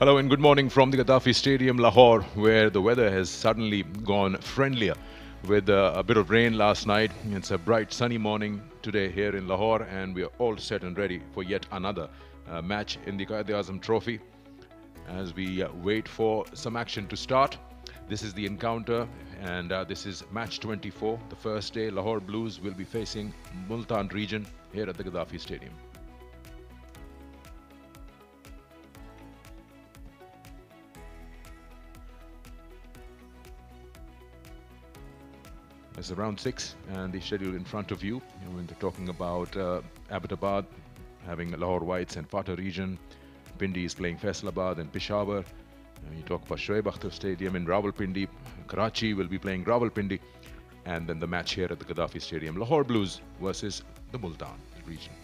Hello and good morning from the Gaddafi Stadium, Lahore, where the weather has suddenly gone friendlier with a bit of rain last night. It's a bright sunny morning today here in Lahore, and we are all set and ready for yet another match in the Quaid-e-Azam trophy. As we wait for some action to start, this is the encounter, and this is match 24. The first day, Lahore Blues will be facing Multan region here at the Gaddafi Stadium. It's round 6 and the schedule in front of you. When they're talking about Abbottabad having Lahore Whites and Fatah region, Pindi is playing Faisalabad and Peshawar. You talk about Shoaib Akhtar Stadium in Rawalpindi, Karachi will be playing Rawalpindi, and then the match here at the Gaddafi Stadium, Lahore Blues versus the Multan region.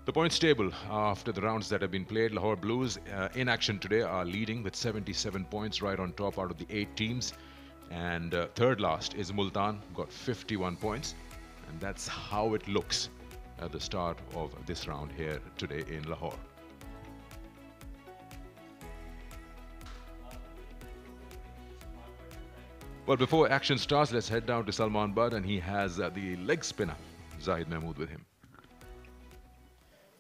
The points table after the rounds that have been played, Lahore Blues in action today are leading with 77 points, right on top out of the 8 teams. And third last is Multan, got 51 points. And that's how it looks at the start of this round here today in Lahore. Well, before action starts, let's head down to Salman Bud, and he has the leg spinner, Zahid Mahmood, with him.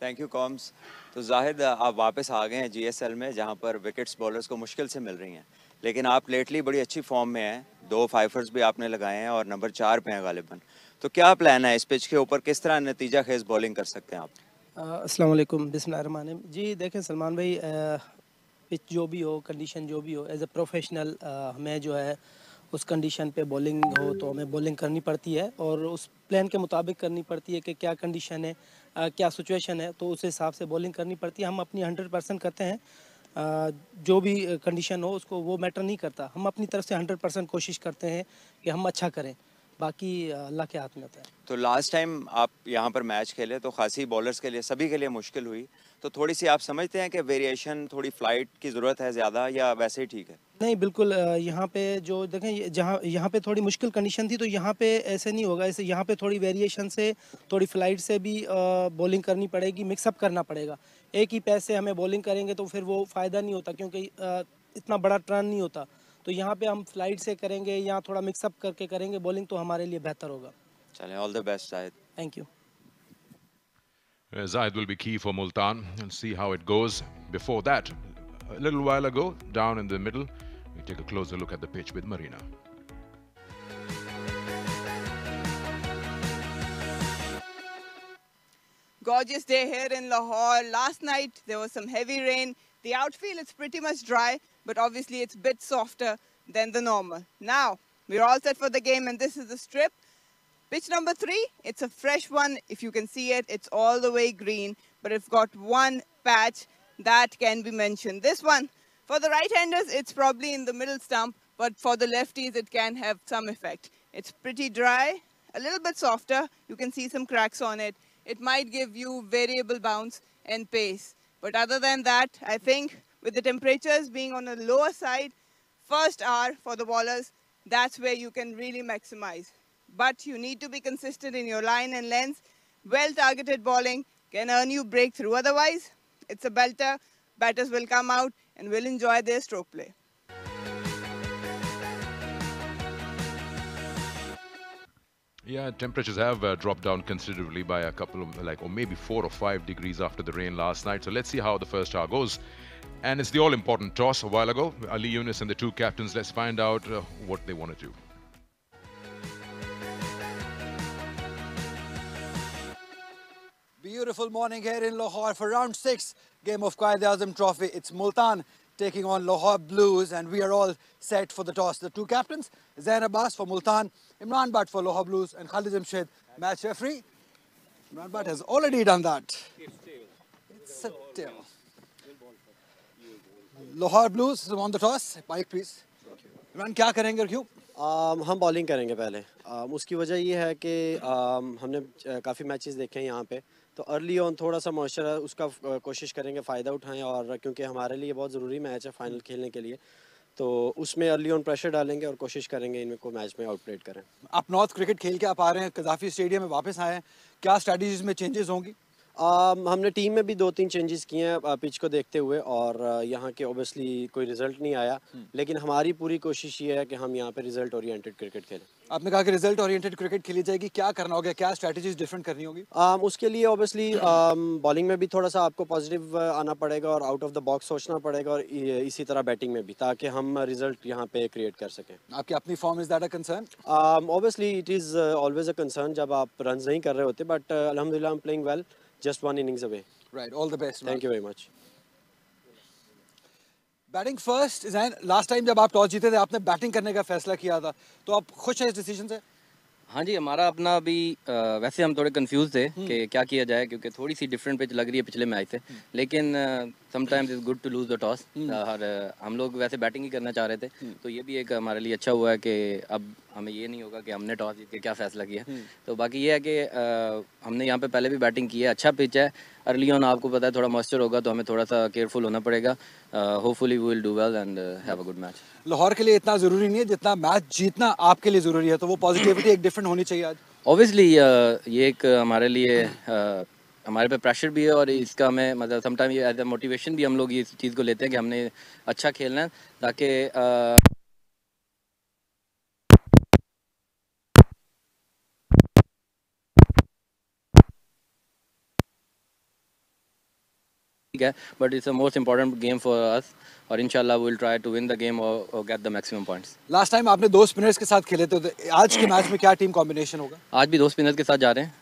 Thank you कॉम्स। तो जाहिद आप वापस आ गए हैं GSL में, जहां पर wickets bowlers को मुश्किल से मिल रही हैं, लेकिन आप लेटली बड़ी अच्छी फॉर्म में हैं। 2 फाइफर्स भी आपने लगाए हैं और नंबर 4 पे हैं गालिबन। तो क्या प्लान है इस पिच के ऊपर, किस तरह नतीजा खेज बॉलिंग कर सकते हैं आप? अस्सलाम वालेकुम, बिस्मिल्लाहिर्रहमानिर्रहीम। जी देखें सलमान भाई, पिच जो भी हो, कंडीशन जो भी हो, एज ए प्रोफेशनल हमें जो है उस कंडीशन पे बॉलिंग हो तो हमें बॉलिंग करनी पड़ती है और उस प्लान के मुताबिक करनी पड़ती है कि क्या कंडीशन है, क्या सिचुएशन है, तो उस हिसाब से बॉलिंग करनी पड़ती है। हम अपनी 100% करते हैं, जो भी कंडीशन हो उसको वो मैटर नहीं करता। हम अपनी तरफ से 100% कोशिश करते हैं कि हम अच्छा करें, बाकी अल्लाह के हाथ में होता है। तो लास्ट टाइम आप यहाँ पर मैच खेले तो खासी बॉलर्स के लिए, सभी के लिए मुश्किल हुई, तो थोड़ी सी आप समझते हैं कि वेरिएशन, थोड़ी फ्लाइट की ज़रूरत है ज़्यादा, या वैसे ही ठीक है? नहीं, बिल्कुल। यहाँ पे जो देखें, जहाँ यहाँ पे थोड़ी मुश्किल कंडीशन थी, तो यहाँ पे ऐसे नहीं होगा। ऐसे यहाँ पे थोड़ी वेरिएशन से, थोड़ी फ्लाइट से भी बॉलिंग करनी पड़ेगी, मिक्सअप करना पड़ेगा। एक ही पैस से हमें बॉलिंग करेंगे तो फिर वो फ़ायदा नहीं होता, क्योंकि इतना बड़ा टर्न नहीं होता। तो यहाँ पे हम फ्लाइट से करेंगे या थोड़ा मिक्सअप करके करेंगे बॉलिंग, तो हमारे लिए बेहतर होगा। चलें, all the best Zahid. Thank you. Zahid will be key for Multan, and see how it goes. Before that, a little while ago, down in the middle, we take a closer look at the pitch with Marina. Gorgeous day here in Lahore. Last night there was some heavy rain. The outfield is pretty much dry, but obviously it's a bit softer than the normal. Now we're all set for the game, and this is the strip. Pitch number 3, it's a fresh one. If you can see it, it's all the way green, but it's got one patch that can be mentioned. This one, for the right-handers, it's probably in the middle stump, but for the lefties, it can have some effect. It's pretty dry, a little bit softer. You can see some cracks on it. It might give you variable bounce and pace. But other than that, I think with the temperatures being on the lower side, first hour for the bowlers, that's where you can really maximize. But you need to be consistent in your line and length. Well-targeted bowling can earn you breakthrough. Otherwise, it's a belter. Batters will come out and will enjoy their stroke play. Yeah, temperatures have dropped down considerably by a couple of, or maybe 4 or 5 degrees after the rain last night. So let's see how the first hour goes. And it's the all-important toss a while ago. Ali Yunus and the 2 captains, let's find out what they want to do. Beautiful morning here in Lahore for round 6 game of Quaid-e-Azam Trophy. It's Multan taking on Lahore Blues, and we are all set for the toss. The 2 captains, Zain Abbas for Multan, Imran Butt for Lahore Blues, and Khalid Jamshed, match referee. Imran Butt has already done that. It's a tail. Lahore Blues won the toss. Mike, please. Imran, क्या करेंगे और क्यों? हम bowling करेंगे पहले। उसकी वजह ये है कि हमने काफ़ी मैचेस देखे हैं यहाँ पे, तो अर्ली ऑन थोड़ा सा मॉइस्चर है उसका कोशिश करेंगे फ़ायदा उठाएं, और क्योंकि हमारे लिए बहुत ज़रूरी मैच है फाइनल खेलने के लिए, तो उसमें अर्ली ऑन प्रेशर डालेंगे और कोशिश करेंगे इनको मैच में आउटप्लेट करें। आप नॉर्थ क्रिकेट खेल के आप आ रहे हैं, गद्दाफी स्टेडियम में वापस आए हैं, क्या स्ट्रैटेजीज में चेंजेस होंगी? हमने टीम में भी 2-3 चेंजेस किए हैं पिच को देखते हुए, और यहाँ के ऑब्वियसली कोई रिजल्ट नहीं आया, लेकिन हमारी पूरी कोशिश ये है कि हम यहाँ पे रिजल्ट ओरिएंटेड क्रिकेट खेलें। आपने कहा कि रिजल्ट ओरिएंटेड क्रिकेट खेली जाएगी, क्या करना होगा, क्या स्ट्रैटेजीज डिफरेंट करनी होगी? उसके लिए ऑब्वियसली बॉलिंग में भी थोड़ा सा आपको पॉजिटिव आना पड़ेगा और आउट ऑफ द बॉक्स सोचना पड़ेगा, और इसी तरह बैटिंग में भी, ताकि हम रिजल्ट यहाँ पे क्रिएट कर सकें। आपकी अपनी form, is that a concern? Obviously it is always a concern जब आप रन नहीं कर रहे होते, बट अल्हम्दुलिल्लाह I am playing well, just one innings away. Right, all the best. Thank you very much. Batting first, Jain, last time जब आप toss जीते थे आपने बैटिंग करने का फैसला किया था, तो आप खुश हैं इस डिसीजन से? हाँ जी, हमारा अपना अभी वैसे हम थोड़े कंफ्यूज थे कि क्या किया जाए, क्योंकि थोड़ी सी डिफरेंट पिच लग रही है पिछले मैच से, लेकिन sometimes is good to lose the toss. और हम लोग वैसे बैटिंग ही करना चाह रहे थे, तो ये भी एक हमारे लिए अच्छा हुआ है कि अब हमें ये नहीं होगा कि हमने टॉस जीत के क्या फ़ैसला किया। तो बाकी ये है कि हमने यहाँ पे पहले भी बैटिंग की है, अच्छा पिच है, अर्ली ऑन आपको पता है थोड़ा मॉइस्चर होगा, तो हमें थोड़ा सा केयरफुल होना पड़ेगा। Hopefully we will do well and have a good match. Lahore के लिए इतना ज़रूरी नहीं है जितना मैच जीतना आपके लिए ज़रूरी है, तो वो पॉजिटिविटी एक डिफरेंट होनी चाहिए आज। ऑब्वियसली ये एक हमारे लिए हमारे पे प्रेशर भी है, और इसका हमें मतलब समटाइम ये एज अ मोटिवेशन भी हम लोग इस चीज़ को लेते हैं कि हमने अच्छा खेलना है, ताकि ठीक है, but it's a most important game for us, और इंशाल्लाह we will try to win the game और get the maximum points. Last time आपने 2 स्पिनर्स के साथ खेले थे, तो आज के मैच में क्या टीम कॉम्बिनेशन होगा? आज भी 2 स्पिनर्स के साथ जा रहे हैं,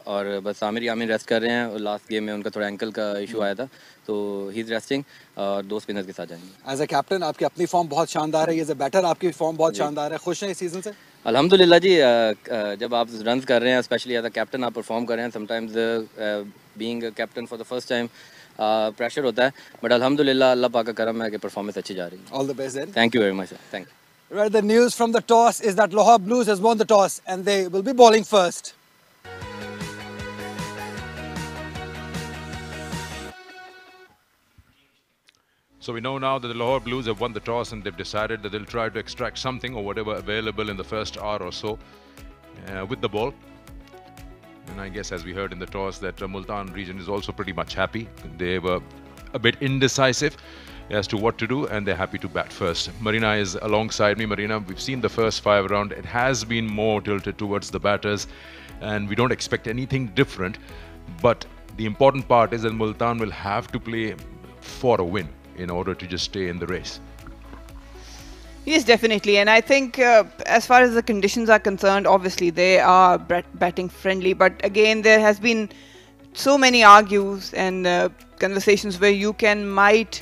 और बस आमिर यामिन रेस्ट कर रहे हैं, और लास्ट गेम में उनका थोड़ा एंकल का इशू आया था, तो ही इज़ रेस्टिंग, और 2 स्पिनर्स के साथ जाएंगे। एज अ कैप्टन आपकी अपनी फॉर्म बहुत शानदार है, एज अ बैटर आपकी फॉर्म बहुत शानदार है, खुश हैं इस सीजन से? अल्हम्दुलिल्लाह जी, जब आप रन कर रहे हैं, स्पेशली एज अ कैप्टन आप परफॉर्म कर रहे हैं, sometimes being a captain for the first time pressure होता है, बट अल्हम्दुलिल्लाह अल्लाह पाक का करम है कि परफॉर्मेंस अच्छी जा रही है। All the best then. Thank you very much sir, thank you. Right, the news from the toss is that Lahore Blues has won the toss and they will be bowling first. So we know now that the Lahore Blues have won the toss and they've decided that they'll try to extract something or whatever available in the first hour or so with the ball. And I guess, as we heard in the toss, that Multan region is also pretty much happy. They were a bit indecisive as to what to do, and they're happy to bat first. Marina is alongside me. Marina, we've seen the first 5 round. It has been more tilted towards the batters, and we don't expect anything different. But the important part is that Multan will have to play for a win in order to just stay in the race. Yes, definitely. And I think as far as the conditions are concerned, obviously they are batting friendly. But again, there has been so many argues and conversations where you might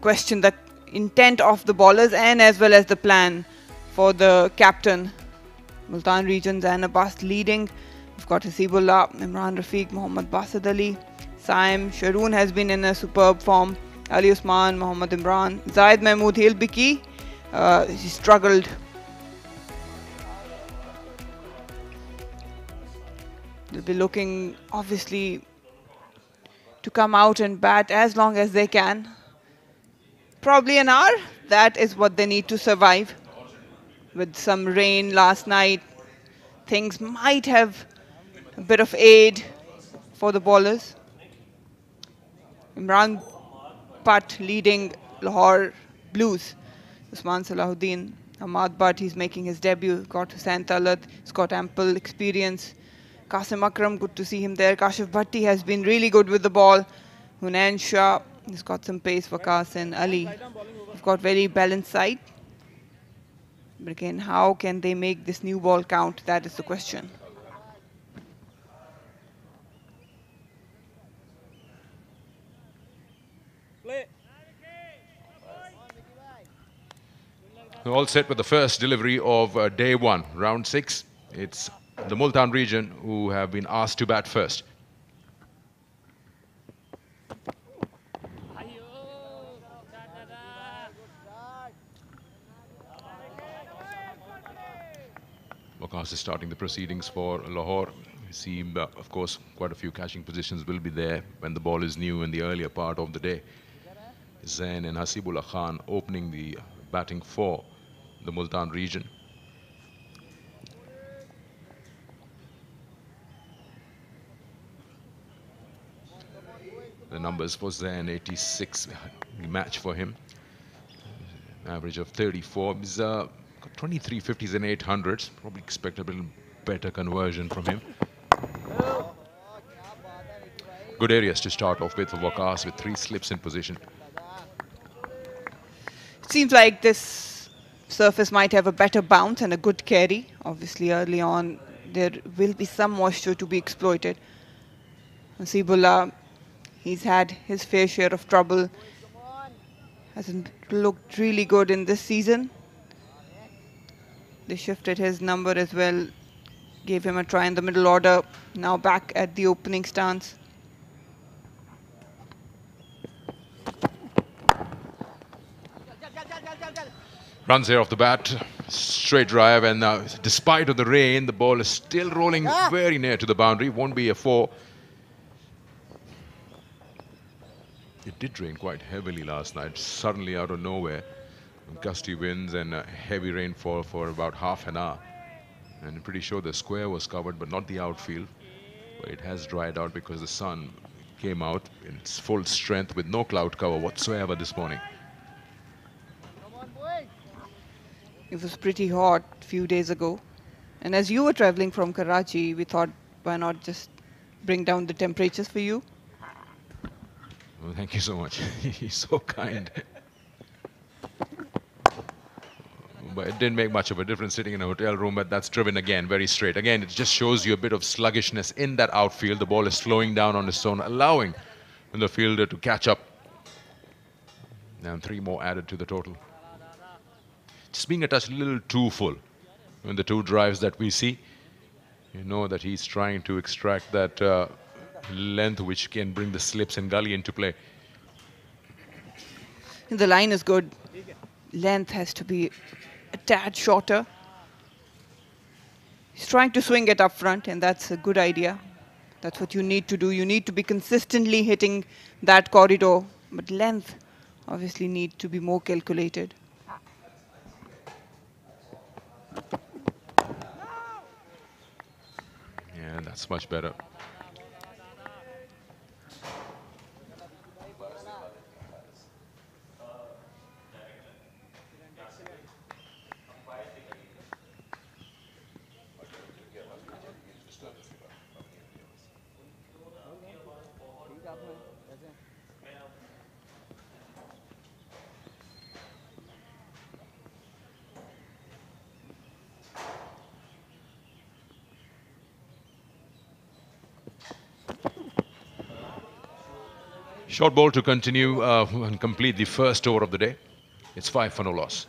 question the intent of the bowlers and as well as the plan for the captain. Multan region, Zain Abbas leading. We've got Hasibullah, Imran Rafiq, Mohammad Basid Ali, Saim, Sharoon has been in a superb form. Ali Usman, Mohammad Imran, Zaid Mahmood, he'll be key. He struggled. They'll be looking obviously to come out and bat as long as they can. Probably an hour. That is what they need to survive. With some rain last night, things might have a bit of aid for the bowlers. Imran Butt leading Lahore Blues. Usman Salahuddin, Ahmad Butt, he's making his debut. Got Hussain Talat, he's got ample experience. Qasim Akram, good to see him there. Kashif Bhatti has been really good with the ball. Hunain Shah, he's got some pace. Waqas and Ali, he's got very balanced side. But again, how can they make this new ball count? That is the question. All set with the first delivery of day 1, round 6. It's the Multan region who have been asked to bat first. Waqas is starting the proceedings for Lahore. We see, of course, quite a few catching positions will be there when the ball is new in the earlier part of the day. Zain and Hasibullah Khan opening the batting for the Multan region. the numbers for Zain, 86 match for him. Average of 34. He's got 23 50s and 800s. Probably expect a little better conversion from him. Good areas to start off with for Waqas with 3 slips in position. Seems like this surface might have a better bounce and a good carry. Obviously, early on, there will be some moisture to be exploited. Nasibullah, he's had his fair share of trouble. Hasn't looked really good in this season. They shifted his number as well, gave him a try in the middle order. Now back at the opening stance. Runs here off the bat, straight drive, and despite of the rain, the ball is still rolling very near to the boundary. Won't be a 4. It did rain quite heavily last night, suddenly out of nowhere. Gusty winds and heavy rainfall for about half an hour. And I'm pretty sure the square was covered, but not the outfield. But it has dried out because the sun came out in its full strength with no cloud cover whatsoever this morning. It was pretty hot a few days ago. And as you were traveling from Karachi, we thought, why not just bring down the temperatures for you? Well, thank you so much. He's so kind. But it didn't make much of a difference sitting in a hotel room, but that's driven again very straight. Again, it just shows you a bit of sluggishness in that outfield. The ball is slowing down on its own, allowing the fielder to catch up. And 3 more added to the total. Just being a touch a little too full. In the 2 drives that we see, you know that he's trying to extract that length which can bring the slips and gully into play. The line is good. Length has to be a tad shorter. He's trying to swing it up front, and that's a good idea. That's what you need to do. You need to be consistently hitting that corridor, but length obviously needs to be more calculated. Yeah, that's much better. Short ball to continue and complete the first over of the day. It's 5 for no loss.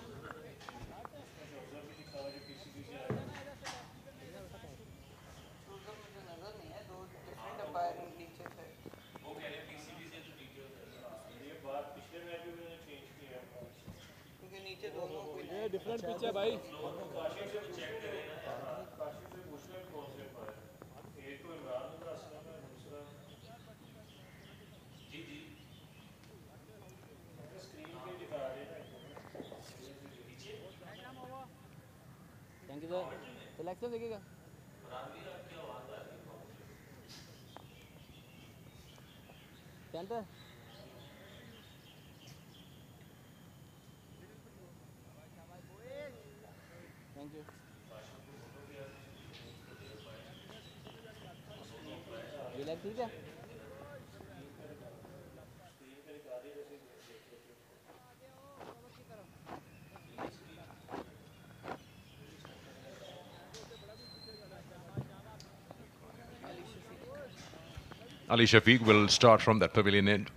Ali Shafiq will start from that pavilion end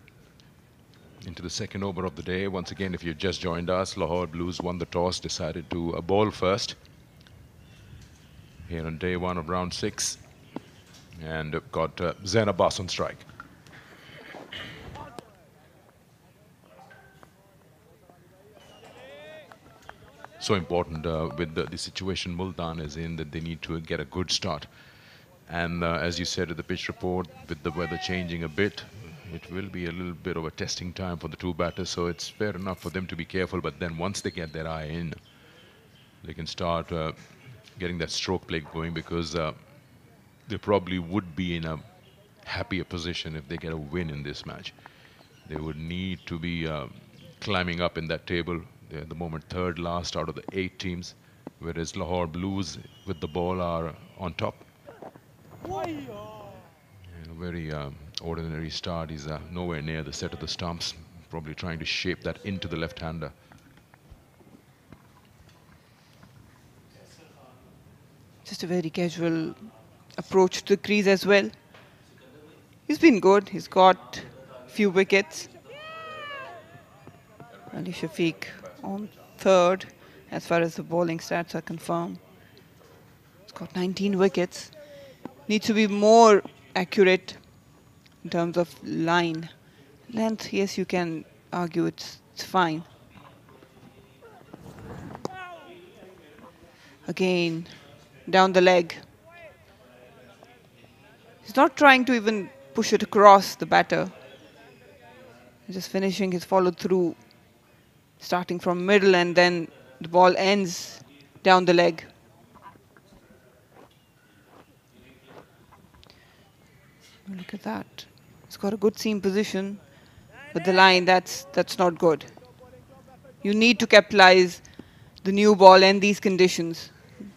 into the second over of the day. Once again, if you just joined us, Lahore Blues won the toss, decided to bowl first here on day 1 of round 6, and got Zain Abbas on strike. So important with the situation Multan is in, that they need to get a good start. And as you said at the pitch report, with the weather changing a bit, it will be a little bit of a testing time for the 2 batters. So it's fair enough for them to be careful. But then once they get their eye in, they can start getting that stroke play going, because they probably would be in a happier position if they get a win in this match. They would need to be climbing up in that table. They're at the moment third last out of the 8 teams, whereas Lahore Blues with the ball are on top. And a very ordinary start. He's nowhere near the set of the stumps, probably trying to shape that into the left-hander. Just a very casual approach to the crease as well. He's been good. He's got a few wickets. Ali Shafiq on third as far as the bowling stats are confirmed. He's got 19 wickets. Needs to be more accurate in terms of line. Length, yes, you can argue it's fine. Again, down the leg. He's not trying to even push it across the batter. He's just finishing his follow through, starting from middle, and then the ball ends down the leg. Look at that. He's got a good seam position, but the line, that's not good. You need to capitalize the new ball and these conditions.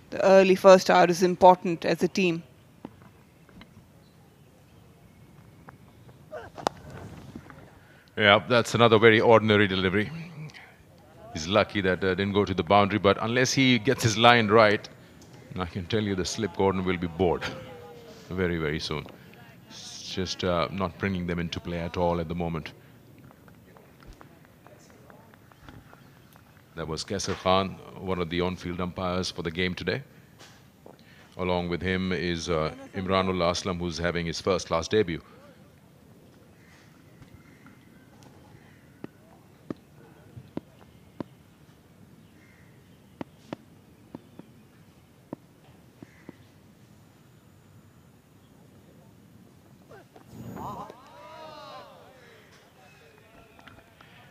The early first hour is important as a team. Yeah, that's another very ordinary delivery. He's lucky that didn't go to the boundary, but unless he gets his line right, I can tell you the slip corner will be bored very, very soon. It's just not bringing them into play at all at the moment. That was Kaisar Khan, one of the on-field umpires for the game today. Along with him is Imranul Aslam, who's having his first-class debut.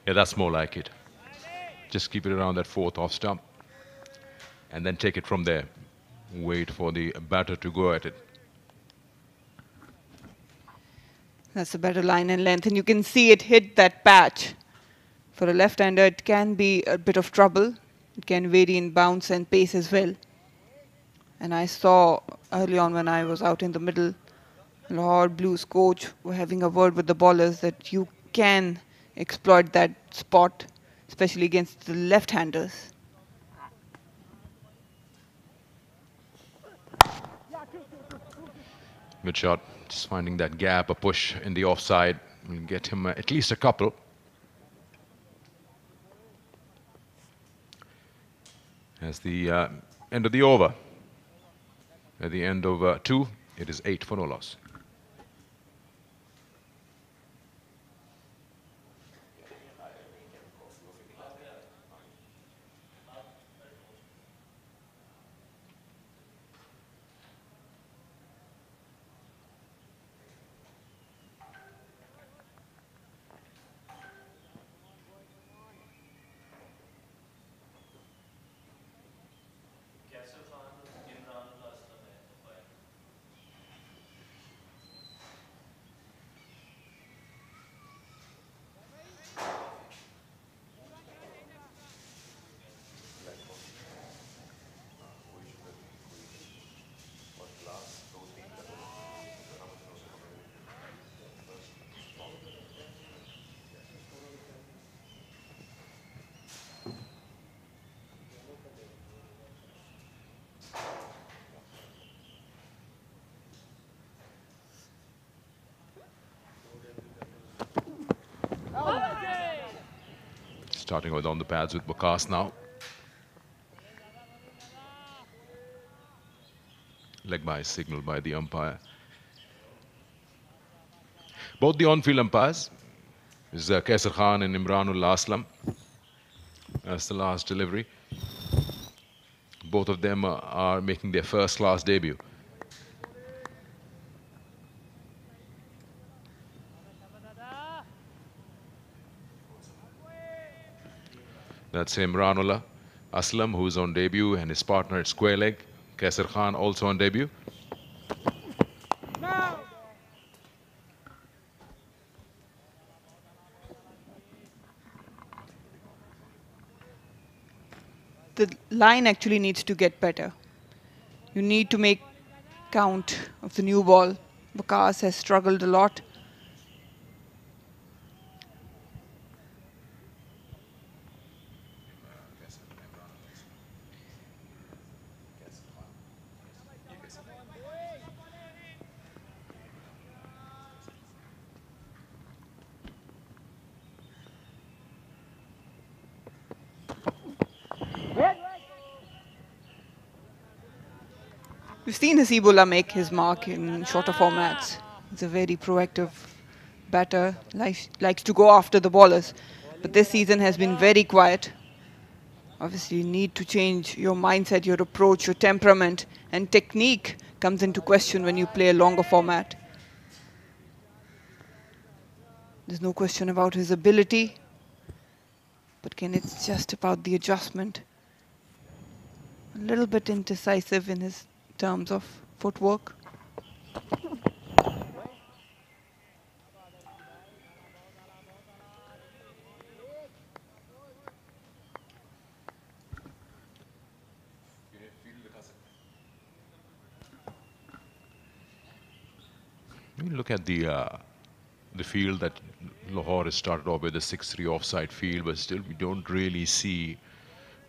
Yeah, that's more like it. Just keep it around that 4th off stump and then take it from there. Wait for the batter to go at it. That's a better line and length, and you can see it hit that patch. For a left-hander, it can be a bit of trouble. It can vary in bounce and pace as well. And I saw early on when I was out in the middle, Lahore Blues coach were having a word with the bowlers that you can exploit that spot, especially against the left-handers. Good shot. Just finding that gap, a push in the offside. Will get him at least a couple. As the end of the over. At the end of 2, it is 8 for no loss. Starting with on the pads with Bakas now. Leg by signal by the umpire. Both the on-field umpires is Kaisar Khan and Imranul Aslam. That's the last delivery. Both of them are making their first-class debut. That's Imranul Aslam, who's on debut, and his partner at square leg. Kaisar Khan also on debut. the line actually needs to get better. You need to make count of the new ball. Vikas has struggled a lot. We've seen Hasibullah make his mark in shorter formats. He's a very proactive batter, likes to go after the bowlers. But this season has been very quiet. Obviously, you need to change your mindset, your approach, your temperament, and technique comes into question when you play a longer format. There's no question about his ability, but again, it's just about the adjustment. A little bit indecisive in his terms of footwork. When you look at the field that Lahore has started off with, a 6-3 offside field, but still we don't really see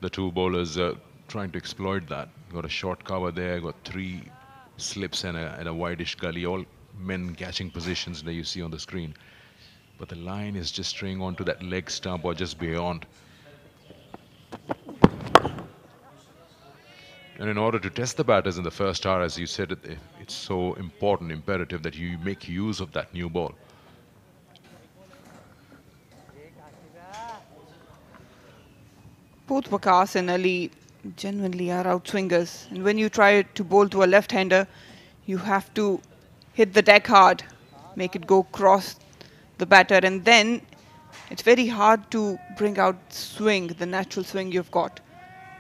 the two bowlers trying to exploit that. Got a short cover there, got 3 slips and a wideish gully, all men catching positions that you see on the screen. But the line is just straying onto that leg stump or just beyond. And in order to test the batters in the first hour, as you said, it's so important, imperative that you make use of that new ball. Both Vikas and Ali genuinely are outswingers. And when you try to bowl to a left-hander, you have to hit the deck hard, make it go cross the batter, and then it's very hard to bring out swing, the natural swing you've got,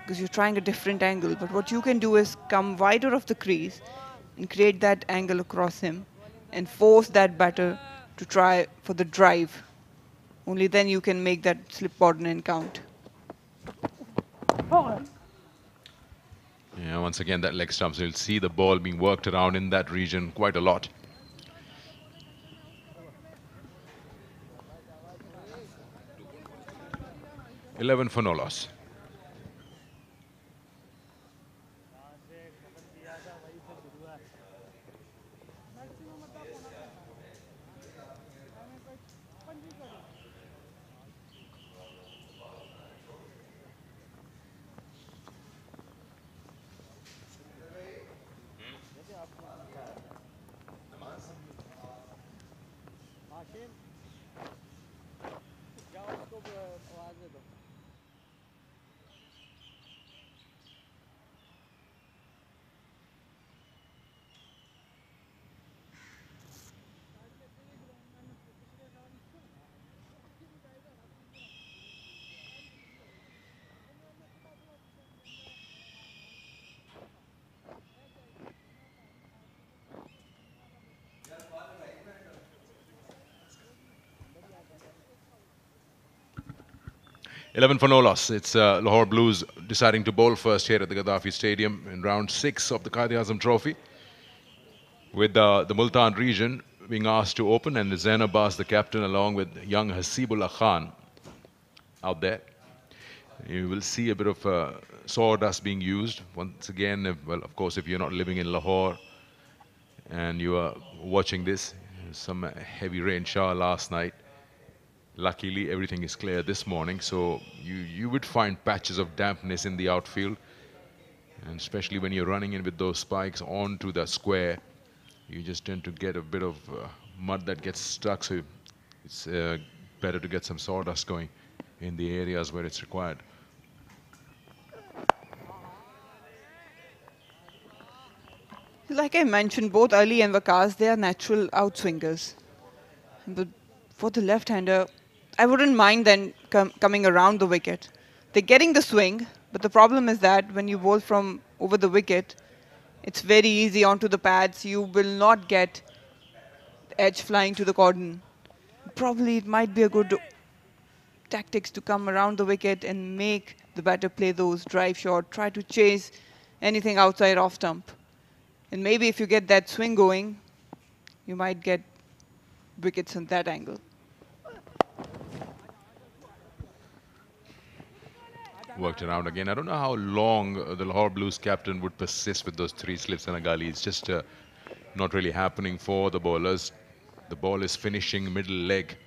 because you're trying a different angle. But what you can do is come wider of the crease and create that angle across him and force that batter to try for the drive. Only then you can make that slip borden and count. Yeah, once again, that leg stump. So you'll see the ball being worked around in that region quite a lot. $11 for no loss. $11 for no loss. It's Lahore Blues deciding to bowl first here at the Gaddafi Stadium in round 6 of the Quaid-e-Azam Trophy, with the Multan region being asked to open, and Zain Abbas, the captain, along with young Hasibullah Khan out there. You will see a bit of sawdust being used. Once again, well, of course, if you're not living in Lahore and you are watching this, some heavy rain shower last night. Luckily, everything is clear this morning, so you would find patches of dampness in the outfield, and especially when you're running in with those spikes onto the square, you just tend to get a bit of mud that gets stuck, so it's better to get some sawdust going in the areas where it's required. Like I mentioned, both Ali and Vikas, they are natural outswingers. But for the left-hander, I wouldn't mind then coming around the wicket. They're getting the swing, but the problem is that when you bowl from over the wicket, it's very easy onto the pads. You will not get the edge flying to the cordon. Probably it might be a good tactics to come around the wicket and make the batter play those drive shot, try to chase anything outside off stump. And maybe if you get that swing going, you might get wickets on that angle. Worked around again. I don't know how long the Lahore Blues captain would persist with those 3 slips and a gully. It's just not really happening for the bowlers. The ball is finishing middle leg.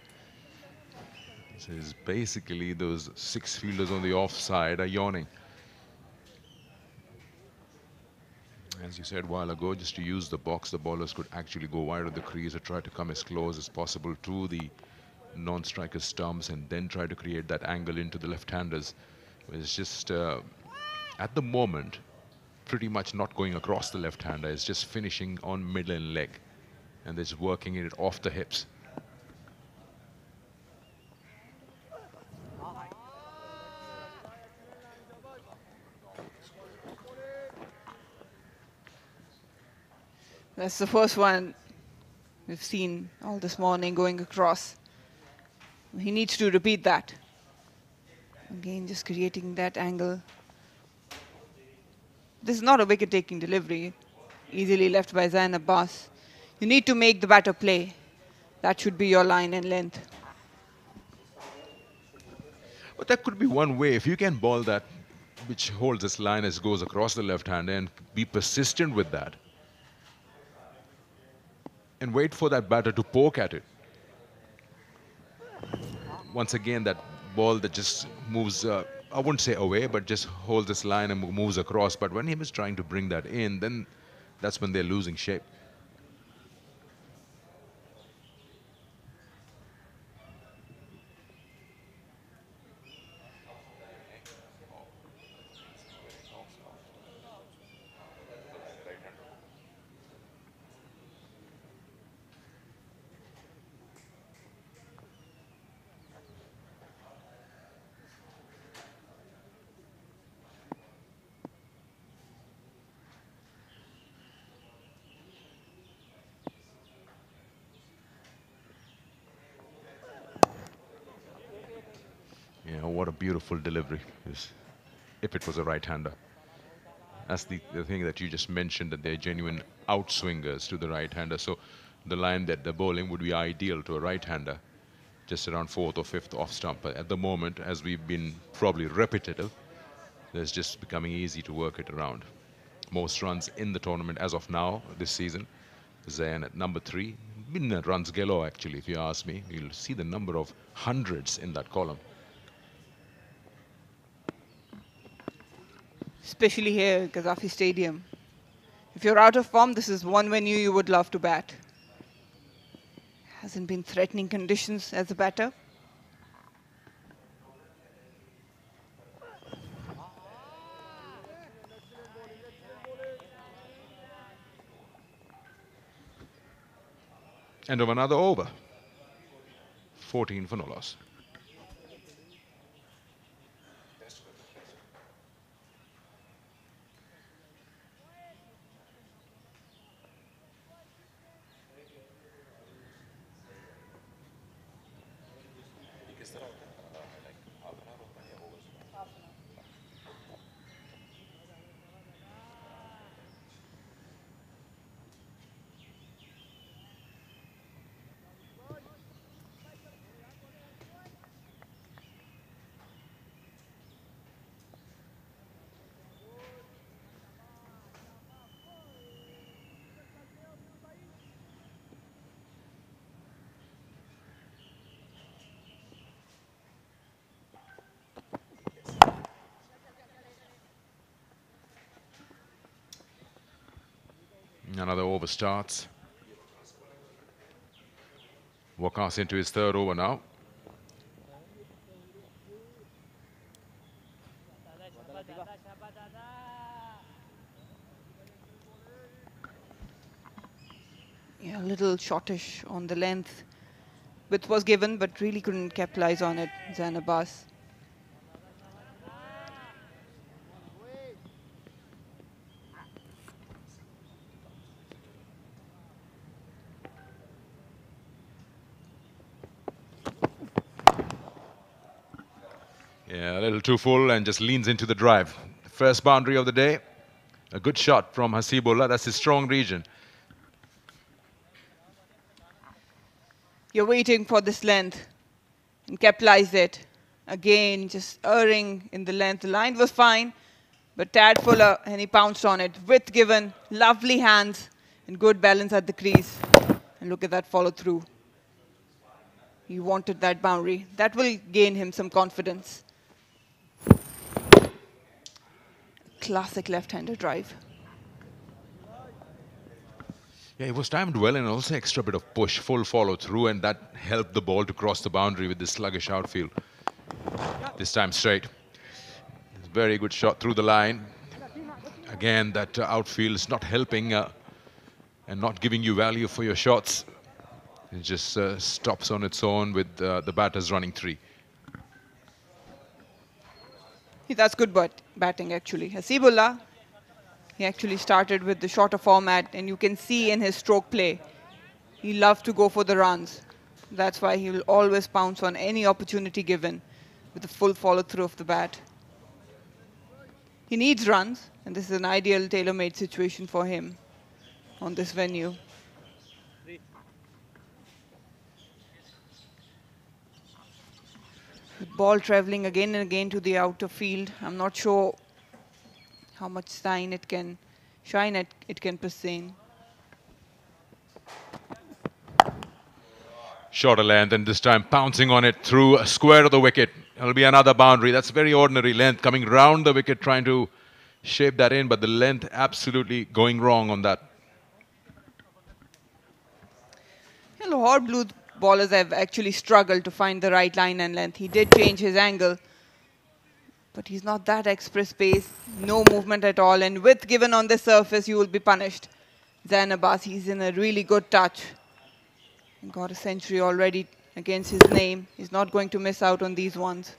So it's basically those 6 fielders on the offside are yawning. As you said a while ago, just to use the box, the bowlers could actually go wide of the crease or try to come as close as possible to the non-striker stumps and then try to create that angle into the left-handers. It's just, at the moment, pretty much not going across the left-hander. It's just finishing on middle and leg. And it's working it off the hips. That's the first one we've seen all this morning going across. He needs to repeat that. Again, just creating that angle. This is not a wicket-taking delivery, easily left by Zain Abbas. You need to make the batter play. That should be your line and length. But that could be one way. If you can bowl that, which holds this line as goes across the left hand and be persistent with that, and wait for that batter to poke at it. Once again, that ball that just moves, I wouldn't say away, but just holds this line and moves across. But when he was trying to bring that in, then that's when they're losing shape. You know, what a beautiful delivery if it was a right-hander. That's the thing that you just mentioned, that they're genuine outswingers to the right-hander. So the line that they're bowling would be ideal to a right-hander, just around 4th or 5th off stump. But at the moment, as we've been probably repetitive, it's just becoming easy to work it around. Most runs in the tournament as of now, this season, Zain at number 3. Been runs galore, actually, if you ask me. You'll see the number of hundreds in that column. Especially here at Gaddafi Stadium. If you're out of form, this is one venue you would love to bat. Hasn't been threatening conditions as a batter. End of another over. 14 for no loss. Another over starts. Wakas into his 3rd over now. Yeah, a little shortish on the length. Width was given, but really couldn't capitalize on it, Zain Abbas. Yeah, a little too full and just leans into the drive. First boundary of the day. A good shot from Hasibullah. That's his strong region. You're waiting for this length and capitalize it. Again, just erring in the length. The line was fine, but tad fuller, and he pounced on it. Width given, lovely hands, and good balance at the crease. And look at that follow through. He wanted that boundary. That will gain him some confidence. Classic left-hander drive. Yeah, it was timed well and also extra bit of push, full follow through, and that helped the ball to cross the boundary with this sluggish outfield. This time straight. Very good shot through the line. Again, that outfield is not helping and not giving you value for your shots. It just stops on its own with the batters running three. That's good batting, actually. Hasibullah, he actually started with the shorter format, and you can see in his stroke play, he loves to go for the runs. That's why he will always pounce on any opportunity given with the full follow-through of the bat. He needs runs, and this is an ideal tailor-made situation for him on this venue. With ball traveling again and again to the outer field, I'm not sure how much shine it can sustain. Shorter length, and this time pouncing on it through a square of the wicket. It'll be another boundary. That's very ordinary length coming round the wicket, trying to shape that in, but the length absolutely going wrong on that. Lahore Blues bowlers have actually struggled to find the right line and length. He did change his angle, but he's not that express pace, no movement at all, and width given on the surface, you will be punished. Zain Abbas, he's in a really good touch. And got a century already against his name. He's not going to miss out on these ones.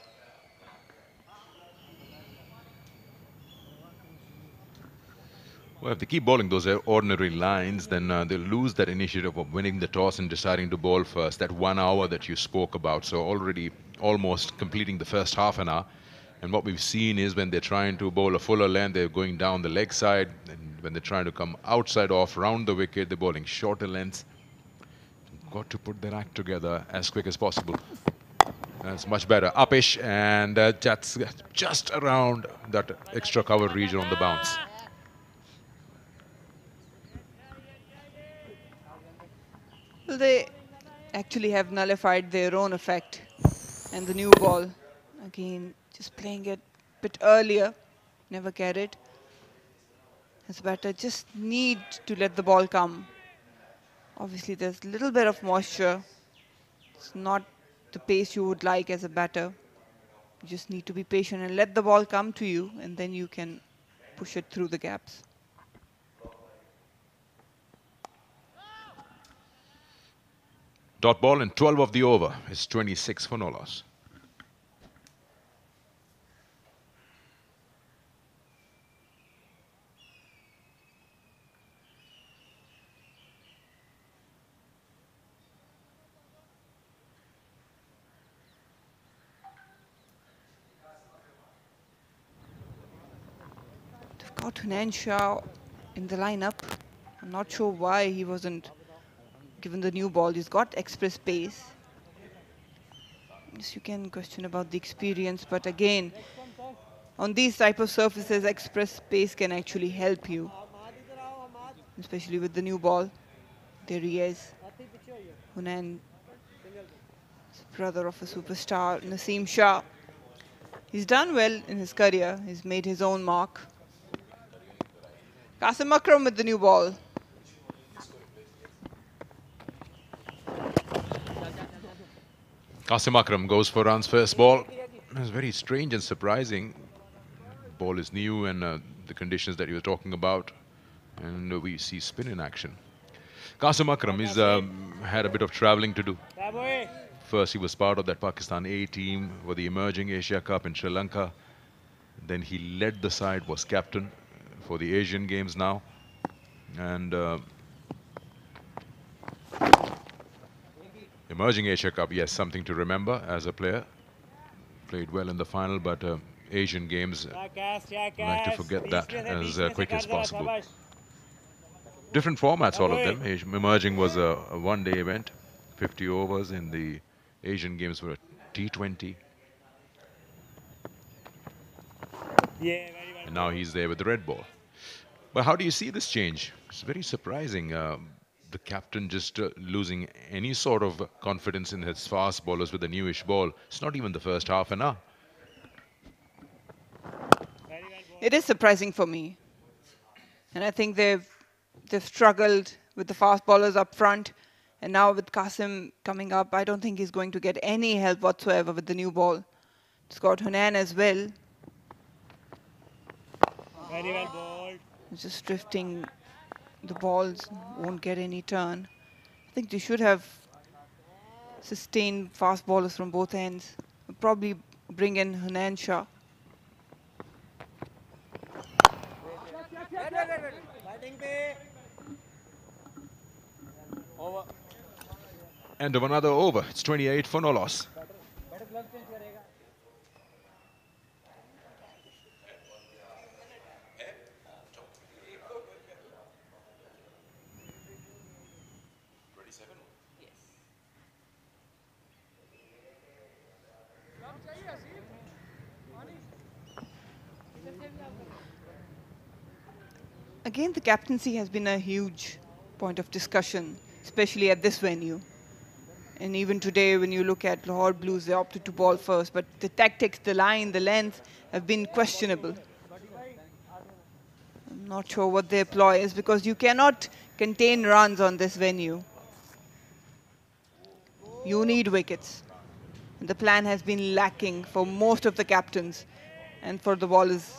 Well, if they keep bowling those ordinary lines, then they'll lose that initiative of winning the toss and deciding to bowl first. That 1 hour that you spoke about, so already almost completing the first half an hour. And what we've seen is when they're trying to bowl a fuller length, they're going down the leg side. And when they're trying to come outside off, round the wicket, they're bowling shorter lengths. Got to put their act together as quick as possible. That's much better. Upish, and that's just around that extra cover region on the bounce. Well, they actually have nullified their own effect. And the new ball, again, just playing it a bit earlier, never carried. As a batter, just need to let the ball come. Obviously, there's a little bit of moisture. It's not the pace you would like as a batter. You just need to be patient and let the ball come to you, and then you can push it through the gaps. Dot ball and 12 of the over is 26 for no loss. They've got Hunain Shah in the lineup. I'm not sure why he wasn't given the new ball. He's got express pace. Yes, you can question about the experience, but again, on these type of surfaces, express pace can actually help you, especially with the new ball. There he is. Hunain, brother of a superstar, Naseem Shah. He's done well in his career. He's made his own mark. Qasim Akram with the new ball. Qasim Akram goes for runs first ball. It's very strange and surprising. Ball is new and the conditions that you were talking about. And we see spin in action. Qasim Akram is had a bit of traveling to do. First, he was part of that Pakistan A team for the emerging Asia Cup in Sri Lanka. Then he led the side, was captain for the Asian Games now. And emerging Asia Cup, yes, something to remember as a player. played well in the final, but Asian games like to forget that as quick as possible. Different formats, all of them. Emerging was a one-day event, 50 overs. In the Asian games were a T20. And now he's there with the red ball. But how do you see this change? It's very surprising. The captain just losing any sort of confidence in his fast bowlers with the newish ball. It's not even the first half an hour. It is surprising for me. And I think they've struggled with the fast bowlers up front. And now with Qasim coming up, I don't think he's going to get any help whatsoever with the new ball. It's got Hunain as well. Very well bowled. It's just drifting. The balls won't get any turn. I think they should have sustained fast bowlers from both ends. Probably bring in Hunain Shah. End of another over. It's 28 for no loss. Again, the captaincy has been a huge point of discussion, especially at this venue. And even today, when you look at Lahore Blues, they opted to ball first. But the tactics, the line, the length have been questionable. I'm not sure what their ploy is because you cannot contain runs on this venue. You need wickets. And the plan has been lacking for most of the captains and for the bowlers.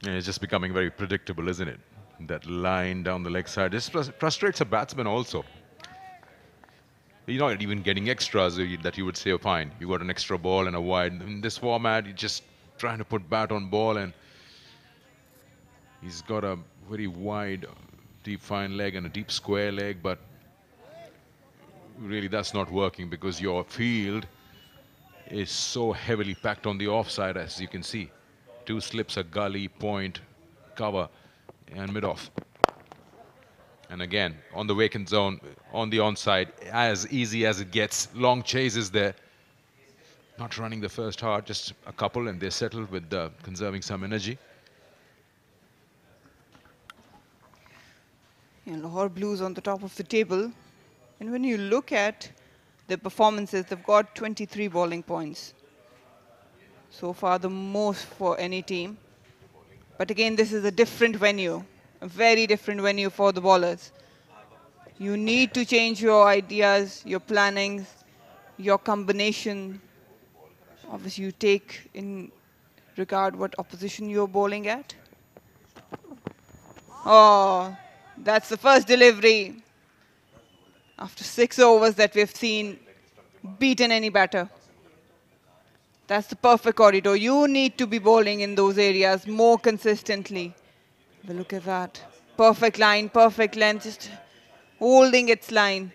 Yeah, it's just becoming very predictable, isn't it? That line down the leg side. This frustrates a batsman also. You're not even getting extras that you would say, oh, fine, you got an extra ball and a wide. In this format, you're just trying to put bat on ball, and he's got a very wide, deep fine leg and a deep square leg, but really that's not working because your field is so heavily packed on the offside, as you can see. Two slips, a gully, point, cover, and mid-off. And again, on the vacant zone, on the onside, as easy as it gets. Long chases there. Not running the first hard, just a couple, and they're settled with conserving some energy. And Lahore Blues on the top of the table. And when you look at their performances, they've got 23 bowling points. So far, the most for any team. But again, this is a different venue, a very different venue for the bowlers. You need to change your ideas, your plannings, your combination. Obviously, you take in regard what opposition you're bowling at. Oh, that's the first delivery after 6 overs that we've seen beaten any batter. That's the perfect corridor. You need to be bowling in those areas more consistently. But look at that. Perfect line, perfect length, just holding its line.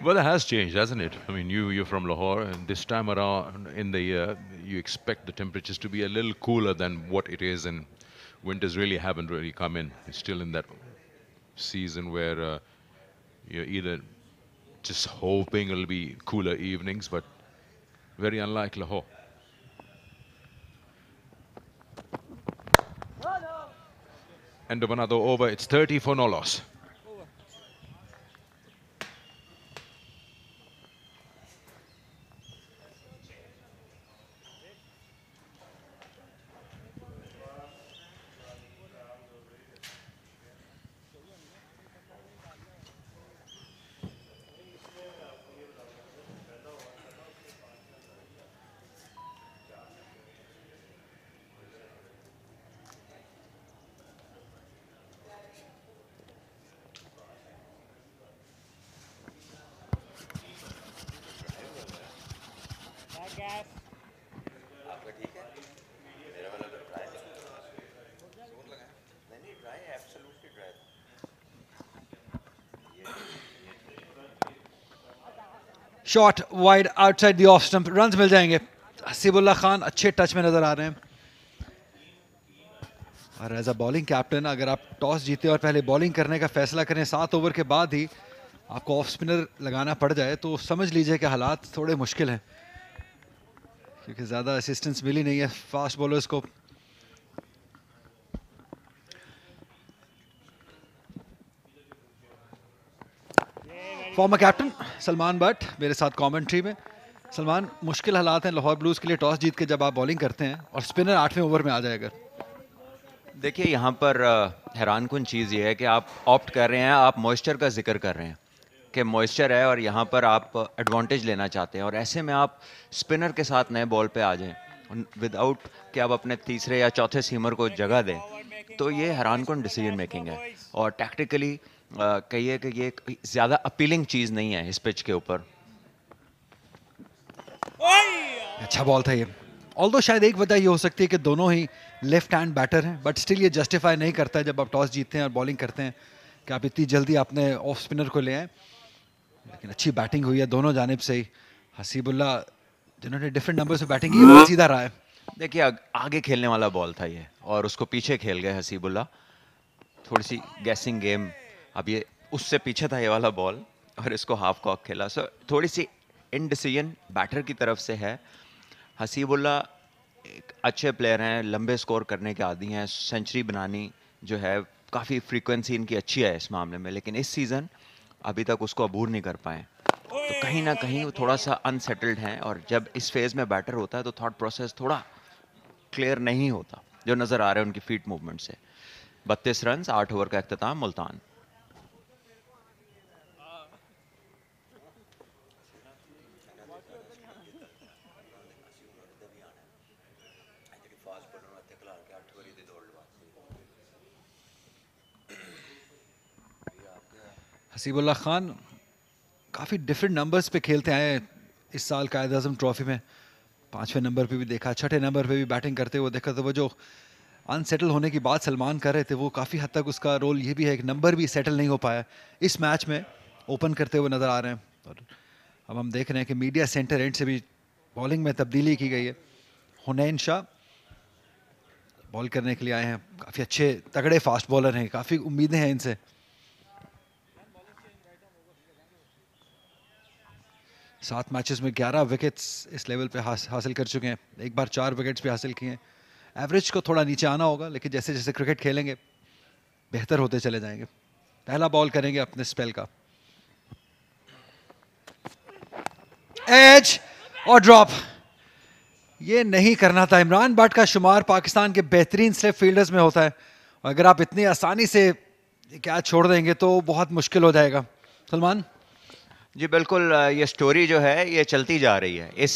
Weather has changed, hasn't it? I mean, you're from Lahore, and this time around in the year, you expect the temperatures to be a little cooler than what it is, and winters really haven't really come in. It's still in that season where you're either just hoping it'll be cooler evenings, but very unlike Lahore. End of another over. It's 30 for no loss. gas. आपका ठीक है? मेरा वाला तो dry है। जोर लगा है? नहीं ड्राई है, एब्सोल्युटली ड्राई था। Shot wide outside the off stump, runs मिल जाएंगे। हसीबुल्लाह खान अच्छे टच में नजर आ रहे हैं। और एज अ बॉलिंग कैप्टन अगर आप टॉस जीते और पहले बॉलिंग करने का फैसला करें 7 ओवर के बाद ही आपको ऑफ स्पिनर लगाना पड़ जाए तो समझ लीजिए कि हालात थोड़े मुश्किल हैं, क्योंकि ज़्यादा असिस्टेंस मिली नहीं है फास्ट बॉलर्स को। फॉर्मर कैप्टन सलमान बट मेरे साथ कमेंट्री में। सलमान, मुश्किल हालात हैं लाहौर ब्लूज के लिए टॉस जीत के जब आप बॉलिंग करते हैं और स्पिनर 8वें ओवर में आ जाए अगर। देखिए यहाँ पर हैरान कुन चीज़ ये है कि आप ऑप्ट कर रहे हैं, आप मॉइस्चर का जिक्र कर रहे हैं कि मॉइस्चर है और यहाँ पर आप एडवांटेज लेना चाहते हैं और ऐसे में आप स्पिनर के साथ नए बॉल पे आ जाएं विदाउट कि आप अपने तीसरे या चौथे सीमर को जगह दें, तो ये हैरान कुन डिसीजन मेकिंग है और टैक्टिकली कहिए कि ये ज़्यादा अपीलिंग चीज़ नहीं है इस पिच के ऊपर। अच्छा बॉल था ये, ऑल्दो शायद एक वजह ये हो सकती है कि दोनों ही लेफ्ट हैंड बैटर हैं, बट स्टिल ये जस्टिफाई नहीं करता है जब आप टॉस जीतते हैं और बॉलिंग करते हैं कि आप इतनी जल्दी अपने ऑफ स्पिनर को ले आए। लेकिन अच्छी बैटिंग हुई है दोनों जानिब से ही। हसीबुल्लाह जिन्होंने डिफरेंट नंबर से बैटिंग की बहुत सीधा रहा है। देखिए आगे खेलने वाला बॉल था ये और उसको पीछे खेल गए हसीबुल्लाह, थोड़ी सी गैसिंग गेम। अब ये उससे पीछे था ये वाला बॉल और इसको हाफ कॉक खेला, सो थोड़ी सी इनडिसीजन बैटर की तरफ से है। हसीबुल्लाह एक अच्छे प्लेयर हैं, लंबे स्कोर करने के आदी हैं, सेंचुरी बनानी जो है काफ़ी फ्रीक्वेंसी इनकी अच्छी है इस मामले में, लेकिन इस सीज़न अभी तक उसको अबूर नहीं कर पाए। तो कहीं ना कहीं वो थोड़ा सा अनसेटल्ड हैं और जब इस फेज़ में बैटर होता है तो थॉट प्रोसेस थोड़ा क्लियर नहीं होता जो नज़र आ रहा है उनकी फीट मूवमेंट से। 32 रन 8 ओवर का अख्ताम मुल्तान। हसीबुल्लाह खान काफ़ी डिफरेंट नंबर्स पे खेलते आए हैं इस साल क्वाइद-ए-आज़म ट्रॉफी में। 5वें नंबर पे भी देखा, 6ठे नंबर पे भी बैटिंग करते हुए देखा, तो वो जो अनसेटल होने की बात सलमान कर रहे थे वो काफ़ी हद तक उसका रोल ये भी है कि नंबर भी सेटल नहीं हो पाया। इस मैच में ओपन करते हुए नज़र आ रहे हैं और अब हम देख रहे हैं कि मीडिया सेंटर एंड से भी बॉलिंग में तब्दीली की गई है। हुनैन शाह बॉल करने के लिए आए हैं, काफ़ी अच्छे तगड़े फास्ट बॉलर हैं, काफ़ी उम्मीदें हैं इनसे। 7 मैचेस में 11 विकेट्स इस लेवल पे हासिल कर चुके हैं, एक बार 4 विकेट्स भी हासिल किए हैं। एवरेज को थोड़ा नीचे आना होगा, लेकिन जैसे जैसे क्रिकेट खेलेंगे बेहतर होते चले जाएंगे। पहला बॉल करेंगे अपने स्पेल का, एज और ड्रॉप, ये नहीं करना था। इमरान बट का शुमार पाकिस्तान के बेहतरीन स्लिप फील्डर्स में होता है, अगर आप इतनी आसानी से कैच छोड़ देंगे तो बहुत मुश्किल हो जाएगा। सलमान जी बिल्कुल, ये स्टोरी जो है ये चलती जा रही है। इस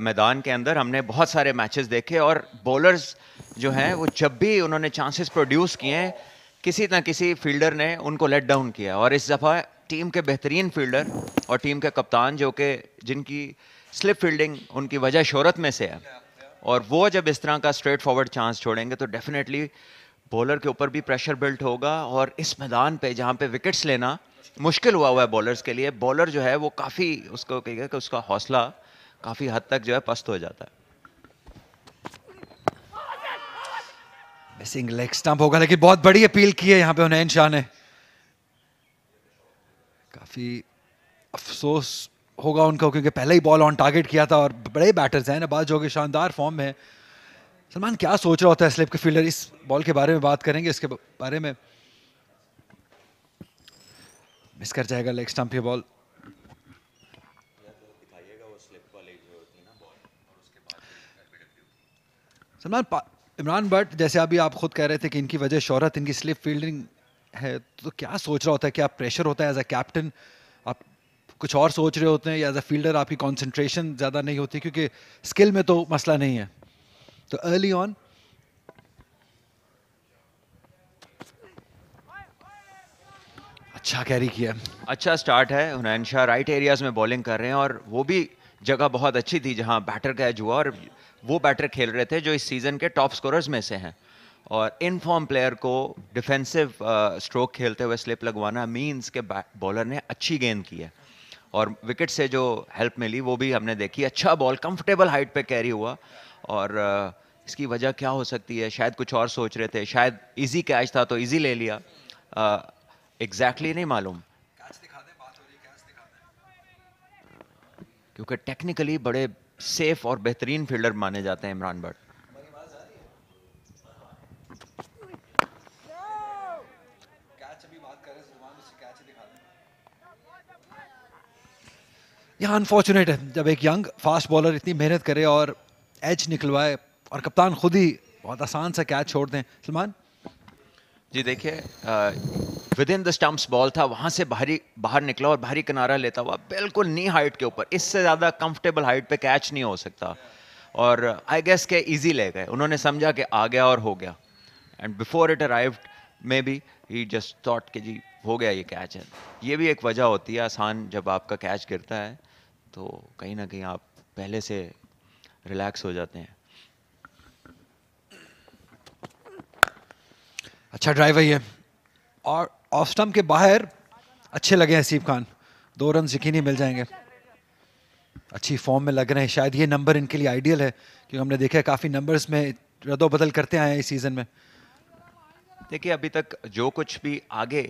मैदान के अंदर हमने बहुत सारे मैचेस देखे और बॉलर्स जो हैं वो जब भी उन्होंने चांसेस प्रोड्यूस किए हैं किसी ना किसी फील्डर ने उनको लेट डाउन किया और इस दफ़ा टीम के बेहतरीन फील्डर और टीम के कप्तान जो कि जिनकी स्लिप फील्डिंग उनकी वजह शोहरत में से है, और वो जब इस तरह का स्ट्रेट फॉरवर्ड चांस छोड़ेंगे तो डेफिनेटली बॉलर के ऊपर भी प्रेशर बिल्ट होगा और इस मैदान पे जहाँ पे विकेट्स लेना मुश्किल हुआ है बॉलर्स के लिए। बॉलर जो है वो काफ़ी उसको कहेगा कि उसका हौसला काफ़ी हद तक जो है पस्त हो जाता है। मिसिंग लेग स्टंप होगा, लेकिन बहुत बड़ी अपील की है यहाँ पे हुनैन शाह ने। काफी अफसोस होगा उनको क्योंकि पहले ही बॉल ऑन टारगेट किया था और बड़े बैटर्स हैं नवाज जो कि शानदार फॉर्म में है। सलमान क्या सोच रहा होता है स्लिप के फील्डर? इस बॉल के बारे में बात करेंगे, इसके बारे में। मिस कर जाएगा लेग स्टंप ये बॉल। सलमान, इमरान बट जैसे अभी आप खुद कह रहे थे कि इनकी वजह शोहरत, इनकी स्लिप फील्डिंग है, तो क्या सोच रहा होता है? क्या प्रेशर होता है एज अ कैप्टन? आप कुछ और सोच रहे होते हैं या एज अ फील्डर आपकी कंसंट्रेशन ज़्यादा नहीं होती? क्योंकि स्किल में तो मसला नहीं है, तो अर्ली ऑन। अच्छा कैरी किया, अच्छा स्टार्ट है। हुनैन शाह राइट एरियाज में बॉलिंग कर रहे हैं और वो भी जगह बहुत अच्छी थी जहां बैटर का एज हुआ, और वो बैटर खेल रहे थे जो इस सीजन के टॉप स्कोरर्स में से हैं। और इन फॉर्म प्लेयर को डिफेंसिव स्ट्रोक खेलते हुए स्लिप लगवाना मींस के बॉलर ने अच्छी गेंद की है और विकेट से जो हेल्प मिली वो भी हमने देखी। अच्छा बॉल कंफर्टेबल हाइट पे कैरी हुआ और इसकी वजह क्या हो सकती है? शायद कुछ और सोच रहे थे, शायद इजी कैच था तो इजी ले लिया, एग्जैक्टली नहीं मालूम, क्योंकि टेक्निकली बड़े सेफ और बेहतरीन फील्डर माने जाते हैं इमरान बट। यहाँ अनफॉर्चुनेट है जब एक यंग फास्ट बॉलर इतनी मेहनत करे और एज निकलवाए और कप्तान खुद ही बहुत आसान सा कैच छोड़ दें। सलमान जी देखिए, with in the stumps ball था, वहां से बाहर निकला और बाहरी किनारा लेता हुआ बिल्कुल नी हाइट के ऊपर। इससे ज़्यादा कंफर्टेबल हाइट पे कैच नहीं हो सकता और आई गेस के इजी ले गए। उन्होंने समझा कि आ गया और हो गया, and before it arrived may be he just thought कि जी हो गया, ये कैच है। ये भी एक वजह होती है, आसान जब आपका कैच गिरता है तो कहीं ना कहीं आप पहले से रिलैक्स हो जाते हैं। अच्छा ड्राइव है ये, और ऑफ स्टंप के बाहर अच्छे लगे हसीब खान, 2 रन यकीनी मिल जाएंगे। अच्छी फॉर्म में लग रहे हैं, शायद ये नंबर इनके लिए आइडियल है क्योंकि हमने देखा है काफ़ी नंबर्स में रद्दोबदल करते आए हैं इस सीज़न में। देखिए अभी तक जो कुछ भी आगे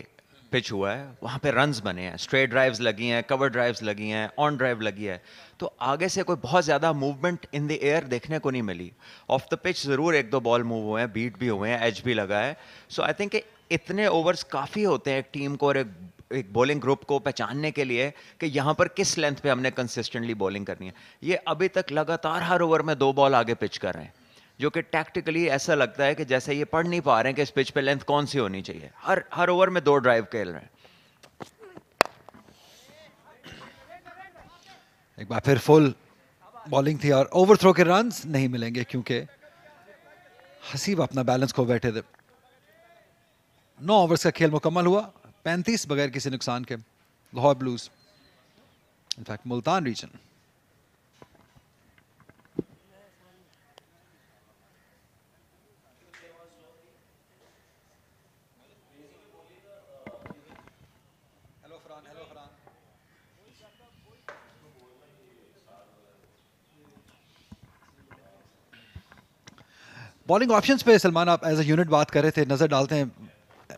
पिच हुआ है वहाँ पे रन्स बने हैं, स्ट्रेट ड्राइव्स लगी हैं, कवर ड्राइव्स लगी हैं, ऑन ड्राइव लगी है, तो आगे से कोई बहुत ज़्यादा मूवमेंट इन द एयर देखने को नहीं मिली। ऑफ द पिच ज़रूर 1-2 बॉल मूव हुए हैं, बीट भी हुए हैं, एज भी लगा है। सो आई थिंक इतने ओवर्स काफ़ी होते हैं एक टीम को और एक बॉलिंग ग्रुप को पहचानने के लिए कि यहाँ पर किस लेंथ पे हमने कंसिस्टेंटली बॉलिंग करनी है। ये अभी तक लगातार हर ओवर में 2 बॉल आगे पिच कर रहे हैं, जो कि टैक्टिकली ऐसा लगता है कि जैसे ये पढ़ नहीं पा रहे हैं कि इस पिच पे लेंथ कौन सी होनी चाहिए। हर ओवर में 2 ड्राइव खेल रहे हैं। एक बार फिर फुल बॉलिंग थी और ओवरथ्रो के रन्स नहीं मिलेंगे क्योंकि हसीब अपना बैलेंस खो बैठे थे। 9 ओवर्स का खेल मुकम्मल हुआ, 35 बगैर किसी नुकसान के। Lahore Blues, in fact Multan region. Bowling options पे सलमान आप एज अ यूनिट बात कर रहे थे, नज़र डालते हैं।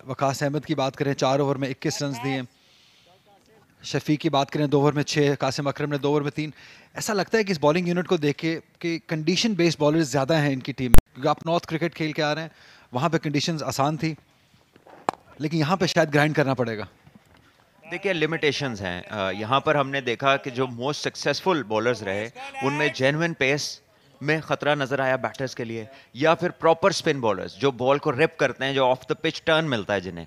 वकास अहमद की बात करें, 4 ओवर में 21 रन दिए। शफीक की बात करें, 2 ओवर में 6। कासिम अकरम ने 2 ओवर में 3। ऐसा लगता है कि इस बॉलिंग यूनिट को देख के कि कंडीशन बेस्ड बॉलर्स ज़्यादा हैं इनकी टीम में, क्योंकि आप नॉर्थ क्रिकेट खेल के आ रहे हैं, वहाँ पे कंडीशंस आसान थी, लेकिन यहाँ पे शायद ग्राइंड करना पड़ेगा। देखिए लिमिटेशंस हैं। यहाँ पर हमने देखा कि जो मोस्ट सक्सेसफुल बॉलर्स रहे उनमें जेन्युइन पेस में खतरा नजर आया बैटर्स के लिए, या फिर प्रॉपर स्पिन बॉलर्स जो बॉल को रिप करते हैं, जो ऑफ द पिच टर्न मिलता है जिन्हें।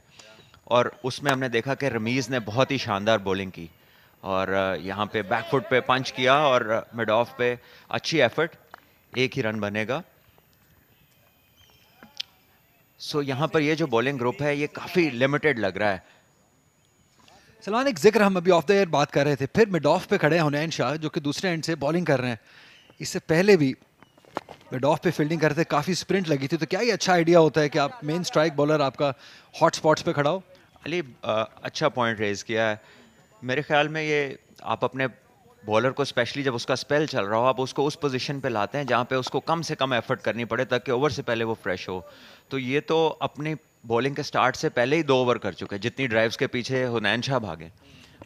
और उसमें हमने देखा कि रमीज ने बहुत ही शानदार बॉलिंग की और यहाँ पे बैकफुट पे पंच किया और मिड ऑफ पे अच्छी एफर्ट, 1 ही रन बनेगा। सो यहाँ पर ये जो बॉलिंग ग्रुप है ये काफी लिमिटेड लग रहा है। सलमान एक जिक्र हम अभी ऑफ द एयर बात कर रहे थे, फिर मिड ऑफ पे खड़े हैं हुनैन शाह जो कि दूसरे एंड से बॉलिंग कर रहे हैं। इससे पहले भी मिड ऑफ पे फील्डिंग करते काफ़ी स्प्रिंट लगी थी, तो क्या ये अच्छा आइडिया होता है कि आप मेन स्ट्राइक बॉलर आपका हॉट स्पॉट्स पे खड़ा हो? अली अच्छा पॉइंट रेज किया है। मेरे ख्याल में ये आप अपने बॉलर को स्पेशली जब उसका स्पेल चल रहा हो आप उसको उस पोजीशन पे लाते हैं जहाँ पे उसको कम से कम एफर्ट करनी पड़े ताकि ओवर से पहले वो फ्रेश हो। तो ये तो अपनी बॉलिंग के स्टार्ट से पहले ही 2 ओवर कर चुके हैं जितनी ड्राइव्स के पीछे हुनैन शाह भागे,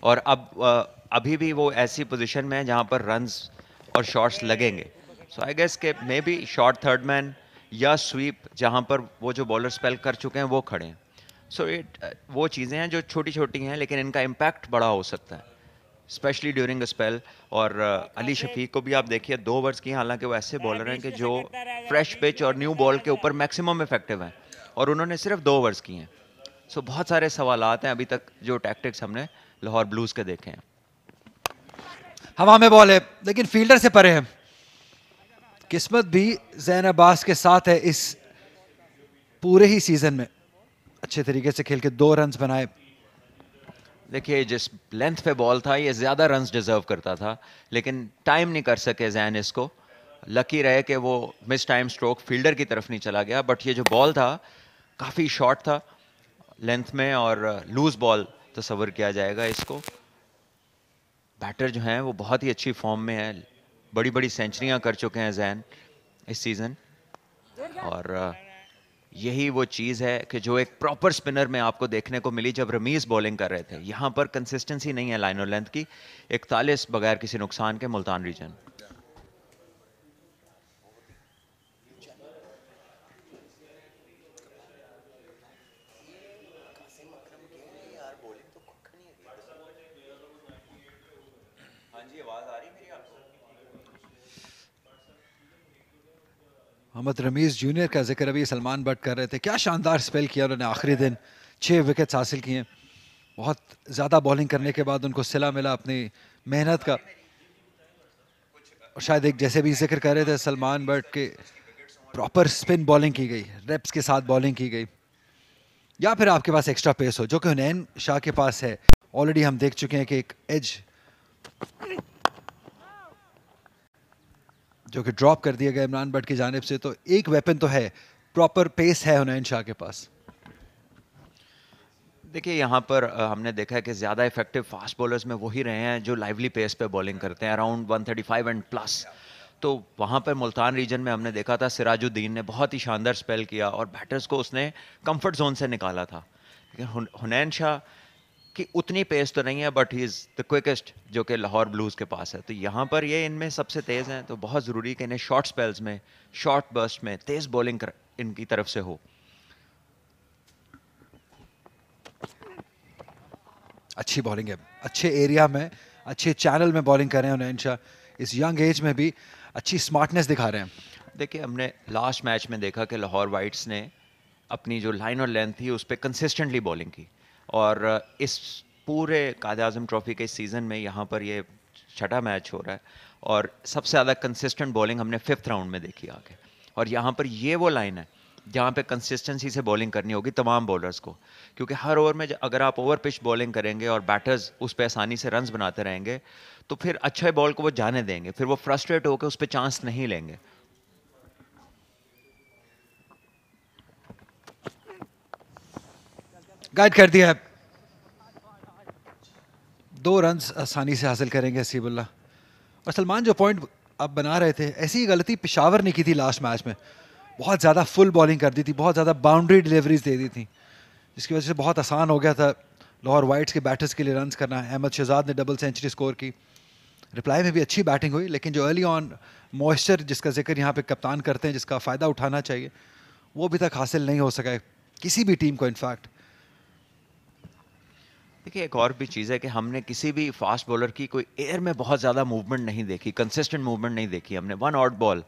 और अब अभी भी वो ऐसी पोजीशन में है जहाँ पर रन्स और शॉट्स लगेंगे। सो आई गेस के may be short third man या स्वीप जहाँ पर वो जो बॉलर स्पेल कर चुके हैं वो खड़े हैं। सो वो चीज़ें हैं जो छोटी छोटी हैं लेकिन इनका इम्पैक्ट बड़ा हो सकता है स्पेशली ड्यूरिंग अ स्पेल। और अली शफीक को भी आप देखिए 2 ओवर्स की, हालांकि वो ऐसे बॉलर हैं कि जो फ्रेश पिच और न्यू बॉल के ऊपर मैक्सिमम इफेक्टिव हैं और उन्होंने सिर्फ 2 ओवर्स किए हैं। सो बहुत सारे सवालात हैं अभी तक जो टैक्टिक्स हमने लाहौर ब्लूज के देखे हैं। हवा में बॉल है लेकिन फील्डर से परे है। किस्मत भी ज़ैन अब्बास के साथ है इस पूरे ही सीजन में, अच्छे तरीके से खेल के 2 रन्स बनाए। देखिए जिस लेंथ पे बॉल था ये ज़्यादा रन्स डिजर्व करता था लेकिन टाइम नहीं कर सके जैन इसको। लकी रहे कि वो मिस टाइम स्ट्रोक फील्डर की तरफ नहीं चला गया, बट ये जो बॉल था काफ़ी शॉर्ट था लेंथ में और लूज बॉल तस्वर किया जाएगा इसको। बैटर जो हैं वो बहुत ही अच्छी फॉर्म में है, बड़ी बड़ी सेंचुरियां कर चुके हैं जैन इस सीज़न, और यही वो चीज़ है कि जो एक प्रॉपर स्पिनर में आपको देखने को मिली जब रमीज़ बॉलिंग कर रहे थे। यहाँ पर कंसिस्टेंसी नहीं है लाइन और लेंथ की। 41 बगैर किसी नुकसान के मुल्तान रीजन। मोहम्मद रमीज़ जूनियर का जिक्र अभी सलमान बट कर रहे थे। क्या शानदार स्पेल किया उन्होंने, आखिरी दिन 6 विकेट्स हासिल किए। बहुत ज़्यादा बॉलिंग करने के बाद उनको सिला मिला अपनी मेहनत का। और शायद एक जैसे भी जिक्र कर रहे थे सलमान बट के, प्रॉपर स्पिन बॉलिंग की गई, रेप्स के साथ बॉलिंग की गई, या फिर आपके पास एक्स्ट्रा पेस हो जो कि हुनैन शाह के पास है। ऑलरेडी हम देख चुके हैं कि एक एज जो कि ड्रॉप कर दिया गया इमरान बट की जानिब से, तो एक वेपन तो है, प्रॉपर पेस है हुनैन शाह के पास। देखिए यहाँ पर हमने देखा है कि ज़्यादा इफेक्टिव फास्ट बॉलर्स में वही रहे हैं जो लाइवली पेस पे बॉलिंग करते हैं अराउंड 135 एंड प्लस। तो वहाँ पर मुल्तान रीजन में हमने देखा था सिराजुद्दीन ने बहुत ही शानदार स्पेल किया और बैटर्स को उसने कंफर्ट जोन से निकाला था। लेकिन हुनैन शाह की उतनी पेस तो नहीं है, but he is the quickest जो कि लाहौर ब्लूज़ के पास है। तो यहाँ पर ये इनमें सबसे तेज़ हैं, तो बहुत ज़रूरी है कि इन्हें शॉर्ट स्पेल्स में, शॉर्ट बर्स्ट में तेज़ बॉलिंग इनकी तरफ से हो। अच्छी बॉलिंग है, अच्छे एरिया में, अच्छे चैनल में बॉलिंग कर रहे हैं हुनैन शाह। इस यंग एज में भी अच्छी स्मार्टनेस दिखा रहे हैं। देखिए हमने लास्ट मैच में देखा कि लाहौर वाइट्स ने अपनी जो लाइन और लेंथ थी उस पर कंसिस्टेंटली बॉलिंग की, और इस पूरे क्वाइद-ए-आज़म ट्रॉफी के सीज़न में यहाँ पर ये छठा मैच हो रहा है और सबसे ज़्यादा कंसिस्टेंट बॉलिंग हमने 5th राउंड में देखी आके। और यहाँ पर ये वो लाइन है जहाँ पे कंसिस्टेंसी से बॉलिंग करनी होगी तमाम बॉलर्स को, क्योंकि हर ओवर में अगर आप ओवर पिच बॉलिंग करेंगे और बैटर्स उस पर आसानी से रन्स बनाते रहेंगे तो फिर अच्छे बॉल को वो जाने देंगे, फिर वो फ्रस्ट्रेट होकर उस पर चांस नहीं लेंगे। गाइड कर दिया है, 2 रन्स आसानी से हासिल करेंगे हसीबुल्लाह। और सलमान जो पॉइंट आप बना रहे थे, ऐसी ही गलती पेशावर ने की थी लास्ट मैच में। बहुत ज़्यादा फुल बॉलिंग कर दी थी, बहुत ज़्यादा बाउंड्री डिलीवरीज दे दी थी, जिसकी वजह से बहुत आसान हो गया था लाहौर वाइट्स के बैटर्स के लिए रन्स करना। अहमद शहजाद ने डबल सेंचुरी स्कोर की, रिप्लाई में भी अच्छी बैटिंग हुई, लेकिन जो अर्ली ऑन मॉइस्चर जिसका जिक्र यहाँ पे कप्तान करते हैं, जिसका फ़ायदा उठाना चाहिए, वो अभी तक हासिल नहीं हो सका है किसी भी टीम को। इनफैक्ट देखिए एक और भी चीज़ है कि हमने किसी भी फास्ट बॉलर की कोई एयर में बहुत ज़्यादा मूवमेंट नहीं देखी, कंसिस्टेंट मूवमेंट नहीं देखी हमने, 1 ऑट बॉल।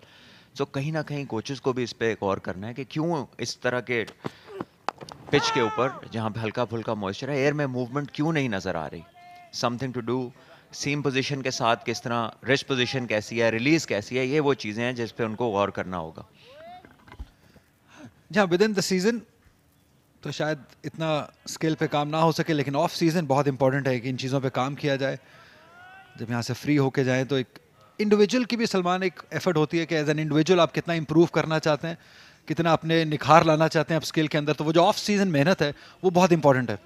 तो कहीं ना कहीं कोचेस को भी इस पर एक और करना है कि क्यों इस तरह के पिच के ऊपर जहाँ पे हल्का फुल्का मॉइस्चर है, एयर में मूवमेंट क्यों नहीं नज़र आ रही। Something to do seam position के साथ किस तरह, रिस्ट पोजीशन कैसी है, रिलीज कैसी है, ये वो चीज़ें हैं जिस पे उनको गौर करना होगा। जहाँ विद इन द सीजन तो शायद इतना स्किल पे काम ना हो सके, लेकिन ऑफ सीजन बहुत इंपॉर्टेंट है कि इन चीज़ों पे काम किया जाए। जब यहाँ से फ्री होके जाएं तो एक इंडिविजुअल की भी सलमान एक एफर्ट होती है कि एज एन इंडिविजुअल आप कितना इंप्रूव करना चाहते हैं, कितना अपने निखार लाना चाहते हैं आप स्किल के अंदर, तो वो जो ऑफ सीजन मेहनत है वो बहुत इंपॉर्टेंट है।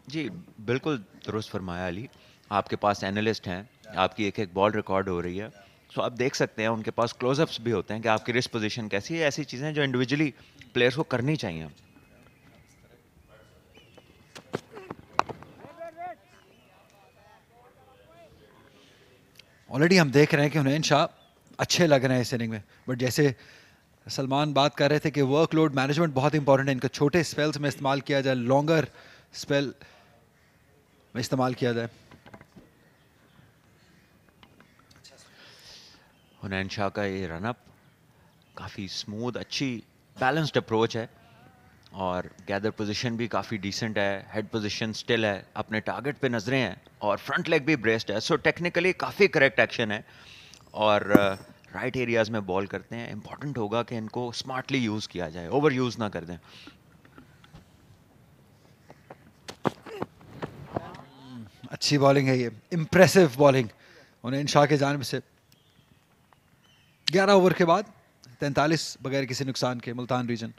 जी, बिल्कुल दुरुस्त फरमाया अली। आपके पास एनालिस्ट हैं, आपकी एक-एक बॉल रिकॉर्ड हो रही है। सो आप देख सकते हैं उनके पास क्लोज़अप्स भी होते हैं कि आपकी रिस्ट पोज़ीशन कैसी है, ऐसी चीज़ें जो इंडिविजुअली प्लेयर्स को करनी चाहिए। ऑलरेडी हम देख रहे हैं कि हुनैन शाह अच्छे लग रहे हैं इस इनिंग में, बट जैसे सलमान बात कर रहे थे कि वर्कलोड मैनेजमेंट बहुत इंपॉर्टेंट है, इनको छोटे स्पेल्स में इस्तेमाल किया जाए, लॉन्गर स्पेल में इस्तेमाल किया जाए। हुनैन शाह का ये रनअप काफ़ी स्मूथ, अच्छी बैलेंस्ड अप्रोच है और गैदर पोजीशन भी काफ़ी डिसेंट है, हेड पोजीशन स्टिल है, अपने टारगेट पे नजरें हैं और फ्रंट लेग भी ब्रेस्ड है। सो टेक्निकली काफ़ी करेक्ट एक्शन है और राइट एरियाज में बॉल करते हैं। इंपॉर्टेंट होगा कि इनको स्मार्टली यूज़ किया जाए, ओवर यूज़ ना कर दें। अच्छी बॉलिंग है ये, इंप्रेसिव बॉलिंग हुनैन शाह के जानिब से। 11 ओवर के बाद 43 बगैर किसी नुकसान के मुल्तान रीजन।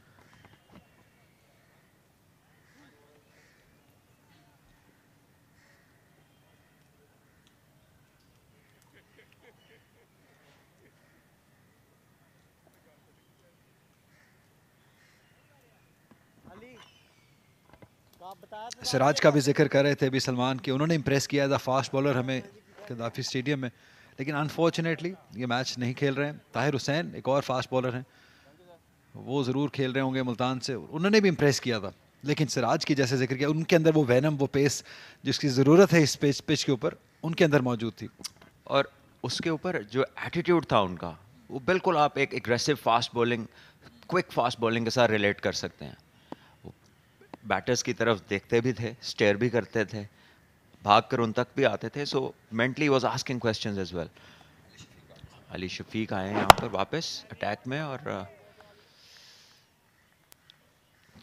सिराज का भी जिक्र कर रहे थे अभी सलमान कि उन्होंने इंप्रेस किया था फास्ट बॉलर हमें गद्दाफी स्टेडियम में, लेकिन अनफॉर्चुनेटली ये मैच नहीं खेल रहे हैं। ताहिर हुसैन एक और फास्ट बॉलर हैं, वो ज़रूर खेल रहे होंगे मुल्तान से, उन्होंने भी इंप्रेस किया था। लेकिन सिराज की जैसे जिक्र किया, उनके अंदर वो वैनम, वो पेस जिसकी ज़रूरत है इस पिच के ऊपर, उनके अंदर मौजूद थी। और उसके ऊपर जो एटीट्यूड था उनका, वो बिल्कुल आप एक aggressive fast bowling, quick fast bowling के साथ रिलेट कर सकते हैं। बैटर्स की तरफ देखते भी थे, स्टेयर भी करते थे, भाग कर उन तक भी आते थे। So mentally was asking questions as well. Ali Shafiq आए हैं यहाँ पर वापस अटैक में और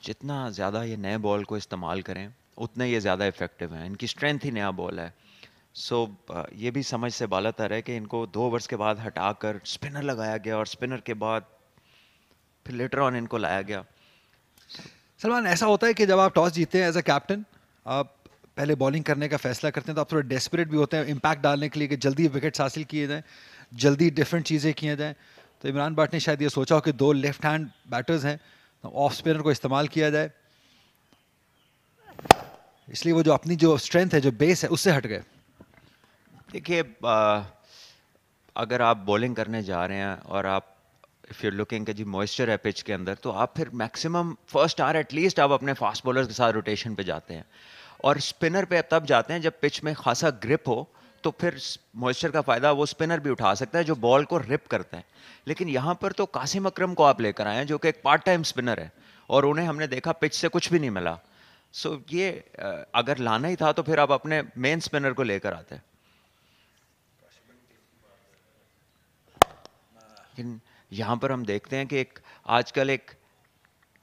जितना ज़्यादा ये नए बॉल को इस्तेमाल करें उतने ये ज़्यादा इफेक्टिव हैं। इनकी स्ट्रेंथ ही नया बॉल है। सो ये भी समझ से बालातर है कि इनको 2 ओवर्स के बाद हटाकर स्पिनर लगाया गया और स्पिनर के बाद फिर लेटर ऑन इनको लाया गया। सलमान, ऐसा होता है कि जब आप टॉस जीतते हैं एज अ कैप्टन, आप पहले बॉलिंग करने का फैसला करते हैं तो आप थोड़े डेस्परेट भी होते हैं इम्पैक्ट डालने के लिए कि जल्दी विकेट्स हासिल किए जाएं, जल्दी डिफरेंट चीज़ें किए जाएं। तो इमरान भट्ट ने शायद ये सोचा हो कि 2 लेफ्ट हैंड बैटर्स हैं, तो ऑफ स्पिनर को इस्तेमाल किया जाए, इसलिए वो जो अपनी जो स्ट्रेंथ है, जो बेस है, उससे हट गए। देखिए, अगर आप बॉलिंग करने जा रहे हैं और आप इफ़ यू लुकिंग कि जी मॉइस्चर है पिच के अंदर, तो आप फिर मैक्सिमम फर्स्ट आवर एटलीस्ट आप अपने फास्ट बॉलर्स के साथ रोटेशन पे जाते हैं और स्पिनर पे तब जाते हैं जब पिच में खासा ग्रिप हो, तो फिर मॉइस्चर का फ़ायदा वो स्पिनर भी उठा सकता है जो बॉल को रिप करता है। लेकिन यहाँ पर तो कासिम अकरम को आप लेकर आए हैं जो कि एक पार्ट टाइम स्पिनर है और उन्हें हमने देखा पिच से कुछ भी नहीं मिला। सो ये अगर लाना ही था तो फिर आप अपने मेन स्पिनर को लेकर आते हैं। लेकिन यहाँ पर हम देखते हैं कि एक आजकल एक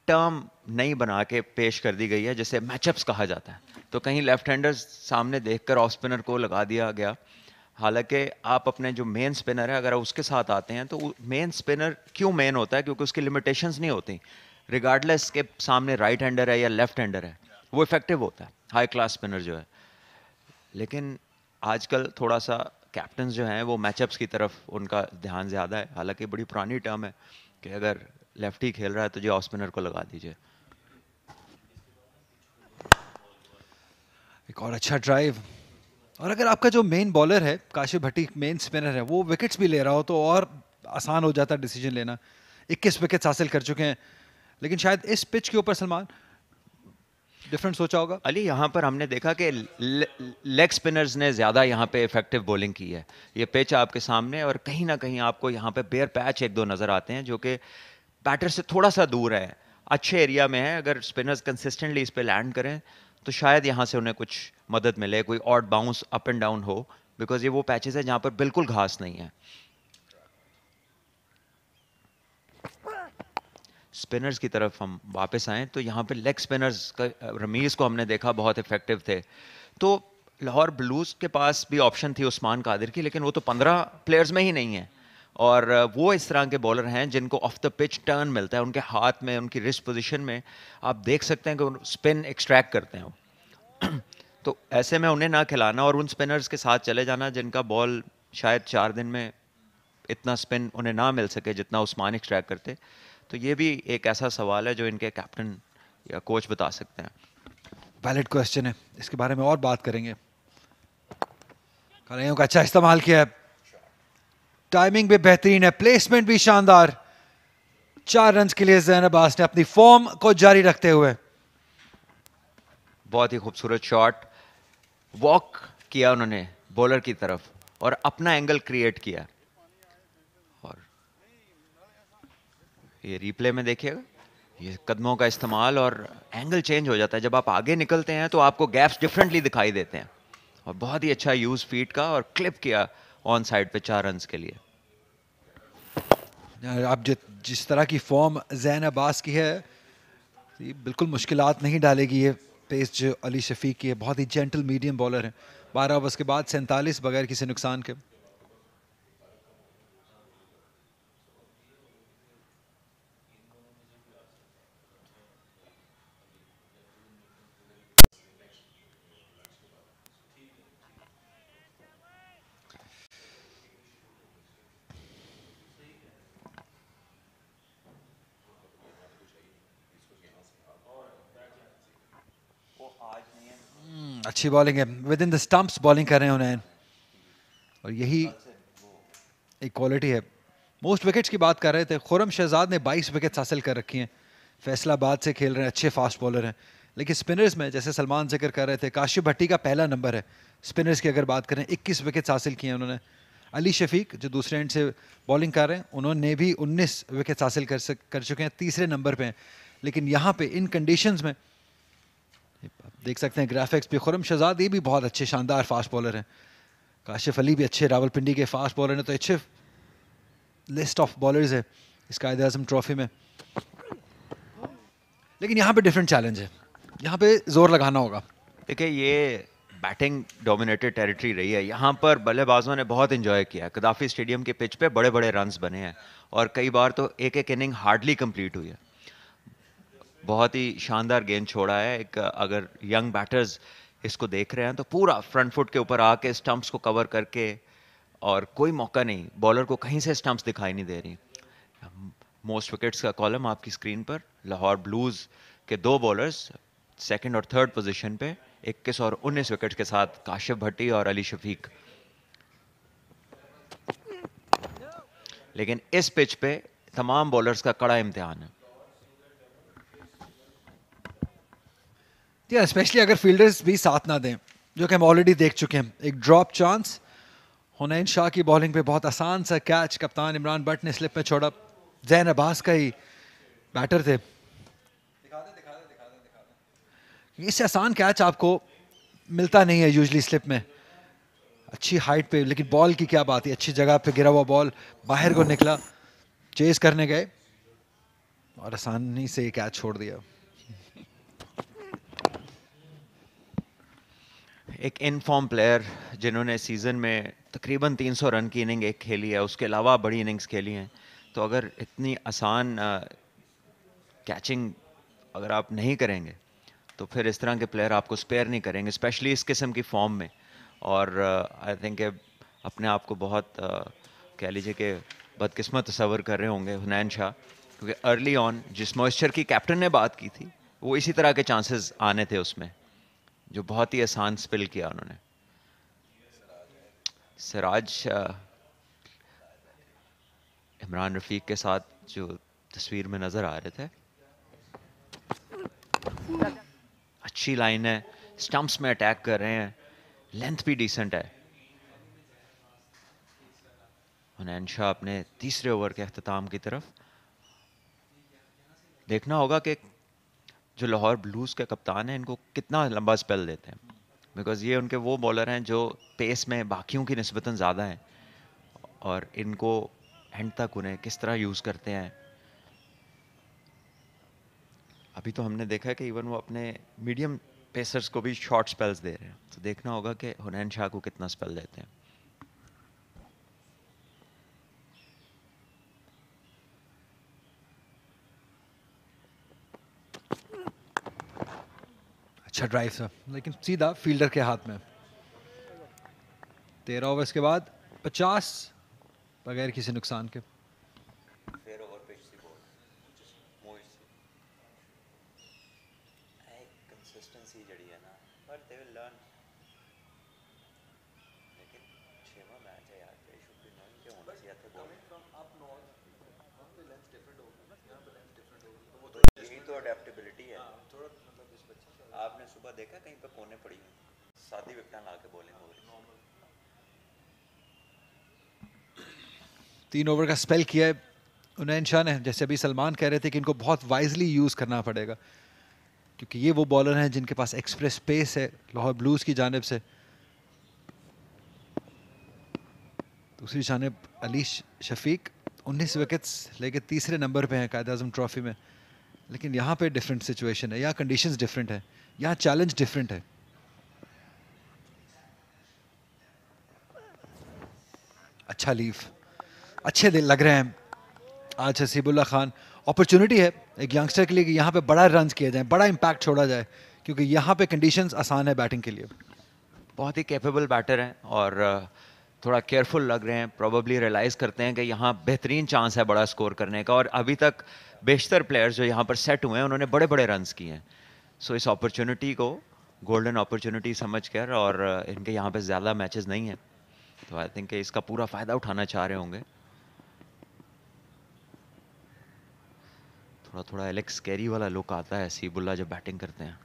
टर्म नई बना के पेश कर दी गई है जिसे मैचअप्स कहा जाता है। तो कहीं लेफ्ट हैंडर्स सामने देखकर ऑफ स्पिनर को लगा दिया गया, हालांकि आप अपने जो मेन स्पिनर है अगर आप उसके साथ आते हैं तो मेन स्पिनर क्यों मेन होता है, क्योंकि उसकी लिमिटेशंस नहीं होती, रिगार्डलेस के सामने राइट हैंडर है या लेफ्ट हैंडर है वो इफेक्टिव होता है, हाई क्लास स्पिनर जो है। लेकिन आजकल थोड़ा सा कैप्टन्स जो हैं वो मैचअप्स की तरफ उनका ध्यान ज़्यादा है, हालांकि बड़ी पुरानी टर्म है कि अगर लेफ्टी खेल रहा है तो जो ऑफ स्पिनर को लगा दीजिए। एक और अच्छा ड्राइव, और अगर आपका जो मेन बॉलर है काशिफ भट्टी मेन स्पिनर है, वो विकेट्स भी ले रहा हो तो और आसान हो जाता है डिसीजन लेना। 21 विकेट्स हासिल कर चुके हैं, लेकिन शायद इस पिच के ऊपर सलमान डिफरेंट सोचा होगा। अली, यहाँ पर हमने देखा कि लेग स्पिनर्स ने ज़्यादा यहाँ पे इफेक्टिव बॉलिंग की है। ये पिच आपके सामने और कहीं ना कहीं आपको यहाँ पे बेयर पैच 1-2 नज़र आते हैं जो कि बैटर से थोड़ा सा दूर है, अच्छे एरिया में है। अगर स्पिनर्स कंसिस्टेंटली इस पे लैंड करें तो शायद यहाँ से उन्हें कुछ मदद मिले, कोई odd bounce up and down हो, बिकॉज ये वो पैचेस है जहाँ पर बिल्कुल घास नहीं है। स्पिनर्स की तरफ हम वापस आएँ तो यहाँ पे लेग स्पिनर्स का रमीज़ को हमने देखा बहुत इफेक्टिव थे। तो लाहौर ब्लूज़ के पास भी ऑप्शन थी उस्मान कादिर की, लेकिन वो तो 15 प्लेयर्स में ही नहीं है और वो इस तरह के बॉलर हैं जिनको ऑफ द पिच टर्न मिलता है, उनके हाथ में, उनकी रिस्ट पोजीशन में आप देख सकते हैं कि स्पिन एक्सट्रैक्ट करते हैं तो ऐसे में उन्हें ना खिलाना और उन स्पिनर्स के साथ चले जाना जिनका बॉल शायद 4 दिन में इतना स्पिन उन्हें ना मिल सके जितना उस्मान एक्सट्रैक्ट करते। तो ये भी एक ऐसा सवाल है जो इनके कैप्टन या कोच बता सकते हैं। वैलिड क्वेश्चन है, इसके बारे में और बात करेंगे। खिलाड़ियों का अच्छा इस्तेमाल किया है, टाइमिंग भी बेहतरीन है, प्लेसमेंट भी शानदार। 4 रन के लिए ज़ैन अब्बास ने अपनी फॉर्म को जारी रखते हुए बहुत ही खूबसूरत शॉट, वॉक किया उन्होंने बॉलर की तरफ और अपना एंगल क्रिएट किया। और ये रिप्ले में देखिएगा, ये कदमों का इस्तेमाल और एंगल चेंज हो जाता है। जब आप आगे निकलते हैं तो आपको गैप्स डिफरेंटली दिखाई देते हैं। और बहुत ही अच्छा यूज फीट का और क्लिप किया ऑन साइड पे 4 रन के लिए। अब जिस तरह की फॉर्म ज़ैन अब्बास की है, ये बिल्कुल मुश्किलात नहीं डालेगी। ये पेस जो अली शफीक की है, बहुत ही जेंटल मीडियम बॉलर है। 12 ओवर्स के बाद 47 बगैर किसी नुकसान के। अच्छी बॉलिंग है, with in the stumps bowling कर रहे हैं उन्हें, और यही एक क्वालिटी है। मोस्ट विकेट्स की बात कर रहे थे, खुरम शहजाद ने 22 विकेट्स हासिल कर रखी हैं। फैसलाबाद से खेल रहे हैं, अच्छे फास्ट बॉलर हैं। लेकिन स्पिनर्स में जैसे सलमान जिक्र कर रहे थे, काशिफ भट्टी का पहला नंबर है स्पिनर्स की। अगर बात करें 21 विकेट्स हासिल किए हैं उन्होंने। अली शफीक जो दूसरे एंड से बॉलिंग कर रहे हैं, उन्होंने भी 19 विकेट्स हासिल कर चुके हैं, तीसरे नंबर पे हैं। लेकिन यहाँ पे इन कंडीशंस में देख सकते हैं ग्राफिक्स पे, खुरम शहजाद ये भी बहुत अच्छे शानदार फास्ट बॉलर हैं। काशिफ अली भी अच्छे रावलपिंडी के फास्ट बॉलर हैं। तो अच्छे लिस्ट ऑफ बॉलर्स है इस कायद-ए-आज़म ट्रॉफी में। लेकिन यहाँ पे डिफरेंट चैलेंज है, यहाँ पे जोर लगाना होगा। देखिए, ये बैटिंग डोमिनेटेड टेरिटरी रही है। यहाँ पर बल्लेबाजों ने बहुत एंजॉय किया। कदाफी स्टेडियम के पिच पे बड़े बड़े रन्स बने हैं और कई बार तो एक एक इनिंग हार्डली कंप्लीट हुई है। बहुत ही शानदार गेंद छोड़ा है। एक अगर यंग बैटर्स इसको देख रहे हैं तो पूरा फ्रंट फुट के ऊपर आके स्टंप्स को कवर करके, और कोई मौका नहीं, बॉलर को कहीं से स्टंप्स दिखाई नहीं दे रही। मोस्ट विकेट्स का कॉलम आपकी स्क्रीन पर, लाहौर ब्लूज के 2 बॉलर्स सेकंड और थर्ड पोजीशन पे 21 और 19 विकेट के साथ काशिफ भट्टी और अली शफीक। लेकिन इस पिच पे तमाम बॉलर्स का कड़ा इम्तिहान है। स्पेशली अगर फील्डर्स भी साथ ना दें, जो कि हम ऑलरेडी देख चुके हैं। एक ड्रॉप चांस, हुनैन शाह की बॉलिंग पे बहुत आसान सा कैच कप्तान इमरान भट्ट ने स्लिप में छोड़ा। ज़ैन अब्बास का ही बैटर थे। इससे आसान कैच आपको मिलता नहीं है यूजली स्लिप में, अच्छी हाइट पे। लेकिन बॉल की क्या बात है, अच्छी जगह पे गिरा हुआ बॉल बाहर को निकला, चेस करने गए और आसानी से कैच छोड़ दिया। एक इनफॉर्म प्लेयर जिन्होंने सीजन में तकरीबन 300 रन की इनिंग एक खेली है, उसके अलावा बड़ी इनिंग्स खेली हैं, तो अगर इतनी आसान कैचिंग अगर आप नहीं करेंगे तो फिर इस तरह के प्लेयर आपको स्पेयर नहीं करेंगे, स्पेशली इस किस्म की फॉर्म में। और आई थिंक अपने आप को बहुत कह लीजिए कि बदकिस्मत तस्वर कर रहे होंगे हुनैन शाह, क्योंकि अर्ली ऑन जिस मॉइस्चर की कैप्टन ने बात की थी वो इसी तरह के चांसेस आने थे उसमें, जो बहुत ही आसान स्पिल किया उन्होंने। सिराज इमरान रफीक के साथ जो तस्वीर में नजर आ रहे थे, अच्छी लाइन है, स्टंप्स में अटैक कर रहे हैं, लेंथ भी डिसेंट है। हुनैन शाह अपने तीसरे ओवर के अख्ताम की तरफ। देखना होगा कि जो लाहौर ब्लूज के कप्तान हैं इनको कितना लंबा स्पेल देते हैं, बिकॉज ये उनके वो बॉलर हैं जो पेस में बाकियों की निस्बतन ज़्यादा हैं, और इनको एंड तक उन्हें किस तरह यूज़ करते हैं। अभी तो हमने देखा है कि इवन वो अपने मीडियम पेसर्स को भी शॉर्ट स्पेल्स दे रहे हैं, तो देखना होगा कि हुनैन शाह को कितना स्पेल देते हैं। अच्छा ड्राइव था लेकिन सीधा फील्डर के हाथ में। 13 ओवर्स के बाद 50 बगैर किसी नुकसान के। यही तो अडेप्टेबिलिटी है। आपने सुबह देखा कहीं पे कोने पड़ी सादी विकेट ला के बॉलिंग हो रही। 3 ओवर का स्पेल किया है उनैन शाह ने। जैसे अभी सलमान कह रहे थे कि इनको बहुत वाइजली यूज करना पड़ेगा क्योंकि ये वो बॉलर हैं जिनके पास एक्सप्रेस पेस है लाहौर ब्लूज की जानिब से। दूसरी जानिब अली शफीक 19 विकेट्स लेके तीसरे नंबर पे हैं कायद-ए-आज़म ट्रॉफी में। लेकिन यहाँ पे डिफरेंट सिचुएशन है, यहाँ कंडीशंस डिफरेंट है, यहाँ चैलेंज डिफरेंट है। अच्छा लीफ, अच्छे दिन लग रहे हैं आज हसीबुल्लाह खान। अपॉर्चुनिटी है एक यंगस्टर के लिए कि यहाँ पे बड़ा रन किया जाए, बड़ा इम्पैक्ट छोड़ा जाए क्योंकि यहाँ पे कंडीशंस आसान है बैटिंग के लिए। बहुत ही कैपेबल बैटर हैं और थोड़ा केयरफुल लग रहे हैं। प्रोबेबली रियलाइज़ करते हैं कि यहाँ बेहतरीन चांस है बड़ा स्कोर करने का और अभी तक बेशतर प्लेयर्स जो यहाँ पर सेट हुए हैं उन्होंने बड़े बड़े रन्स किए हैं। सो इस अपॉर्चुनिटी को गोल्डन अपॉर्चुनिटी समझ कर, और इनके यहाँ पे ज़्यादा मैचेस नहीं हैं तो आई थिंक इसका पूरा फ़ायदा उठाना चाह रहे होंगे। थोड़ा थोड़ा एलेक्स कैरी वाला लुक आता है हसीबुल्लाह जब बैटिंग करते हैं।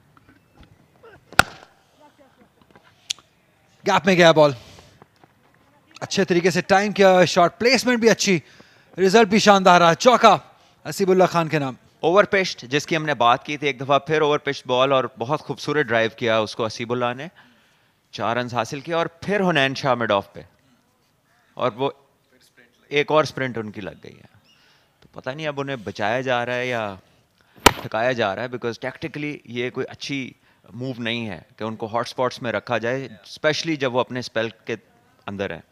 गैप में गया बॉल, अच्छे तरीके से टाइम किया, शॉट प्लेसमेंट भी अच्छी, रिजल्ट भी शानदार रहा। चौका हसीबुल्लाह खान के नाम। ओवर पिच्ड जिसकी हमने बात की थी, एक दफ़ा फिर ओवर पिच्ड बॉल और बहुत खूबसूरत ड्राइव किया उसको हसीबुल्लाह ने। 4 रन हासिल किया और फिर हुनैन शाह मिड ऑफ पे और वो एक और स्प्रिंट उनकी लग गई है। तो पता नहीं अब उन्हें बचाया जा रहा है या थकाया जा रहा है, बिकॉज टैक्टिकली ये कोई अच्छी मूव नहीं है कि उनको हॉट स्पॉट्स में रखा जाए, स्पेशली जब वो अपने स्पेल के अंदर है।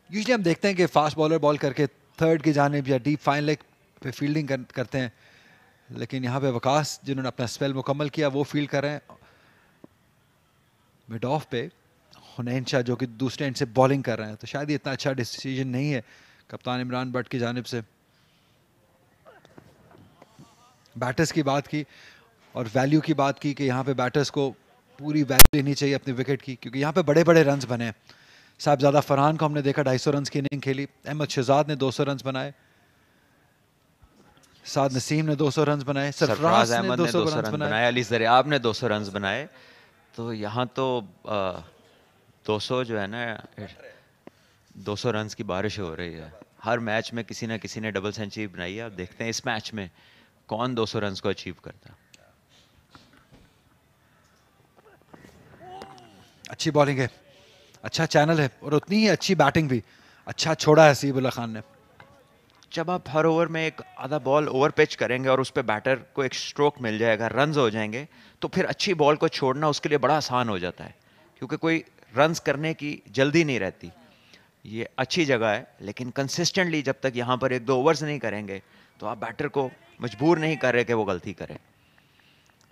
यूजुअली हम देखते हैं कि फास्ट बॉलर बॉल करके थर्ड की जानिब या डीप फाइन लेग पे फील्डिंग करते हैं, लेकिन यहाँ पे वकास जिन्होंने अपना स्पेल मुकम्मल किया वो फील्ड कर रहे हैं मिड ऑफ पे। हुनैन शाह जो कि दूसरे एंड से बॉलिंग कर रहे हैं, तो शायद ये इतना अच्छा डिसीजन नहीं है कप्तान इमरान भट्ट की जानिब से। बैटर्स की बात की और वैल्यू की बात की कि यहाँ पे बैटर्स को पूरी वैल्यू लेनी चाहिए अपनी विकेट की, क्योंकि यहाँ पे बड़े बड़े रन्स बने हैं। साहबजादा फरहान को हमने देखा 250 रन की इनिंग खेली, अहमद शहजाद ने 200 रन बनाए, साद नसीम ने 200 रन बनाए, सरफराज अहमद ने 200 रन बनाए, अली ज़रियाब ने 200 रन बनाए। तो यहाँ तो 200 जो है ना 200 रन की बारिश हो रही है। हर मैच में किसी ना किसी ने डबल सेंचुरी बनाई है। अब देखते हैं इस मैच में कौन 200 रन को अचीव करता है। अच्छी बॉलिंग है, अच्छा चैनल है और उतनी ही अच्छी बैटिंग भी। अच्छा छोड़ा है हसीबुल्लाह खान ने। जब आप हर ओवर में एक आधा बॉल ओवर पिच करेंगे और उस पर बैटर को एक स्ट्रोक मिल जाएगा, रन्स हो जाएंगे, तो फिर अच्छी बॉल को छोड़ना उसके लिए बड़ा आसान हो जाता है क्योंकि कोई रन्स करने की जल्दी नहीं रहती। ये अच्छी जगह है, लेकिन कंसिस्टेंटली जब तक यहाँ पर 1-2 ओवर्स नहीं करेंगे तो आप बैटर को मजबूर नहीं कर रहे कि वो गलती करे।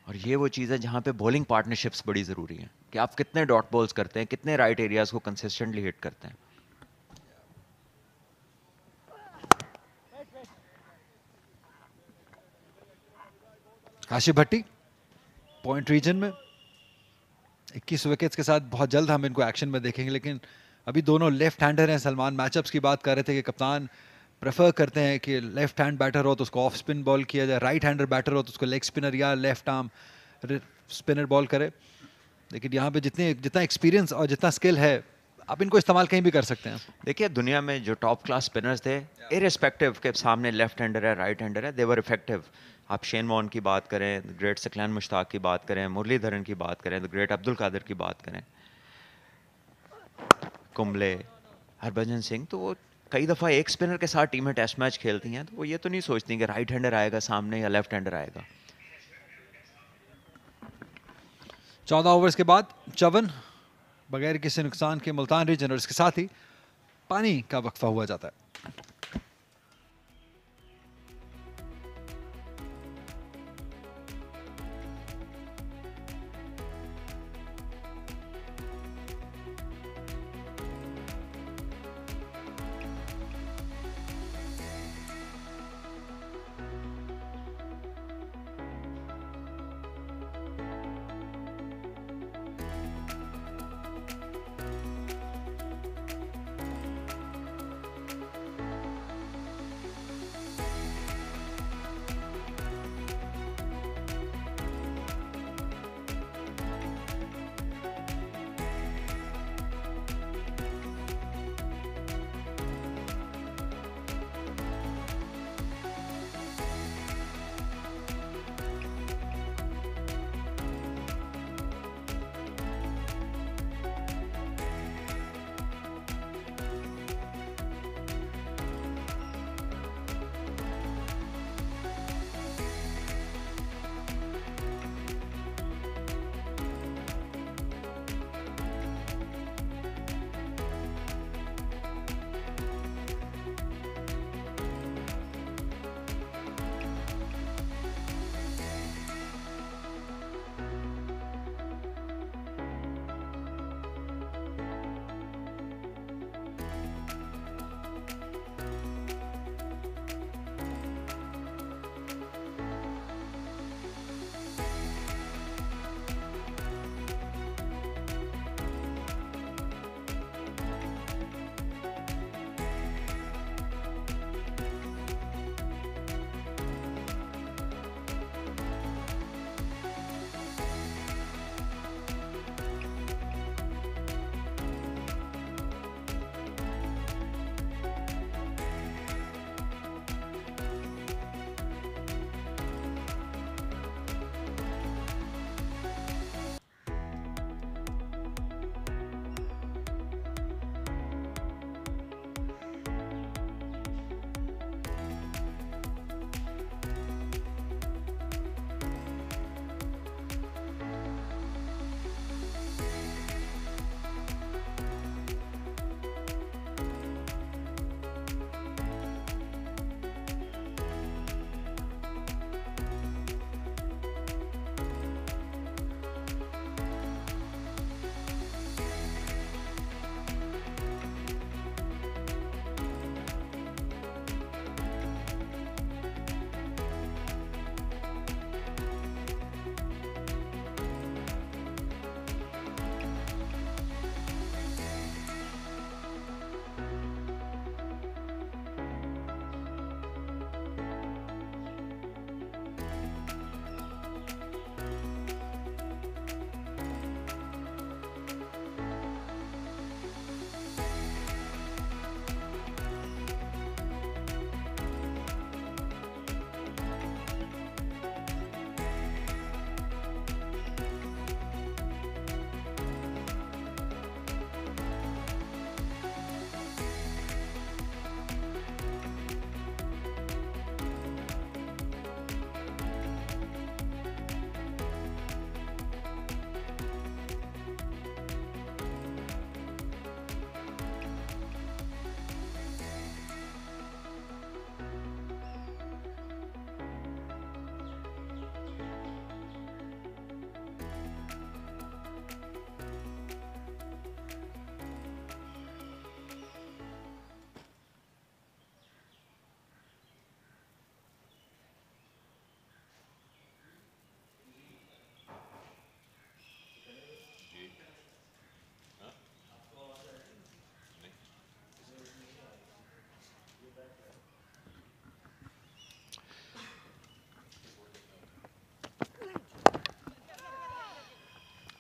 और ये वो चीज़ है जहाँ पे बॉलिंग पार्टनरशिप्स बड़ी ज़रूरी हैं कि आप कितने डॉट बॉल्स करते हैं, कितने राइट एरियाज को कंसिस्टेंटली हिट करते हैं। आशिफ भट्टी पॉइंट रीजन में 21 विकेट्स के साथ बहुत जल्द हम इनको एक्शन में देखेंगे, लेकिन अभी दोनों लेफ्ट हैंडर हैं। सलमान मैचअप्स की बात कर रहे थे कि कप्तान प्रेफर करते हैं कि लेफ्ट हैंड बैटर हो तो उसको ऑफ स्पिन बॉल किया जाए, राइट हैंडर बैटर हो तो उसको लेग स्पिनर या लेफ्ट आर्म स्पिनर बॉल करे। लेकिन यहाँ पे जितना एक्सपीरियंस और जितना स्किल है आप इनको इस्तेमाल कहीं भी कर सकते हैं। देखिए दुनिया में जो टॉप क्लास स्पिनर्स थे, इररिस्पेक्टिव के सामने लेफ्ट हैंडर है राइट हैंडर है, दे वर इफेक्टिव। आप शेन वॉर्न की बात करें, द ग्रेट सकलैन मुश्ताक की बात करें, मुरलीधरन की बात करें, द ग्रेट अब्दुल कादिर की बात करें, कुंबले, हरभजन सिंह, तो वो कई दफ़ा एक स्पिनर के साथ टीमें टेस्ट मैच खेलती हैं तो वो ये तो नहीं सोचती कि राइट हैंडर आएगा सामने या लेफ्ट हैंडर आएगा। 14 ओवर्स के बाद 54 बगैर किसी नुकसान के मुल्तान रीजन और इसके साथ ही पानी का वक्फा हुआ जाता है।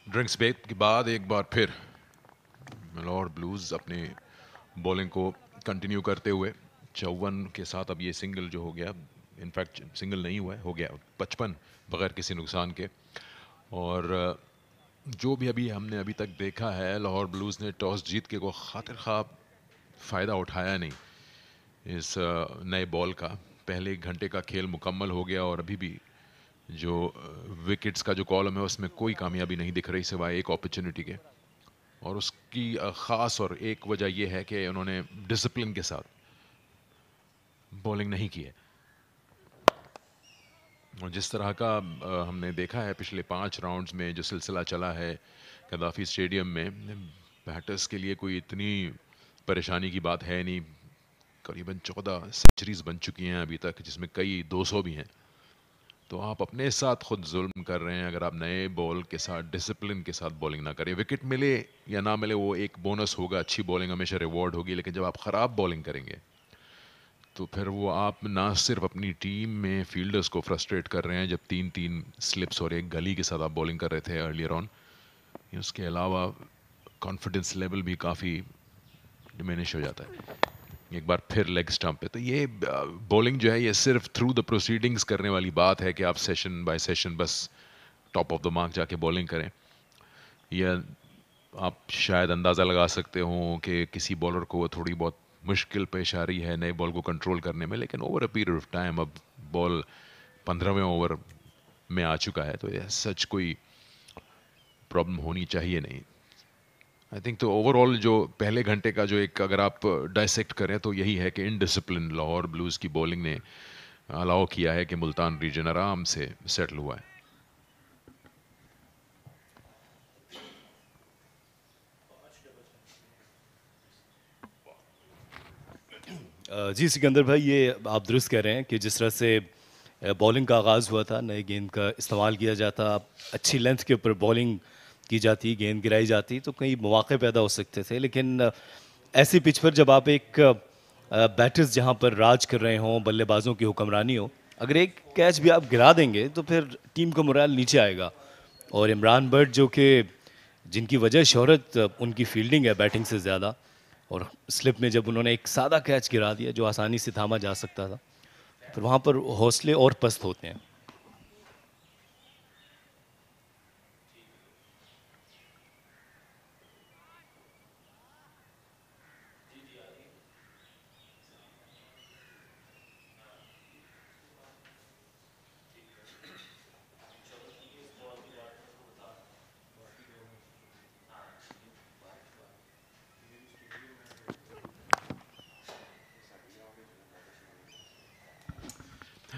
ड्रिंक्स ब्रेक के बाद एक बार फिर लाहौर ब्लूज़ अपने बॉलिंग को कंटिन्यू करते हुए 54 के साथ अब ये सिंगल जो हो गया, इनफैक्ट सिंगल नहीं हुआ है, हो गया 55 बगैर किसी नुकसान के। और जो भी अभी हमने अभी तक देखा है, लाहौर ब्लूज़ ने टॉस जीत के को खातिर ख्वाह फ़ायदा उठाया नहीं इस नए बॉल का। पहले एक घंटे का खेल मुकम्मल हो गया और अभी भी जो विकेट्स का जो कॉलम है उसमें कोई कामयाबी नहीं दिख रही सिवाय एक अपॉर्चुनिटी के। और उसकी ख़ास और एक वजह यह है कि उन्होंने डिसिप्लिन के साथ बॉलिंग नहीं की है। और जिस तरह का हमने देखा है पिछले 5 राउंड्स में जो सिलसिला चला है कदाफ़ी स्टेडियम में, बैटर्स के लिए कोई इतनी परेशानी की बात है नहीं। करीबन 14 सेंचुरीज बन चुकी हैं अभी तक, जिसमें कई 200 भी हैं। तो आप अपने साथ खुद जुल्म कर रहे हैं अगर आप नए बॉल के साथ डिसिप्लिन के साथ बॉलिंग ना करें। विकेट मिले या ना मिले वो एक बोनस होगा, अच्छी बॉलिंग हमेशा रिवॉर्ड होगी, लेकिन जब आप ख़राब बॉलिंग करेंगे तो फिर वो आप ना सिर्फ अपनी टीम में फील्डर्स को फ्रस्ट्रेट कर रहे हैं, जब 3-3 स्लिप्स और एक गली के साथ आप बॉलिंग कर रहे थे अर्लियर ऑन, उसके अलावा कॉन्फिडेंस लेवल भी काफ़ी डिमिनिश हो जाता है। एक बार फिर लेग स्टंप पे, तो ये बॉलिंग जो है ये सिर्फ थ्रू द प्रोसीडिंग्स करने वाली बात है कि आप सेशन बाय सेशन बस टॉप ऑफ द मार्क जाके बॉलिंग करें। या आप शायद अंदाज़ा लगा सकते हो कि किसी बॉलर को थोड़ी बहुत मुश्किल पेश आ रही है नए बॉल को कंट्रोल करने में, लेकिन over a period of time अब बॉल 15वें ओवर में आ चुका है, तो सच कोई प्रॉब्लम होनी चाहिए नहीं। आई थिंक तो ओवरऑल जो पहले घंटे का जो एक अगर आप डायसेक्ट करें तो यही है कि इनडिसिप्लिन लाहौर ब्लूज़ की बॉलिंग ने अलाउ किया है कि मुल्तान रीजन आराम से सेटल हुआ है। जी सिकंदर भाई, ये आप दुरुस्त कह रहे हैं कि जिस तरह से बॉलिंग का आगाज़ हुआ था, नए गेंद का इस्तेमाल किया जाता, अच्छी लेंथ के ऊपर बॉलिंग की जाती, गेंद गिराई जाती, तो कई मौके पैदा हो सकते थे। लेकिन ऐसी पिच पर जब आप एक बैटर्स जहां पर राज कर रहे हों, बल्लेबाजों की हुक्मरानी हो, अगर एक कैच भी आप गिरा देंगे तो फिर टीम का मोराल नीचे आएगा। और इमरान बट जो कि जिनकी वजह शोहरत उनकी फील्डिंग है बैटिंग से ज़्यादा, और स्लिप में जब उन्होंने एक सादा कैच गिरा दिया जो आसानी से थामा जा सकता था, फिर वहाँ पर हौसले और पस्त होते हैं।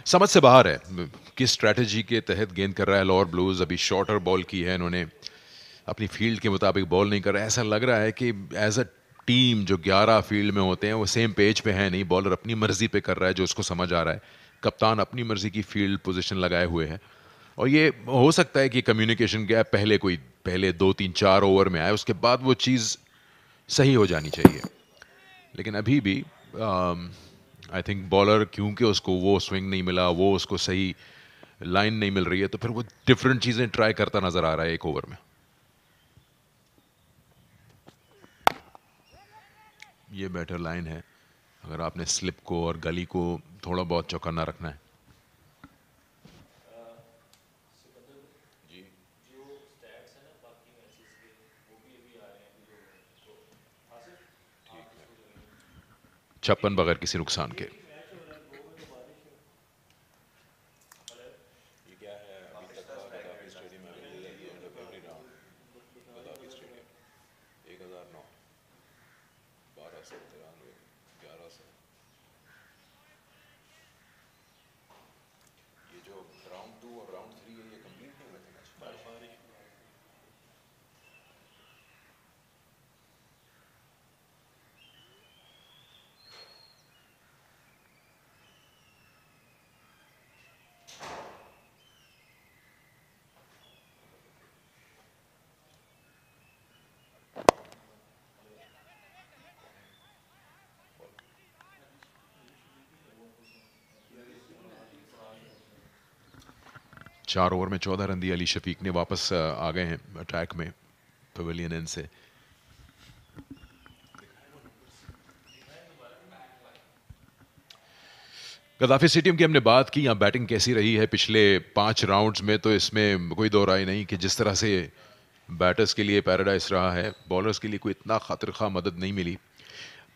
समझ से बाहर है किस स्ट्रैटेजी के तहत गेंद कर रहा है लाहौर ब्लूज़। अभी शॉर्टर बॉल की है इन्होंने, अपनी फील्ड के मुताबिक बॉल नहीं कर रहा है। ऐसा लग रहा है कि एज अ टीम जो 11 फील्ड में होते हैं वो सेम पेज पे है नहीं, बॉलर अपनी मर्जी पे कर रहा है जो उसको समझ आ रहा है। कप्तान अपनी मर्जी की फील्ड पोजीशन लगाए हुए हैं, और ये हो सकता है कि कम्युनिकेशन गैप पहले 2-3-4 ओवर में आए, उसके बाद वो चीज़ सही हो जानी चाहिए। लेकिन अभी भी आई थिंक बॉलर क्योंकि उसको वो स्विंग नहीं मिला, वो उसको सही लाइन नहीं मिल रही है, तो फिर वो डिफरेंट चीज़ें ट्राई करता नज़र आ रहा है एक ओवर में। ये बेटर लाइन है अगर आपने स्लिप को और गली को थोड़ा बहुत चौकन्ना रखना है। छप्पन बगैर किसी नुकसान के। 4 ओवर में 14 रन दिए। अली शफीक ने वापस आ गए हैं अटैक में पवेलियन एंड से। गद्दाफी स्टेडियम की हमने बात की, यहाँ बैटिंग कैसी रही है पिछले 5 राउंड्स में, तो इसमें कोई दो राय नहीं कि जिस तरह से बैटर्स के लिए पैराडाइज रहा है, बॉलर्स के लिए कोई इतना खातिर खा मदद नहीं मिली।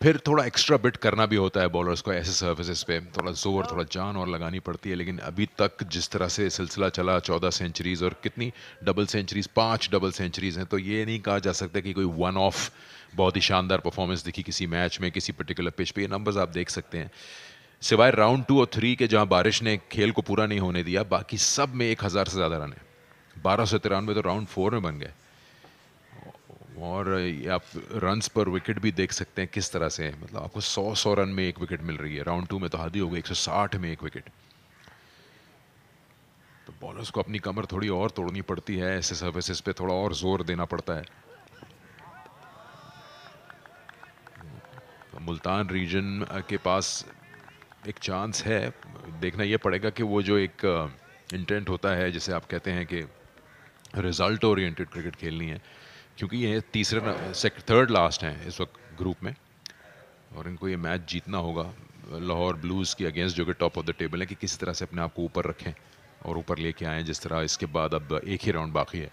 फिर थोड़ा एक्स्ट्रा बिट करना भी होता है बॉलर्स को, ऐसे सर्फेसेस पे थोड़ा जोर थोड़ा जान और लगानी पड़ती है। लेकिन अभी तक जिस तरह से सिलसिला चला, 14 सेंचुरीज और कितनी डबल सेंचुरीज, 5 डबल सेंचुरीज हैं, तो ये नहीं कहा जा सकता कि कोई वन ऑफ बहुत ही शानदार परफॉर्मेंस दिखी किसी मैच में किसी पर्टिकुलर पिच पे। ये नंबर्स आप देख सकते हैं, सिवाय राउंड 2 और 3 के जहां बारिश ने खेल को पूरा नहीं होने दिया, बाकी सब में 1000 से ज़्यादा रन है। 1293 तो राउंड 4 में बन गए। और ये आप रन्स पर विकेट भी देख सकते हैं किस तरह से, मतलब आपको 100 रन में एक विकेट मिल रही है। राउंड 2 में तो हादी हो गई 160 में एक विकेट। तो बॉलर्स को अपनी कमर थोड़ी और तोड़नी पड़ती है, ऐसे सर्विसेज पे थोड़ा और जोर देना पड़ता है। तो मुल्तान रीजन के पास एक चांस है, देखना यह पड़ेगा कि वो जो एक इंटेंट होता है जिसे आप कहते हैं कि रिजल्ट ओरिएंटेड क्रिकेट खेलनी है, क्योंकि ये थर्ड लास्ट हैं इस वक्त ग्रुप में और इनको ये मैच जीतना होगा लाहौर ब्लूज़ के अगेंस्ट, जो कि टॉप ऑफ द टेबल है, कि किसी तरह से अपने आप को ऊपर रखें और ऊपर लेके आएँ जिस तरह। इसके बाद अब एक ही राउंड बाकी है।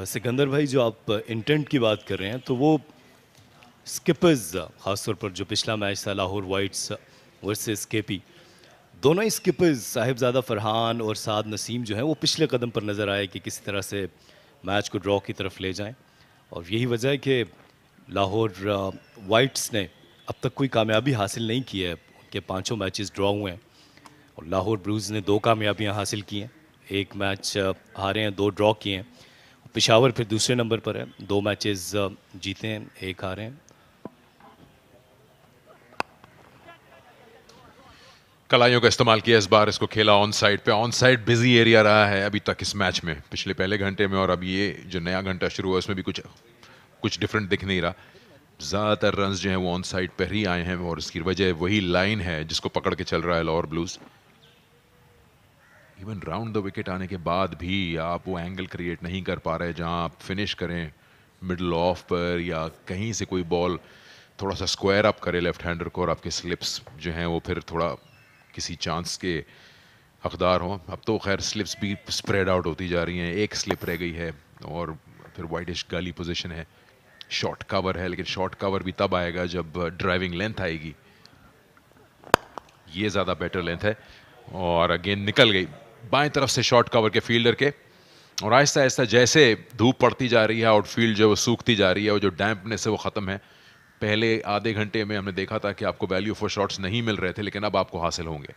सिकंदर भाई, जो आप इंटेंट की बात कर रहे हैं, तो वो स्किपर्स ख़ासतौर पर जो पिछला मैच था लाहौर वाइट्स वर्सेस केपी, दोनों ही स्किपर्स साहिबजादा फरहान और साद नसीम जो हैं वो पिछले कदम पर नज़र आए कि किसी तरह से मैच को ड्रॉ की तरफ ले जाएं। और यही वजह है कि लाहौर वाइट्स ने अब तक कोई कामयाबी हासिल नहीं की है। उनके 5 मैचेस ड्रॉ हुए हैं और लाहौर ब्लूज़ ने 2 कामयाबियाँ हासिल की हैं। एक मैच हारे हैं, 2 ड्रॉ किए हैं। पेशावर फिर दूसरे नंबर पर है, 2 मैचेस जीते हैं, 1 हारे हैं। कलाइयों का इस्तेमाल किया इस बार, इसको खेला ऑन साइड पे। ऑन साइड बिजी एरिया रहा है अभी तक इस मैच में, पिछले पहले घंटे में, और अब ये जो नया घंटा शुरू हुआ उसमें भी कुछ डिफरेंट दिख नहीं रहा। ज़्यादातर रन्स जो हैं वो ऑन साइड पर ही आए हैं और इसकी वजह वही लाइन है जिसको पकड़ के चल रहा है Lahore blues. Even round the wicket आने के बाद भी आप वो एंगल क्रिएट नहीं कर पा रहे जहां आप फिनिश करें मिडल ऑफ पर, या कहीं से कोई बॉल थोड़ा सा स्क्वायर अप करे लेफ्ट हैंडर को और आपके स्लिप्स जो हैं वो फिर थोड़ा किसी चांस के हकदार हों। अब तो खैर स्लिप्स भी स्प्रेड आउट होती जा रही हैं, एक स्लिप रह गई है और फिर वाइडिश गाली पोजीशन है। शॉर्ट कवर है, लेकिन शॉर्ट कवर भी तब आएगा जब ड्राइविंग लेंथ आएगी। ये ज़्यादा बेटर लेंथ है और अगेन निकल गई बाएं तरफ से शॉर्ट कवर के फील्डर के। और आहिस्ता आहिस्ता जैसे धूप पड़ती जा रही है, आउटफील्ड जो वो सूखती जा रही है, वो जो डैम्पनेस है वो ख़त्म है। पहले आधे घंटे में हमने देखा था कि आपको वैल्यू फॉर शॉट्स नहीं मिल रहे थे, लेकिन अब आपको हासिल होंगे।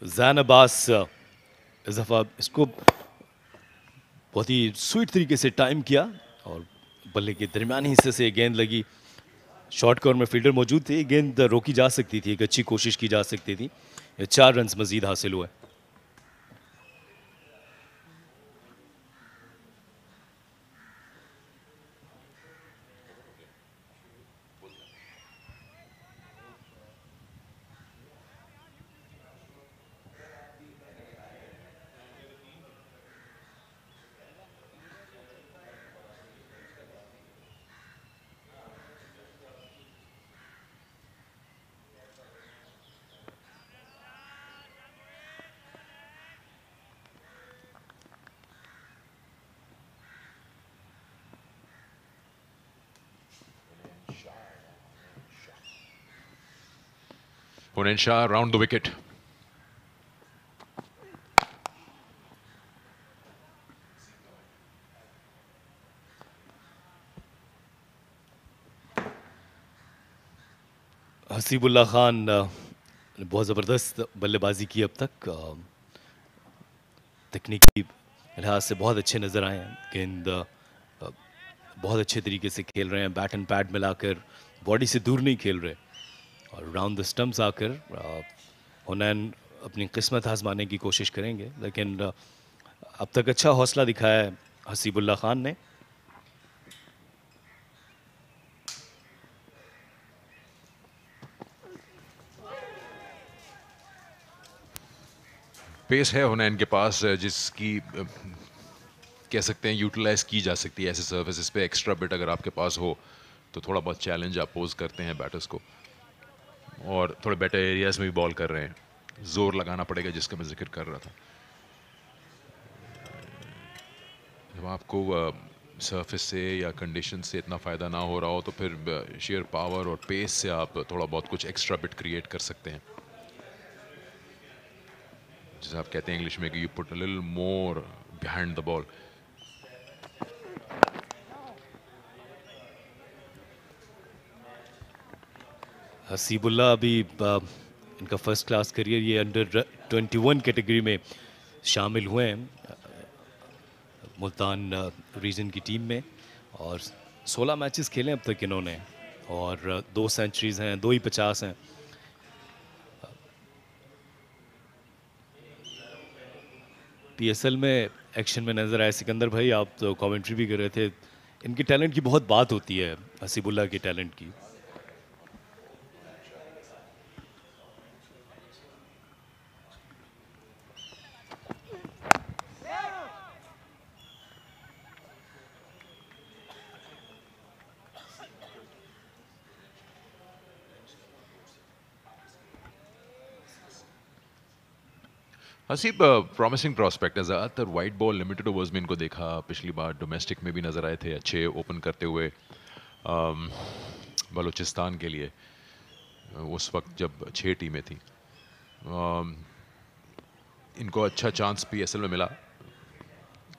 ज़ैन अब्बास इस दफ़ा इसको बहुत ही स्वीट तरीके से टाइम किया और बल्ले के दरमियानी हिस्से से गेंद लगी। शॉर्ट कवर में फील्डर मौजूद थे, गेंद रोकी जा सकती थी, एक अच्छी कोशिश की जा सकती थी। 4 रन मजीद हासिल हुए। Hunain Shah round the wicket. Hasibullah Khan ने बहुत ज़बरदस्त बल्लेबाजी की अब तक। तकनीकी लिहाज से बहुत अच्छे नज़र आए हैं। गेंद बहुत अच्छे तरीके से खेल रहे हैं, बैट एंड पैड मिलाकर, बॉडी से दूर नहीं खेल रहे। और राउंड द स्टम्प्स आकर हुनैन अपनी किस्मत आजमाने की कोशिश करेंगे, लेकिन अब तक अच्छा हौसला दिखाया है हसीबुल्ला खान ने। पेस है हुनैन के पास जिसकी कह सकते हैं यूटिलाइज की जा सकती है ऐसे सर्विसेज पे। एक्स्ट्रा बिट अगर आपके पास हो तो थोड़ा बहुत चैलेंज आप पोज करते हैं बैटर्स को, और थोड़े बेटर एरियाज में भी बॉल कर रहे हैं। जोर लगाना पड़ेगा जिसका मैं जिक्र कर रहा था। जब आपको सरफेस से या कंडीशन से इतना फ़ायदा ना हो रहा हो तो फिर शेयर पावर और पेस से आप थोड़ा बहुत कुछ एक्स्ट्रा बिट क्रिएट कर सकते हैं, जिसे आप कहते हैं इंग्लिश में कि you put a little more behind the ball. Hasibullah अभी इनका फर्स्ट क्लास करियर ये अंडर 21 कैटेगरी में शामिल हुए हैं मुल्तान रीजन की टीम में, और 16 मैचेस खेले अब तक इन्होंने, और 2 सेंचुरीज हैं, 2 ही 50 हैं। पीएसएल में एक्शन में नज़र आए सिकंदर भाई, आप तो कमेंट्री भी कर रहे थे, इनके टैलेंट की बहुत बात होती है, हसीबुल्ला के टैलेंट की। हसीब प्रॉमिसिंग प्रोस्पेक्ट है। ज़्यादातर वाइट बॉल लिमिटेड ओवर्स में इनको देखा, पिछली बार डोमेस्टिक में भी नज़र आए थे अच्छे ओपन करते हुए बलूचिस्तान के लिए, उस वक्त जब 6 टीमें थी। इनको अच्छा चांस पीएसएल में मिला,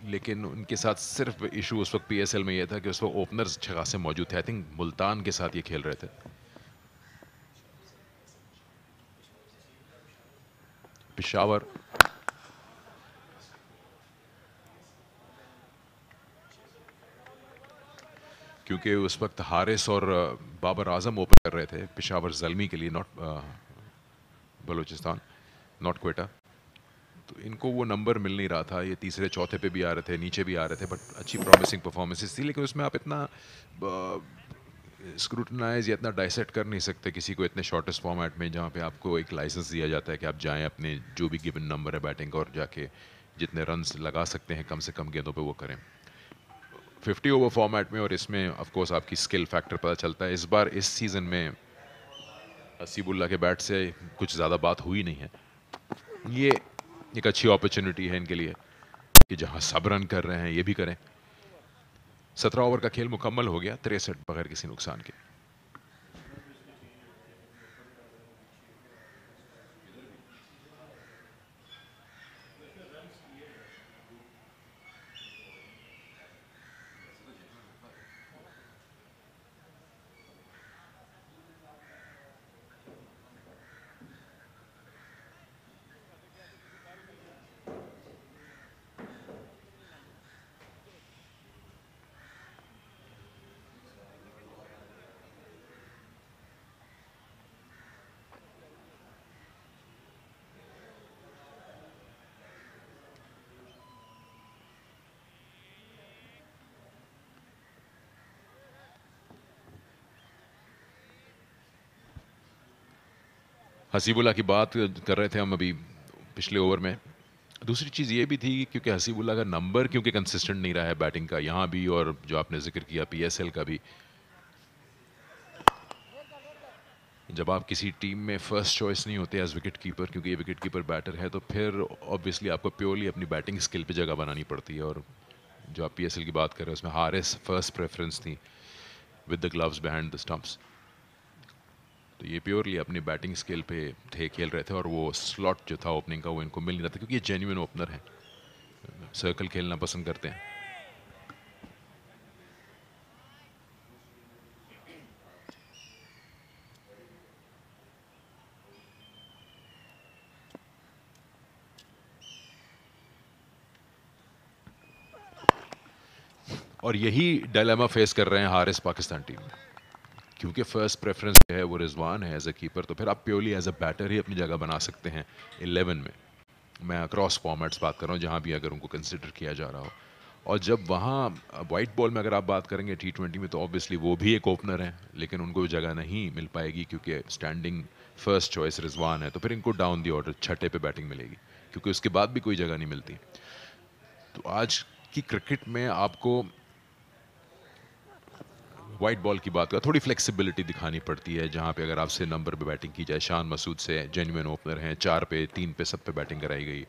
लेकिन उनके साथ सिर्फ इशू उस वक्त पीएसएल में यह था कि उस वक्त ओपनर्स अच्छे खासे मौजूद थे। आई थिंक मुल्तान के साथ ये खेल रहे थे। पेशावर क्योंकि उस वक्त हारिस और बाबर आजम ओपन कर रहे थे पेशावर ज़ल्मी के लिए, नॉट बलूचिस्तान, नॉट क्वेटा, तो इनको वो नंबर मिल नहीं रहा था। ये तीसरे चौथे पे भी आ रहे थे, नीचे भी आ रहे थे, बट अच्छी प्रॉमिसिंग परफॉर्मेंसेस थी। लेकिन उसमें आप इतना स्क्रूटनाइज या इतना डाइसेक्ट कर नहीं सकते किसी को इतने शॉर्टेस्ट फॉर्मेट में, जहाँ पे आपको एक लाइसेंस दिया जाता है कि आप जाएं अपने जो भी गिवन नंबर है बैटिंग का और जाके जितने रन्स लगा सकते हैं कम से कम गेंदों पे वो करें। 50 ओवर फॉर्मेट में, और इसमें ऑफ कोर्स आपकी स्किल फैक्टर पता चलता है। इस बार इस सीज़न में हसीबुल्ला के बैट से कुछ ज़्यादा बात हुई नहीं है। ये एक अच्छी अपॉर्चुनिटी है इनके लिए कि जहां सब रन कर रहे हैं ये भी करें। 17 ओवर का खेल मुकम्मल हो गया, 63 बगैर किसी नुकसान के। हसीबुल्ला की बात कर रहे थे हम अभी पिछले ओवर में। दूसरी चीज़ ये भी थी क्योंकि हसीबुल्ला का नंबर क्योंकि कंसिस्टेंट नहीं रहा है बैटिंग का, यहाँ भी और जो आपने जिक्र किया पीएसएल का भी। जब आप किसी टीम में फर्स्ट चॉइस नहीं होते एज विकेट कीपर, क्योंकि ये विकेट कीपर बैटर है, तो फिर ऑब्वियसली आपको प्योरली अपनी बैटिंग स्किल पे जगह बनानी पड़ती है। और जो आप पीएसएल की बात कर रहे हैं उसमें हारिस फर्स्ट प्रेफरेंस थी with the gloves behind the stumps, तो ये प्योरली अपनी बैटिंग स्किल पे थे, खेल रहे थे। और वो स्लॉट जो था ओपनिंग का वो इनको मिल नहीं रहा था, क्योंकि ये जेन्युइन ओपनर हैं, सर्कल खेलना पसंद करते हैं। और यही डायलेमा फेस कर रहे हैं हारिस पाकिस्तान टीम में, क्योंकि फर्स्ट प्रेफरेंस जो है वो रिजवान है एज अ कीपर, तो फिर आप प्योरली एज अ बैटर ही अपनी जगह बना सकते हैं 11 में। मैं अक्रॉस फॉर्मेट्स बात कर रहा हूँ जहाँ भी अगर उनको कंसिडर किया जा रहा हो। और जब वहाँ वाइट बॉल में अगर आप बात करेंगे T20 में, तो ऑब्वियसली वो भी एक ओपनर है, लेकिन उनको जगह नहीं मिल पाएगी क्योंकि स्टैंडिंग फर्स्ट चॉइस रिजवान है, तो फिर इनको डाउन दी ऑर्डर छठे पे बैटिंग मिलेगी, क्योंकि उसके बाद भी कोई जगह नहीं मिलती। तो आज की क्रिकेट में आपको वाइट बॉल की बात करें, थोड़ी फ्लेक्सिबिलिटी दिखानी पड़ती है, जहाँ पे अगर आपसे नंबर पे बैटिंग की जाए, शान मसूद से जेन्युइन ओपनर हैं, 4 पे 3 पे सब पे बैटिंग कराई गई।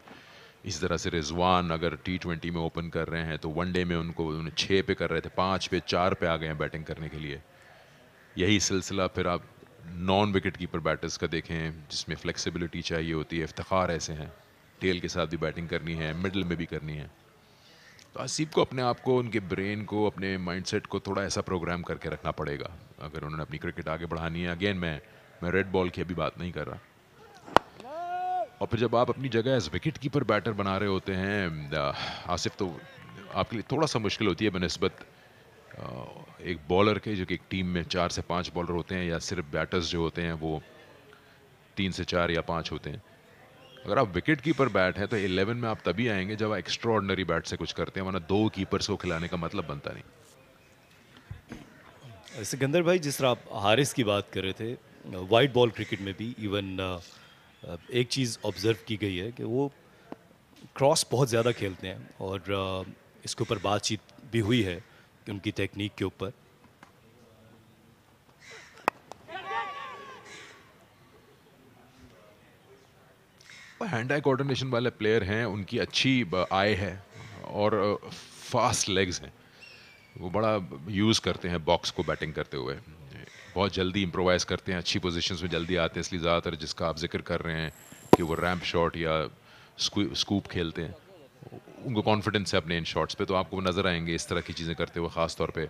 इस तरह से रिजवान अगर T20 में ओपन कर रहे हैं तो वनडे में उनको 6 पे कर रहे थे, 5 पे 4 पे आ गए हैं बैटिंग करने के लिए। यही सिलसिला फिर आप नॉन विकेट कीपर बैटर्स का देखें, जिसमें फ्लेक्सिबिलिटी चाहिए होती है। इफ्तिखार ऐसे हैं, टेल के साथ भी बैटिंग करनी है, मिडल में भी करनी है। तो आसिफ को अपने आप को, उनके ब्रेन को, अपने माइंडसेट को थोड़ा ऐसा प्रोग्राम करके रखना पड़ेगा अगर उन्होंने अपनी क्रिकेट आगे बढ़ानी है। अगेन मैं रेड बॉल की अभी बात नहीं कर रहा। और फिर जब आप अपनी जगह एज विकेट कीपर बैटर बना रहे होते हैं आसिफ, तो आपके लिए थोड़ा सा मुश्किल होती है बनिस्बत एक बॉलर के, जो कि एक टीम में 4 से 5 बॉलर होते हैं, या सिर्फ बैटर्स जो होते हैं वो 3 से 4 या 5 होते हैं। अगर आप विकेट कीपर बैट हैं तो 11 में आप तभी आएंगे जब आप एक्स्ट्रा ऑर्डिनरी बैट से कुछ करते हैं, वरना 2 कीपर्स को खिलाने का मतलब बनता नहीं। सिकंदर भाई, जिस तरह आप हारिस की बात कर रहे थे, वाइट बॉल क्रिकेट में भी इवन एक चीज़ ऑब्जर्व की गई है कि वो क्रॉस बहुत ज़्यादा खेलते हैं, और इसके ऊपर बातचीत भी हुई है कि उनकी टेक्निक के ऊपर। हैंड आई कोऑर्डिनेशन वाले प्लेयर हैं, उनकी अच्छी आय है और फास्ट लेग्स हैं। वो बड़ा यूज़ करते हैं बॉक्स को बैटिंग करते हुए, बहुत जल्दी इम्प्रोवाइज़ करते हैं, अच्छी पोजीशंस में जल्दी आते हैं। इसलिए ज़्यादातर जिसका आप जिक्र कर रहे हैं कि वो रैम्प शॉट या स्कूप खेलते हैं, उनको कॉन्फिडेंस है अपने इन शॉट्स पे, तो आपको नज़र आएंगे इस तरह की चीज़ें करते हुए, ख़ास तौर पे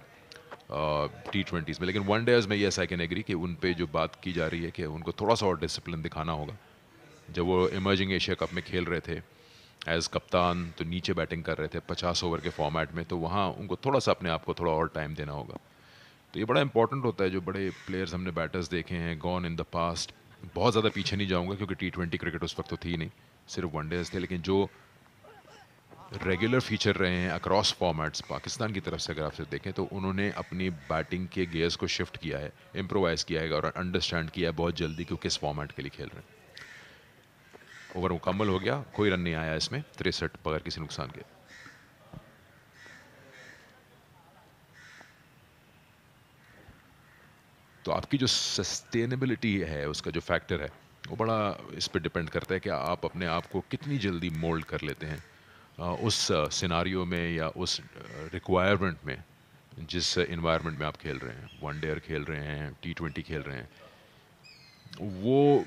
T20s में। लेकिन वनडेज में येस आई कैन एग्री कि उन पे जो बात की जा रही है कि उनको थोड़ा सा और डिसिप्लिन दिखाना होगा। जब वो इमर्जिंग एशिया कप में खेल रहे थे एज कप्तान, तो नीचे बैटिंग कर रहे थे 50 ओवर के फॉर्मेट में, तो वहाँ उनको थोड़ा सा अपने आप को थोड़ा और टाइम देना होगा। तो ये बड़ा इंपॉर्टेंट होता है। जो बड़े प्लेयर्स हमने बैटर्स देखे हैं गॉन इन द पास्ट, बहुत ज़्यादा पीछे नहीं जाऊँगा क्योंकि T20 क्रिकेट उस वक्त तो थी नहीं, सिर्फ वनडेज थे, लेकिन जो रेगुलर फीचर रहे हैं अक्रॉस फॉर्मेट्स पाकिस्तान की तरफ से अगर आपसे देखें, तो उन्होंने अपनी बैटिंग के गेयर्स को शिफ्ट किया है, इम्प्रोवाइज़ किया है और अंडरस्टैंड किया है बहुत जल्दी कि वो किस फॉर्मेट के लिए खेल रहे हैं। ओवर मुकम्मल हो गया, कोई रन नहीं आया इसमें, 63 बगैर किसी नुकसान के। तो आपकी जो सस्टेनेबिलिटी है, उसका जो फैक्टर है, वो बड़ा इस पर डिपेंड करता है कि आप अपने आप को कितनी जल्दी मोल्ड कर लेते हैं उस सिनारियो में या उस रिक्वायरमेंट में, जिस इन्वायरमेंट में आप खेल रहे हैं। वनडे खेल रहे हैं, T20 खेल रहे हैं, वो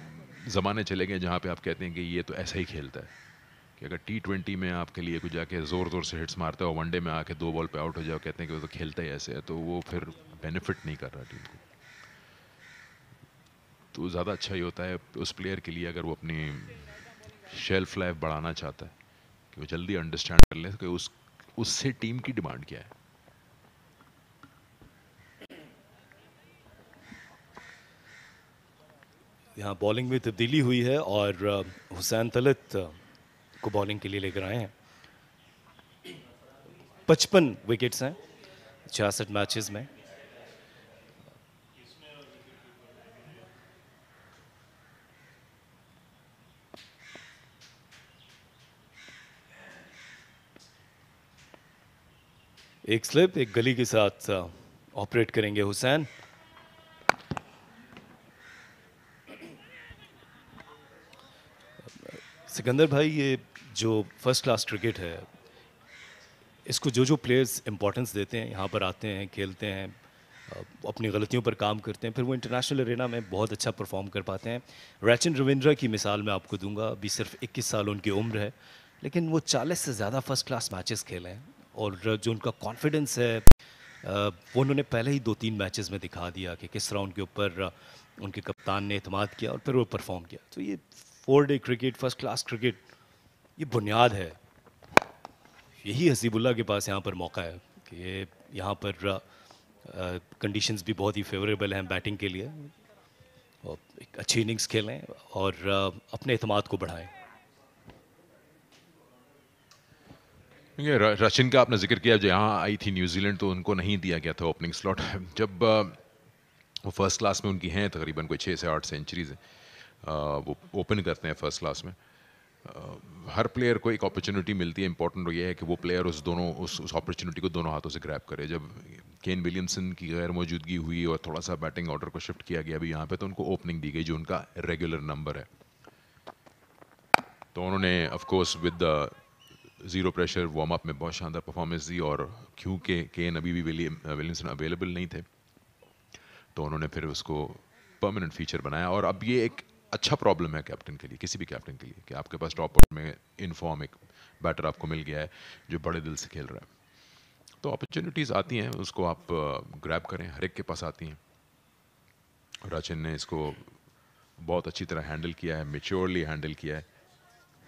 ज़माने चले गए जहाँ पे आप कहते हैं कि ये तो ऐसा ही खेलता है। कि अगर T20 में आपके लिए कुछ जाके ज़ोर ज़ोर से हिट्स मारता है और वनडे में आके 2 बॉल पे आउट हो जाओ, कहते हैं कि वो तो खेलता ही ऐसे है, तो वो फिर बेनिफिट नहीं कर रहा टीम को। तो ज़्यादा अच्छा ही होता है उस प्लेयर के लिए, अगर वो अपनी शेल्फ लाइफ बढ़ाना चाहता है, कि वो जल्दी अंडरस्टैंड कर ले कि उससे टीम की डिमांड क्या है। यहाँ बॉलिंग में तब्दीली हुई है और हुसैन तलत को बॉलिंग के लिए लेकर आए हैं। 55 विकेट्स हैं 66 मैचेस में। एक स्लिप, एक गली के साथ ऑपरेट करेंगे हुसैन। सिकंदर भाई, ये जो फर्स्ट क्लास क्रिकेट है, इसको जो प्लेयर्स इंपॉर्टेंस देते हैं, यहाँ पर आते हैं, खेलते हैं, अपनी गलतियों पर काम करते हैं, फिर वो इंटरनेशनल अरेना में बहुत अच्छा परफॉर्म कर पाते हैं। रैचन रविंद्रा की मिसाल मैं आपको दूंगा, अभी सिर्फ 21 साल उनकी उम्र है, लेकिन वो 40 से ज़्यादा फर्स्ट क्लास मैचेस खेले हैं, और जो उनका कॉन्फिडेंस है वो उन्होंने पहले ही 2-3 मैचेस में दिखा दिया कि किस तरह उनके ऊपर उनके कप्तान ने एतमाद किया और फिर वो परफॉर्म किया। तो ये 4 day cricket, first class cricket, ये बुनियाद है। यही हसीबुल्ला के पास यहाँ पर मौका है कि ये यहाँ पर कंडीशंस भी बहुत ही फेवरेबल हैं बैटिंग के लिए, और एक अच्छी इनिंग्स खेलें और अपने एतमाद को बढ़ाएं। ये रशियन का आपने जिक्र किया, जो यहाँ आई थी न्यूजीलैंड तो उनको नहीं दिया गया था ओपनिंग स्लॉट। जब वो फर्स्ट क्लास में उनकी हैं तकरीबन कोई 6 से 8 सेंचुरीज हैं, वो ओपन करते हैं फर्स्ट क्लास में। हर प्लेयर को एक अपॉर्चुनिटी मिलती है, इंपॉर्टेंट ये है कि वो प्लेयर उस अपॉर्चुनिटी को दोनों हाथों से ग्रैब करे। जब केन विलियमसन की गैर मौजूदगी हुई और थोड़ा सा बैटिंग ऑर्डर को शिफ्ट किया गया अभी यहाँ पे, तो उनको ओपनिंग दी गई जो उनका रेगुलर नंबर है। तो उन्होंने of course with the zero pressure warm up में बहुत शानदार परफॉर्मेंस दी, और क्योंकि केन अभी भी विलियमसन अवेलेबल नहीं थे तो उन्होंने फिर उसको परमानेंट फीचर बनाया। और अब ये एक अच्छा प्रॉब्लम है कैप्टन के लिए, किसी भी कैप्टन के लिए, कि आपके पास टॉप ऑर्डर में इनफॉर्म एक बैटर आपको मिल गया है जो बड़े दिल से खेल रहा है। तो अपॉर्चुनिटीज़ आती हैं, उसको आप ग्रैब करें, हर एक के पास आती हैं। राचिन ने इसको बहुत अच्छी तरह हैंडल किया है, मेच्योरली हैंडल किया है।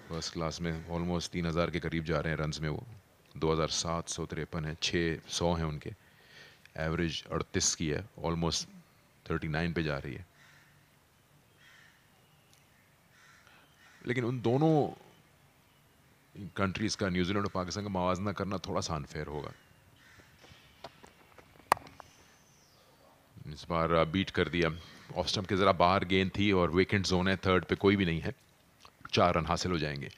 फर्स्ट क्लास में ऑलमोस्ट 3000 के करीब जा रहे हैं रन्स में, वो 2753 है, 600 हैं उनके, एवरेज 38 की है, ऑलमोस्ट 39 पे जा रही है। लेकिन उन दोनों कंट्रीज का, न्यूजीलैंड और पाकिस्तान का मवाजना करना थोड़ा सा अनफेयर होगा। इस बार बीट कर दिया, ऑफ स्टंप के जरा बाहर गेंद थी और वेकेंट जोन है, थर्ड पे कोई भी नहीं है, 4 रन हासिल हो जाएंगे।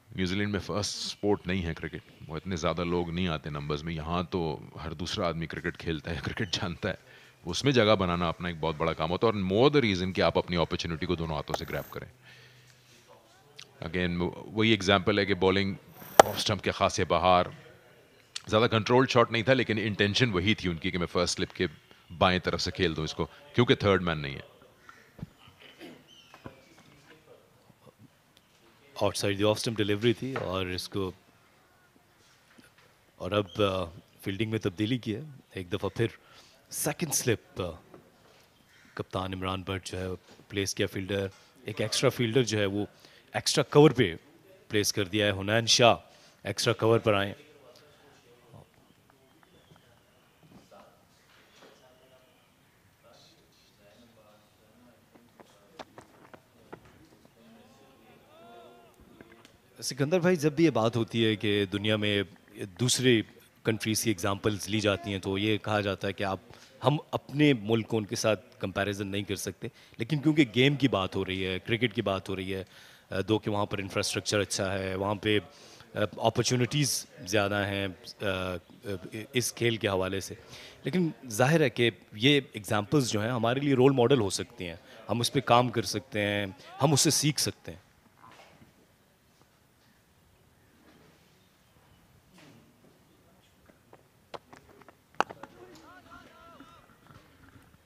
न्यूजीलैंड में फर्स्ट स्पोर्ट नहीं है क्रिकेट, वो इतने ज़्यादा लोग नहीं आते नंबर्स में। यहाँ तो हर दूसरा आदमी क्रिकेट खेलता है, क्रिकेट जानता है, उसमें जगह बनाना अपना एक बहुत बड़ा काम होता है। और मोर द रीज़न कि आप अपनी अपॉर्चुनिटी को दोनों हाथों से ग्रैब करें। अगेन वही एग्जांपल है कि बॉलिंग ऑफ स्टंप के खासे बाहर, ज़्यादा कंट्रोल्ड शॉट नहीं था, लेकिन इंटेंशन वही थी उनकी कि मैं फर्स्ट स्लिप के बाएं तरफ से खेल दूं इसको, क्योंकि थर्ड मैन नहीं है। Outside the off stump delivery थी और इसको, और अब फील्डिंग में तब्दीली की है एक दफ़ा फिर। सेकंड स्लिप कप्तान इमरान भट्ट जो है प्लेस किया, फील्डर एक एक्स्ट्रा फील्डर जो है वो एक्स्ट्रा कवर पे प्लेस कर दिया है। हुनैन शाह एक्स्ट्रा कवर पर आए। सिकंदर भाई, जब भी ये बात होती है कि दुनिया में दूसरे कंट्रीज़ की एग्जांपल्स ली जाती हैं तो ये कहा जाता है कि हम अपने मुल्क को उनके साथ कंपैरिजन नहीं कर सकते, लेकिन क्योंकि गेम की बात हो रही है, क्रिकेट की बात हो रही है, दो कि वहाँ पर इंफ्रास्ट्रक्चर अच्छा है, वहाँ पे अपॉर्चुनिटीज़ ज़्यादा हैं इस खेल के हवाले से, लेकिन जाहिर है कि ये एग्जांपल्स जो हैं हमारे लिए रोल मॉडल हो सकती हैं, हम उस पर काम कर सकते हैं, हम उससे सीख सकते हैं।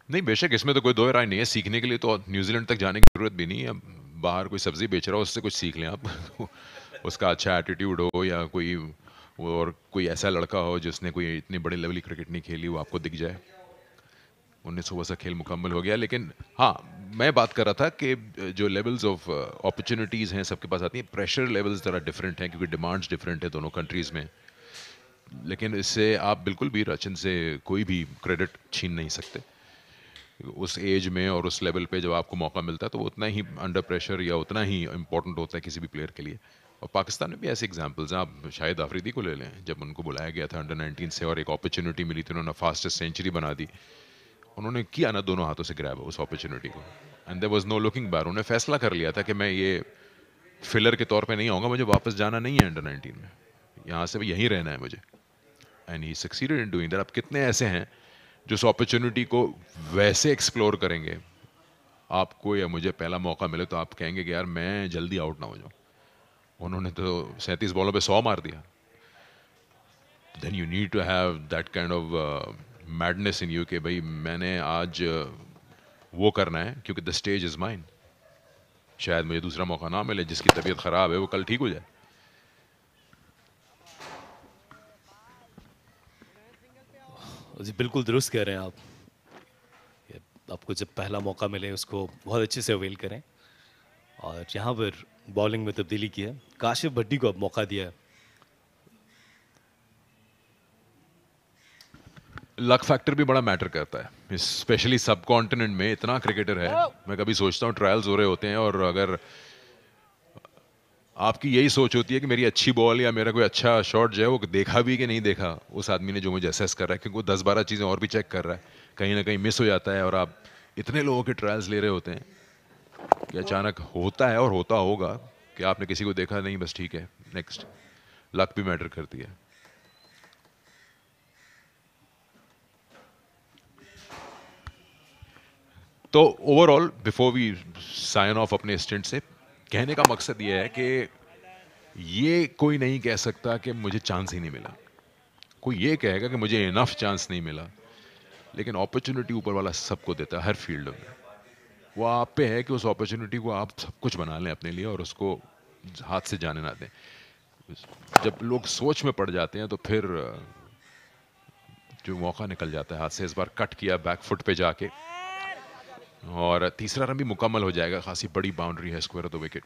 नहीं, बेशक इसमें तो कोई दो राय नहीं है। सीखने के लिए तो न्यूजीलैंड तक जाने की जरूरत भी नहीं है। बाहर कोई सब्जी बेच रहा हो उससे कुछ सीख लें आप उसका अच्छा एटीट्यूड हो, या कोई और कोई ऐसा लड़का हो जिसने कोई इतनी बड़ी लेवल की क्रिकेट नहीं खेली, वो आपको दिख जाए। 19 ओवर का खेल मुकम्मल हो गया। लेकिन हाँ, मैं बात कर रहा था कि जो लेवल्स ऑफ अपॉर्चुनिटीज़ हैं सबके पास आती हैं, प्रेशर लेवल्स ज़रा डिफरेंट हैं क्योंकि डिमांड्स डिफरेंट है दोनों कंट्रीज़ में। लेकिन इससे आप बिल्कुल भी रचिन से कोई भी क्रेडिट छीन नहीं सकते। उस एज में और उस लेवल पे जब आपको मौका मिलता है तो वो उतना ही अंडर प्रेशर या उतना ही इम्पोर्टेंट होता है किसी भी प्लेयर के लिए। और पाकिस्तान में भी ऐसे एग्जांपल्स हैं, आप शायद आफरीदी को ले लें, जब उनको बुलाया गया था अंडर 19 से और एक अपॉर्चुनिटी मिली थी, उन्होंने फास्टेस्ट सेंचुरी बना दी। उन्होंने किया ना दोनों हाथों से ग्रैब उस अपॉर्चुनिटी को, and there was no looking back. उन्होंने फैसला कर लिया था कि मैं ये फिलर के तौर पे नहीं आऊँगा, मुझे वापस जाना नहीं है अंडर 19 में, यहाँ से यहीं रहना है मुझे। And he succeeded in doing that. अब कितने ऐसे हैं जो उस अपॉर्चुनिटी को वैसे एक्सप्लोर करेंगे, आपको या मुझे पहला मौका मिले तो आप कहेंगे कि यार मैं जल्दी आउट ना हो जाऊँ। उन्होंने तो 37 बॉलों पे 100 मार दिया। Then you need to have that kind of madness in you कि भाई मैंने आज वो करना है क्योंकि द स्टेज इज माइन। शायद मुझे दूसरा मौका ना मिले, जिसकी तबीयत ख़राब है वो कल ठीक हो जाए। जी बिल्कुल दुरुस्त कह रहे हैं आप। आपको जब पहला मौका मिले उसको बहुत अच्छे से अवेल करें। और यहाँ पर बॉलिंग में तब्दीली की है, काशिफ भट्टी को अब मौका दिया है। लक फैक्टर भी बड़ा मैटर करता है, स्पेशली सब कॉन्टिनेंट में इतना क्रिकेटर है। मैं कभी सोचता हूँ ट्रायल्स हो रहे होते हैं और अगर आपकी यही सोच होती है कि मेरी अच्छी बॉल या मेरा कोई अच्छा शॉट जो है वो देखा भी कि नहीं देखा उस आदमी ने जो मुझे असेस कर रहा है, क्योंकि वो 10-12 चीज़ें और भी चेक कर रहा है, कहीं ना कहीं मिस हो जाता है। और आप इतने लोगों के ट्रायल्स ले रहे होते हैं कि अचानक होता है और होता होगा कि आपने किसी को देखा नहीं, बस ठीक है नेक्स्ट। लक भी मैटर करती है। तो overall before we sign off अपने स्टेंट से, कहने का मकसद ये है कि ये कोई नहीं कह सकता कि मुझे चांस ही नहीं मिला। कोई ये कहेगा कि मुझे इनफ चांस नहीं मिला, लेकिन अपॉर्चुनिटी ऊपर वाला सबको देता है हर फील्ड में। वो आप पे है कि उस अपॉर्चुनिटी को आप सब कुछ बना लें अपने लिए और उसको हाथ से जाने ना दें। जब लोग सोच में पड़ जाते हैं तो फिर जो मौका निकल जाता है हाथ से। इस बार कट किया बैक फुट पे जाके, और तीसरा रन भी मुकम्मल हो जाएगा। खासी बड़ी बाउंड्री है square of the wicket.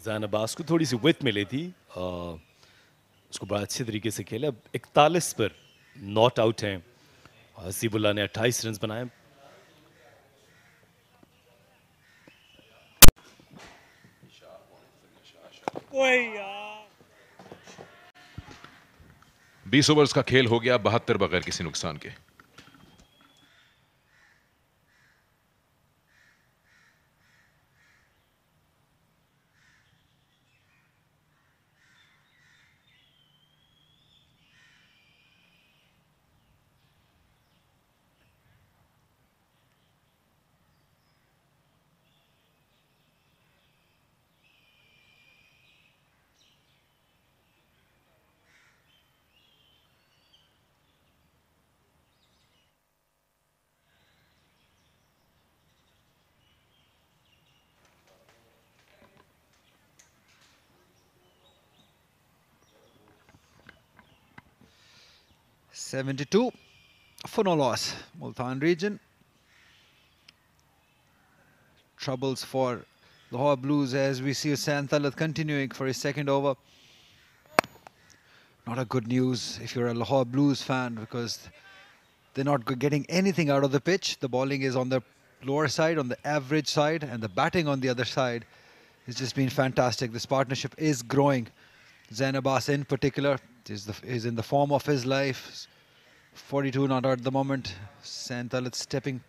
Jain Abbas को थोड़ी सी विथ मिली थी, उसको बड़ा अच्छे तरीके से खेला। 41 पर नॉट आउट हैं। हसीबुल्लाह ने 28 रन बनाए। यार 20 ओवर्स का खेल हो गया, 72 बगैर किसी नुकसान के। $72 for no loss. Multan region. Troubles for Lahore Blues as we see Hussain Talat continuing for his second over. Not a good news if you're a Lahore Blues fan, because they're not getting anything out of the pitch. The bowling is on the lower side, on the average side, and the batting on the other side has just been fantastic. This partnership is growing. Zain Abbas in particular is in the form of his life. 42 not out at the moment. Hussain Talat stepping.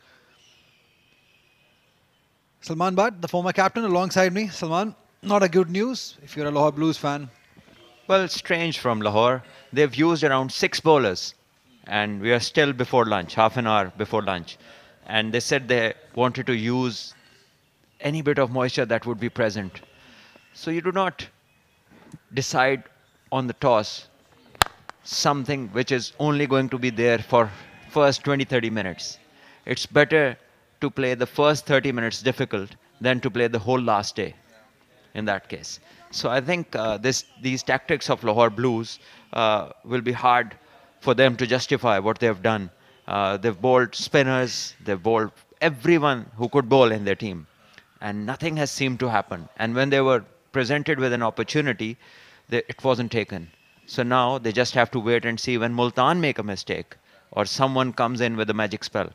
Salman Bhatt, the former captain, alongside me. Salman, not a good news if you're a Lahore Blues fan. Well, strange from Lahore. They've used around 6 bowlers, and we are still before lunch, half an hour before lunch. And they said they wanted to use any bit of moisture that would be present. So you do not decide on the toss something which is only going to be there for first 20-30 minutes. It's better to play the first 30 minutes difficult than to play the whole last day in that case. So I think these tactics of Lahore Blues will be hard for them to justify what they've done. They've bowled spinners, they've bowled everyone who could bowl in their team, and nothing has seemed to happen. And when they were presented with an opportunity, it wasn't taken. So now they just have to wait and see when Multan make a mistake or someone comes in with a magic spell.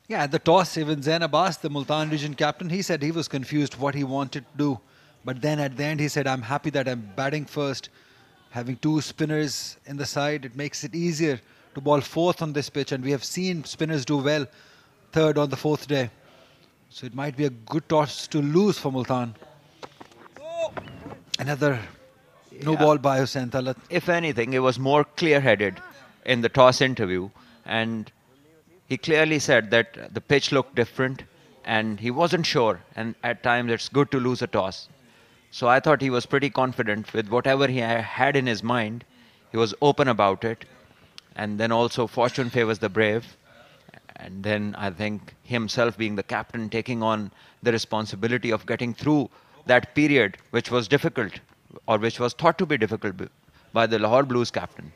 Yeah, at the toss, even Zain Abbas, the Multan region captain, he said he was confused what he wanted to do. But then at the end, he said, I'm happy that I'm batting first. Having 2 spinners in the side, it makes it easier to bowl fourth on this pitch. And we have seen spinners do well third on the 4th day. So it might be a good toss to lose for Multan. Another no ball by Hussain Talat. If anything, he was more clear-headed in the toss interview, and he clearly said that the pitch looked different and he wasn't sure, and at times it's good to lose a toss. So I thought he was pretty confident with whatever he had in his mind. He was open about it, and then also fortune favors the brave. And then I think himself being the captain, taking on the responsibility of getting through that period which was difficult, or which was thought to be difficult by the Lahore Blues captain.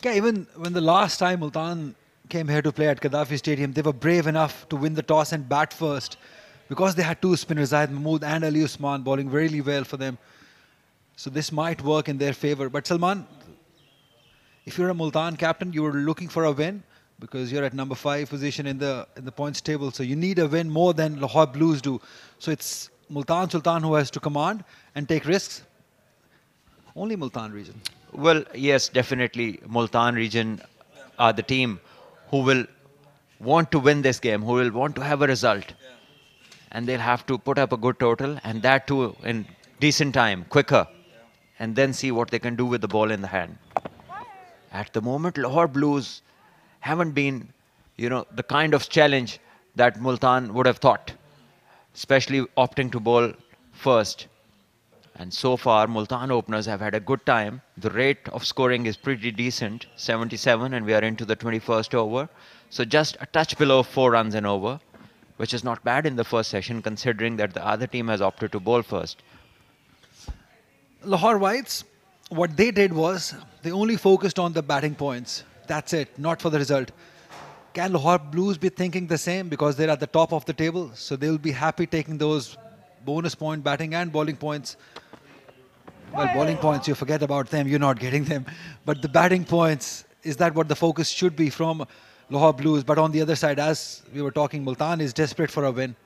Yeah, even when the last time Multan came here to play at Gaddafi Stadium, they were brave enough to win the toss and bat first, because they had 2 spinners, Zahid Mahmood and Ali Usman, bowling really well for them. So this might work in their favor. But Salman, if you're a Multan captain, you were looking for a win because you're at number 5 position in the points table. So you need a win more than Lahore Blues do. So it's Multan Sultan who has to command and take risks. Only Multan region. Well, yes, definitely. Multan region are the team who will want to win this game, who will want to have a result. And they'll have to put up a good total, and that too in decent time, quicker, and then see what they can do with the ball in the hand. At the moment, Lahore Blues haven't been, the kind of challenge that Multan would have thought, especially opting to bowl first. And so far, Multan openers have had a good time. The rate of scoring is pretty decent, 77, and we are into the 21st over. So just a touch below 4 runs an over, which is not bad in the first session, considering that the other team has opted to bowl first. Lahore Whites, what they did was they only focused on the batting points. That's it, not for the result. Can Lahore Blues be thinking the same because they're at the top of the table? So they'll be happy taking those bonus point batting and bowling points. Well, bowling points, you forget about them, you're not getting them. But the batting points, is that what the focus should be from Lahore Blues? But on the other side, as we were talking, Multan is desperate for a win.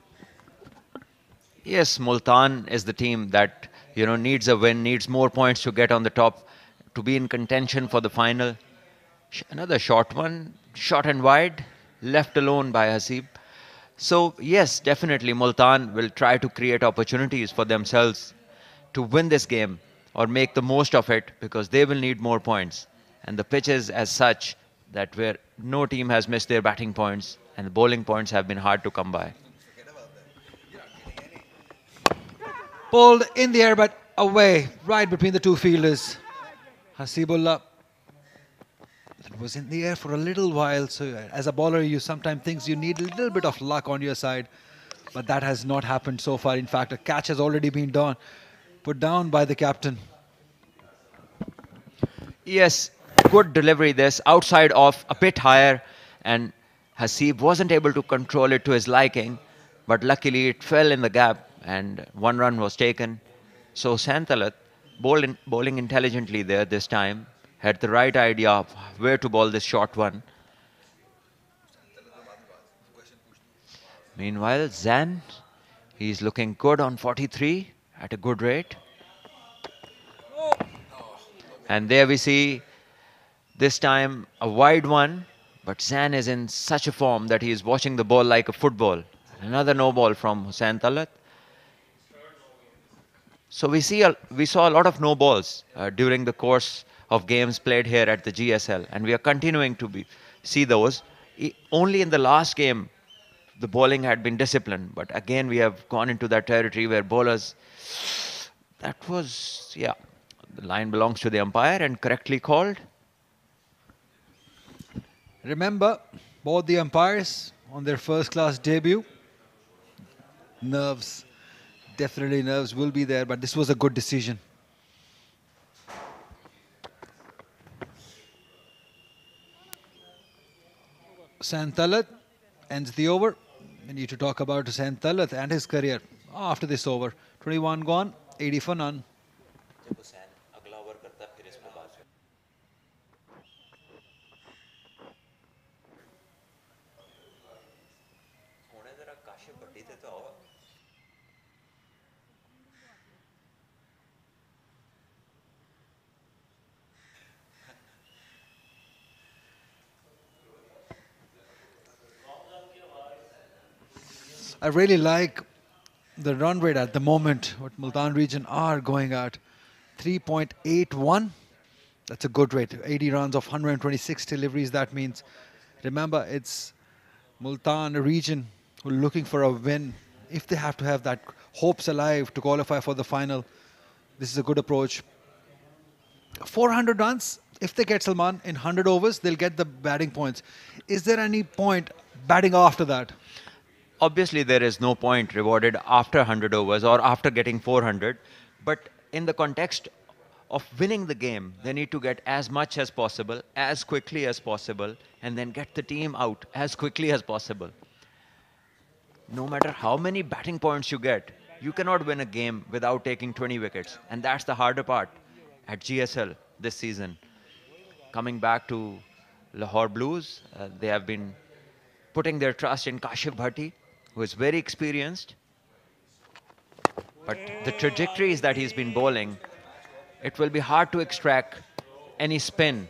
Yes, Multan is the team that needs a win, needs more points to get on the top, to be in contention for the final. Another short one, short and wide, left alone by Hasib. So yes, definitely Multan will try to create opportunities for themselves to win this game or make the most of it, because they will need more points. And the pitch is as such that where no team has missed their batting points, and the bowling points have been hard to come by. Pulled in the air but away, right between the two fielders. Hasibullah. It was in the air for a little while, so as a bowler you sometimes think you need a little bit of luck on your side, but that has not happened so far. In fact, a catch has already been put down by the captain. Yes, good delivery this, outside off, a bit higher, and Hasib wasn't able to control it to his liking, but luckily it fell in the gap and 1 run was taken. So Santalat, bowling intelligently there this time, had the right idea of where to bowl this short one. Meanwhile, Zan, he's looking good on 43 at a good rate. And there we see this time a wide one, but Zan is in such a form that he is watching the ball like a football. Another no ball from Hussain Talat. So we saw a lot of no balls during the course of games played here at the GSL, and we are continuing to see those. Only in the last game, the bowling had been disciplined, but again we have gone into that territory where bowlers, the line belongs to the umpire and correctly called. Remember, both the umpires on their first class debut. Nerves, definitely nerves will be there, but this was a good decision. Hussain Talat ends the over. We need to talk about Hussain Talat and his career after this over. 21 gone, 80 for none. I really like the run rate at the moment, what Multan region are going at. 3.81. That's a good rate. 80 runs of 126 deliveries, that means. Remember, it's Multan region who are looking for a win. If they have to have that hopes alive to qualify for the final, this is a good approach. 400 runs. If they get Salman in 100 overs, they'll get the batting points. Is there any point batting after that? Obviously, there is no point rewarded after 100 overs or after getting 400. But in the context of winning the game, they need to get as much as possible, as quickly as possible, and then get the team out as quickly as possible. No matter how many batting points you get, You cannot win a game without taking 20 wickets. And that's the harder part at GSL this season. Coming back to Lahore Blues, they have been putting their trust in Kashif Bhatti, who is very experienced. But the trajectories that he's been bowling, it will be hard to extract any spin.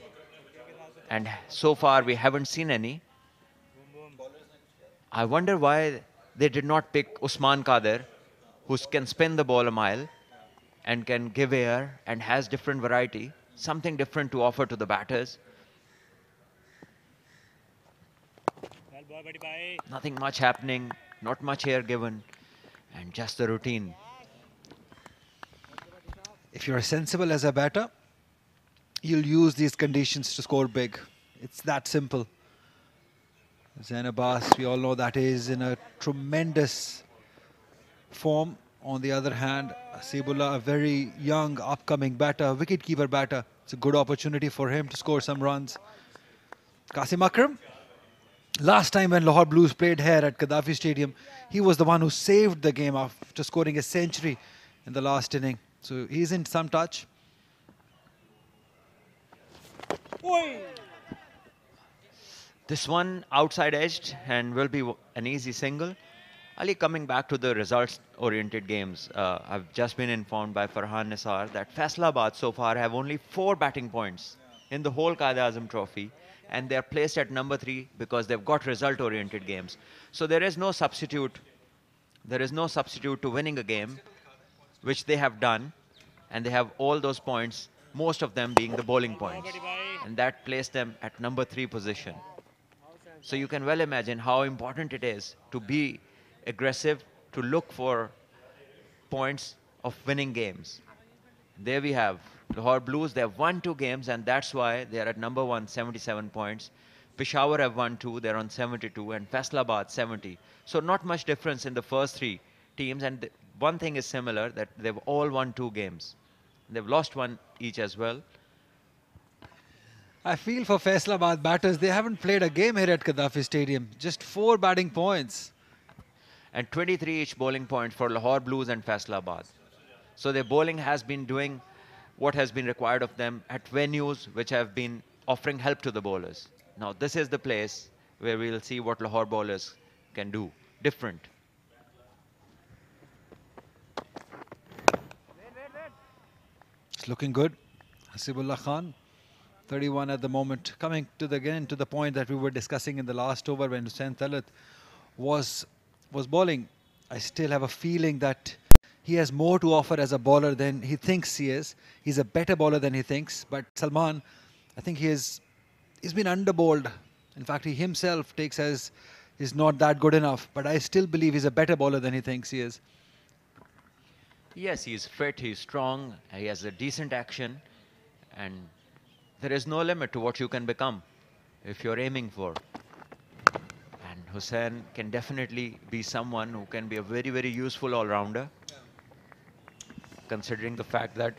And so far, we haven't seen any. I wonder why they did not pick Usman Kader, who can spin the ball a mile and can give air and has different variety, something different to offer to the batters. Nothing much happening, not much air given, and just the routine. If you're sensible as a batter, you'll use these conditions to score big. It's that simple. Zain Abbas, we all know that is in a tremendous form. On the other hand, Asibullah, a very young, upcoming batter, wicket-keeper batter. It's a good opportunity for him to score some runs. Qasim Akram, last time when Lahore Blues played here at Gaddafi Stadium, he was the one who saved the game after scoring a century in the last inning. So he's in some touch. This one outside edged and will be an easy single. Ali, coming back to the results-oriented games, I've just been informed by Farhan Nisar that Faisalabad so far have only 4 batting points in the whole Quaid-e-Azam trophy, and they're placed at number 3 because they've got result-oriented games. So there is no substitute. There is no substitute to winning a game, which they have done, and they have all those points, most of them being the bowling points, and that placed them at number 3 position. So you can well imagine how important it is to be aggressive, to look for points of winning games. There we have Lahore Blues. They have won 2 games, and that's why they are at number 1, 77 points. Peshawar have won 2, they're on 72, and Faisalabad 70. So not much difference in the first 3 teams, and one thing is similar, that they've all won 2 games. They've lost 1 each as well. I feel for Faisalabad batters, they haven't played a game here at Gaddafi Stadium. Just 4 batting points. And 23 each bowling points for Lahore Blues and Faisalabad. So their bowling has been doing what has been required of them at venues which have been offering help to the bowlers. Now this is the place where we'll see what Lahore bowlers can do different. It's looking good. Hasibullah Khan, 31 at the moment. Coming to again to the point that we were discussing in the last over when Hussain Talat was bowling. I still have a feeling that he has more to offer as a bowler than he thinks he is. He's a better bowler than he thinks. But Salman, I think he's been underbowled. In fact, he himself takes as he's not that good enough. But I still believe he's a better bowler than he thinks he is. Yes, he's fit, he's strong, he has a decent action, and there is no limit to what you can become if you're aiming for. And Hussain can definitely be someone who can be a very, very useful all-rounder, considering the fact that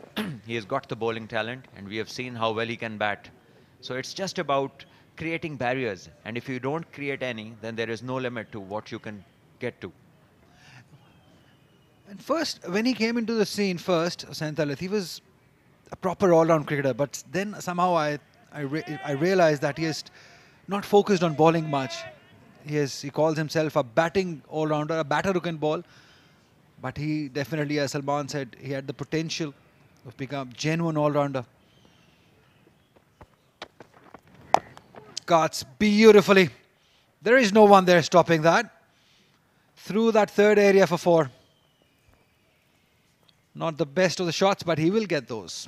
he has got the bowling talent, and we have seen how well he can bat. So it's just about creating barriers, and if you don't create any, then there is no limit to what you can get to. And first, when he came into the scene first, Hussain Talat, he was a proper all-round cricketer. But then somehow I realized that he is not focused on bowling much. He calls himself a batting all-rounder, a batter who can bowl. But he definitely, as Salman said, he had the potential of becoming a genuine all-rounder. Cuts beautifully. There is no one there stopping that. Through that third area for 4. Not the best of the shots, but he will get those.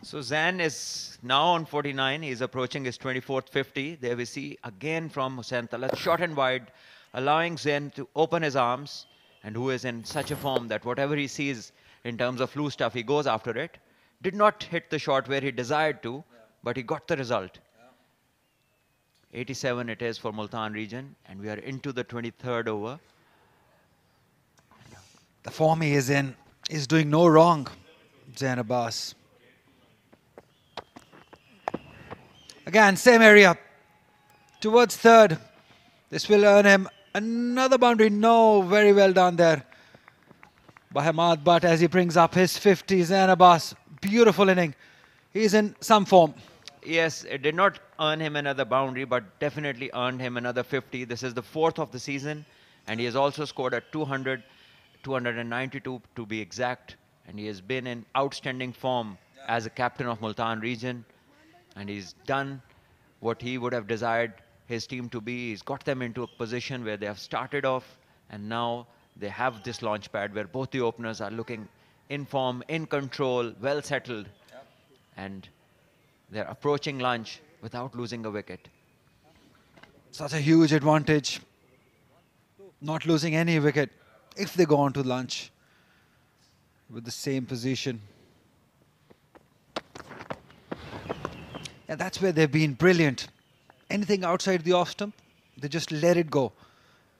So Zain is now on 49. He's approaching his 24th 50. There we see again from Hussain Talat, short and wide, allowing Zain to open his arms, and who is in such a form that whatever he sees in terms of loose stuff, he goes after it. Did not hit the shot where he desired to, but he got the result. 87 it is for Multan region, and we are into the 23rd over. The form he is in is doing no wrong, Zain Abbas. Again, same area. Towards third. This will earn him Another boundary. No, very well done there by Hamad Butt as he brings up his 50. Zain Abbas, beautiful inning. He's in some form. Yes, it did not earn him another boundary, but definitely earned him another 50. This is the 4th of the season, and he has also scored a 200, 292 to be exact. And he has been in outstanding form as a captain of Multan region, and he's done what he would have desired his team to be. He's got them into a position where they have started off, and now they have this launch pad where both the openers are looking in form, in control, well settled, and they're approaching lunch without losing a wicket. Such a huge advantage, not losing any wicket if they go on to lunch with the same position. And that's where they've been brilliant. Anything outside the off stump, they just let it go.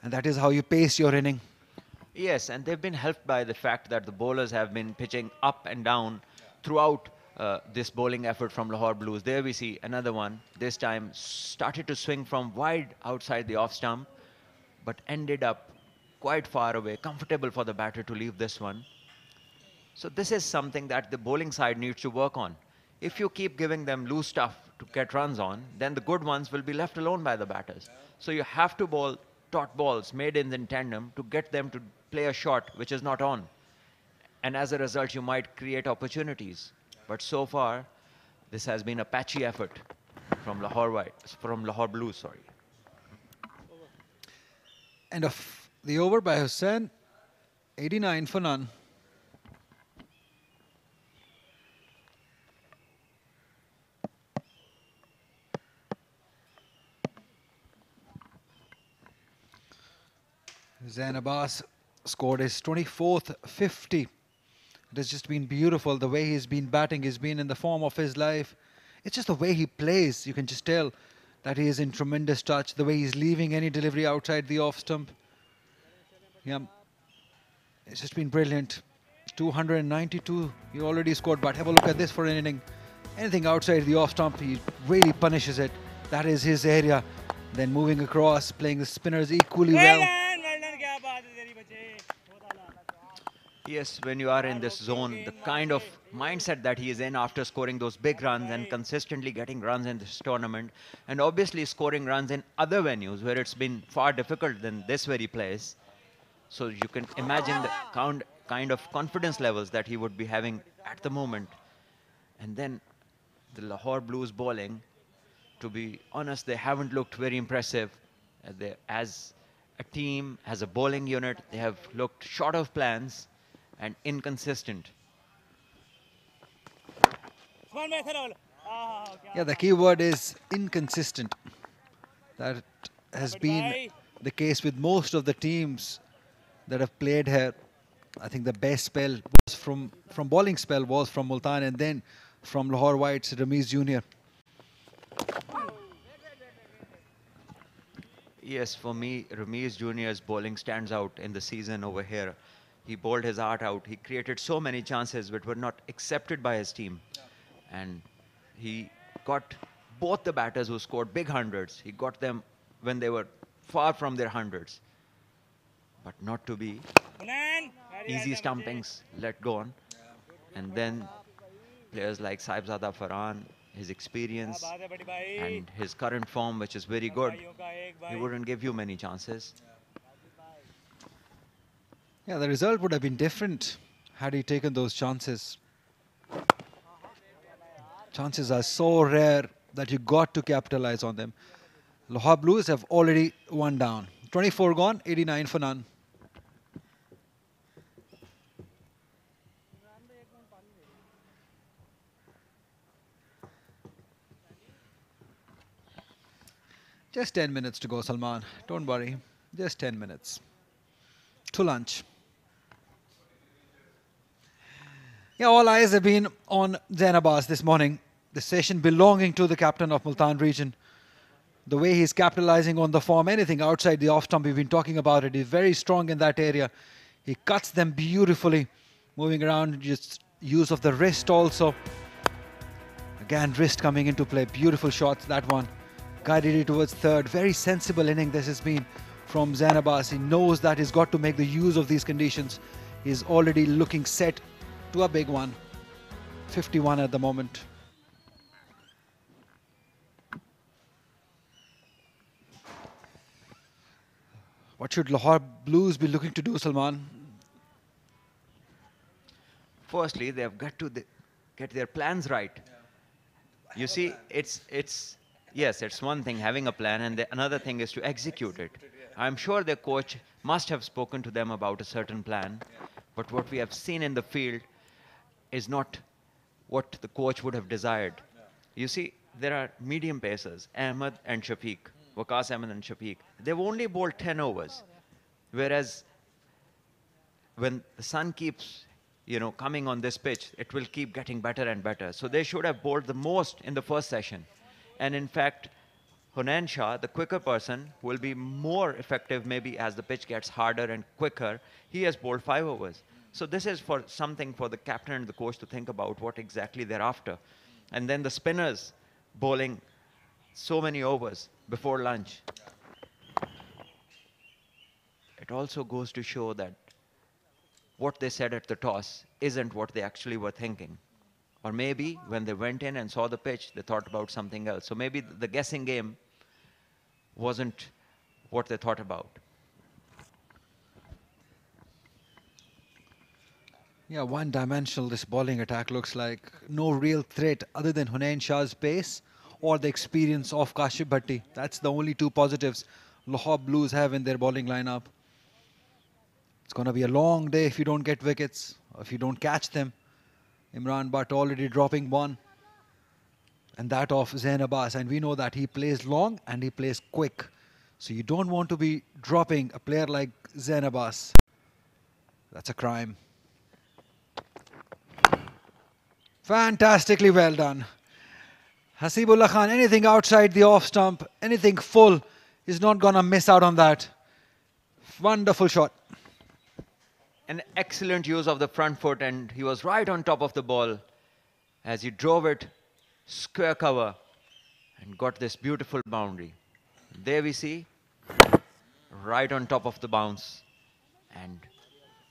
And that is how you pace your inning. Yes, and they've been helped by the fact that the bowlers have been pitching up and down throughout this bowling effort from Lahore Blues. There we see another one. This time started to swing from wide outside the off stump, but ended up quite far away. Comfortable for the batter to leave this one. So this is something that the bowling side needs to work on. If you keep giving them loose stuff to get runs on, then the good ones will be left alone by the batters. So you have to bowl dot balls, maidens in tandem, to get them to play a shot which is not on. And as a result, you might create opportunities. But so far, this has been a patchy effort from Lahore Blues, sorry. End of the over by Hussain, 89 for none. Zain Abbas scored his 24th 50. It has just been beautiful. The way he's been batting, he's been in the form of his life. It's just the way he plays. You can just tell that he is in tremendous touch. The way he's leaving any delivery outside the off stump. Yeah, it's just been brilliant. 292 he already scored, but have a look at this for an inning. Anything outside the off stump, he really punishes it. That is his area. Then moving across, playing the spinners equally well. Yes, when you are in this zone, the kind of mindset that he is in after scoring those big runs and consistently getting runs in this tournament, and obviously scoring runs in other venues where it's been far difficult than this very place. So you can imagine the kind of confidence levels that he would be having at the moment. And then the Lahore Blues bowling, to be honest, they haven't looked very impressive. As a team, as a bowling unit, they have looked short of plans and inconsistent. Yeah, the key word is inconsistent. That has been the case with most of the teams that have played here. I think the best spell was from bowling spell was from Multan, and then from Lahore Whites, Ramiz Jr. Yes, for me, Ramiz Jr.'s bowling stands out in the season over here. He bowled his heart out. He created so many chances which were not accepted by his team. And he got both the batters who scored big hundreds. He got them when they were far from their hundreds. But not to be. Easy stumpings let go on. And then players like Saibzada Farhan, his experience and his current form, which is very good, he wouldn't give you many chances. Yeah, the result would have been different had he taken those chances. Chances are so rare that you got to capitalize on them. Lahore Blues have already one down. 24 gone, 89 for none. Just 10 minutes to go, Salman. Don't worry. Just 10 minutes. To lunch. Yeah, all eyes have been on Zain Abbas this morning. The session belonging to the captain of Multan region. The way he's capitalizing on the form, anything outside the off stump, we've been talking about it. He's very strong in that area. He cuts them beautifully. Moving around, just use of the wrist also. Again, wrist coming into play. Beautiful shots, that one. Guided it towards third. Very sensible inning this has been from Zain Abbas. He knows that he's got to make the use of these conditions. He's already looking set to a big one. 51 at the moment. What should Lahore Blues be looking to do, Salman? Firstly, they have got to get their plans right. You see, yes, it's one thing having a plan, and another thing is to execute it. I'm sure their coach must have spoken to them about a certain plan, but what we have seen in the field is not what the coach would have desired. You see, there are medium pacers, Ahmed and Shafiq, Waqas Ahmed and Shafiq. They've only bowled 10 overs, whereas when the sun keeps coming on this pitch, it will keep getting better and better. So they should have bowled the most in the first session. And in fact, Hunain Shah, the quicker person, will be more effective maybe as the pitch gets harder and quicker. He has bowled 5 overs. So this is something for the captain and the coach to think about what exactly they're after. And then the spinners bowling so many overs before lunch. It also goes to show that what they said at the toss isn't what they actually were thinking. Or maybe when they went in and saw the pitch, they thought about something else. So maybe the guessing game wasn't what they thought about. Yeah, one-dimensional this bowling attack looks like. No real threat other than Hunain Shah's pace or the experience of Kashif Bhatti. That's the only two positives Lahore Blues have in their bowling lineup. It's going to be a long day if you don't get wickets, or if you don't catch them. Imran Butt already dropping one. And that of Zain Abbas. And we know that he plays long and he plays quick. So you don't want to be dropping a player like Zain Abbas. That's a crime. Fantastically well done. Hasibullah Khan, anything outside the off stump, anything full, is not going to miss out on that. Wonderful shot. An excellent use of the front foot, and he was right on top of the ball as he drove it square cover and got this beautiful boundary. There we see, right on top of the bounce, and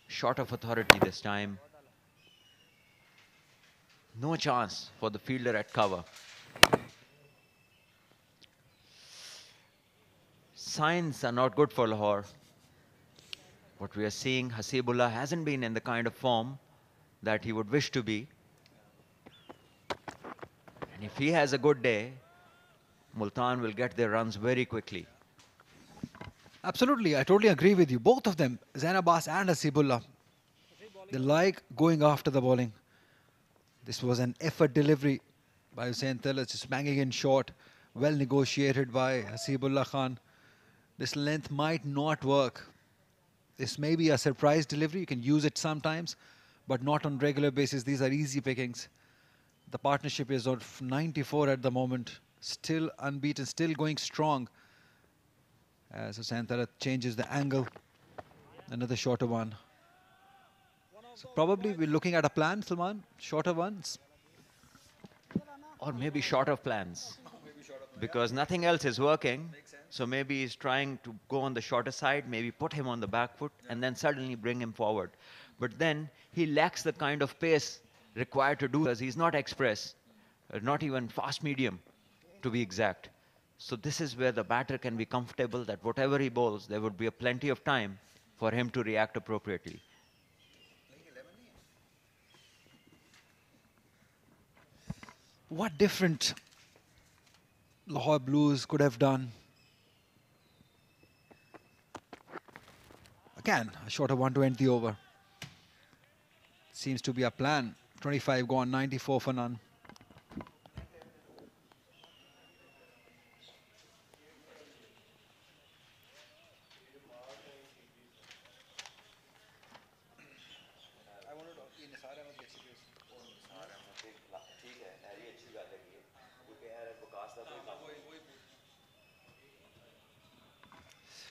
shot of authority this time. No chance for the fielder at cover. Signs are not good for Lahore. What we are seeing, Hasibullah hasn't been in the kind of form that he would wish to be. And if he has a good day, Multan will get their runs very quickly. Absolutely, I totally agree with you. Both of them, Zain Abbas and Hasibullah, they like going after the bowling. This was an effort delivery by Hussain Tillis, just banging in short, well negotiated by Hasibullah Khan. This length might not work. This may be a surprise delivery. You can use it sometimes, but not on regular basis. These are easy pickings. The partnership is on 94 at the moment. Still unbeaten, still going strong. As Hussain Tillis changes the angle. Another shorter one. So probably we're looking at a plan, Salman. Shorter ones. Or maybe short of plans. Because nothing else is working. So maybe he's trying to go on the shorter side, maybe put him on the back foot, and then suddenly bring him forward. But then he lacks the kind of pace required to do, because he's not express, not even fast medium, to be exact. So this is where the batter can be comfortable that whatever he bowls, there would be plenty of time for him to react appropriately. What different Lahore Blues could have done? Again, a shorter one to end the over. Seems to be a plan. 25 gone, 94 for none.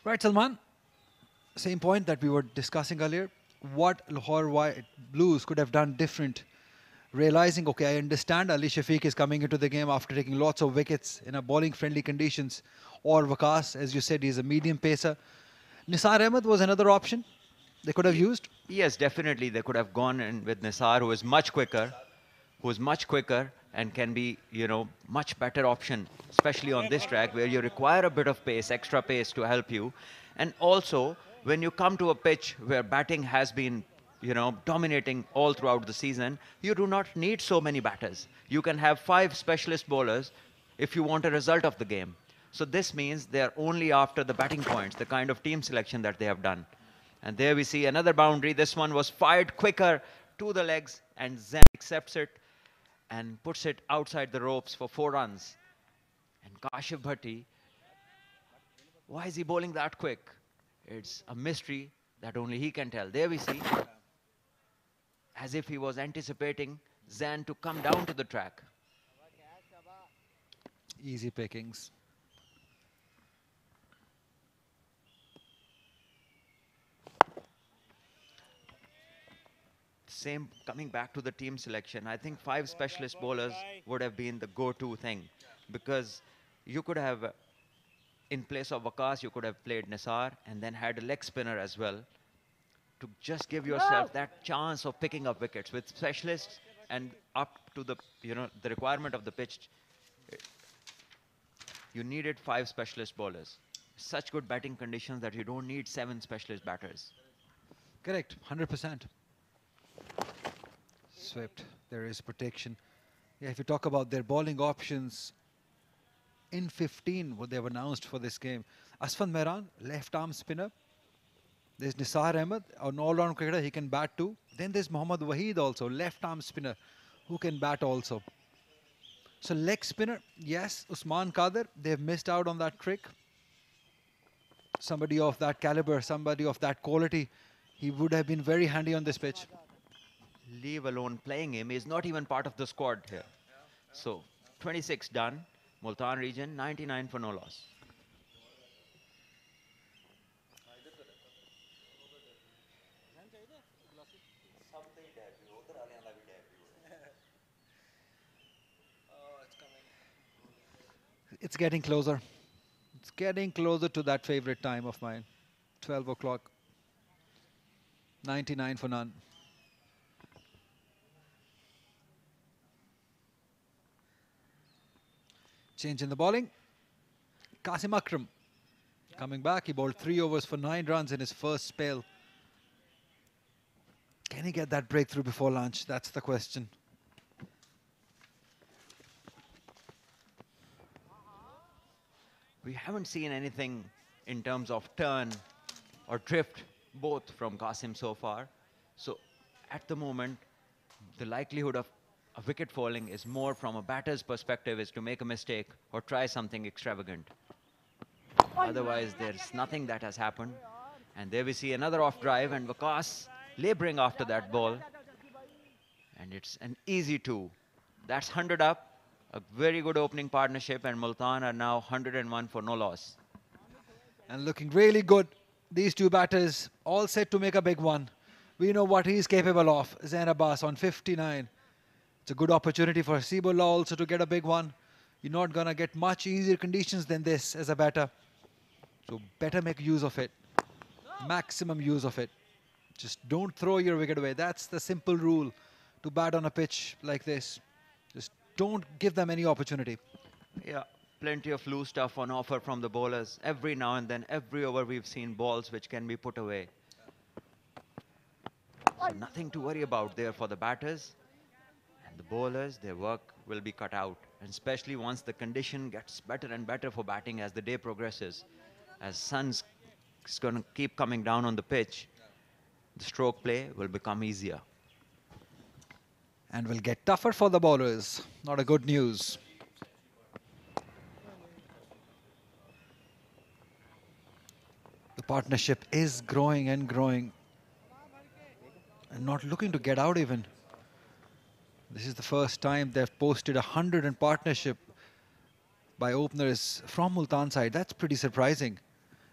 Right, Salman. Same point that we were discussing earlier. What Lahore Blues could have done different, realizing, okay, I understand Ali Shafiq is coming into the game after taking lots of wickets in a bowling-friendly conditions, or Waqas, as you said, he's a medium pacer. Nisar Ahmed was another option they could have used. Yes, definitely they could have gone in with Nisar, who is much quicker, and can be, much better option, especially on this track where you require a bit of pace, extra pace to help you. And also, when you come to a pitch where batting has been, dominating all throughout the season, you do not need so many batters. You can have 5 specialist bowlers if you want a result of the game. So this means they're only after the batting points, the kind of team selection that they have done. And there we see another boundary. This one was fired quicker to the legs, and Zen accepts it and puts it outside the ropes for 4 runs. And Kashif Bhatti, why is he bowling that quick? It's a mystery that only he can tell. There we see, as if he was anticipating Zen to come down to the track. Easy pickings. Same, coming back to the team selection, I think 5 specialist bowlers would have been the go-to thing, because you could have, in place of Waqas, you could have played Nisar and then had a leg spinner as well, to just give yourself that chance of picking up wickets. With specialists and up to the, the requirement of the pitch, you needed 5 specialist bowlers. Such good batting conditions that you don't need 7 specialist batters. Correct, 100%. Swept. There is protection. Yeah, if you talk about their bowling options, in 15, what they've announced for this game, Asfan Mehran, left arm spinner. There's Nisar Ahmed, an all-round cricketer, he can bat too. Then there's Mohammad Waheed also, left arm spinner, who can bat also. So leg spinner, yes, Usman Qadir, they've missed out on that trick. Somebody of that caliber, somebody of that quality, he would have been very handy on this pitch. Leave alone playing him, he's not even part of the squad here. So 26 done, Multan region, 99 for no loss. It's getting closer. It's getting closer to that favorite time of mine. 12 o'clock. 99 for none. Change in the bowling. Qasim Akram coming back. He bowled 3 overs for 9 runs in his first spell. Can he get that breakthrough before lunch? That's the question. We haven't seen anything in terms of turn or drift, both from Qasim so far. So at the moment, the likelihood of a wicket falling is more from a batter's perspective, is to make a mistake or try something extravagant. Otherwise, there's nothing that has happened. And there we see another off drive, and Waqas laboring after that ball. And it's an easy 2. That's 100 up. A very good opening partnership, and Multan are now 101 for no loss. And looking really good. These 2 batters all set to make a big one. We know what he's capable of. Zain Abbas on 59. It's a good opportunity for Hasibullah also to get a big one. You're not going to get much easier conditions than this as a batter. So better make use of it. Maximum use of it. Just don't throw your wicket away. That's the simple rule to bat on a pitch like this. Just don't give them any opportunity. Yeah, plenty of loose stuff on offer from the bowlers. Every now and then, every over, we've seen balls which can be put away. So nothing to worry about there for the batters. And the bowlers, their work will be cut out. And especially once the condition gets better and better for batting as the day progresses. As sun's going to keep coming down on the pitch, the stroke play will become easier. And will get tougher for the bowlers. Not a good news. The partnership is growing and growing. And not looking to get out even. This is the first time they've posted 100 in partnership by openers from Multan side. That's pretty surprising.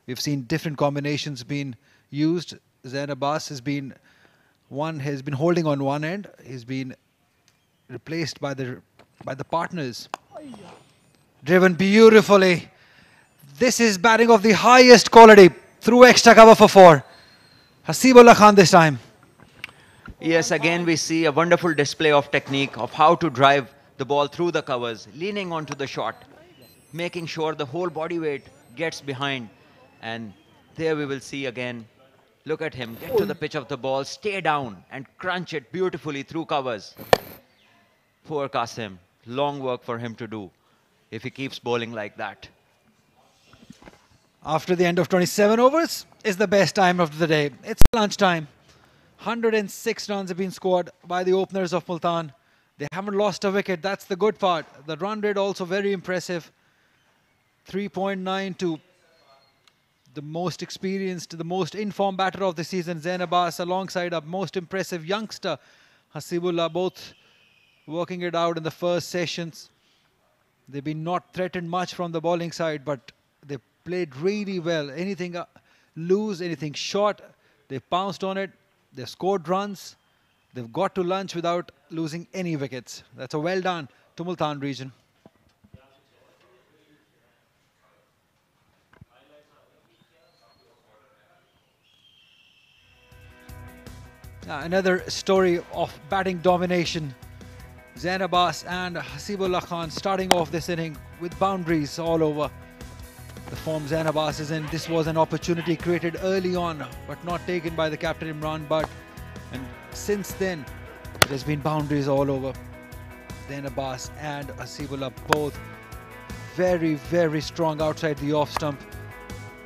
We've seen different combinations being used. Zain Abbas has been holding on one end. He's been replaced by the partners. Driven beautifully. This is batting of the highest quality. through extra cover for 4. Hasibullah Khan this time. Yes, again we see a wonderful display of technique of how to drive the ball through the covers, leaning onto the shot, making sure the whole body weight gets behind. And there we will see again, look at him, get to the pitch of the ball, stay down and crunch it beautifully through covers. Poor Qasim, long work for him to do if he keeps bowling like that. After the end of 27 overs is the best time of the day. It's lunchtime. 106 runs have been scored by the openers of Multan. They haven't lost a wicket. That's the good part. The run rate also very impressive. 3.92. The most experienced, the most informed batter of the season, Zain Abbas, alongside a most impressive youngster, Hasibullah, both working it out in the first sessions. They've been not threatened much from the bowling side, but they played really well. Anything loose, anything short, they pounced on it. They've scored runs. They've got to lunch without losing any wickets. That's a well done to Multan region. Another story of batting domination. Zain Abbas and Hasibullah Khan starting off this inning with boundaries all over. The form Zain Abbas is in, this was an opportunity created early on, but not taken by the captain Imran Butt. And since then, it has been boundaries all over. Zain Abbas and Hasibullah both very, very strong outside the off stump.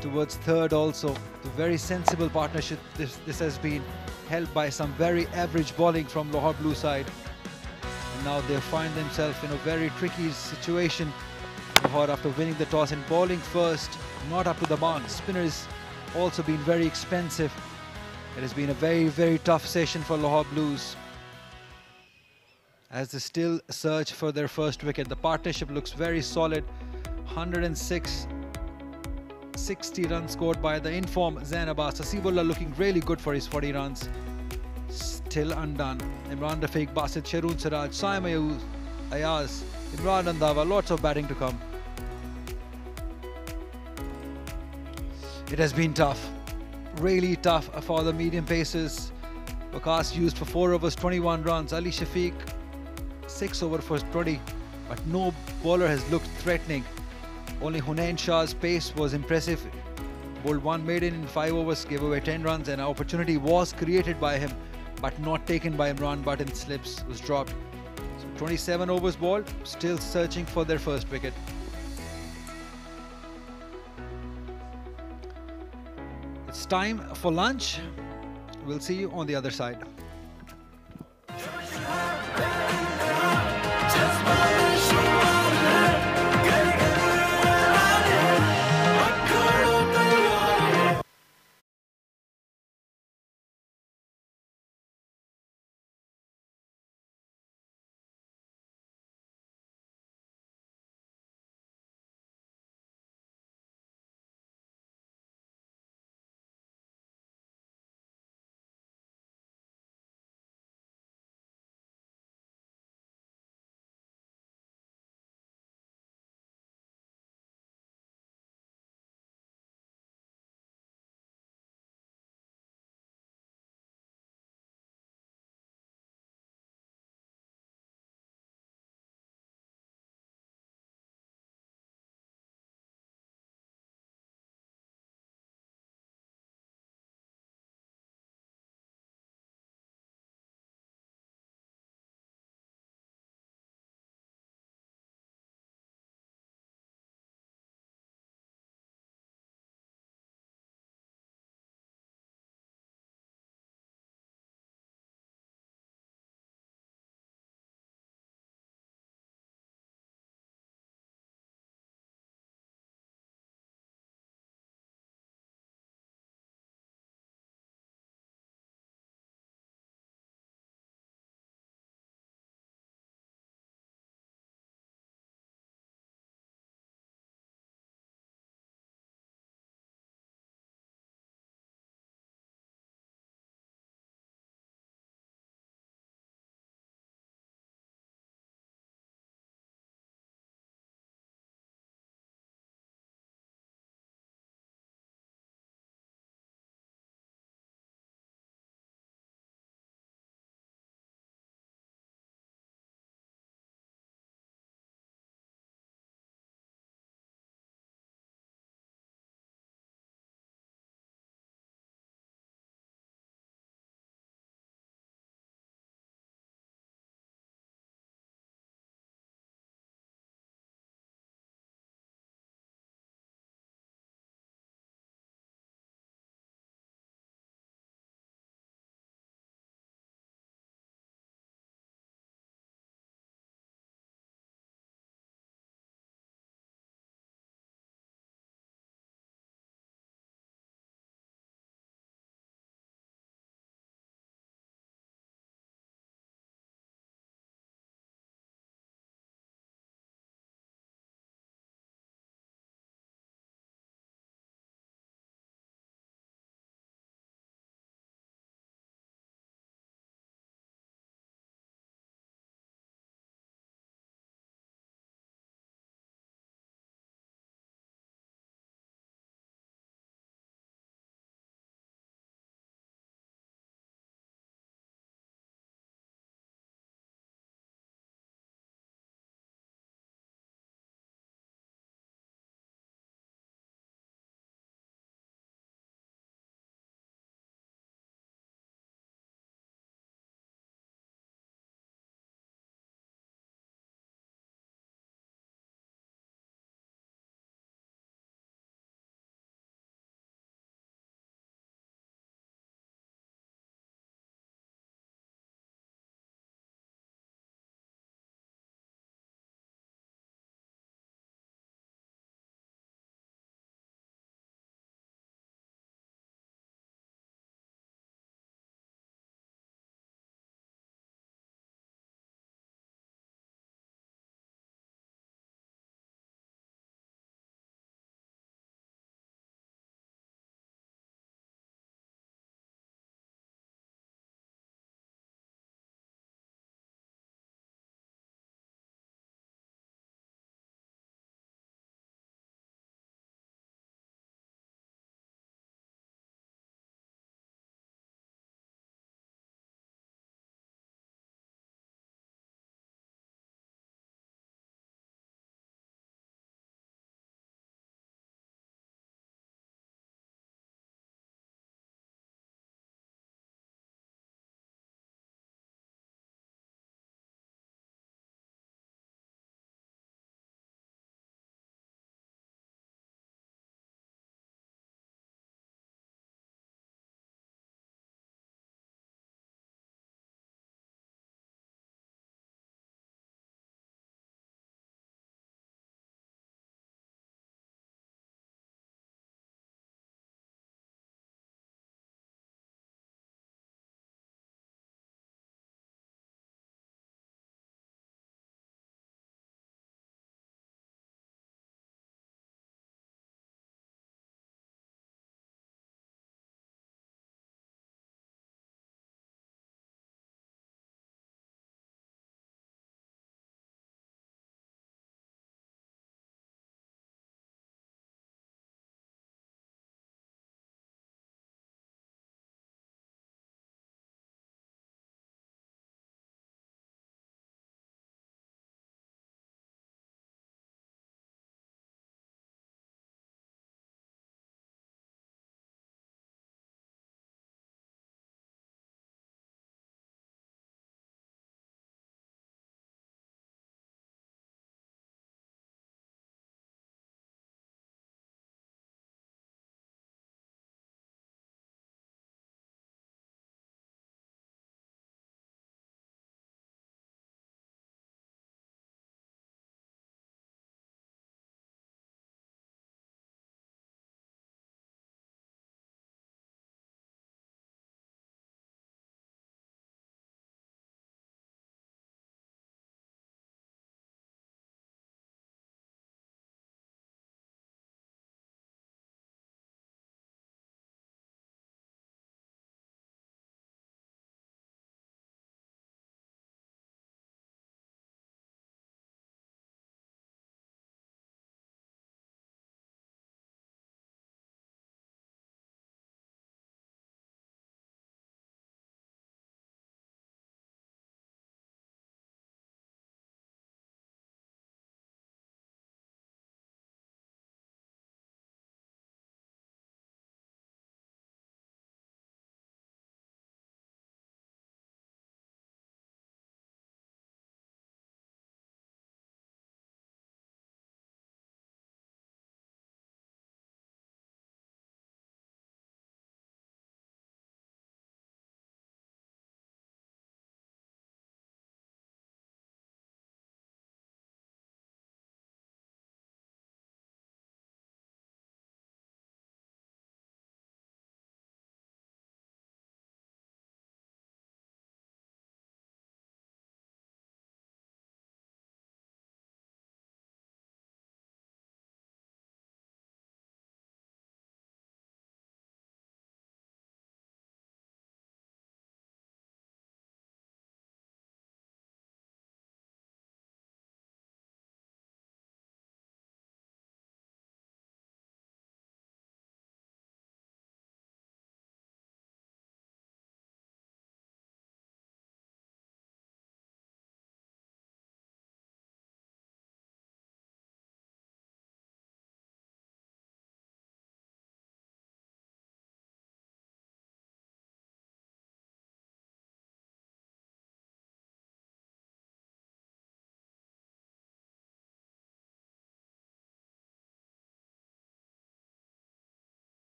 Towards third also, the very sensible partnership this has been, held by some very average bowling from Lahore Blue side. And now they find themselves in a very tricky situation. Lahore, after winning the toss and bowling first, not up to the mark. Spinners also been very expensive. It has been a very, very tough session for Lahore Blues, as they still search for their first wicket. The partnership looks very solid. 106, 60 runs scored by the informed Zain Abbas. Hasibullah looking really good for his 40 runs. Still undone. Imran Rafiq, Basit, Sharoon Siraj, Saim Ayaz, Imran Randhawa, lots of batting to come. It has been tough, really tough for the medium pacers. Waqas used for 4 overs, 21 runs. Ali Shafiq, 6 overs for 20, but no bowler has looked threatening. Only Hunain Shah's pace was impressive. Bowled 1 maiden in 5 overs, gave away 10 runs, and an opportunity was created by him, but not taken by Imran Butt in slips, was dropped. So 27 overs bowled, still searching for their first wicket. It's time for lunch. We'll see you on the other side.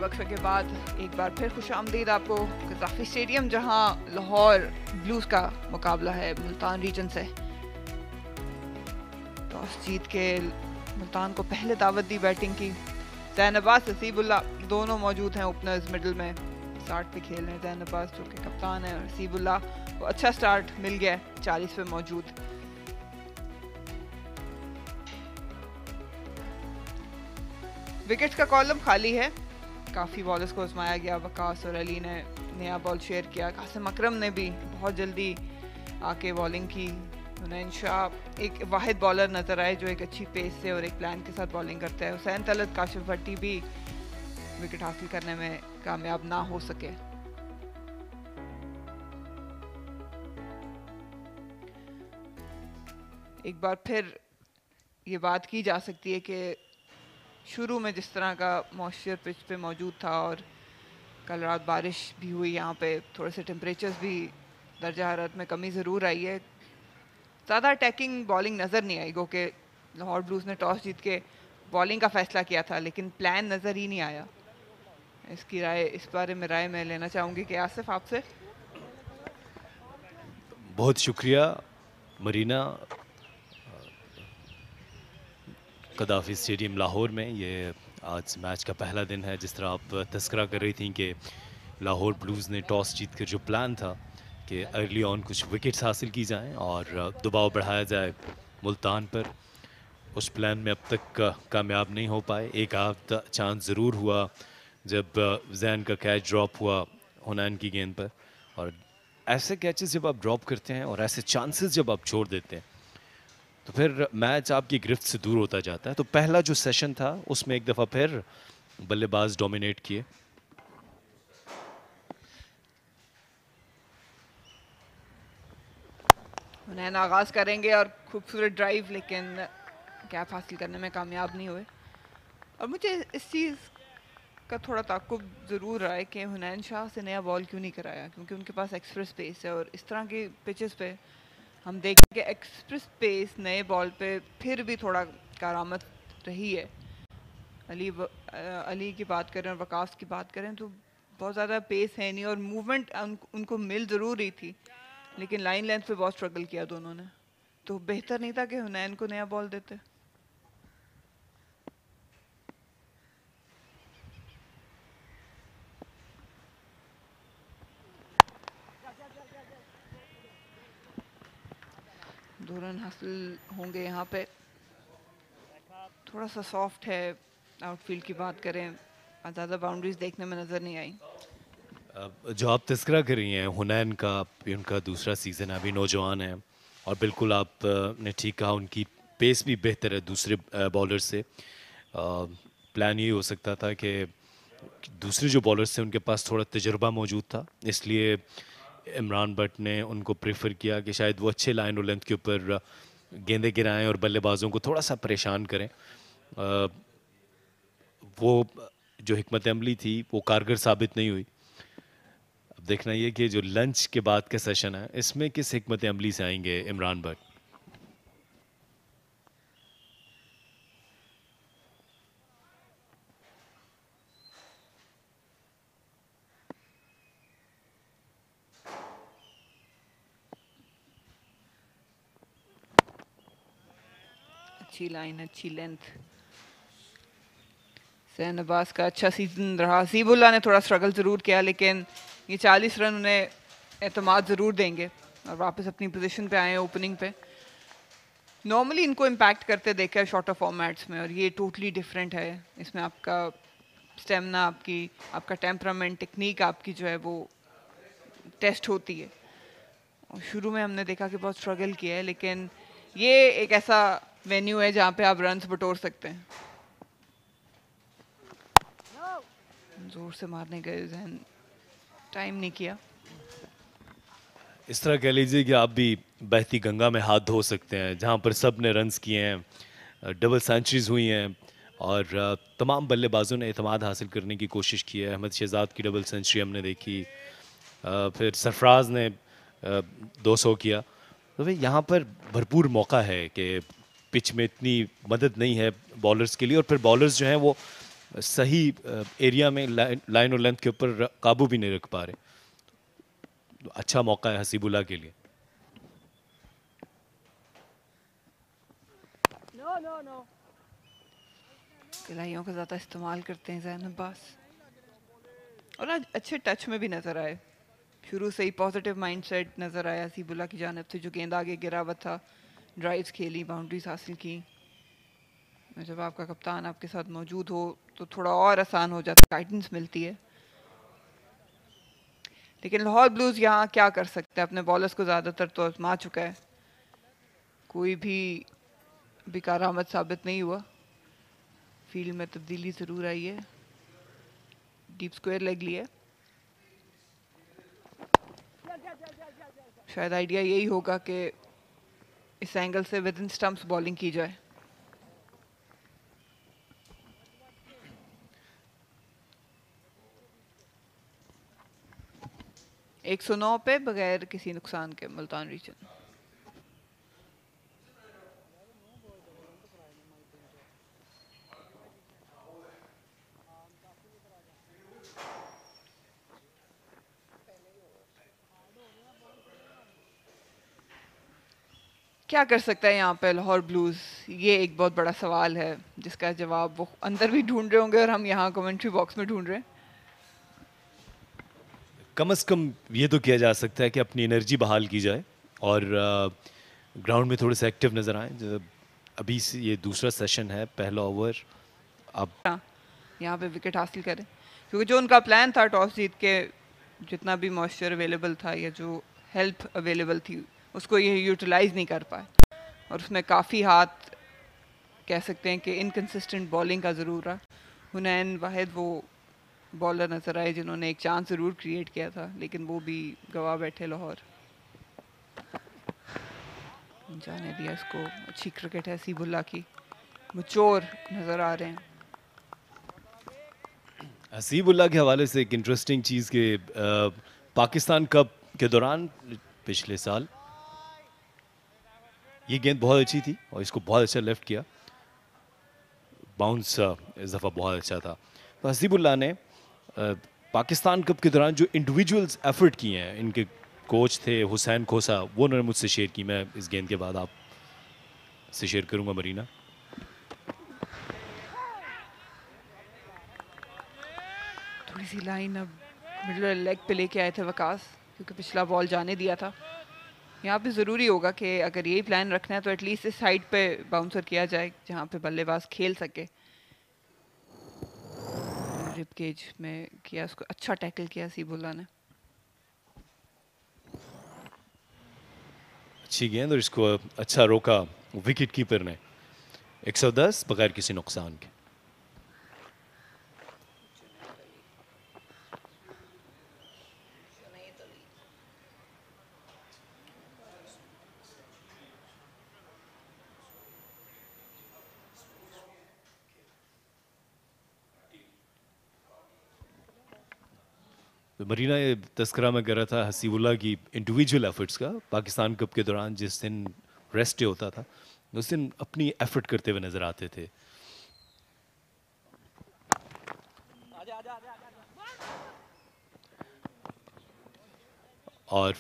वक्फे के बाद एक बार फिर खुशामदीद आपको कज़ाफ़ी stadium, जहां Lahore blues का मुकाबला है Multan reason से। टॉस जीत के मुल्तान को पहले दावत दी बैटिंग की। ज़ैन अब्बास, हसीबुल्लाह दोनों मौजूद हैं ओपनर्स मिडल में। स्टार्ट पे खेल रहे हैं ज़ैन अब्बास जो कि कप्तान है, और हसीबुल्लाह को अच्छा स्टार्ट मिल गया 40 पे मौजूद। विकेट्स का कॉलम खाली है, काफ़ी बॉलर्स को आजमाया गया। वकास और अली ने नया बॉल शेयर किया, कासिम अकरम ने भी बहुत जल्दी आके बॉलिंग की। हुनैन शाह एक वाहिद बॉलर नज़र आए जो एक अच्छी पेस से और एक प्लान के साथ बॉलिंग करता है। हुसैन तलत, काशिफ भट्टी भी विकेट हासिल करने में कामयाब ना हो सके। एक बार फिर ये बात की जा सकती है कि शुरू में जिस तरह का मॉइस्चर पिच पे मौजूद था, और कल रात बारिश भी हुई यहाँ पे, थोड़े से टेम्परेचर्स भी दर्जा हरारत में कमी ज़रूर आई है। ज़्यादा अटैकिंग बॉलिंग नज़र नहीं आई, गो कि लाहौर ब्लूज़ ने टॉस जीत के बॉलिंग का फ़ैसला किया था, लेकिन प्लान नज़र ही नहीं आया। इसकी राय, इस बारे में राय मैं लेना चाहूँगी कि आसिफ आपसे। बहुत शुक्रिया मरीना। कदाफ़ी स्टेडियम लाहौर में ये आज मैच का पहला दिन है। जिस तरह आप तस्करा कर रही थी कि लाहौर ब्लूज़ ने टॉस जीत कर जो प्लान था कि अर्ली ऑन कुछ विकेट्स हासिल की जाएं और दबाव बढ़ाया जाए मुल्तान पर, उस प्लान में अब तक कामयाब नहीं हो पाए। एक आध चांस ज़रूर हुआ जब जैन का कैच ड्रॉप हुआ हुनैन की गेंद पर, और ऐसे कैचेस जब आप ड्रॉप करते हैं और ऐसे चांसेस जब आप छोड़ देते हैं तो फिर मैच आपकी गिरफ्त से दूर होता जाता है। तो पहला जो सेशन था उसमें एक दफ़ा फिर बल्लेबाज डोमिनेट किए। हुनैन आगाज़ करेंगे और खूबसूरत ड्राइव, लेकिन कैप हासिल करने में कामयाब नहीं हुए। और मुझे इस चीज़ का थोड़ा ताक़ुब ज़रूर रहा है कि हुनैन शाह से नया बॉल क्यों नहीं कराया, क्योंकि उनके पास एक्सप्रेस पेस है, और इस तरह की पिचेस पे हम देखें कि एक्सप्रेस पेस नए बॉल पे फिर भी थोड़ा कारामत रही है। अली की बात करें और वकास की बात करें तो बहुत ज़्यादा पेस है नहीं, और मूवमेंट उनको मिल ज़रूर रही थी, लेकिन लाइन लेंथ पे बहुत स्ट्रगल किया दोनों ने। तो बेहतर नहीं था कि हुनैन को नया बॉल देते। दो रन हासिल होंगे यहाँ पे। थोड़ा सा सॉफ्ट है आउटफील्ड की बात करें, ज़्यादा बाउंड्रीज देखने में नज़र नहीं आई। जो आप तस्करा कर रही हैं हुनैन का, उनका दूसरा सीज़न है, अभी नौजवान है, और बिल्कुल आपने ठीक कहा उनकी पेस भी बेहतर है दूसरे बॉलर से। प्लान ये हो सकता था कि दूसरे जो बॉलर्स थे उनके पास थोड़ा तजुर्बा मौजूद था, इसलिए इमरान भट्ट ने उनको प्रेफर किया कि शायद वो अच्छे लाइन और लेंथ के ऊपर गेंदें गिराएं और बल्लेबाजों को थोड़ा सा परेशान करें। वो जो हिकमत अमली थी वो कारगर साबित नहीं हुई। अब देखना ये कि जो लंच के बाद का सेशन है इसमें किस हिकमत अमली से आएंगे इमरान भट्ट। अच्छी लाइन, अच्छी लेंथ। ज़ैन अब्बास का अच्छा सीजन रहा। हसीबुल्लाह ने थोड़ा स्ट्रगल ज़रूर किया, लेकिन ये 40 रन उन्हें एतमाद ज़रूर देंगे और वापस अपनी पोजीशन पे आए ओपनिंग पे। नॉर्मली इनको इम्पैक्ट करते देखा है शॉर्टर फॉर्मेट्स में, और ये टोटली डिफरेंट है। इसमें आपका स्टेमिना, आपका टेम्परामेंट, टेक्निक आपकी जो है वो टेस्ट होती है। और शुरू में हमने देखा कि बहुत स्ट्रगल किया है, लेकिन ये एक ऐसा वेन्यू है जहाँ पे आप रन्स बटोर सकते हैं। जोर से मारने गए, जहन टाइम नहीं किया। इस तरह कह लीजिए कि आप भी बहती गंगा में हाथ धो सकते हैं, जहाँ पर सब ने रन्स किए हैं, डबल सेंचुरीज हुई हैं, और तमाम बल्लेबाजों ने एतमाद हासिल करने की कोशिश की है। अहमद शहजाद की डबल सेंचुरी हमने देखी, फिर सरफराज ने 200 किया। तो भाई यहाँ पर भरपूर मौका है कि पिच में इतनी मदद नहीं है बॉलर्स के लिए, और फिर बॉलर्स जो हैं वो सही एरिया में लाइन और लेंथ के ऊपर काबू भी नहीं रख पा रहे। तो अच्छा मौका है हसीबुल्लाह के लिए। कलाइयों का ज़्यादा इस्तेमाल करते हैं ज़ैन अब्बास, और आज अच्छे टच में भी नज़र आए। शुरू से ही पॉजिटिव माइंडसेट नज़र आया हसीबुल्लाह की जानिब से, जो गेंद आगे गिरा हुआ था, ड्राइव्स खेली, बाउंड्रीज हासिल की। जब आपका कप्तान आपके साथ मौजूद हो तो थोड़ा और आसान हो जाता है, गाइडेंस मिलती है। लेकिन लाहौर ब्लूज यहाँ क्या कर सकते हैं, अपने बॉलर्स को ज़्यादातर तो आजमा चुका है, कोई भी कारआमद साबित नहीं हुआ। फील्ड में तब्दीली ज़रूर आई है, डीप स्क्वायर लेग लिया। शायद आइडिया यही होगा कि इस एंगल से विद इन स्टंप्स बॉलिंग की जाए। एक 109 पे बगैर किसी नुकसान के मुल्तान रीजन। क्या कर सकता है यहाँ पे लाहौर ब्लूज, ये एक बहुत बड़ा सवाल है जिसका जवाब वो अंदर भी ढूंढ रहे होंगे और हम यहाँ कमेंट्री बॉक्स में ढूंढ रहे हैं। कम से कम ये तो किया जा सकता है कि अपनी एनर्जी बहाल की जाए और ग्राउंड में थोड़े से एक्टिव नज़र आए। अभी से ये दूसरा सेशन है, पहला ओवर अब यहाँ पे विकेट हासिल करें, क्योंकि जो उनका प्लान था टॉस जीत के, जितना भी मॉइस्चर अवेलेबल था या जो हेल्प अवेलेबल थी उसको ये यूटिलाइज नहीं कर पाए, और उसमें काफ़ी हाथ कह सकते हैं कि इनकंसिस्टेंट बॉलिंग का ज़रूर रहा। हुनैन वाहिद वो बॉलर नज़र आए जिन्होंने एक चांस ज़रूर क्रिएट किया था, लेकिन वो भी गवा बैठे लाहौर। जाने दिया इसको, अच्छी क्रिकेट है हसीबुल्लाह की, मचोर नज़र आ रहे हैं। हसीबुल्लाह के हवाले से एक इंटरेस्टिंग चीज़ के पाकिस्तान कप के दौरान पिछले साल ये गेंद बहुत अच्छी थी और इसको बहुत अच्छा लेफ्ट किया, बाउंस इस दफ़ा बहुत अच्छा था। तो हसीबुल्लाह ने पाकिस्तान कप के दौरान जो इंडिविजुअल्स एफर्ट किए हैं, इनके कोच थे हुसैन खोसा, वो उन्होंने मुझसे शेयर की। मैं इस गेंद के बाद आप से शेयर करूंगा मरीना। थोड़ी सी लाइन अब मिडल लेग पे लेके आए थे वकास, क्योंकि पिछला बॉल जाने दिया था। यहाँ पे ज़रूरी होगा कि अगर यही प्लान रखना है तो एटलीस्ट इस साइड पे बाउंसर किया जाए जहाँ पे बल्लेबाज खेल सके। रिप केज में किया, उसको अच्छा टैकल किया हसीबुल्लाह ने। अच्छी गेंद और इसको अच्छा रोका विकेट कीपर ने। 110 बगैर किसी नुकसान के। तो मरीना ये तस्करा में कर रहा था हसीबुल्लाह की इंडिविजुअल एफर्ट्स का। पाकिस्तान कप के दौरान जिस दिन रेस्ट डे होता था उस दिन अपनी एफर्ट करते हुए नजर आते थे। और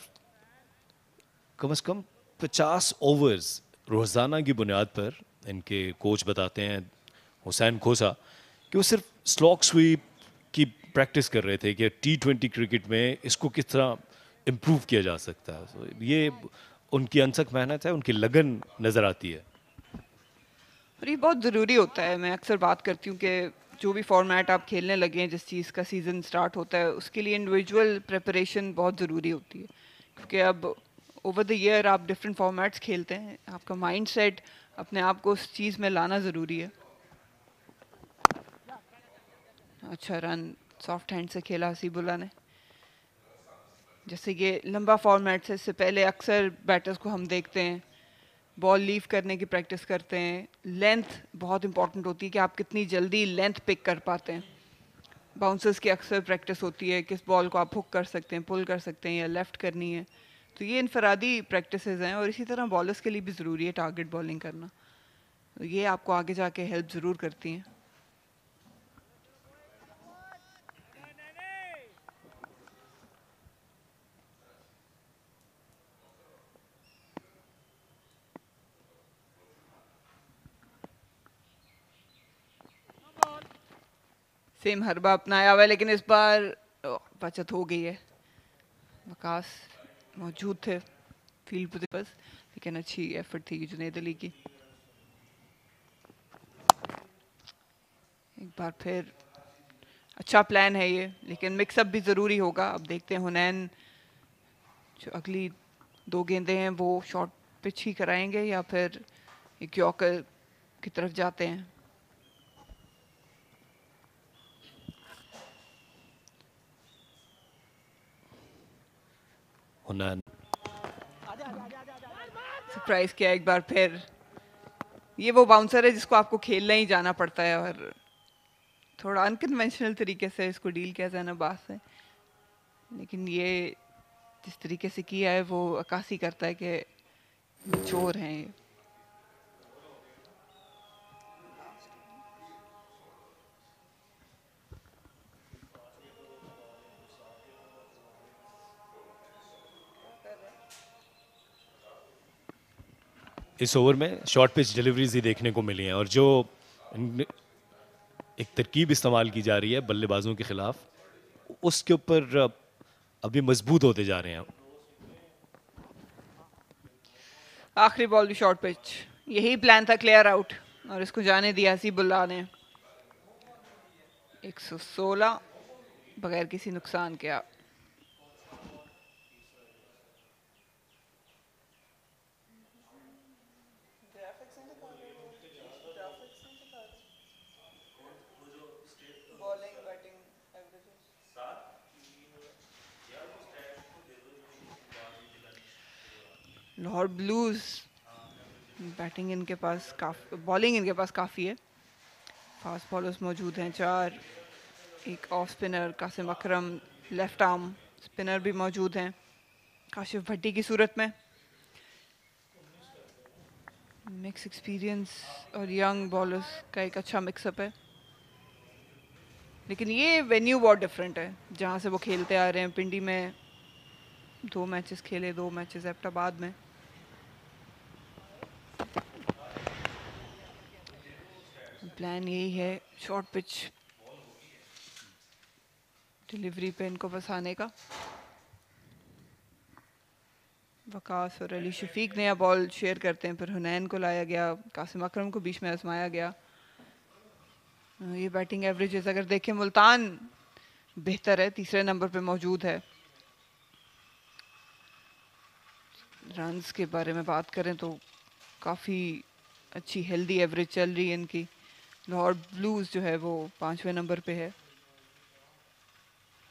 कम से कम 50 ओवर्स रोज़ाना की बुनियाद पर इनके कोच बताते हैं हुसैन खोसा कि वो सिर्फ स्लॉक स्वीप की प्रैक्टिस कर रहे थे कि T20 क्रिकेट में इसको किस तरह इम्प्रूव किया जा सकता है। तो ये उनकी अनसक मेहनत है, उनकी लगन नज़र आती है और ये बहुत ज़रूरी होता है। मैं अक्सर बात करती हूँ कि जो भी फॉर्मेट आप खेलने लगे हैं, जिस चीज़ का सीज़न स्टार्ट होता है, उसके लिए इंडिविजुअल प्रिपरेशन बहुत ज़रूरी होती है, क्योंकि अब ओवर द ईयर आप डिफरेंट फॉर्मेट्स खेलते हैं, आपका माइंडसेट अपने आप को उस चीज़ में लाना ज़रूरी है। अच्छा रन सॉफ्ट हैंड से खेला हसीबुल्लाह ने। जैसे ये लंबा फॉर्मेट है, इससे पहले अक्सर बैटर्स को हम देखते हैं बॉल लीव करने की प्रैक्टिस करते हैं। लेंथ बहुत इंपॉर्टेंट होती है कि आप कितनी जल्दी लेंथ पिक कर पाते हैं। बाउंसर्स की अक्सर प्रैक्टिस होती है किस बॉल को आप हुक कर सकते हैं, पुल कर सकते हैं या लेफ्ट करनी है। तो ये इनफरादी प्रैक्टिसेस हैं और इसी तरह बॉलर्स के लिए भी ज़रूरी है टारगेट बॉलिंग करना। तो ये आपको आगे जाके हेल्प ज़रूर करती हैं। सेम हरबा अपनाया हुआ है, लेकिन इस बार बचत हो गई है। वकास मौजूद थे फील्ड पर, लेकिन अच्छी एफर्ट थी जुनैद अली की। एक बार फिर अच्छा प्लान है ये, लेकिन मिक्सअप भी ज़रूरी होगा। अब देखते हैं हुनैन जो अगली 2 गेंदें हैं वो शॉर्ट पिच ही कराएंगे या फिर एक यॉर्कर की तरफ जाते हैं। हुनैन सरप्राइज किया एक बार फिर। ये वो बाउंसर है जिसको आपको खेलना ही जाना पड़ता है, और थोड़ा अनकन्वेंशनल तरीके से इसको डील किया जैन अब्बास है, लेकिन ये जिस तरीके से किया है वो अक्कासी करता है कि चोर हैं ये। इस ओवर में शॉर्ट पिच डिलीवरीज ही देखने को मिली हैं, और जो एक तरकीब इस्तेमाल की जा रही है बल्लेबाजों के खिलाफ, उसके ऊपर अभी मजबूत होते जा रहे हैं। आखिरी बॉल भी शॉर्ट पिच, यही प्लान था, क्लियर आउट, और इसको जाने दिया हसीबुल्लाह ने। 116 बगैर किसी नुकसान के। लाहौर ब्लूज बैटिंग इनके पास काफ़ी, बॉलिंग इनके पास काफ़ी है। फास्ट बॉलर्स मौजूद हैं 4, एक ऑफ स्पिनर कासिम अकरम, लेफ्ट आर्म स्पिनर भी मौजूद हैं काशिफ भट्टी की सूरत में। मिक्स एक्सपीरियंस और यंग बॉलर्स का एक अच्छा मिक्सअप है, लेकिन ये वेन्यू बहुत डिफरेंट है जहाँ से वो खेलते आ रहे हैं। पिंडी में 2 मैचेस खेले, 2 मैचेस एबटाबाद में। प्लान यही है शॉर्ट पिच डिलीवरी पे इनको फंसाने का। वकास और अली शफीक नया बॉल शेयर करते हैं, फिर हुनैन को लाया गया, कासिम अकरम को बीच में आजमाया गया। ये बैटिंग एवरेजेस अगर देखें, मुल्तान बेहतर है, तीसरे नंबर पे मौजूद है। रन्स के बारे में बात करें तो काफ़ी अच्छी हेल्दी एवरेज चल रही है इनकी। लाहौर ब्लूज जो है वो 5वें नंबर पे है।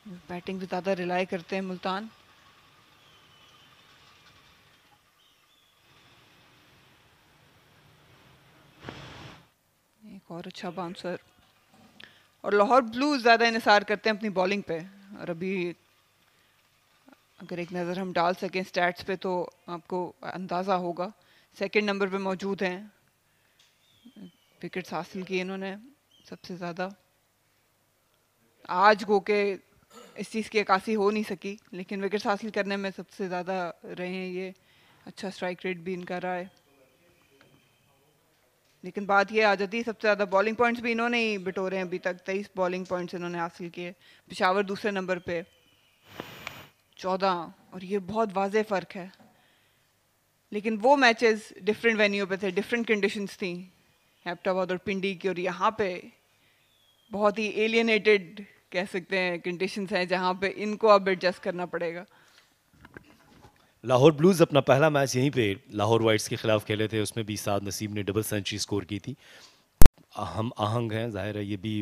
बैटिंग पे ज़्यादा रिलाई करते हैं मुल्तान। एक और अच्छा बाउंसर, और लाहौर ब्लूज ज़्यादा इन्हिसार करते हैं अपनी बॉलिंग पे। और अभी अगर एक नज़र हम डाल सकें स्टैट्स पे तो आपको अंदाज़ा होगा, 2nd नंबर पे मौजूद हैं। विकेट्स हासिल किए इन्होंने सबसे ज़्यादा। आज गो के इस चीज़ की अक्कासी हो नहीं सकी, लेकिन विकेट्स हासिल करने में सबसे ज़्यादा रहे हैं ये। अच्छा स्ट्राइक रेट भी इनका रहा है, लेकिन बात ये आ जाती है सबसे ज़्यादा बॉलिंग पॉइंट्स भी इन्होंने ही बिटोरे हैं अभी तक। 23 बॉलिंग पॉइंट्स इन्होंने हासिल किए। पेशावर दूसरे नंबर पे 14, और ये बहुत वाज़ेह फ़र्क है। लेकिन वो मैचेस डिफरेंट वेन्यू पे थे, डिफरेंट कंडीशंस थी एबटाबाद और पिंडी की, और यहाँ पे बहुत ही एलियनेटेड कह सकते हैं कंडीशंस हैं जहाँ पे इनको अब एडजस्ट करना पड़ेगा। लाहौर ब्लूज अपना पहला मैच यहीं पे लाहौर वाइट्स के खिलाफ खेले थे, उसमें भी साद नसीब ने डबल सेंचुरी स्कोर की थी। हम आहंग हैं, जाहिर है ये भी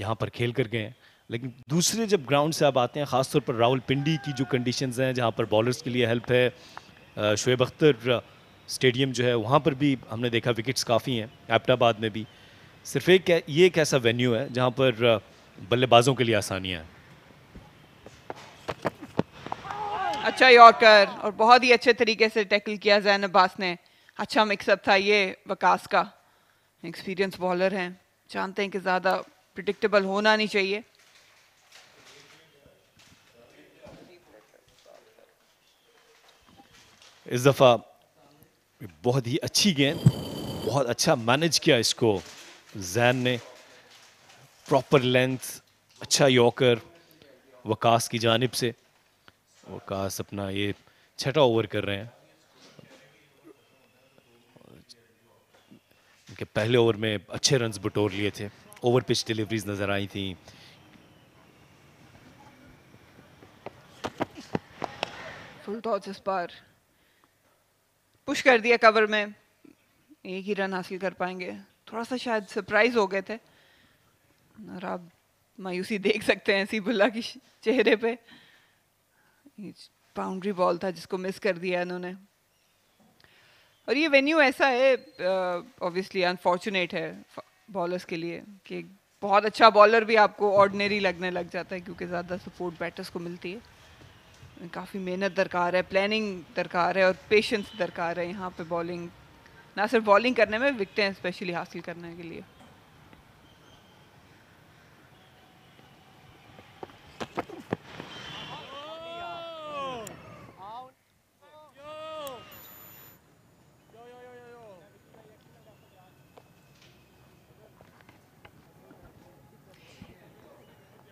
यहाँ पर खेल कर गए हैं, लेकिन दूसरे जब ग्राउंड से आप आते हैं, ख़ासतौर पर रावलपिंडी की जो कंडीशंस हैं जहाँ पर बॉलर्स के लिए हेल्प है, शुएब अख्तर स्टेडियम जो है वहाँ पर भी हमने देखा विकेट्स काफ़ी हैं। एबटाबाद में भी सिर्फ ये एक ऐसा वेन्यू है जहाँ पर बल्लेबाजों के लिए आसानियाँ हैं। अच्छा यॉर्कर, और बहुत ही अच्छे तरीके से टैकल किया जैन अब्बास ने। अच्छा मिक्सअप था ये वकास का। एक्सपीरियंस बॉलर हैं, जानते हैं कि ज़्यादा प्रिडिक्टेबल होना नहीं चाहिए। इस दफ़ा बहुत ही अच्छी गेंद, बहुत अच्छा मैनेज किया इसको जैन ने। प्रॉपर लेंथ, अच्छा यॉर्कर वकास की जानिब से। वकास अपना ये छठा ओवर कर रहे हैं। उनके पहले ओवर में अच्छे रन्स बटोर लिए थे, ओवर पिच डिलीवरीज नजर आई थी। फुल टॉस इस बार पुश कर दिया कवर में, एक ही रन हासिल कर पाएंगे। थोड़ा सा शायद सरप्राइज हो गए थे और आप मायूसी देख सकते हैं सीबुल्ला की चेहरे पे। बाउंड्री बॉल था जिसको मिस कर दिया इन्होंने। और ये वेन्यू ऐसा है, ऑब्वियसली अनफॉर्चुनेट है बॉलर्स के लिए कि बहुत अच्छा बॉलर भी आपको ऑर्डिनरी लगने लग जाता है क्योंकि ज़्यादा सपोर्ट बैटर्स को मिलती है। काफ़ी मेहनत दरकार है, प्लानिंग दरकार है और पेशेंस दरकार है यहाँ पे बॉलिंग, ना सिर्फ बॉलिंग करने में, विकेटें स्पेशली हासिल करने के लिए।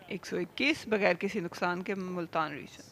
एक 121 बगैर किसी नुकसान के मुल्तान रीजन।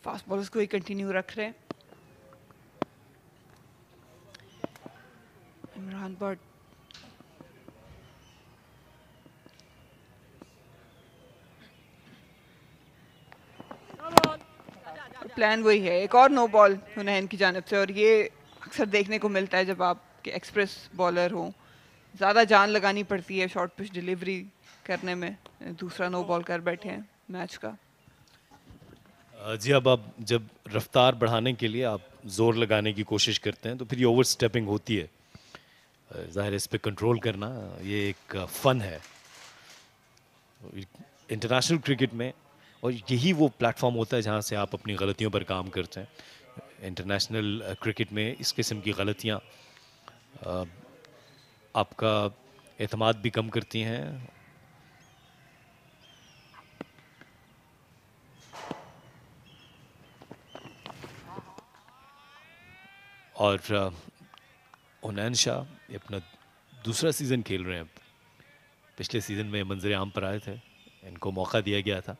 फास्ट बॉलर्स को ही कंटिन्यू रख रहे हैं। इमरान बट प्लान वही है, एक और नो बॉल हुनैन की जानिब से। और ये अक्सर देखने को मिलता है जब आप एक्सप्रेस बॉलर हो, ज़्यादा जान लगानी पड़ती है शॉर्ट पिच डिलीवरी करने में। दूसरा नो बॉल कर बैठे हैं मैच का। जी, अब आप जब रफ्तार बढ़ाने के लिए आप जोर लगाने की कोशिश करते हैं तो फिर ये ओवर स्टेपिंग होती है। ज़ाहिर इस पे कंट्रोल करना ये एक फ़न है इंटरनेशनल क्रिकेट में, और यही वो प्लेटफॉर्म होता है जहाँ से आप अपनी गलतियों पर काम करते हैं। इंटरनेशनल क्रिकेट में इस किस्म की गलतियाँ आपका एतमाद भी कम करती हैं और हुनैन शाह ये अपना दूसरा सीज़न खेल रहे हैं। अब पिछले सीज़न में मंजर आम पर आए थे, इनको मौका दिया गया था।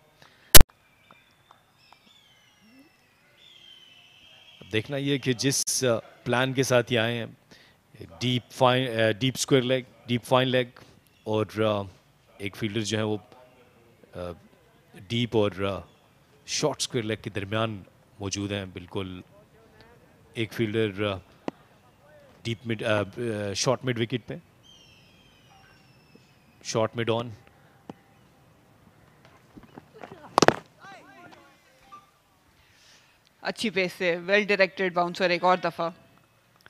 अब देखना ये कि जिस प्लान के साथ ये आए हैं, deep square leg, deep fine leg, और एक फील्डर जो है वो डीप और शॉर्ट स्क्वायर लेग के दरमियान मौजूद हैं। बिल्कुल एक fielder deep mid short mid wicket पे, शॉर्ट मिड ऑन। अच्छी पेस से वेल डायरेक्टेड बाउंसर एक और दफ़ा।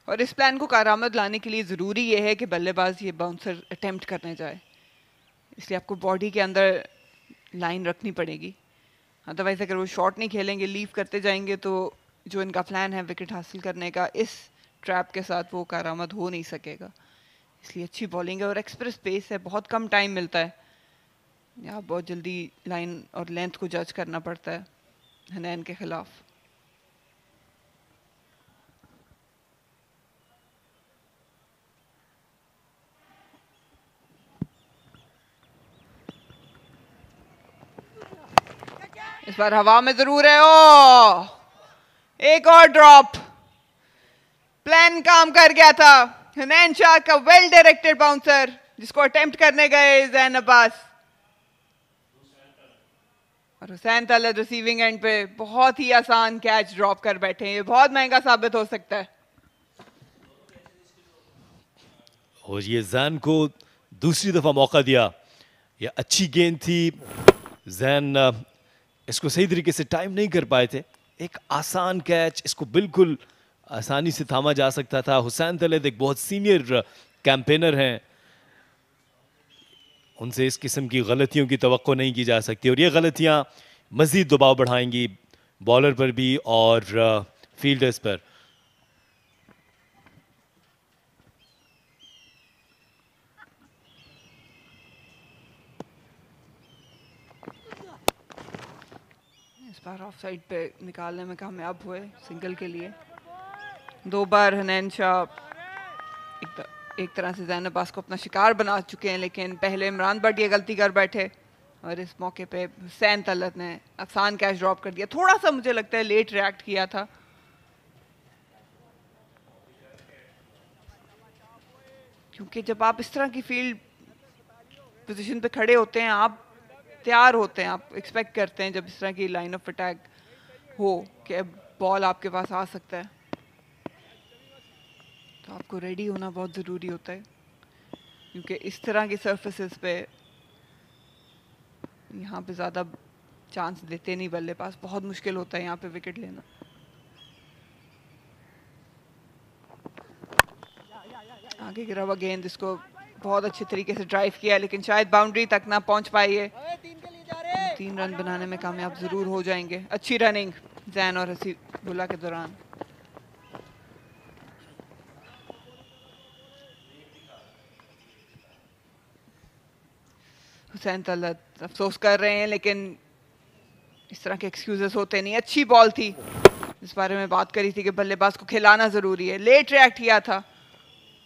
और इस प्लान को कारामद लाने के लिए ज़रूरी ये है कि बल्लेबाज ये बाउंसर अटेम्प्ट करने जाए, इसलिए आपको बॉडी के अंदर लाइन रखनी पड़ेगी। अदरवाइज अगर वो शॉट नहीं खेलेंगे, लीव करते जाएंगे, तो जो इनका प्लान है विकेट हासिल करने का, इस ट्रैप के साथ वो कारामद हो नहीं सकेगा। इसलिए अच्छी बॉलिंग है और एक्सप्रेस पेस है, बहुत कम टाइम मिलता है। यहाँ बहुत जल्दी लाइन और लेंथ को जज करना पड़ता है हुनैन के खिलाफ। इस बार हवा में जरूर है। ओ, एक और ड्रॉप। प्लान काम कर गया था। हुनैन शाह का वेल डायरेक्टेड बाउंसर जिसको अटेम्प्ट करने गए जैन अब्बास, और हुसैन तलत रिसीविंग एंड पे बहुत ही आसान कैच ड्रॉप कर बैठे हैं। ये बहुत महंगा साबित हो सकता है। और ये जैन को दूसरी दफा मौका दिया। ये अच्छी गेंद थी, जैन इसको सही तरीके से टाइम नहीं कर पाए थे। एक आसान कैच, इसको बिल्कुल आसानी से थामा जा सकता था। हुसैन तलत एक बहुत सीनियर कैंपेनर हैं, उनसे इस किस्म की गलतियों की तवक्को नहीं की जा सकती, और ये गलतियां मज़ीद दबाव बढ़ाएंगी बॉलर पर भी और फील्डर्स पर। इस बार ऑफ साइड पे निकालने में कामयाब हुए सिंगल के लिए। 2 बार हनैन शाह एक तरह से ज़ैन अब्बास को अपना शिकार बना चुके हैं, लेकिन पहले इमरान बट ये गलती कर बैठे और इस मौके पे हुसैन तलत ने आसान कैच ड्रॉप कर दिया। थोड़ा सा मुझे लगता है लेट रिएक्ट किया था। क्योंकि जब आप इस तरह की फील्ड पोजीशन पे खड़े होते हैं, आप तैयार होते हैं, आप एक्सपेक्ट करते हैं जब इस तरह की लाइन ऑफ अटैक हो कि बॉल आपके पास आ सकता है, तो आपको रेडी होना बहुत ज़रूरी होता है। क्योंकि इस तरह की सरफेसेस पे यहाँ पे ज़्यादा चांस देते नहीं बल्लेबाज, बहुत मुश्किल होता है यहाँ पे विकेट लेना। आगे गिरा हुआ गेंद, इसको बहुत अच्छे तरीके से ड्राइव किया, लेकिन शायद बाउंड्री तक ना पहुंच पाई है। 3 रन बनाने में कामयाब जरूर हो जाएंगे। अच्छी रनिंग जैन और हसीबुल्ला के दौरान। हुसैन तलत अफसोस कर रहे हैं, लेकिन इस तरह के एक्सक्यूजेस होते नहीं। अच्छी बॉल थी, इस बारे में बात करी थी कि बल्लेबाज को खिलाना जरूरी है। लेट रिएक्ट किया था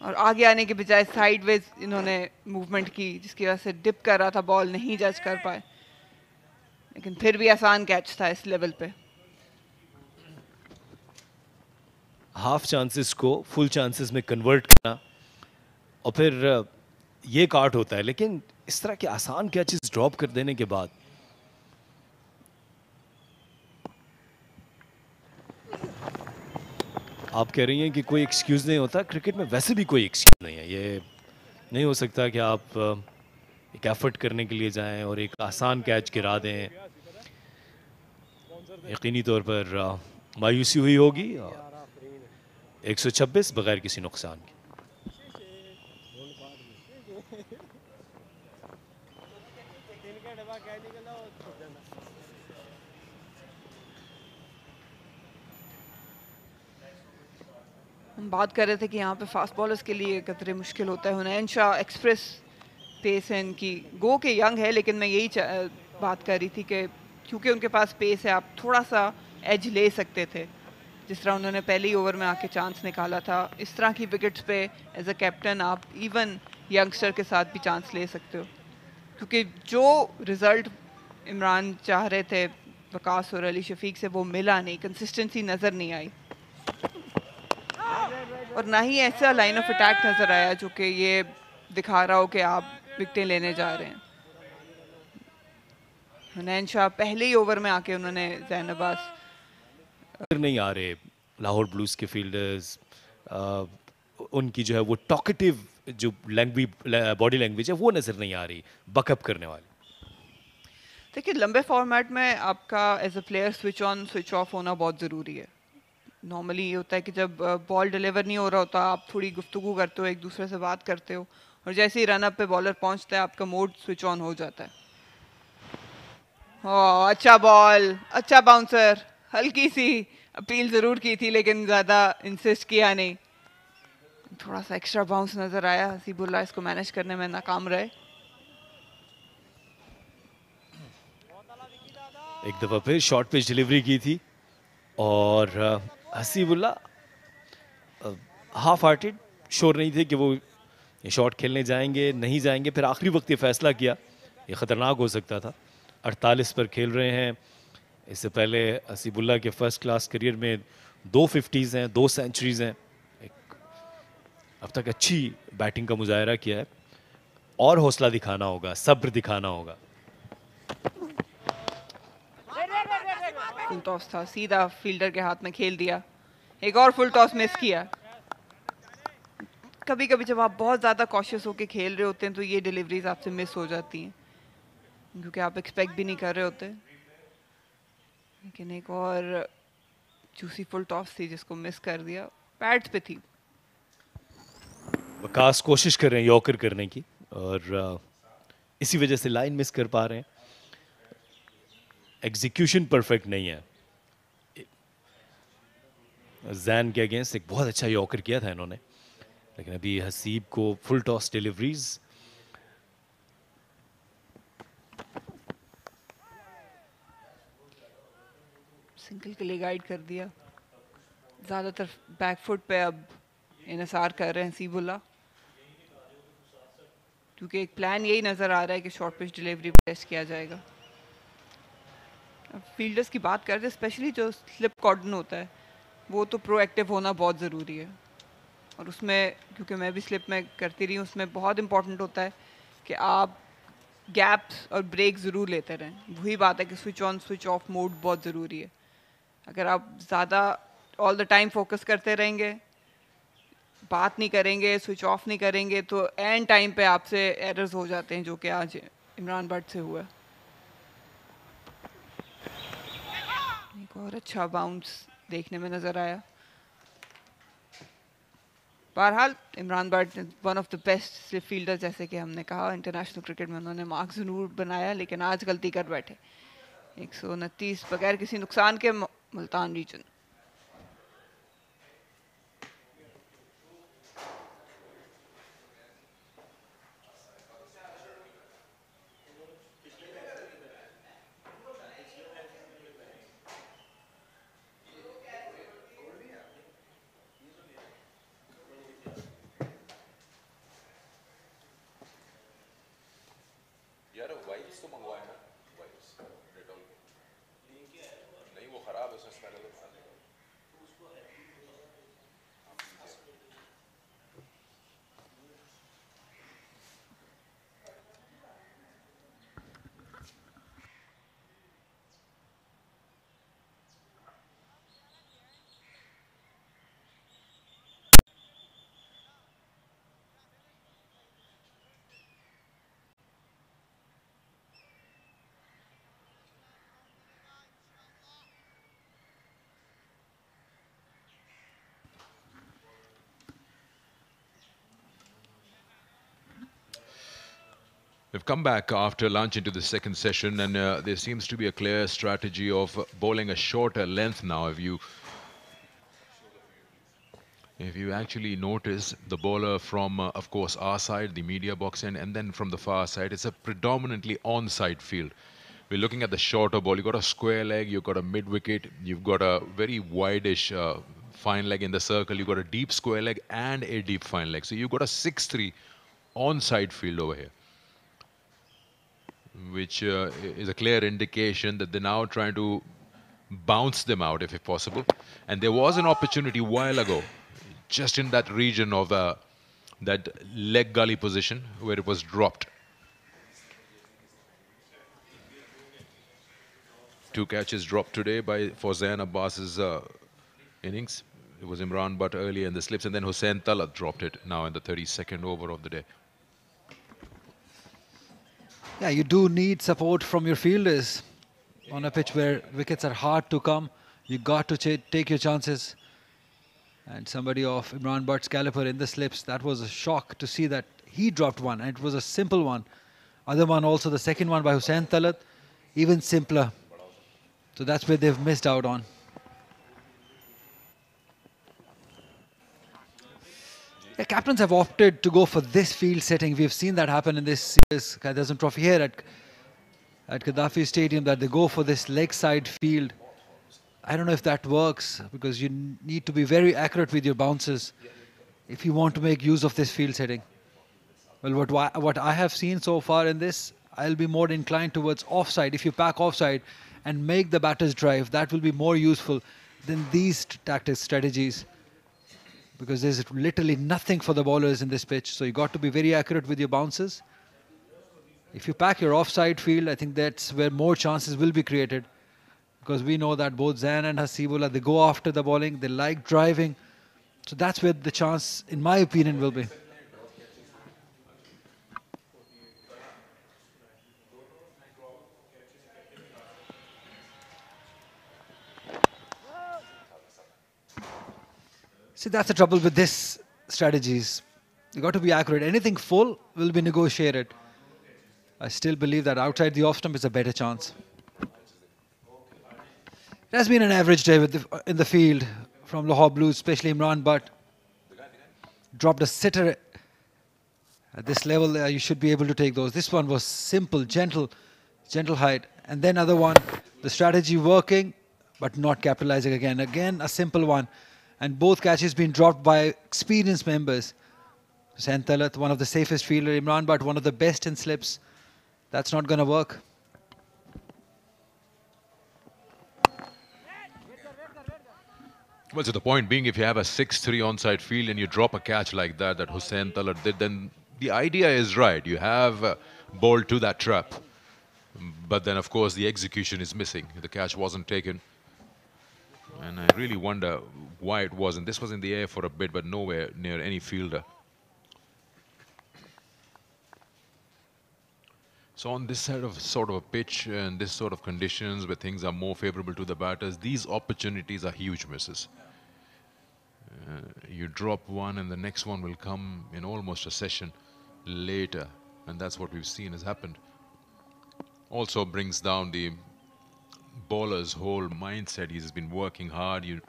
और आगे आने के बजाय साइडवेज इन्होंने मूवमेंट की, जिसकी वजह से डिप कर रहा था बॉल, नहीं जज कर पाए, लेकिन फिर भी आसान कैच था इस लेवल पे। हाफ चांसेस को फुल चांसेस में कन्वर्ट करना और फिर ये काट होता है, लेकिन इस तरह के आसान कैचेस ड्रॉप कर देने के बाद आप कह रही हैं कि कोई एक्सक्यूज नहीं होता। क्रिकेट में वैसे भी कोई एक्सक्यूज नहीं है। ये नहीं हो सकता कि आप एक एफर्ट करने के लिए जाएं और एक आसान कैच गिरा दें। यकीनी तौर पर मायूसी हुई होगी। 126 बगैर किसी नुकसान के। हम बात कर रहे थे कि यहाँ पे फास्ट बॉलर्स के लिए कतरे मुश्किल होता है। हुनैन शाह एक्सप्रेस पेस है इनकी, गो के यंग है, लेकिन मैं यही बात कर रही थी कि क्योंकि उनके पास पेस है, आप थोड़ा सा एज ले सकते थे, जिस तरह उन्होंने पहले ही ओवर में आके चांस निकाला था। इस तरह की विकेट्स पे एज अ कैप्टन आप इवन यंगस्टर के साथ भी चांस ले सकते हो, क्योंकि जो रिजल्ट इमरान चाह रहे थे वकास और अली शफीक से वो मिला नहीं, कंसिस्टेंसी नज़र नहीं आई और ना ही ऐसा लाइन ऑफ अटैक नज़र आया जो कि ये दिखा रहा हो कि आप विकेटें लेने जा रहे हैं। हुनैन शाह पहले ही ओवर में आके उन्होंने ज़ैन अब्बास नहीं आ रहे लाहौर ब्लूज के फील्डर्स, उनकी जो है वो टॉकेटिव जो बॉडी लैंग्वेज है वो नज़र नहीं आ रही बकअप करने वाली। देखिए, लंबे फॉर्मेट में आपका as a player switch on switch off होना बहुत ज़रूरी है। नॉर्मली ये होता है कि जब बॉल डिलीवर नहीं हो रहा होता, आप थोड़ी गुफ्तगू करते हो, एक दूसरे से बात करते हो, और जैसे ही रन अप पे बॉलर पहुंचता है आपका मोड स्विच ऑन हो जाता है। ओह, अच्छा बॉल, अच्छा बाउंसर, हल्की सी अपील ज़रूर की थी लेकिन ज़्यादा इंसिस्ट किया नहीं। थोड़ा सा एक्स्ट्रा बाउंस नज़र आया, हसीबुल्ला इसको मैनेज करने में नाकाम रहे। एक दफ़ा फिर शॉर्ट पिच डिलीवरी की थी और हसीबुल्ला हाफ हार्टेड श्योर नहीं थे कि वो ये शॉट खेलने जाएंगे नहीं जाएंगे। फिर आखिरी वक्त ये फैसला किया, ये ख़तरनाक हो सकता था। 48 पर खेल रहे हैं। इससे पहले हसीबुल्ला के फर्स्ट क्लास करियर में 2 50s हैं, 2 सेंचुरीज़ हैं। अब तक अच्छी बैटिंग का मुजाहरा किया है और हौसला दिखाना होगा, सब्र दिखाना होगा। फुल टॉस था, सीधा फील्डर के हाथ में खेल दिया। एक और फुल टॉस मिस किया। कभी कभी जब आप बहुत ज़्यादा कॉशियस होकर खेल रहे होते हैं तो ये डिलीवरीज आपसे मिस हो जाती हैं, क्योंकि आप एक्सपेक्ट भी नहीं कर रहे होते। लेकिन एक और जूसी फुल टॉस थी जिसको मिस कर दिया, पैड्स पे थी। वकास कोशिश कर रहे हैं यॉर्कर करने की और इसी वजह से लाइन मिस कर पा रहे हैं। एग्जीक्यूशन परफेक्ट नहीं है। जैन के अगेंस्ट एक बहुत अच्छा यॉर्कर किया था इन्होंने, लेकिन अभी हसीब को फुल टॉस डिलीवरीज। सिंगल के लिए गाइड कर दिया, ज़्यादातर बैकफुट पे अब इनसार कर रहे हैं सीबुल्ला, क्योंकि एक प्लान यही नज़र आ रहा है कि शॉर्ट पिच डिलीवरी टेस्ट किया जाएगा। अब फील्डर्स की बात करते हैं, स्पेशली जो स्लिप कॉर्डन होता है वो तो प्रोएक्टिव होना बहुत ज़रूरी है, और उसमें क्योंकि मैं भी स्लिप में करती रही हूँ, उसमें बहुत इंपॉर्टेंट होता है कि आप गैप्स और ब्रेक ज़रूर लेते रहें। वही बात है कि switch on switch of mode बहुत ज़रूरी है। अगर आप ज़्यादा ऑल द टाइम फोकस करते रहेंगे, बात नहीं करेंगे, स्विच ऑफ नहीं करेंगे, तो एंड टाइम पे आपसे एरर्स हो जाते हैं, जो कि आज इमरान भट्ट से हुआ। एक और अच्छा बाउंस देखने में नज़र आया। बहरहाल Imran Bhatt one of the best slip fielder, जैसे कि हमने कहा इंटरनेशनल क्रिकेट में उन्होंने मार्क ज़रूर बनाया, लेकिन आज गलती कर बैठे। 129 बगैर किसी नुकसान के मुल्तान रीजन। यार वाइप्स तो मंगवाए ना, वाइप्स डेटॉल नहीं, वो खराब है, उसमें स्मेल है। We've come back after lunch into the second session, and there seems to be a clear strategy of bowling a shorter length now. If you actually notice the bowler from, of course, our side, the media box end, and then from the far side, it's a predominantly on-side field. We're looking at the shorter ball. You've got a square leg, you've got a mid-wicket, you've got a very wide-ish fine leg in the circle, you've got a deep square leg and a deep fine leg. So you've got a 6-3 on-side field over here, which is a clear indication that they're now trying to bounce them out if possible. And there was an opportunity a while ago, just in that region of that leg gully position where it was dropped. Two catches dropped today for Zain Abbas's innings. It was Imran Butt earlier in the slips, and then Hussain Talat dropped it now in the 32nd over of the day. Yeah, you do need support from your fielders on a pitch where wickets are hard to come. You got to take your chances. And somebody of Imran Butt's caliber in the slips, that was a shock to see that he dropped one, and it was a simple one. Other one also, the second one by Hussain Talat, even simpler. So that's where they've missed out on. The captains have opted to go for this field setting. We've seen that happen in this year's Quaid-e-Azam Trophy here at Gaddafi Stadium, that they go for this leg side field. I don't know if that works, because you need to be very accurate with your bounces if you want to make use of this field setting. Well, what I have seen so far in this, I'll be more inclined towards offside. If you pack offside and make the batters drive, that will be more useful than these tactics, strategies, because there's literally nothing for the bowlers in this pitch. So you got to be very accurate with your bounces. If you pack your offside field, I think that's where more chances will be created, because we know that both Zain and Hasibullah, they go after the bowling, they like driving. So that's where the chance, in my opinion, will be. See, that's the trouble with this strategies. You got to be accurate. Anything full will be negotiated. I still believe that outside the off stump is a better chance. It has been an average day in the field from Lahore Blues, especially Imran Butt. Dropped a sitter at this level. You should be able to take those. This one was simple, gentle height. And then other one, the strategy working, but not capitalizing again. Again, a simple one. And both catches being dropped by experienced members. Hussain Talat, one of the safest fielder. Imran Butt, one of the best in slips. That's not going to work. Well, so the point being, if you have a 6-3 onside field and you drop a catch like that Hussain Talat did, then the idea is right. You have bowled to that trap. But then, of course, the execution is missing. The catch wasn't taken. And I really wonder why it wasn't. This was in the air for a bit, but nowhere near any fielder. So on this sort of a pitch and this sort of conditions where things are more favorable to the batters, these opportunities are huge misses. You drop one and the next one will come in almost a session later, and that's what we've seen has happened. Also brings down the bowler's whole mindset. He's been working hard. You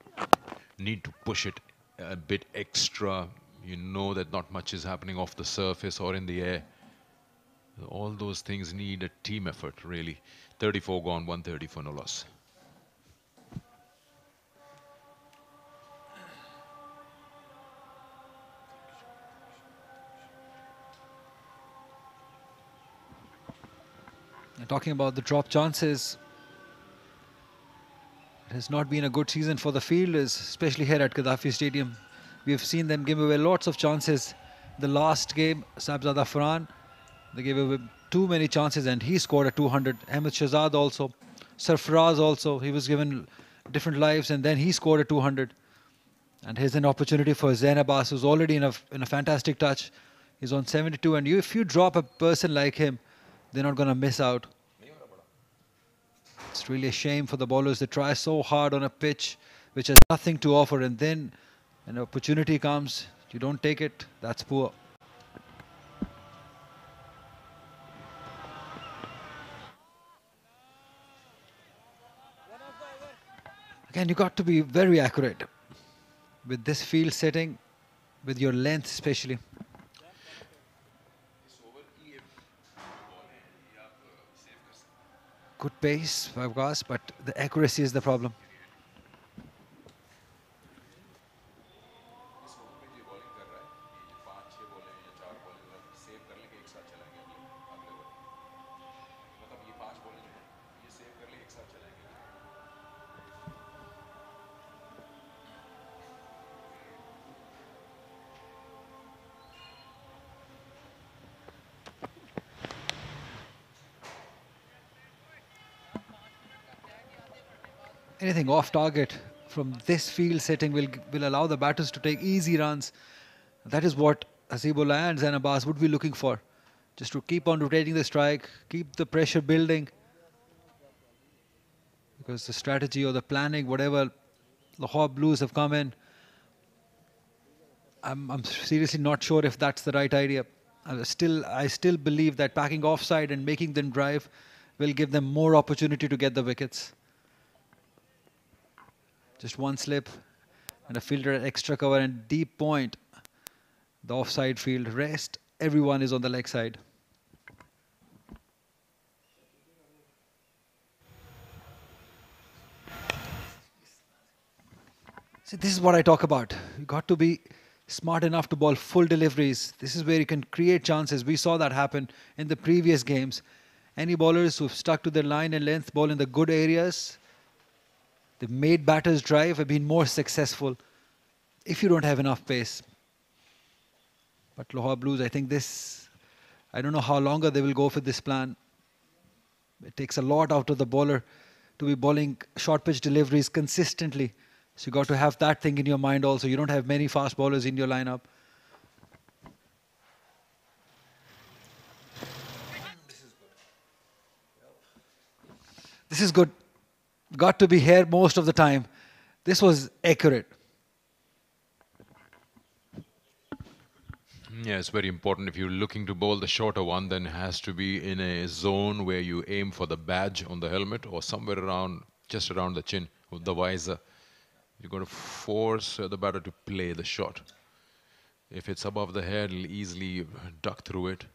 need to push it a bit extra. You know that not much is happening off the surface or in the air. All those things need a team effort, really. 34 gone, 130 for no loss. Talking about the drop chances, it has not been a good season for the fielders, especially here at Gaddafi Stadium. We have seen them give away lots of chances. The last game, Sabzada Farhan, they gave away too many chances and he scored a 200. Ahmed Shahzad also, Sarfaraz also, he was given different lives and then he scored a 200. And here's an opportunity for Zain Abbas, who's already in a fantastic touch. He's on 72, and if you drop a person like him, they're not going to miss out. It's really a shame for the bowlers. They try so hard on a pitch which has nothing to offer, and then an opportunity comes, you don't take it, that's poor. Again, you got to be very accurate with this field setting, with your length especially. Good pace, of course, but the accuracy is the problem. Anything off target from this field setting will allow the batters to take easy runs. That is what Hasibullah and Zain Abbas would be looking for. Just to keep on rotating the strike, keep the pressure building. Because the strategy or the planning, whatever Lahore Blues have come in, I'm seriously not sure if that's the right idea. I still believe that packing offside and making them drive will give them more opportunity to get the wickets. Just one slip and a fielder at extra cover and deep point. The offside field rest. Everyone is on the leg side. See, this is what I talk about. You got to be smart enough to bowl full deliveries. This is where you can create chances. We saw that happen in the previous games. Any bowlers who've stuck to their line and length, bowl in the good areas, they've made batters drive, have been more successful if you don't have enough pace. But Lahore Blues, I think I don't know how longer they will go for this plan. It takes a lot out of the bowler to be bowling short pitch deliveries consistently. So you got to have that thing in your mind also. You don't have many fast bowlers in your lineup. This is good. Got to be here most of the time. This was accurate. Yeah, it's very important. If you're looking to bowl the shorter one, then it has to be in a zone where you aim for the badge on the helmet or somewhere around, just around the chin, with the visor. You've got to force the batter to play the shot. If it's above the head, it'll easily duck through it.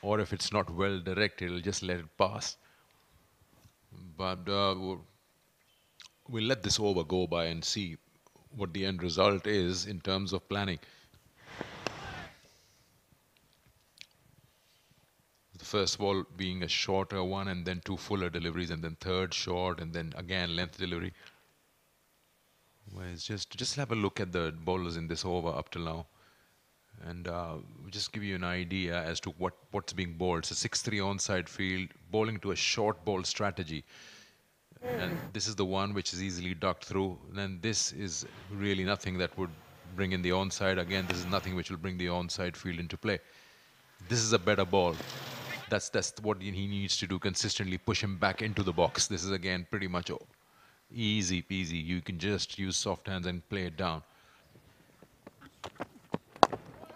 Or if it's not well directed, it'll just let it pass. But we'll let this over go by and see what the end result is in terms of planning. The first ball being a shorter one, and then two fuller deliveries, and then third short, and then again length delivery. Well, it's just have a look at the bowlers in this over up till now, and we'll just give you an idea as to what's being bowled. It's a 6-3 onside field, bowling to a short ball strategy. And this is the one which is easily ducked through. Then this is really nothing that would bring in the onside. Again, this is nothing which will bring the onside field into play. This is a better ball. That's what he needs to do consistently, push him back into the box. This is again pretty much easy peasy. You can just use soft hands and play it down.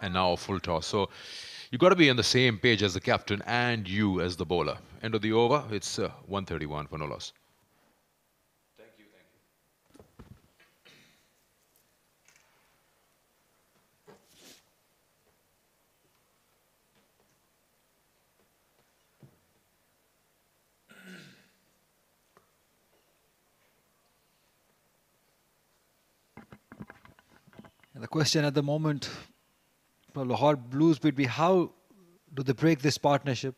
And now a full toss. So you've got to be on the same page as the captain and you as the bowler. End of the over, it's 131 for no loss. And the question at the moment for Lahore Blues would be, how do they break this partnership?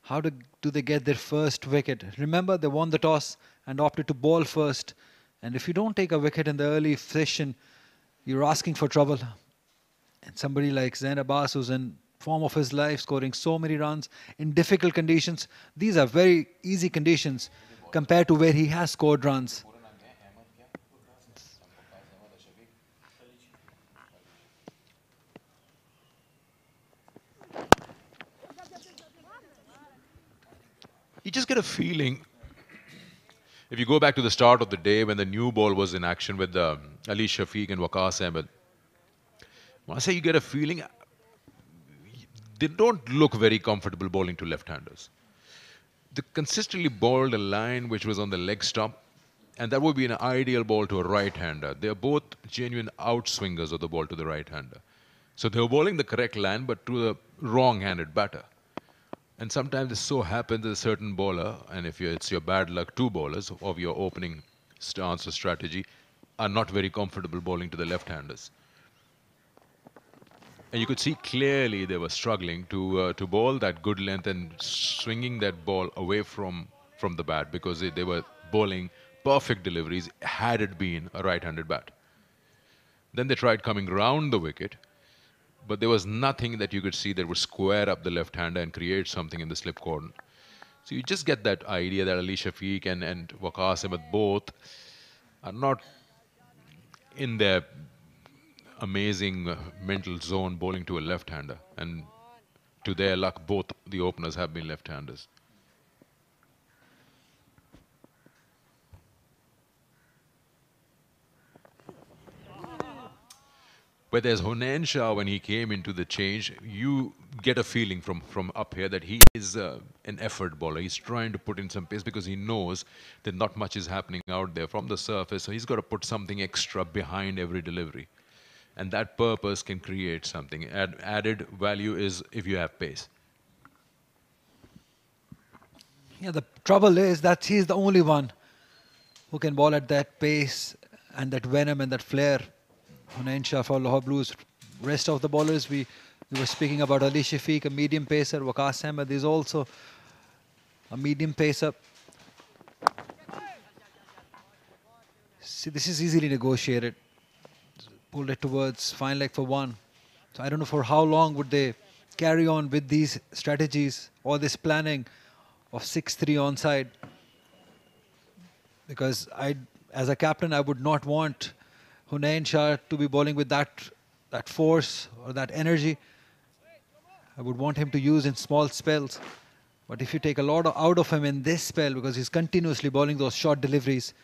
How do they get their first wicket? Remember, they won the toss and opted to bowl first. And if you don't take a wicket in the early session, you're asking for trouble. And somebody like Zain Abbas, who's in form of his life, scoring so many runs in difficult conditions. These are very easy conditions compared to where he has scored runs. You just get a feeling, if you go back to the start of the day when the new ball was in action with Ali Shafiq and Waqas Ahmed, I say you get a feeling they don't look very comfortable bowling to left-handers. They consistently bowled a line which was on the leg stump, and that would be an ideal ball to a right-hander. They are both genuine outswingers of the ball to the right-hander. So they were bowling the correct line, but to the wrong-handed batter. And sometimes it so happens that a certain bowler, and if it's your bad luck, two bowlers of your opening stance or strategy, are not very comfortable bowling to the left-handers. And you could see clearly they were struggling to bowl that good length and swinging that ball away from the bat, because they were bowling perfect deliveries had it been a right-handed bat. Then they tried coming round the wicket, but there was nothing that you could see that would square up the left-hander and create something in the slip cordon. So you just get that idea that Ali Shafiq and Waqas Ahmed both are not in their amazing mental zone bowling to a left-hander. And to their luck, both the openers have been left-handers. But there's Hunain Shah, when he came into the change, you get a feeling from up here that he is an effort bowler. He's trying to put in some pace because he knows that not much is happening out there from the surface. So he's got to put something extra behind every delivery. And that purpose can create something. Added value is if you have pace. Yeah, the trouble is that he's the only one who can bowl at that pace and that venom and that flair. Hunain Shah for Lahore Blues. Rest of the bowlers, we were speaking about Ali Shafiq, a medium pacer. Waqas Ahmed is also a medium pacer. See, this is easily negotiated. Pulled it towards fine leg for one. So I don't know for how long would they carry on with these strategies or this planning of 6-3 onside. Because as a captain, I would not want Hunain Shah to be bowling with that force or that energy. I would want him to use in small spells. But if you take a lot out of him in this spell, because he's continuously bowling those short deliveries,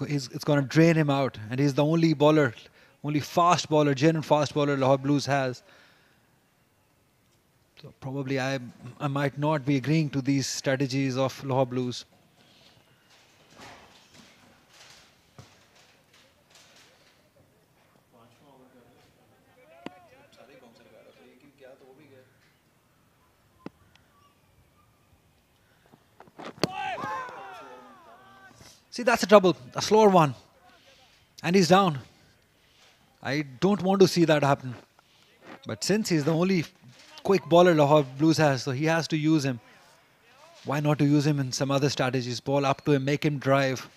it's going to drain him out. And he's the only bowler, only fast bowler, genuine fast bowler Lahore Blues has. So probably I might not be agreeing to these strategies of Lahore Blues. See, that's the trouble. A slower one. And he's down. I don't want to see that happen. But since he's the only quick bowler Lahore Blues has, so he has to use him. Why not to use him in some other strategies? Ball up to him, make him drive.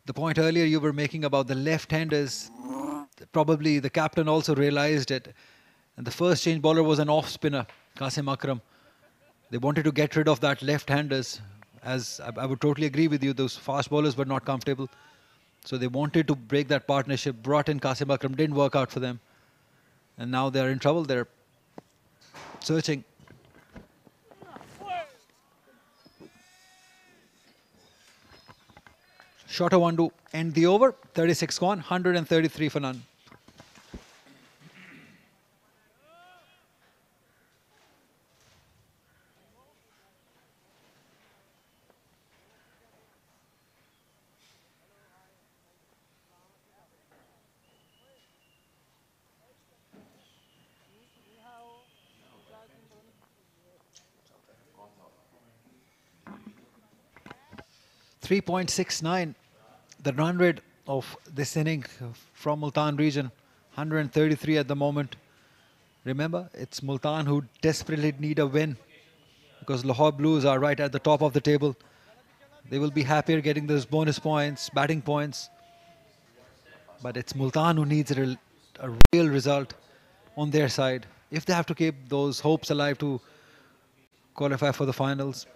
The point earlier you were making about the left-handers, probably the captain also realized it. And the first change bowler was an off-spinner, Qasim Akram. They wanted to get rid of that left-handers. As I would totally agree with you, those fast bowlers were not comfortable. So they wanted to break that partnership, brought in Qasim Akram, didn't work out for them. And now they're in trouble, they're searching. Shorter one to end the over, 36 gone, 133 for none. .69, the run rate of this inning from Multan region, 133 at the moment. Remember, it's Multan who desperately need a win because Lahore Blues are right at the top of the table. They will be happier getting those bonus points, batting points. But it's Multan who needs a real result on their side if they have to keep those hopes alive to qualify for the finals.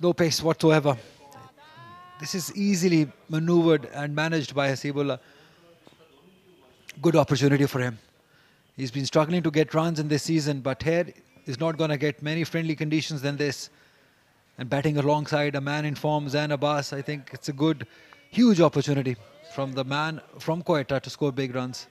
No pace whatsoever. This is easily maneuvered and managed by Hasibullah. Good opportunity for him. He's been struggling to get runs in this season, but here is not going to get many friendly conditions than this. And batting alongside a man in form, Zain Abbas, I think it's a good, huge opportunity from the man from Quetta to score big runs.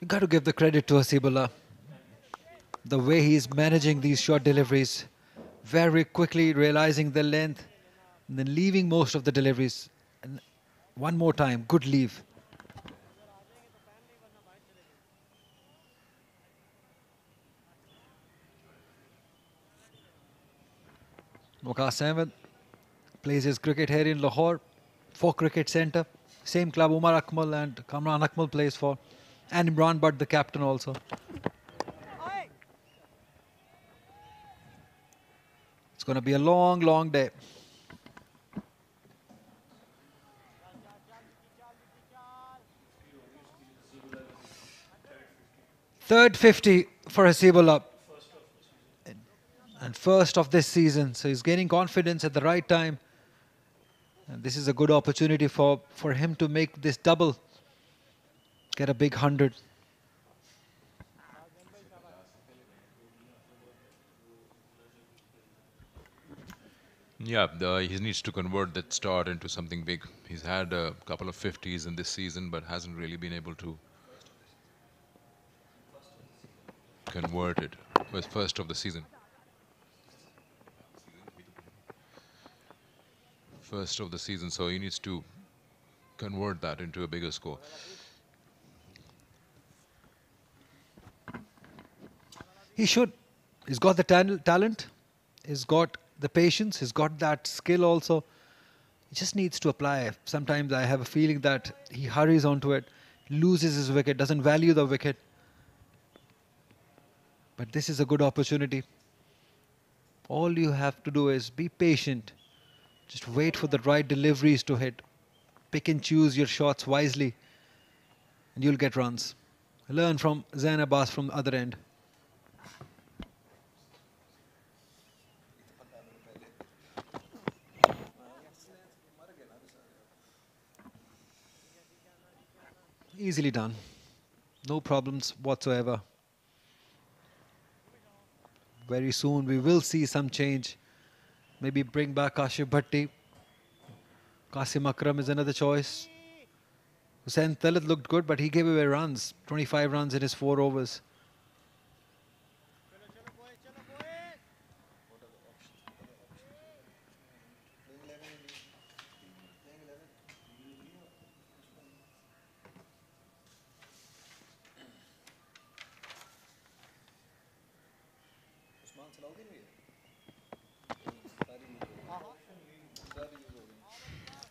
You got to give the credit to Hasibullah. The way he's managing these short deliveries, very quickly realizing the length, and then leaving most of the deliveries. And one more time, good leave. Waqas Ahmed plays his cricket here in Lahore for Cricket Centre. Same club Umar Akmal and Kamran Akmal plays for. And Imran Butt, the captain also. It's going to be a long, long day. Third 50 for Hasibullah. And first of this season. So he's gaining confidence at the right time. And this is a good opportunity for him to make this double. Get a big 100. Yeah, he needs to convert that start into something big. He's had a couple of 50s in this season, but hasn't really been able to convert it. It was first of the season. First of the season, so he needs to convert that into a bigger score. He should. He's got the talent. He's got the patience. He's got that skill also. He just needs to apply. Sometimes I have a feeling that he hurries onto it, loses his wicket, doesn't value the wicket. But this is a good opportunity. All you have to do is be patient. Just wait for the right deliveries to hit. Pick and choose your shots wisely. and you'll get runs. Learn from Zain Abbas from the other end. Easily done. No problems whatsoever. Very soon we will see some change. Maybe bring back Kashif Bhatti. Qasim Akram is another choice. Hussain Talat looked good, but he gave away runs. 25 runs in his 4 overs.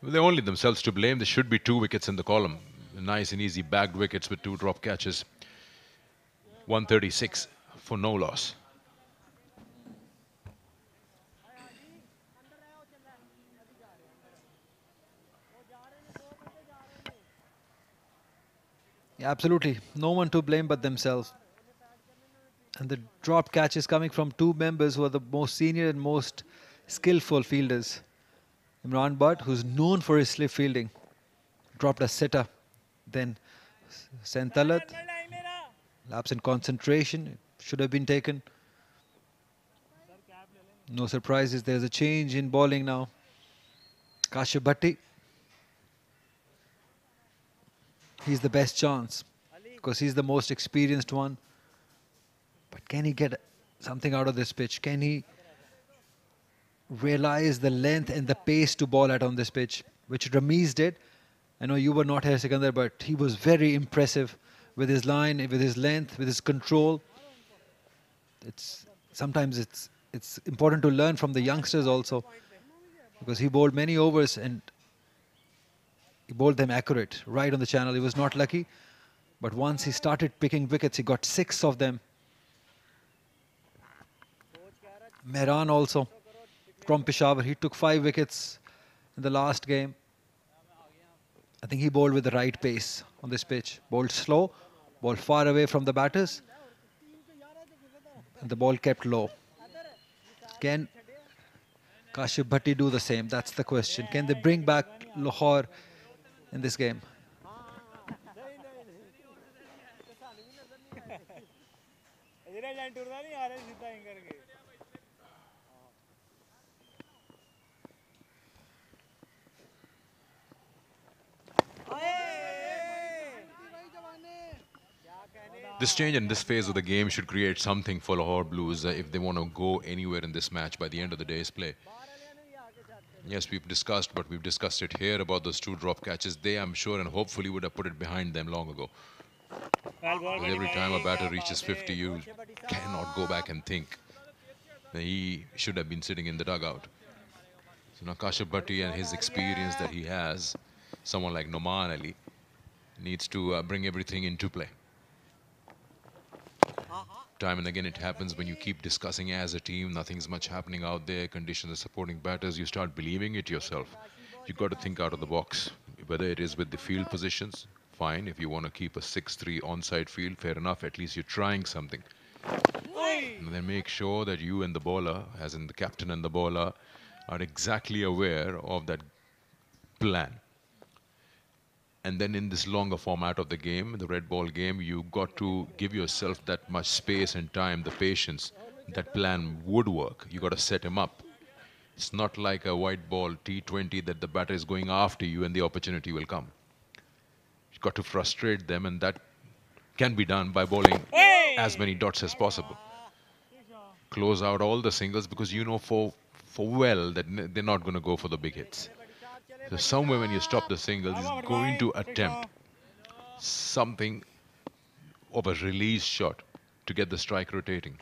Well, they're only themselves to blame. There should be 2 wickets in the column. Nice and easy bagged wickets with 2 drop catches. 136 for no loss. Yeah, absolutely. No one to blame but themselves. And the drop catch is coming from 2 members who are the most senior and most skillful fielders. Imran Butt, who's known for his slip fielding, dropped a sitter. Then Sentalat, lapse in concentration, should have been taken. No surprises, there's a change in bowling now. Kashif Bhatti, he's the best chance because he's the most experienced one. But can he get something out of this pitch? Can he realize the length and the pace to bowl at on this pitch, which Ramiz did? I know you were not here, Sikandar, but he was very impressive with his line, with his length, with his control. Sometimes it's important to learn from the youngsters also, because he bowled many overs and he bowled them accurate, right on the channel. He was not lucky, but once he started picking wickets, he got 6 of them. Mehran also from Peshawar, he took 5 wickets in the last game. I think he bowled with the right pace on this pitch. Bowled slow, bowled far away from the batters, and the ball kept low. Can Kashif Bhatti do the same? That's the question. Can they bring back Lahore in this game? This change in this phase of the game should create something for Lahore Blues if they want to go anywhere in this match by the end of the day's play. Yes, we've discussed it here about those 2 drop catches. They, I'm sure, and hopefully would have put it behind them long ago. Because every time a batter reaches 50, you cannot go back and think that he should have been sitting in the dugout. So now Kashif Bhatti and his experience that he has, someone like Noman Ali, needs to bring everything into play. Time and again it happens when you keep discussing as a team, nothing's much happening out there, conditions are supporting batters, you start believing it yourself. You've got to think out of the box, whether it is with the field positions, fine. If you want to keep a 6-3 onside field, fair enough, at least you're trying something. And then make sure that you and the bowler, as in the captain and the bowler, are exactly aware of that plan. And then in this longer format of the game, the red ball game, you've got to give yourself that much space and time, the patience. That plan would work. You've got to set him up. It's not like a white ball T20 that the batter is going after you and the opportunity will come. You've got to frustrate them, and that can be done by bowling as many dots as possible. Close out all the singles because you know for well that they're not going to go for the big hits. So somewhere when you stop the singles, he's going to attempt something of a release shot to get the strike rotating.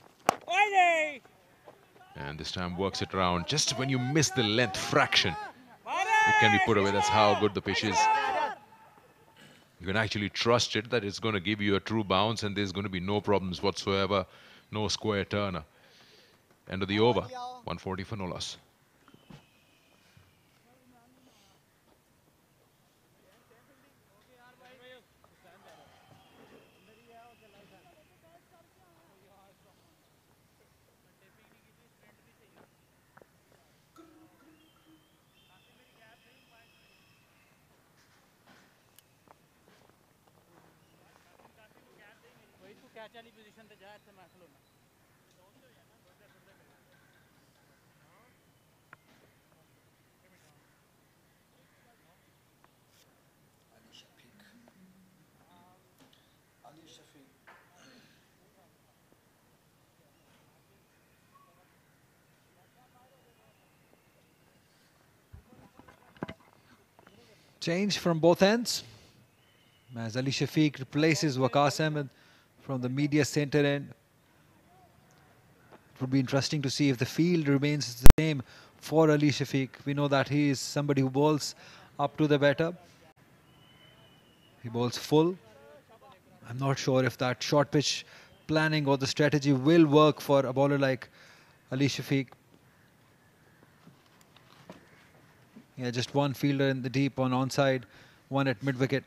And this time works it around. Just when you miss the length fraction, it can be put away. That's how good the pitch is. You can actually trust it that it's going to give you a true bounce and there's going to be no problems whatsoever. No square turner. End of the over. 140 for no loss. Change from both ends as Ali Shafiq replaces Waqas Ahmed from the media center end. It would be interesting to see if the field remains the same for Ali Shafiq. We know that he is somebody who bowls up to the batter. He bowls full. I'm not sure if that short pitch planning or the strategy will work for a bowler like Ali Shafiq. Yeah, just one fielder in the deep on onside, one at mid-wicket.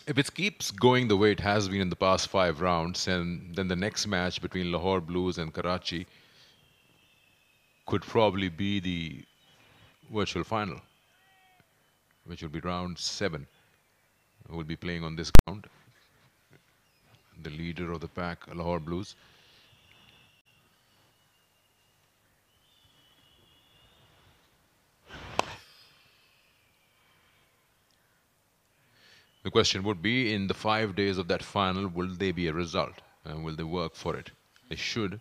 If it keeps going the way it has been in the past 5 rounds, and then the next match between Lahore Blues and Karachi could probably be the virtual final, which will be round 7. We'll be playing on this ground. The leader of the pack, Lahore Blues. The question would be, in the 5 days of that final, will there be a result? And will they work for it? They should.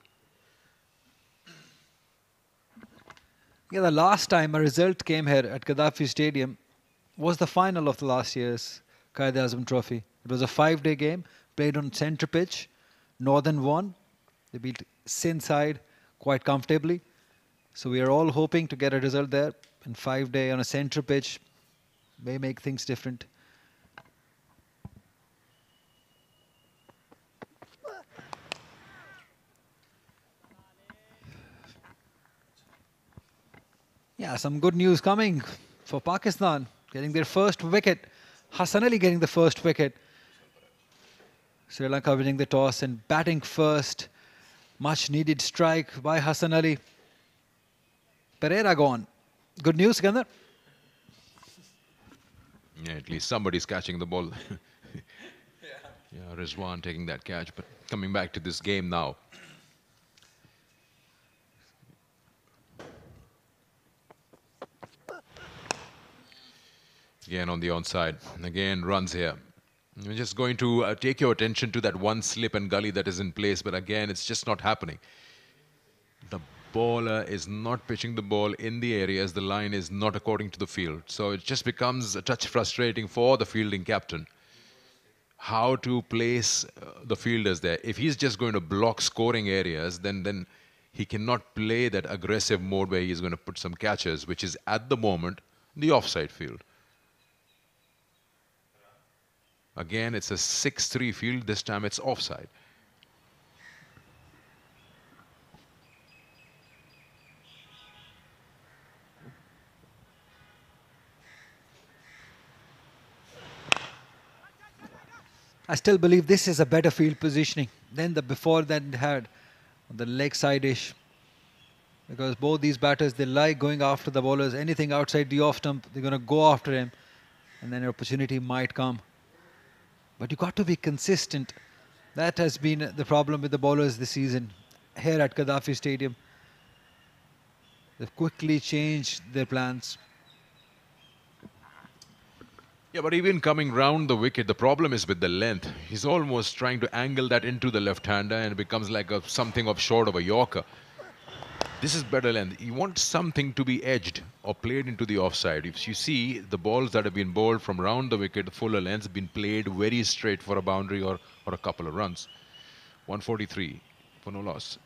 Yeah, the last time a result came here at Gaddafi Stadium was the final of the last year's Quaid-e-Azam Trophy. It was a 5-day game, played on centre pitch. Northern won. They beat Sindh side quite comfortably. So we are all hoping to get a result there. And 5-day on a centre pitch may make things different. Yeah, some good news coming for Pakistan, getting their first wicket. Hassan Ali getting the first wicket. Sri Lanka winning the toss and batting first. Much needed strike by Hassan Ali. Pereira gone. Good news, Gandhar? Yeah, at least somebody's catching the ball. Yeah, Rizwan taking that catch. But coming back to this game now. Again on the onside. And again runs here. I'm just going to take your attention to that one slip and gully that is in place. But again, it's just not happening. The bowler is not pitching the ball in the area as the line is not according to the field. So it just becomes a touch frustrating for the fielding captain. How to place the fielders there. If he's just going to block scoring areas, then he cannot play that aggressive mode where he's going to put some catches, which is at the moment the offside field. Again, it's a 6-3 field. This time it's offside. I still believe this is a better field positioning than the before that had on the leg side-ish. Because both these batters, they like going after the bowlers. Anything outside the off stump, they're going to go after him. And then an opportunity might come. But you got to be consistent. That has been the problem with the bowlers this season here at Gaddafi Stadium. They've quickly changed their plans. Yeah, but even coming round the wicket, the problem is with the length. He's almost trying to angle that into the left-hander and it becomes like something of short of a Yorker. This is better length. You want something to be edged or played into the offside. If you see the balls that have been bowled from round the wicket, the fuller lengths, been played very straight for a boundary or a couple of runs. 143 for no loss.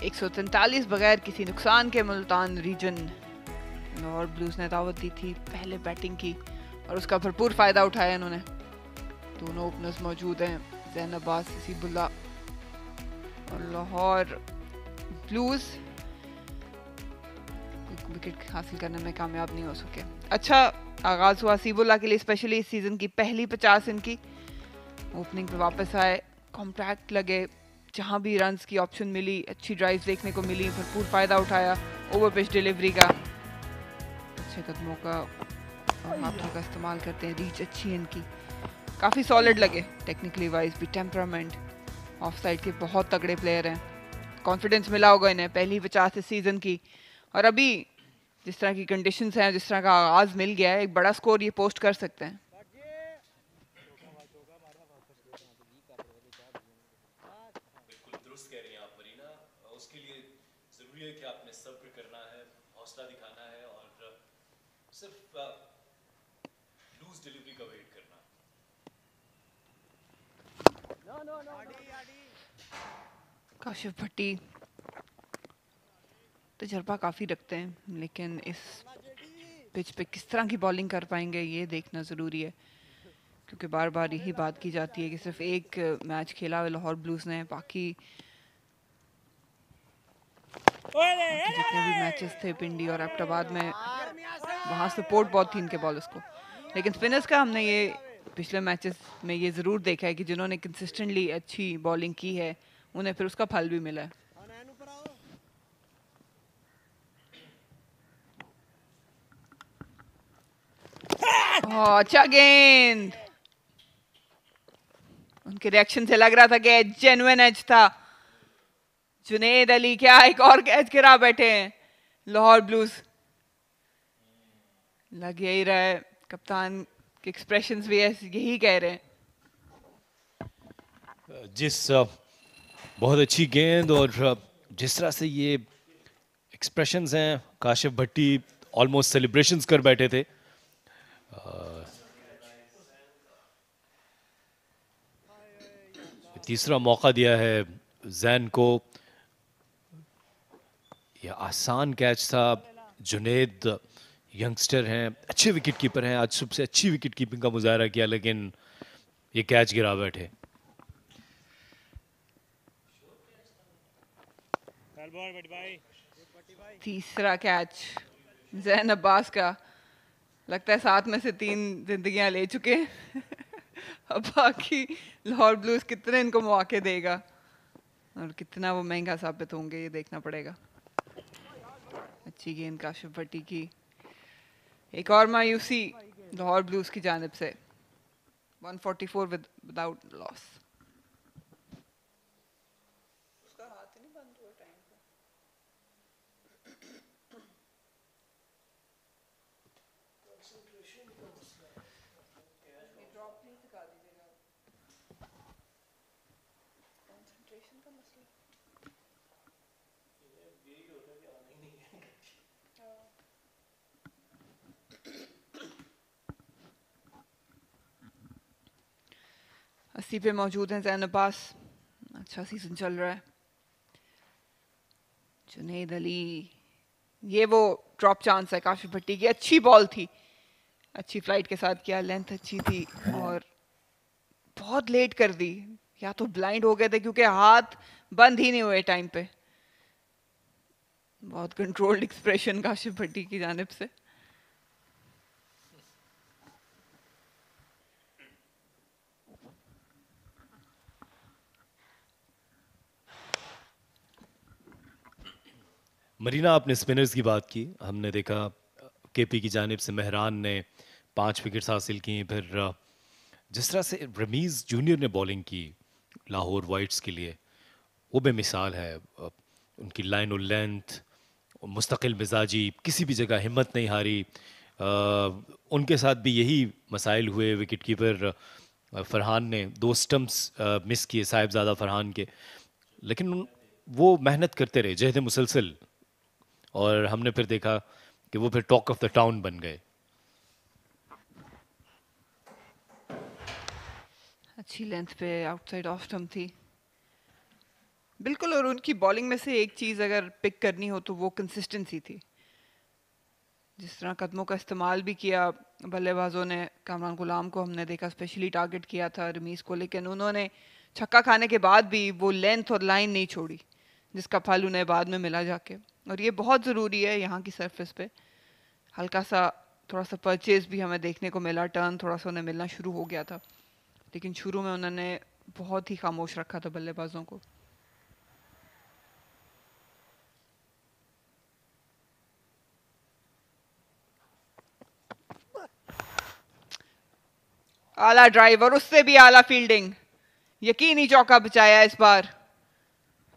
143 बगैर किसी नुकसान के Multan reason Lahore blues ने दावत दी थी पहले batting की और उसका भरपूर फायदा उठाया इन्होंने। दोनों ओपनर्स मौजूद हैं, ज़ैन अब्बास, हसीबुल्लाह और लाहौर ब्लूज विकेट हासिल करने में कामयाब नहीं हो सके। अच्छा आगाज हुआ हसीबुल्लाह के लिए स्पेशली इस सीजन की पहली 50 इनकी। ओपनिंग पे वापस आए, कॉम्पैक्ट लगे, जहां भी रन्स की ऑप्शन मिली, अच्छी ड्राइव देखने को मिली, भरपूर फायदा उठाया ओवर पिच डिलीवरी का, अच्छे कदमों का और हाथों का इस्तेमाल करते हैं, रीच अच्छी है इनकी, काफ़ी सॉलिड लगे टेक्निकली वाइज भी, टेम्परामेंट, ऑफ साइड के बहुत तगड़े प्लेयर हैं, कॉन्फिडेंस मिला होगा इन्हें पहली 50 इस सीज़न की। और अभी जिस तरह की कंडीशंस हैं, जिस तरह का आगाज़ मिल गया है, एक बड़ा स्कोर ये पोस्ट कर सकते हैं। बिल्कुल दुरुस्त कह रही हैं आप मरीना, उसके लिए ज़रूरी है कि आपने सब्र करना है, हौसला दिखाना है और सिर्फ लूज डिलीवरी का वेट करना। काशिफ भट्टी तजर्बा काफ़ी रखते हैं, लेकिन इस पिच पे किस तरह की बॉलिंग कर पाएंगे ये देखना ज़रूरी है, क्योंकि बार बार यही बात की जाती है कि सिर्फ एक मैच खेला हुआ लाहौर ब्लूज़ ने, बाकी जितने भी मैचेस थे पिंडी और एबटाबाद में वहाँ सपोर्ट बहुत थी इनके बॉलर्स को। लेकिन स्पिनर्स का हमने ये पिछले मैचेस में ये ज़रूर देखा है कि जिन्होंने कंसिस्टेंटली अच्छी बॉलिंग की है उन्हें फिर उसका फल भी मिला है। अच्छा गेंद, उनके रिएक्शन से लग रहा था कि जेन्युइन एज था। जुनेद अली क्या एक और कैच गिरा बैठे हैं लाहौर ब्लूज, लग यही रहा है, कप्तान के एक्सप्रेशंस भी यही कह रहे हैं। बहुत अच्छी गेंद और जिस तरह से ये एक्सप्रेशंस हैं, काशिफ भट्टी ऑलमोस्ट सेलिब्रेशंस कर बैठे थे। तीसरा मौका दिया है जैन को, यह आसान कैच था। जुनेद यंगस्टर हैं, अच्छे विकेट कीपर हैं, आज सबसे अच्छी विकेट कीपिंग का मुजाहरा किया, लेकिन ये कैच गिरा बैठे। तीसरा कैच जैन अब्बास का, लगता है 7 में से 3 जिंदगियां ले चुके हैं। अब बाकी लाहौर ब्लूज कितने इनको मौके देगा और कितना वो महंगा साबित होंगे ये देखना पड़ेगा। अच्छी गेंद काशिफ भट्टी की, एक और मायूसी लाहौर ब्लूज की जानिब से। 144 विदाउट लॉस। अस्सी पे मौजूद हैं ज़ैन अब्बास, अच्छा सीजन चल रहा है। जुनेद अली, ये वो ड्रॉप चांस है काशिफ भट्टी की, अच्छी बॉल थी, अच्छी फ्लाइट के साथ किया, लेंथ अच्छी थी और बहुत लेट कर दी, या तो ब्लाइंड हो गए थे क्योंकि हाथ बंद ही नहीं हुए टाइम पे। बहुत कंट्रोल्ड एक्सप्रेशन काशिफ भट्टी की जानिब से। मरीना, आपने स्पिनर्स की बात की, हमने देखा केपी की जानिब से मेहरान ने 5 विकेट्स हासिल की, फिर जिस तरह से रमीज़ जूनियर ने बॉलिंग की लाहौर वाइट्स के लिए, वो बेमिसाल है। उनकी लाइन और लेंथ, मुस्तकिल मिजाजी, किसी भी जगह हिम्मत नहीं हारी। उनके साथ भी यही मसाइल हुए। विकेट कीपर फरहान ने 2 स्टम्प्स मिस किए, साहिबजादा फरहान के, लेकिन वो मेहनत करते रहे, जहद मुसलसल, और हमने फिर देखा कि वो फिर टॉक ऑफ द टाउन बन गए। अच्छी लेंथ पे आउटसाइड ऑफ स्टंप थी, बिल्कुल, और उनकी बॉलिंग में से एक चीज़ अगर पिक करनी हो तो वो कंसिस्टेंसी थी। जिस तरह कदमों का इस्तेमाल भी किया बल्लेबाजों ने, कामरान गुलाम को हमने देखा स्पेशली टारगेट किया था, रमीज को, लेकिन उन्होंने छक्का खाने के बाद भी वो लेंथ और लाइन नहीं छोड़ी जिसका फल उन्हें बाद में मिला जाके। और ये बहुत ज़रूरी है यहाँ की सरफेस पे। हल्का सा थोड़ा सा परचेज भी हमें देखने को मिला, टर्न थोड़ा सा उन्हें मिलना शुरू हो गया था, लेकिन शुरू में उन्होंने बहुत ही खामोश रखा था बल्लेबाजों को। आला ड्राइव और उससे भी आला फील्डिंग, यकीनी चौका बचाया इस बार।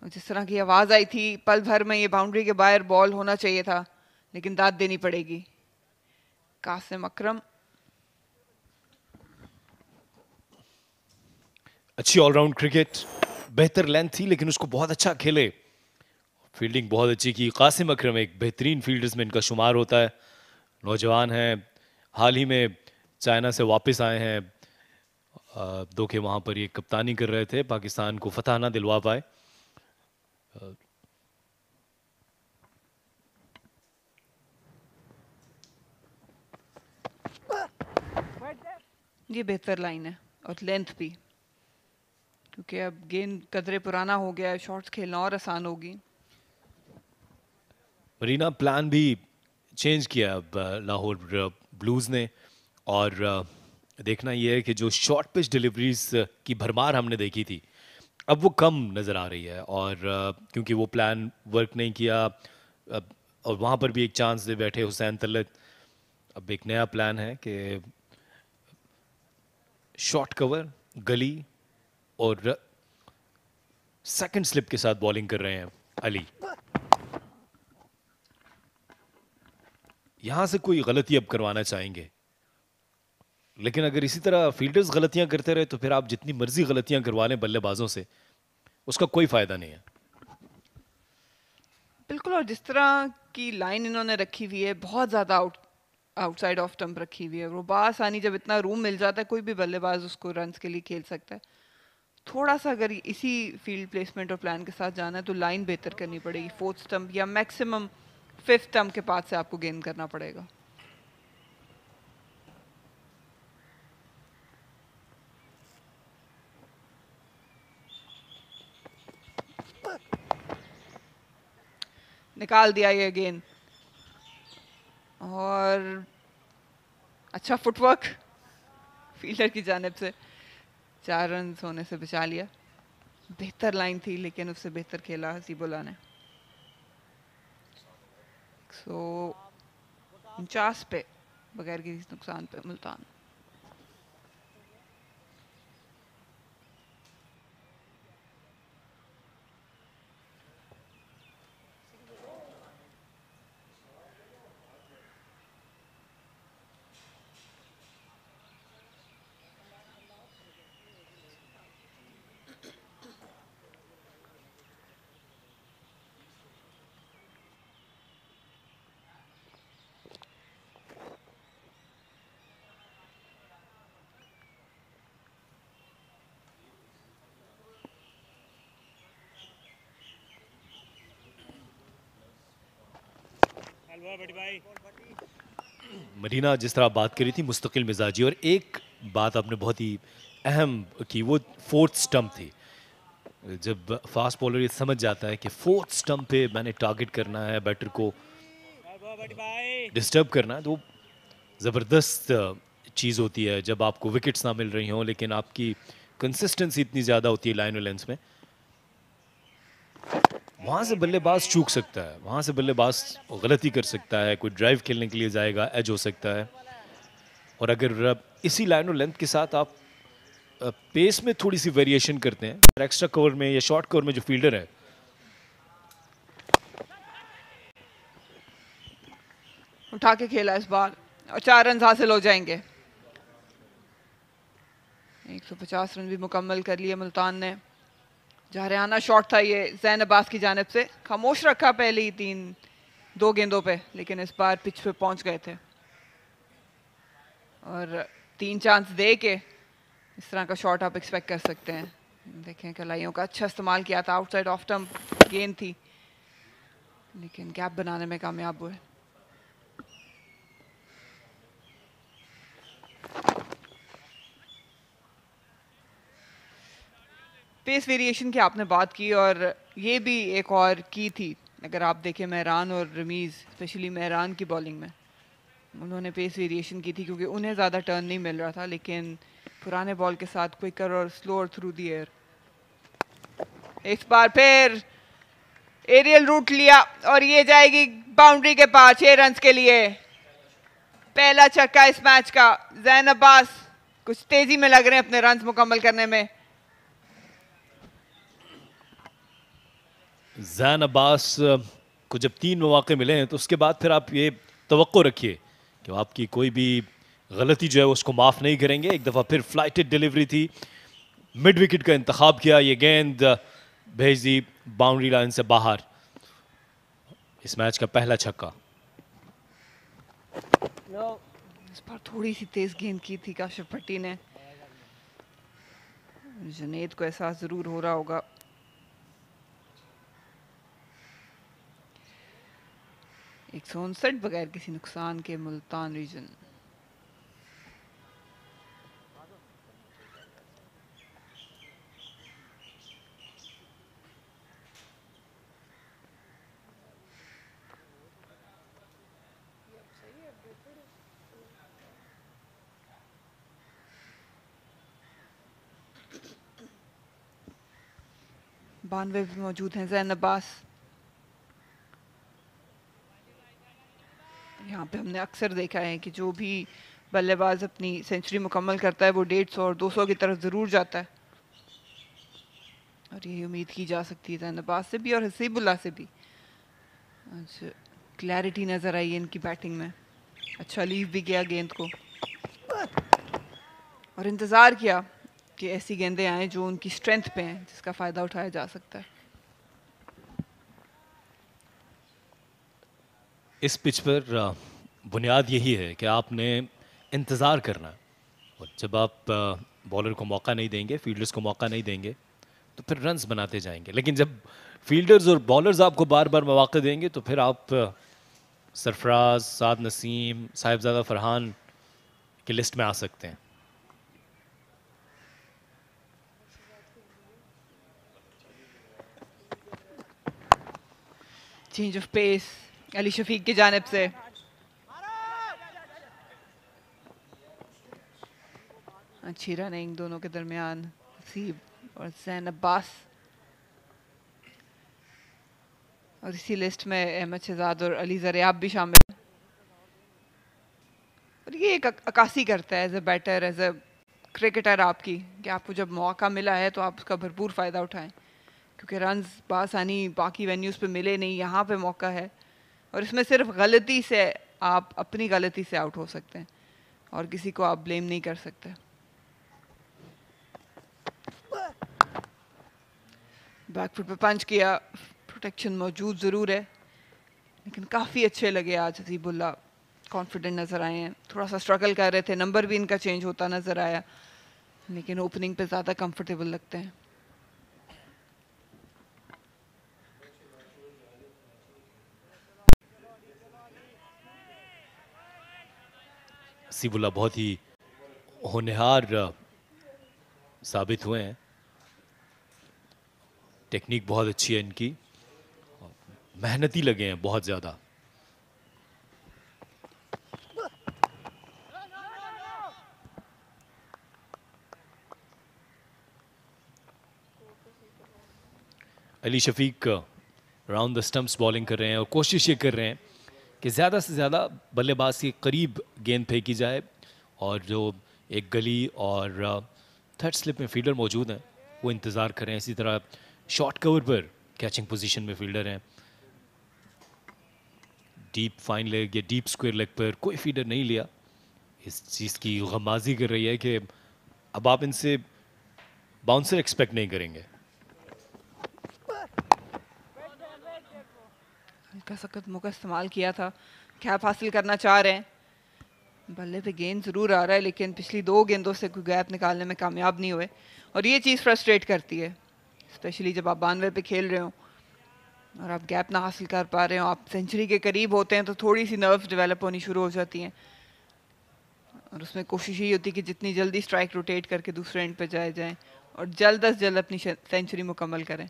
जिस तरह की आवाज आई थी पल भर में ये बाउंड्री के बाहर बॉल होना चाहिए था, लेकिन दाद देनी पड़ेगी। कासिम अकरम अच्छी ऑलराउंड क्रिकेट, बेहतर लेंथ थी लेकिन उसको बहुत अच्छा खेले, फील्डिंग बहुत अच्छी की। कासिम अकरम एक बेहतरीन फील्डर्स में इनका शुमार होता है, नौजवान हैं, हाल ही में चाइना से वापस आए हैं, दो के वहाँ पर ये कप्तानी कर रहे थे, पाकिस्तान को फतह ना दिलवा पाए। ये बेहतर लाइन है और लेंथ भी, क्योंकि अब गेंद कदरे पुराना हो गया है, शॉट्स खेलना और आसान होगी। मरीना प्लान भी चेंज किया अब लाहौर ब्लूज ने, और देखना यह है कि जो शॉर्ट पिच डिलीवरीज की भरमार हमने देखी थी अब वो कम नज़र आ रही है, और क्योंकि वो प्लान वर्क नहीं किया, और वहाँ पर भी एक चांस दे बैठे हुसैन तलत। अब एक नया प्लान है कि शॉर्ट कवर, गली और सेकंड स्लिप के साथ बॉलिंग कर रहे हैं अली। यहां से कोई गलती अब करवाना चाहेंगे, लेकिन अगर इसी तरह फील्डर्स गलतियां करते रहे तो फिर आप जितनी मर्जी गलतियां करवा लें बल्लेबाजों से, उसका कोई फायदा नहीं है। बिल्कुल, और जिस तरह की लाइन इन्होंने रखी हुई है बहुत ज़्यादा आउटसाइड ऑफ स्टंप रखी हुई है, वो बासानी जब इतना रूम मिल जाता है कोई भी बल्लेबाज उसको रन्स के लिए खेल सकता है। थोड़ा सा अगर इसी फील्ड प्लेसमेंट और प्लान के साथ जाना है तो लाइन बेहतर करनी पड़ेगी, फोर्थ स्टंप या मैक्सिमम फिफ्थ स्टंप के पास से आपको गेंद करना पड़ेगा। निकाल दिया ये गेंद, और अच्छा फुटवर्क फील्डर की जानिब से, 4 रन होने से बचा लिया। बेहतर लाइन थी लेकिन उससे बेहतर खेला हसीबुल्लाह ने। 149 पे बगैर किसी नुकसान पे मुल्तान। मरीना जिस तरह बात करी थी मुस्तकिल मिजाजी, और एक बात आपने बहुत ही अहम की, वो फोर्थ स्टंप थी। जब फास्ट बॉलर ये समझ जाता है कि फोर्थ स्टंप पे मैंने टारगेट करना है, बैटर को डिस्टर्ब करना है, तो ज़बरदस्त चीज़ होती है जब आपको विकेट्स ना मिल रही हों लेकिन आपकी कंसिस्टेंसी इतनी ज़्यादा होती है लाइन और लेंथ में। वहाँ से बल्लेबाज चूक सकता है, वहाँ से बल्लेबाज गलती कर सकता है, कोई ड्राइव खेलने के लिए जाएगा, एज हो सकता है। और अगर इसी लाइन और लेंथ के साथ आप पेस में थोड़ी सी वेरिएशन करते हैं, एक्स्ट्रा कवर में या शॉर्ट कवर में जो फील्डर है, उठा के खेला इस बार और 4 रन हासिल हो जाएंगे। 150 रन भी मुकम्मल कर लिए मुल्तान ने। जारियाना शॉट था ये जैन अब्बास की जानिब से, खामोश रखा पहले ही 2 गेंदों पे, लेकिन इस बार पिच पे पहुंच गए थे और 3 चांस दे के इस तरह का शॉट आप एक्सपेक्ट कर सकते हैं। देखें कलाइयों का अच्छा इस्तेमाल किया था, आउटसाइड ऑफ टर्म गेंद थी लेकिन गैप बनाने में कामयाब हुए। पेस वेरिएशन की आपने बात की और ये भी एक और की थी। अगर आप देखें मेहरान और रमीज़, स्पेशली मेहरान की बॉलिंग में उन्होंने पेस वेरिएशन की थी क्योंकि उन्हें ज़्यादा टर्न नहीं मिल रहा था, लेकिन पुराने बॉल के साथ क्विकर और स्लोअर थ्रू द एयर। इस बार फिर एरियल रूट लिया और ये जाएगी बाउंड्री के पार 6 रन के लिए। पहला छक्का इस मैच का। जैन अब्बास कुछ तेजी में लग रहे हैं अपने रन मुकम्मल करने में। जैन अब्बास को जब 3 मौके मिले हैं तो उसके बाद फिर आप ये तवक्को रखिए कि आपकी कोई भी गलती जो है उसको माफ़ नहीं करेंगे। एक दफ़ा फिर फ्लाइटेड डिलीवरी थी, मिड विकेट का इंतखाब किया, ये गेंद भेज दी बाउंड्री लाइन से बाहर। इस मैच का पहला छक्का। इस पर थोड़ी सी तेज गेंद की थी काशिफ भट्टी ने। जुनेद को एहसास जरूर हो रहा होगा। एक 159 बगैर किसी नुकसान के मुल्तान रीजन। बानवे भी मौजूद हैं जैन अब्बास। यहाँ पे हमने अक्सर देखा है कि जो भी बल्लेबाज अपनी सेंचुरी मुकम्मल करता है वो 150 और 200 की तरफ ज़रूर जाता है और ये उम्मीद की जा सकती है जैन अब्बास से भी और हसीबुल्लाह से भी। अच्छा, क्लैरिटी नज़र आई है इनकी बैटिंग में। अच्छा लीव भी गया गेंद को और इंतज़ार किया कि ऐसी गेंदें आएँ जो उनकी स्ट्रेंथ पे हैं, जिसका फ़ायदा उठाया जा सकता है। इस पिच पर बुनियाद यही है कि आपने इंतज़ार करना है और जब आप बॉलर को मौका नहीं देंगे, फील्डर्स को मौका नहीं देंगे तो फिर रन्स बनाते जाएंगे। लेकिन जब फील्डर्स और बॉलर्स आपको बार बार मौका देंगे तो फिर आप सरफराज, साद नसीम, साहिबजादा फरहान की लिस्ट में आ सकते हैं। Change of pace Ali Shafiq की जानिब से। अच्छी रनिंग दोनों के दरमियान, हसीब और जैन अब्बास। और इसी लिस्ट में अहमद शहजाद और अली ज़रियाब भी शामिल हैं। और ये एक अक्कासी करता है as a batter, as a cricketer आपकी, कि आपको जब मौका मिला है तो आप उसका भरपूर फ़ायदा उठाएं, क्योंकि रन्स बासानी बाकी वेन्यूज़ पे मिले नहीं, यहाँ पे मौका है और इसमें सिर्फ गलती से आप अपनी गलती से आउट हो सकते हैं और किसी को आप ब्लेम नहीं कर सकते। बैकफुट पे पंच किया, प्रोटेक्शन मौजूद ज़रूर है लेकिन काफ़ी अच्छे लगे आज हसीबुल्लाह, कॉन्फिडेंट नज़र आए हैं। थोड़ा सा स्ट्रगल कर रहे थे, नंबर भी इनका चेंज होता नज़र आया, लेकिन ओपनिंग पे ज़्यादा कंफर्टेबल लगते हैं। हसीबुल्लाह बहुत ही होनहार साबित हुए हैं। टेक्निक बहुत अच्छी है इनकी, मेहनती लगे हैं बहुत ज़्यादा। Ali Shafiq round the stumps bowling कर रहे हैं और कोशिश ये कर रहे हैं कि ज़्यादा से ज़्यादा बल्लेबाज के करीब गेंद फेंकी जाए और जो एक गली और थर्ड स्लिप में फील्डर मौजूद हैं वो इंतज़ार करें। इसी तरह शॉर्ट कवर पर कैचिंग पोजीशन में फील्डर हैं। डीप फाइन लेग या डीप स्क्वायर लेग पर कोई फील्डर नहीं लिया। इस चीज़ की गमाजी कर रही है कि अब आप इनसे बाउंसर एक्सपेक्ट नहीं करेंगे। हल्का सख्त मौका इस्तेमाल किया था, कैप हासिल करना चाह रहे हैं बल्ले पे गेंद ज़रूर आ रहा है लेकिन पिछली 2 गेंदों से कोई गैप निकालने में कामयाब नहीं हुए और ये चीज़ फ्रस्ट्रेट करती है, स्पेशली जब आप 92 पे खेल रहे हो और आप गैप ना हासिल कर पा रहे हो, आप सेंचुरी के करीब होते हैं तो थोड़ी सी नर्व्स डेवलप होनी शुरू हो जाती हैं और उसमें कोशिश यही होती है कि जितनी जल्दी स्ट्राइक रोटेट करके दूसरे एंड पे जाए और जल्द अज जल्द अपनी सेंचुरी मुकम्मल करें।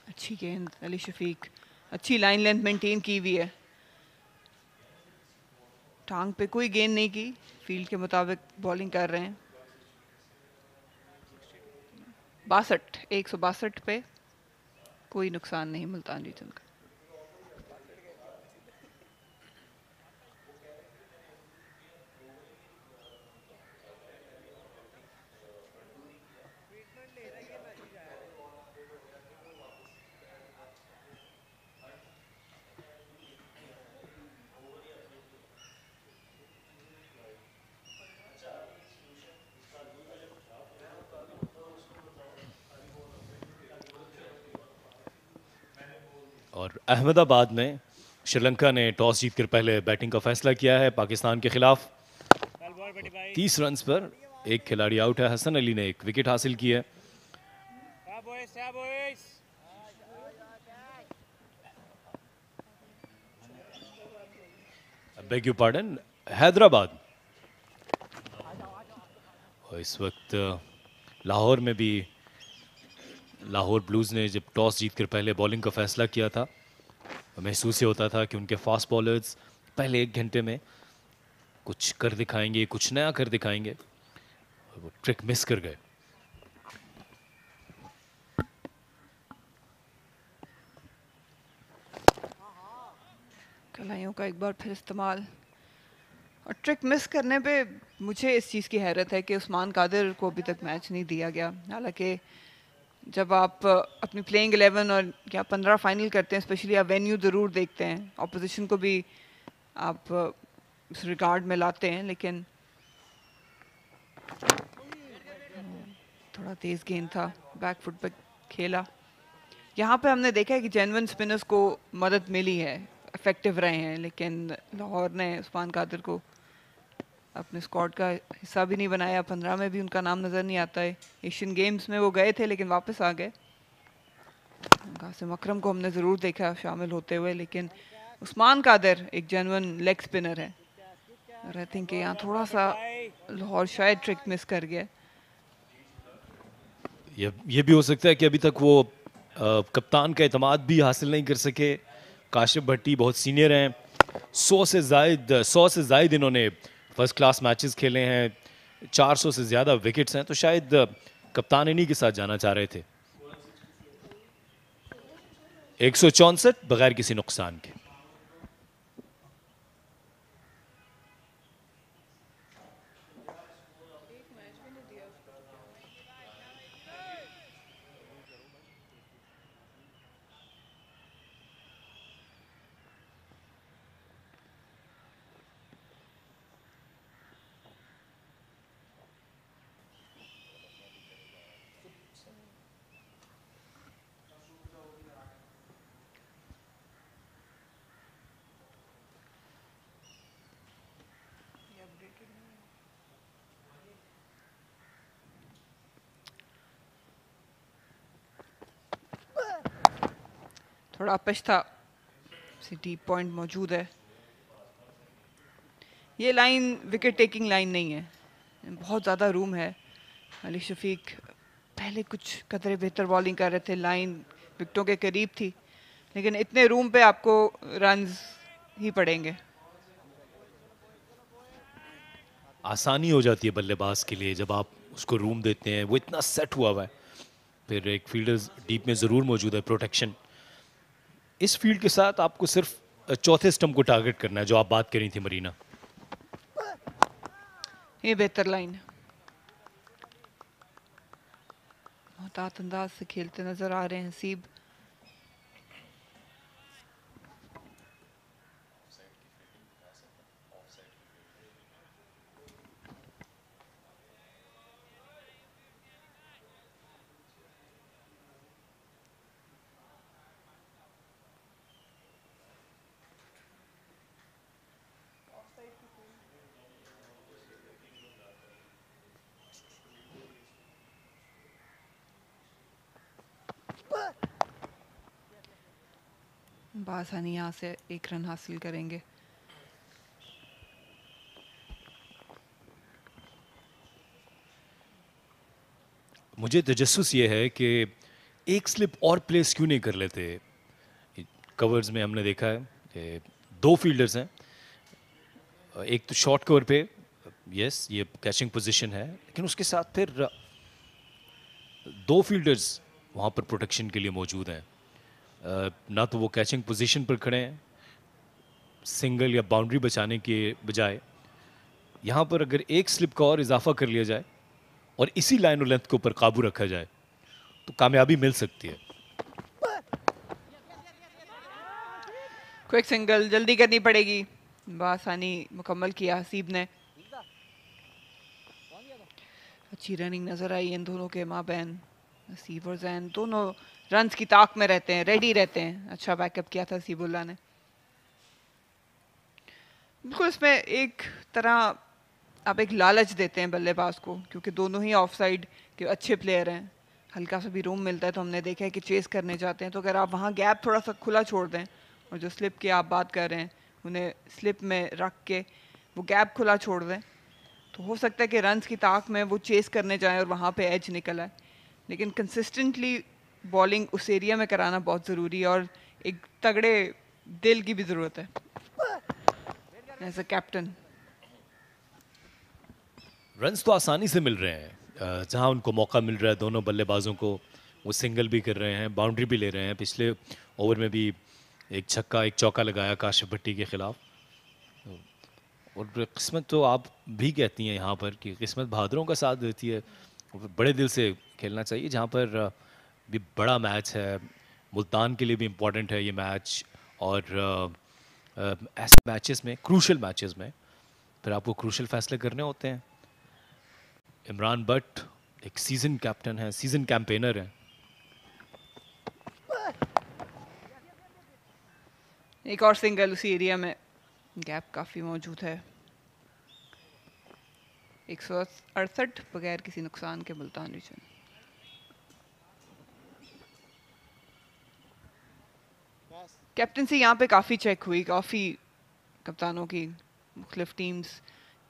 अच्छी गेंद अली शफीक, अच्छी लाइन लेंथ मेंटेन की हुई है, टांग पे कोई गेंद नहीं की, फील्ड के मुताबिक बॉलिंग कर रहे हैं। 162 पे कोई नुकसान नहीं मुल्तान रीजन का। और अहमदाबाद में श्रीलंका ने टॉस जीतकर पहले बैटिंग का फैसला किया है पाकिस्तान के खिलाफ। 30 रन्स पर एक खिलाड़ी आउट है, हसन अली ने एक विकेट हासिल की है। Beg you pardon, Hyderabad. और इस वक्त लाहौर में भी लाहौर ब्लूज ने जब टॉस जीतकर पहले बॉलिंग का फैसला किया था, महसूस ये होता था कि उनके फास्ट बॉलर्स पहले 1 घंटे में कुछ कर दिखाएंगे, कुछ नया कर दिखाएंगे। वो ट्रिक मिस कर गए। कलाइयों का एक बार फिर इस्तेमाल और ट्रिक मिस करने पे मुझे इस चीज़ की हैरत है कि उस्मान कादिर को अभी तक मैच नहीं दिया गया। हालांकि जब आप अपनी प्लेइंग 11 और या 15 फाइनल करते हैं, स्पेशली आप वेन्यू ज़रूर देखते हैं, ऑपोजिशन को भी आप उस रिगार्ड में लाते हैं, लेकिन थोड़ा तेज़ गेंद था, बैक फुट पे खेला। यहाँ पे हमने देखा है कि जेन्युइन स्पिनर्स को मदद मिली है, इफेक्टिव रहे हैं, लेकिन लाहौर ने उस्मान कादिर को अपने स्क्वाड का हिस्सा भी नहीं बनाया। 15 में भी उनका नाम नज़र नहीं आता है। एशियन गेम्स में वो गए थे लेकिन वापस आ गए। कासिम अकरम को हमने ज़रूर देखा शामिल होते हुए, लेकिन उस्मान कादिर एक जेन्युइन लेग स्पिनर है और आई थिंक यहाँ थोड़ा सा लाहौर शायद ट्रिक मिस कर गया। ये भी हो सकता है कि अभी तक वो कप्तान का एतमाद भी हासिल नहीं कर सके। काशिफ भट्टी बहुत सीनियर हैं, 100 से ज़ायद इन्होंने फर्स्ट क्लास मैचेस खेले हैं, 400 से ज़्यादा विकेट्स हैं, तो शायद कप्तान इन्हीं के साथ जाना चाह रहे थे। 164 बगैर किसी नुकसान के। थोड़ा अपश था, डीप पॉइंट मौजूद है। ये लाइन विकेट टेकिंग लाइन नहीं है, बहुत ज़्यादा रूम है। अली शफीक पहले कुछ कतरे बेहतर बॉलिंग कर रहे थे, लाइन विकेटों के करीब थी, लेकिन इतने रूम पे आपको रन्स ही पड़ेंगे। आसानी हो जाती है बल्लेबाज के लिए जब आप उसको रूम देते हैं, वो इतना सेट हुआ हुआ है। फिर एक फील्डर डीप में ज़रूर मौजूद है, प्रोटेक्शन। इस फील्ड के साथ आपको सिर्फ चौथे स्टंप को टारगेट करना है, जो आप बात करी थी मरीना। ये बेहतर लाइन है, मोहतात अंदाज से खेलते नजर आ रहे हैं हसीब। बासानी यहाँ से 1 रन हासिल करेंगे। मुझे तजस्सुस ये है कि एक स्लिप और प्लेस क्यों नहीं कर लेते। कवर्स में हमने देखा है कि 2 फील्डर्स हैं, एक तो शॉर्ट कवर पे, यस ये कैचिंग पोजीशन है, लेकिन उसके साथ फिर 2 फील्डर्स वहाँ पर प्रोटेक्शन के लिए मौजूद हैं। ना तो वो कैचिंग पोजीशन पर खड़े हैं सिंगल या बाउंड्री बचाने के बजाय, यहाँ पर अगर एक स्लिप का और इजाफा कर लिया जाए और इसी लाइन और लेंथ के ऊपर काबू रखा जाए तो कामयाबी मिल सकती है। क्विक सिंगल जल्दी करनी पड़ेगी, बासानी मुकम्मल किया हसीब ने। अच्छी रनिंग नजर आई इन दोनों के माबैन। हसीब और जैन दोनों रन्स की ताक में रहते हैं, रेडी रहते हैं। अच्छा बैकअप किया था हसीबुल्लाह ने। बिल्कुल इसमें एक तरह आप एक लालच देते हैं बल्लेबाज को, क्योंकि दोनों ही ऑफ साइड के अच्छे प्लेयर हैं। हल्का सा भी रूम मिलता है तो हमने देखा है कि चेस करने जाते हैं, तो अगर आप वहाँ गैप थोड़ा सा खुला छोड़ दें और जो स्लिप की आप बात कर रहे हैं उन्हें स्लिप में रख के वो गैप खुला छोड़ दें तो हो सकता है कि रन्स की ताक में वो चेस करने जाएं और वहाँ पे एज निकल आए। लेकिन कंसिस्टेंटली बॉलिंग उस एरिया में कराना बहुत ज़रूरी है और एक तगड़े दिल की भी ज़रूरत है एज अ कैप्टन। रन्स तो आसानी से मिल रहे हैं, जहां उनको मौका मिल रहा है दोनों बल्लेबाजों को वो सिंगल भी कर रहे हैं, बाउंड्री भी ले रहे हैं। पिछले ओवर में भी एक छक्का एक चौका लगाया काशिफ भट्टी के खिलाफ। और किस्मत तो आप भी कहती हैं यहाँ पर कि किस्मत बहादुरों का साथ देती है। बड़े दिल से खेलना चाहिए, जहाँ पर भी बड़ा मैच है, मुल्तान के लिए भी इम्पोर्टेंट है ये मैच। और ऐसे मैचेस में, क्रूशल मैचेस में फिर आपको क्रूशल फैसले करने होते हैं। इमरान बट एक सीजन कैप्टन है, सीजन कैंपेनर है। एक और सिंगल उसी एरिया में, गैप काफ़ी मौजूद है। 168 बगैर किसी नुकसान के मुल्तान रीजन। कैप्टनसी यहाँ पे काफ़ी चेक हुई, काफ़ी कप्तानों की मुख्तलिफ टीम्स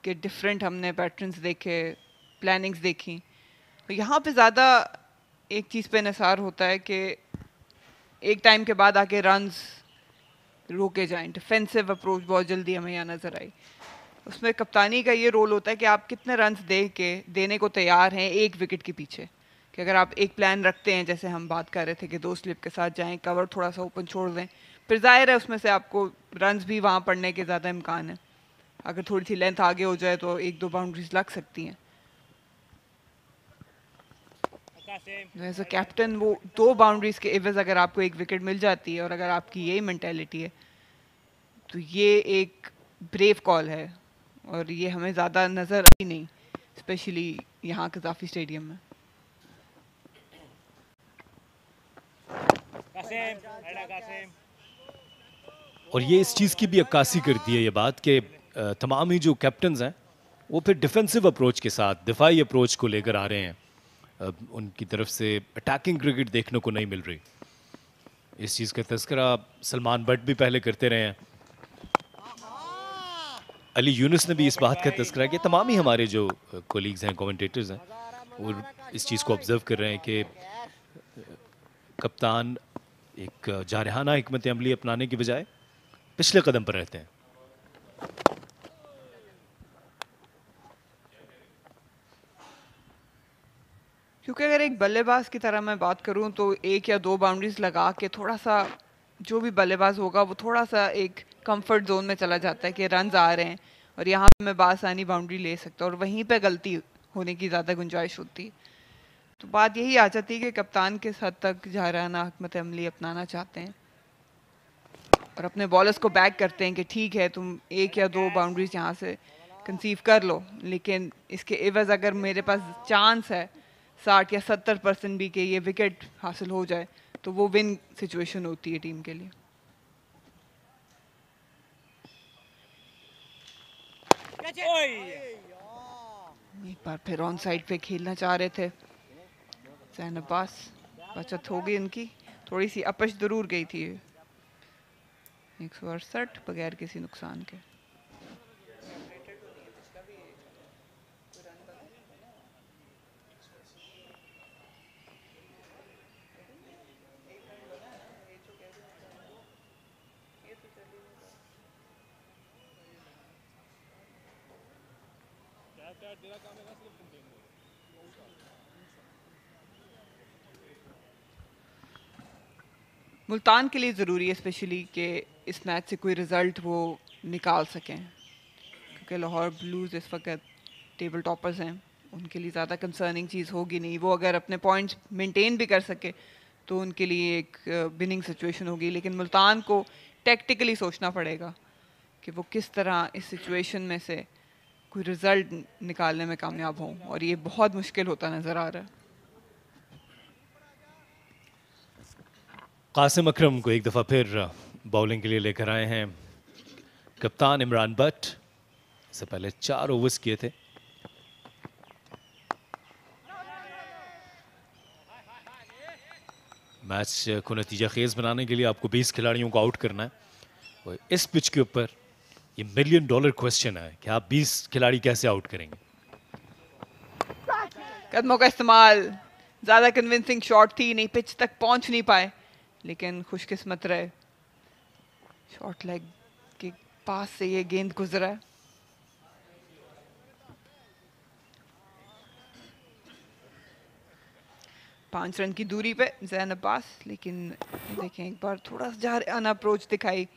के डिफरेंट हमने पैटर्न्स देखे, प्लानिंग्स देखी। तो यहाँ पे ज़्यादा एक चीज़ पे निसार होता है कि एक टाइम के बाद आके रन्स रोके जाएं। डिफेंसिव अप्रोच बहुत जल्दी हमें यहाँ नज़र आई। उसमें कप्तानी का ये रोल होता है कि आप कितने रन्स देने को तैयार हैं एक विकेट के पीछे। कि अगर आप एक प्लान रखते हैं, जैसे हम बात कर रहे थे कि 2 स्लिप के साथ जाएं, कवर थोड़ा सा ओपन छोड़ दें, फिर जाहिर है उसमें से आपको रन्स भी वहाँ पड़ने के ज़्यादा इम्कान है। अगर थोड़ी सी लेंथ आगे हो जाए तो 1-2 बाउंड्रीज लग सकती हैं। एज अ कैप्टन वो 2 बाउंड्रीज के एवज अगर आपको 1 विकेट मिल जाती है और अगर आपकी यही मेंटालिटी है तो ये एक ब्रेव कॉल है और ये हमें ज़्यादा नज़र आई नहीं, स्पेशली यहाँ कज़ाफ़ी स्टेडियम में। और ये इस चीज़ की भी अक्कासी करती है ये बात कि तमाम ही जो कैप्टन्स हैं वो फिर डिफेंसिव अप्रोच के साथ, दिफाई अप्रोच को लेकर आ रहे हैं। उनकी तरफ से अटैकिंग क्रिकेट देखने को नहीं मिल रही। इस चीज़ का तज़किरा सलमान बट भी पहले करते रहे हैं, अली यूनुस ने भी इस बात का तज़किरा किया। तमाम ही हमारे जो कोलीग्स हैं, कमेंटेटर्स हैं, वो इस चीज़ को ऑब्जर्व कर रहे हैं कि कप्तान एक जारहाना हिकमत अमली अपनाने की बजाय पिछले कदम पर रहते हैं। क्योंकि अगर एक बल्लेबाज की तरह मैं बात करूं तो 1 या 2 बाउंड्रीज लगा के थोड़ा सा जो भी बल्लेबाज होगा वो थोड़ा सा एक कंफर्ट जोन में चला जाता है कि रन्स आ रहे हैं और यहाँ पे मैं बासानी बाउंड्री ले सकता हूँ और वहीं पे गलती होने की ज़्यादा गुंजाइश होती है। तो बात यही आ जाती है कि कप्तान किस हद तक जारहाना हिकमत अमली अपनाना चाहते हैं और अपने बॉलर्स को बैक करते हैं कि ठीक है तुम 1 या 2 बाउंड्रीज यहाँ से कंसीव कर लो, लेकिन इसके एवज अगर मेरे पास चांस है 60 या 70% भी कि ये विकेट हासिल हो जाए तो वो विन सिचुएशन होती है टीम के लिए। एक बार फिर ऑन साइड पे खेलना चाह रहे थे जैन अब्बास, बचत हो गई उनकी, थोड़ी सी अपश जरूर गई थी। 168 बगैर किसी नुकसान के। मुल्तान के लिए ज़रूरी है स्पेशली कि इस मैच से कोई रिज़ल्ट वो निकाल सकें, क्योंकि लाहौर ब्लूज़ इस वक्त टेबल टॉपर्स हैं, उनके लिए ज़्यादा कंसर्निंग चीज़ होगी नहीं। वो अगर अपने पॉइंट्स मेंटेन भी कर सके तो उनके लिए एक विनिंग सिचुएशन होगी, लेकिन मुल्तान को टैक्टिकली सोचना पड़ेगा कि वो किस तरह इस सिचुएशन में से कोई रिज़ल्ट निकालने में कामयाब हों, और ये बहुत मुश्किल होता नज़र आ रहा है। कासिम अकरम को एक दफ़ा फिर बॉलिंग के लिए लेकर आए हैं कप्तान इमरान भट्ट। इससे पहले 4 ओवर्स किए थे। मैच को नतीजा खेज बनाने के लिए आपको 20 खिलाड़ियों को आउट करना है, और इस पिच के ऊपर ये $1 मिलियन क्वेश्चन है कि आप 20 खिलाड़ी कैसे आउट करेंगे। कदमों का इस्तेमाल, ज़्यादा कन्विंसिंग शॉट थी नहीं, पिच तक पहुंच नहीं पाए, लेकिन खुशकिस्मत रहे, शॉर्ट लेग के पास से ये गेंद गुजरा है। पांच रन की दूरी पे जैन अब्बास, लेकिन देखें एक बार थोड़ा सा जारहाना अप्रोच दिखाई।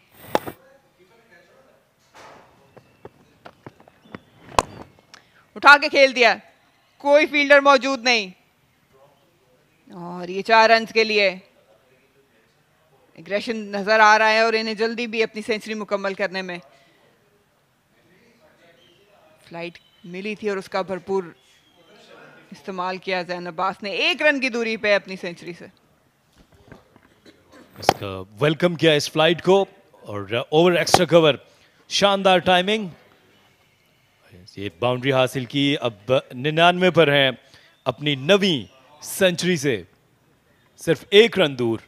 उठा के खेल दिया, कोई फील्डर मौजूद नहीं, और ये 4 रन के लिए एग्रेशन नजर आ रहा है, और इन्हें जल्दी भी अपनी सेंचुरी मुकम्मल करने में फ्लाइट मिली थी और उसका भरपूर इस्तेमाल किया जैन अब्बास ने 1 रन की दूरी पे अपनी सेंचुरी से। इसका वेलकम किया इस फ्लाइट को, और ओवर एक्स्ट्रा कवर, शानदार टाइमिंग, ये बाउंड्री हासिल की। अब 99 पर हैं अपनी 9वीं सेंचुरी से सिर्फ 1 रन दूर।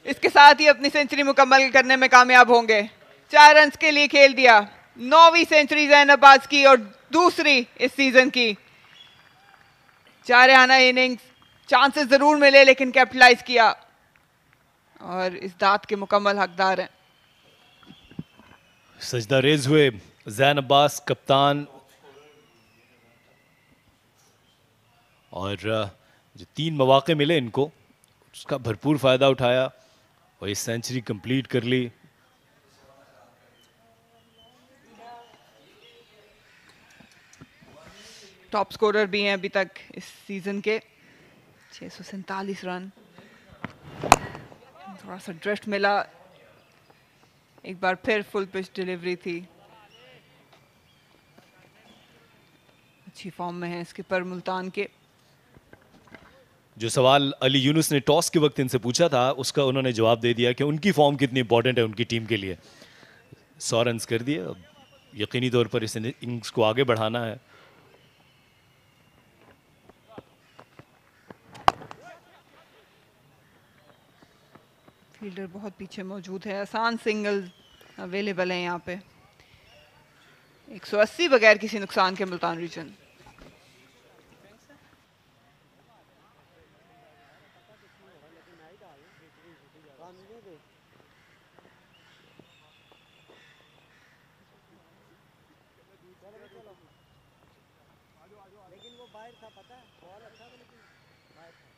इसके साथ ही अपनी सेंचुरी मुकम्मल करने में कामयाब होंगे। 4 रन के लिए खेल दिया, 9वीं सेंचुरी जैन अब्बास की और दूसरी इस सीजन की। जारहाना इनिंग्स, चांसेस जरूर मिले लेकिन कैपिटलाइज किया, और इस दात के मुकम्मल हकदार हैं। सजदा रेज हुए जैन अब्बास कप्तान, और जो 3 मौके मिले इनको उसका भरपूर फायदा उठाया और ये सेंचुरी कंप्लीट कर ली। टॉप स्कोरर भी हैं अभी तक इस सीजन के, 647 रन। थोड़ा सा ड्रिफ्ट मिला, एक बार फिर फुल पिच डिलीवरी थी। अच्छी फॉर्म में है स्किपर मुल्तान के। जो सवाल अली यूनुस ने टॉस के वक्त इनसे पूछा था उसका उन्होंने जवाब दे दिया कि उनकी फॉर्म कितनी इंपॉर्टेंट है उनकी टीम के लिए। 100 रन कर दिए, अब यकीनी तौर पर इस इनिंग्स को आगे बढ़ाना है। फील्डर बहुत पीछे मौजूद है, आसान सिंगल अवेलेबल है यहाँ पे। 180 बगैर किसी नुकसान के मुल्तान रीजन। लेकिन वो बाहर था, पता है, बॉल अच्छा था लेकिन बाहर था।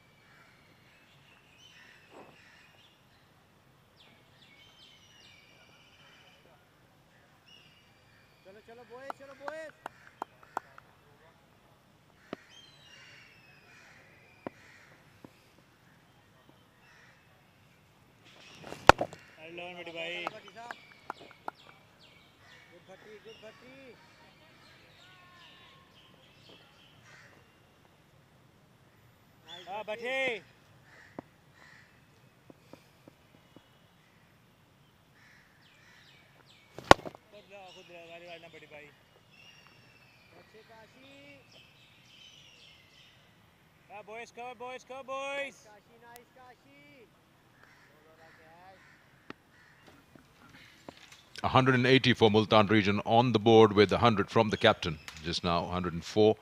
चलो चलो बॉयज, चलो बॉयज। हेलो मेरे भाई, गुड भट्टी, गुड भट्टी। हाँ बैठे। गाली वाली ना बड़ी भाई boys cover boys 180 for Multan region on the board with 100 from the captain. Just now 104.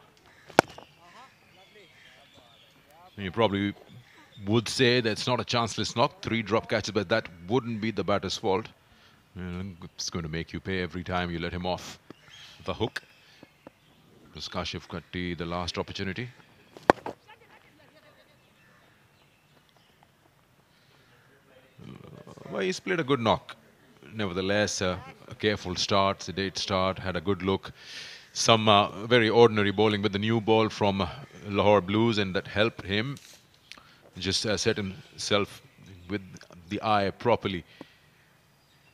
You probably would say that's not a chanceless knock. 3 drop catches, but that wouldn't be the batter's fault. It's going to make you pay every time you let him off the hook. Because Kashif Katti, the last opportunity. Well, he's played a good knock. Nevertheless, a careful start, sedate start, had a good look. Some very ordinary bowling with the new ball from Lahore Blues, and that helped him just set himself with the eye properly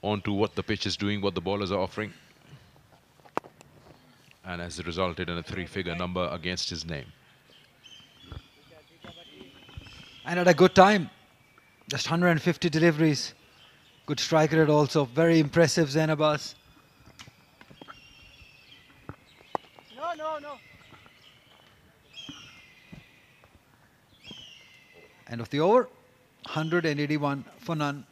onto what the pitch is doing, what the bowlers are offering. And has resulted in a 3-figure number against his name. And at a good time. Just 150 deliveries. Good strike rate also. Very impressive, Zain Abbas. No. End of the over. 181 for none.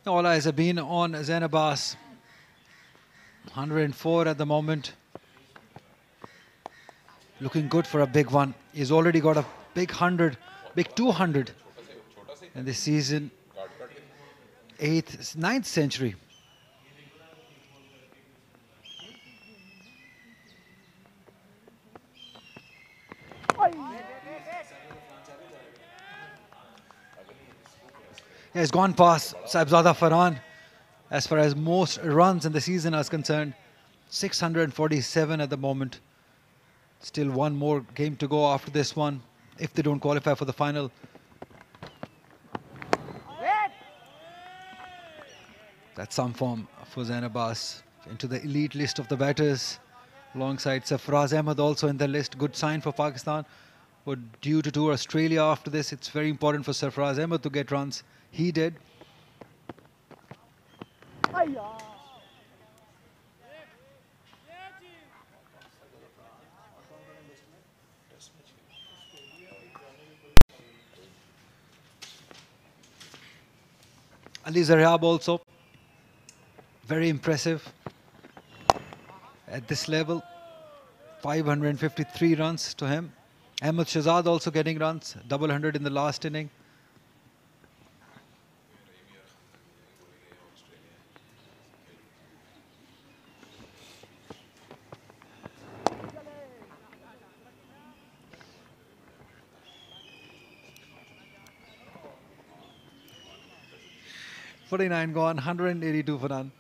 All eyes have been on Zain Abbas. 104 at the moment. Looking good for a big one. He's already got a big 100, big 200 in this season. 9th century. He has gone past Saibzada Farhan as far as most runs in the season is concerned. 647 at the moment. Still one more game to go after this one if they don't qualify for the final. That's some form for Zain Abbas into the elite list of the batters. Alongside Sarfaraz Ahmed also in the list. Good sign for Pakistan. But due to tour Australia after this, it's very important for Sarfaraz Ahmed to get runs. He did. Ali Zaryab also. Very impressive at this level. 553 runs to him. Ahmed Shahzad also getting runs. Double 100 in the last inning. .49 gone, 182 for none.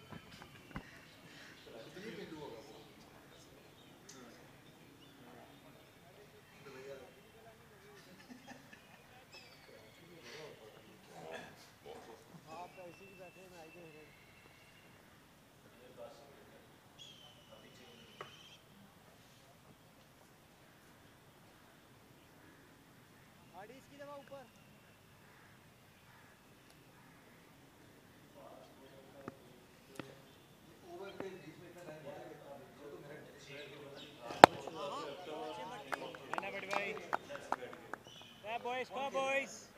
boys, come on, boys.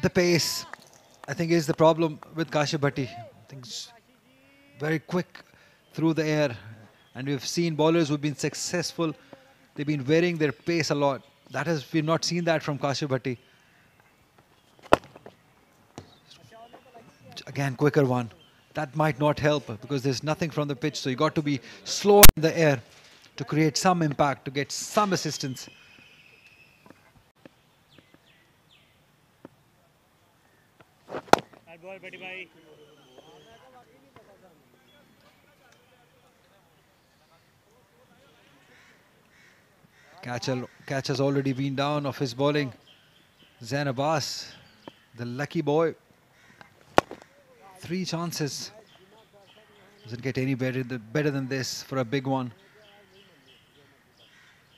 The pace, I think, is the problem with Kashif Bhatti. I think it's very quick through the air. And we've seen bowlers who've been successful. They've been varying their pace a lot. We've not seen that from Kashif Bhatti. Again, quicker one. That might not help because there's nothing from the pitch. So you got to be slow in the air to create some impact, to get some assistance. Bad ball, Betty bhai. Catch has already been down of his bowling. Zain Abbas, the lucky boy. 3 chances. Doesn't get any better than this for a big one.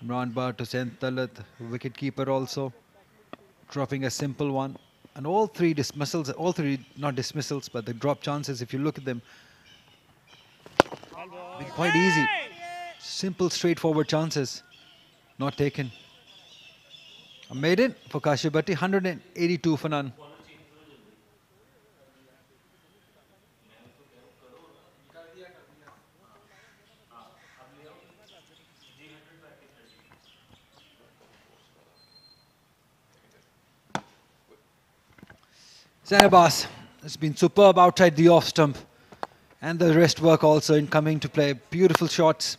Imran Bar to Zain Talat, wicket keeper also, dropping a simple one. And all 3 dismissals, all 3 not dismissals, but the drop chances, if you look at them, been quite easy. Simple, straightforward chances. Not taken. A maiden for Kashif Bhatti, 182 for none. Zain Abbas has been superb outside the off stump, and the wrist work also in coming to play. Beautiful shots.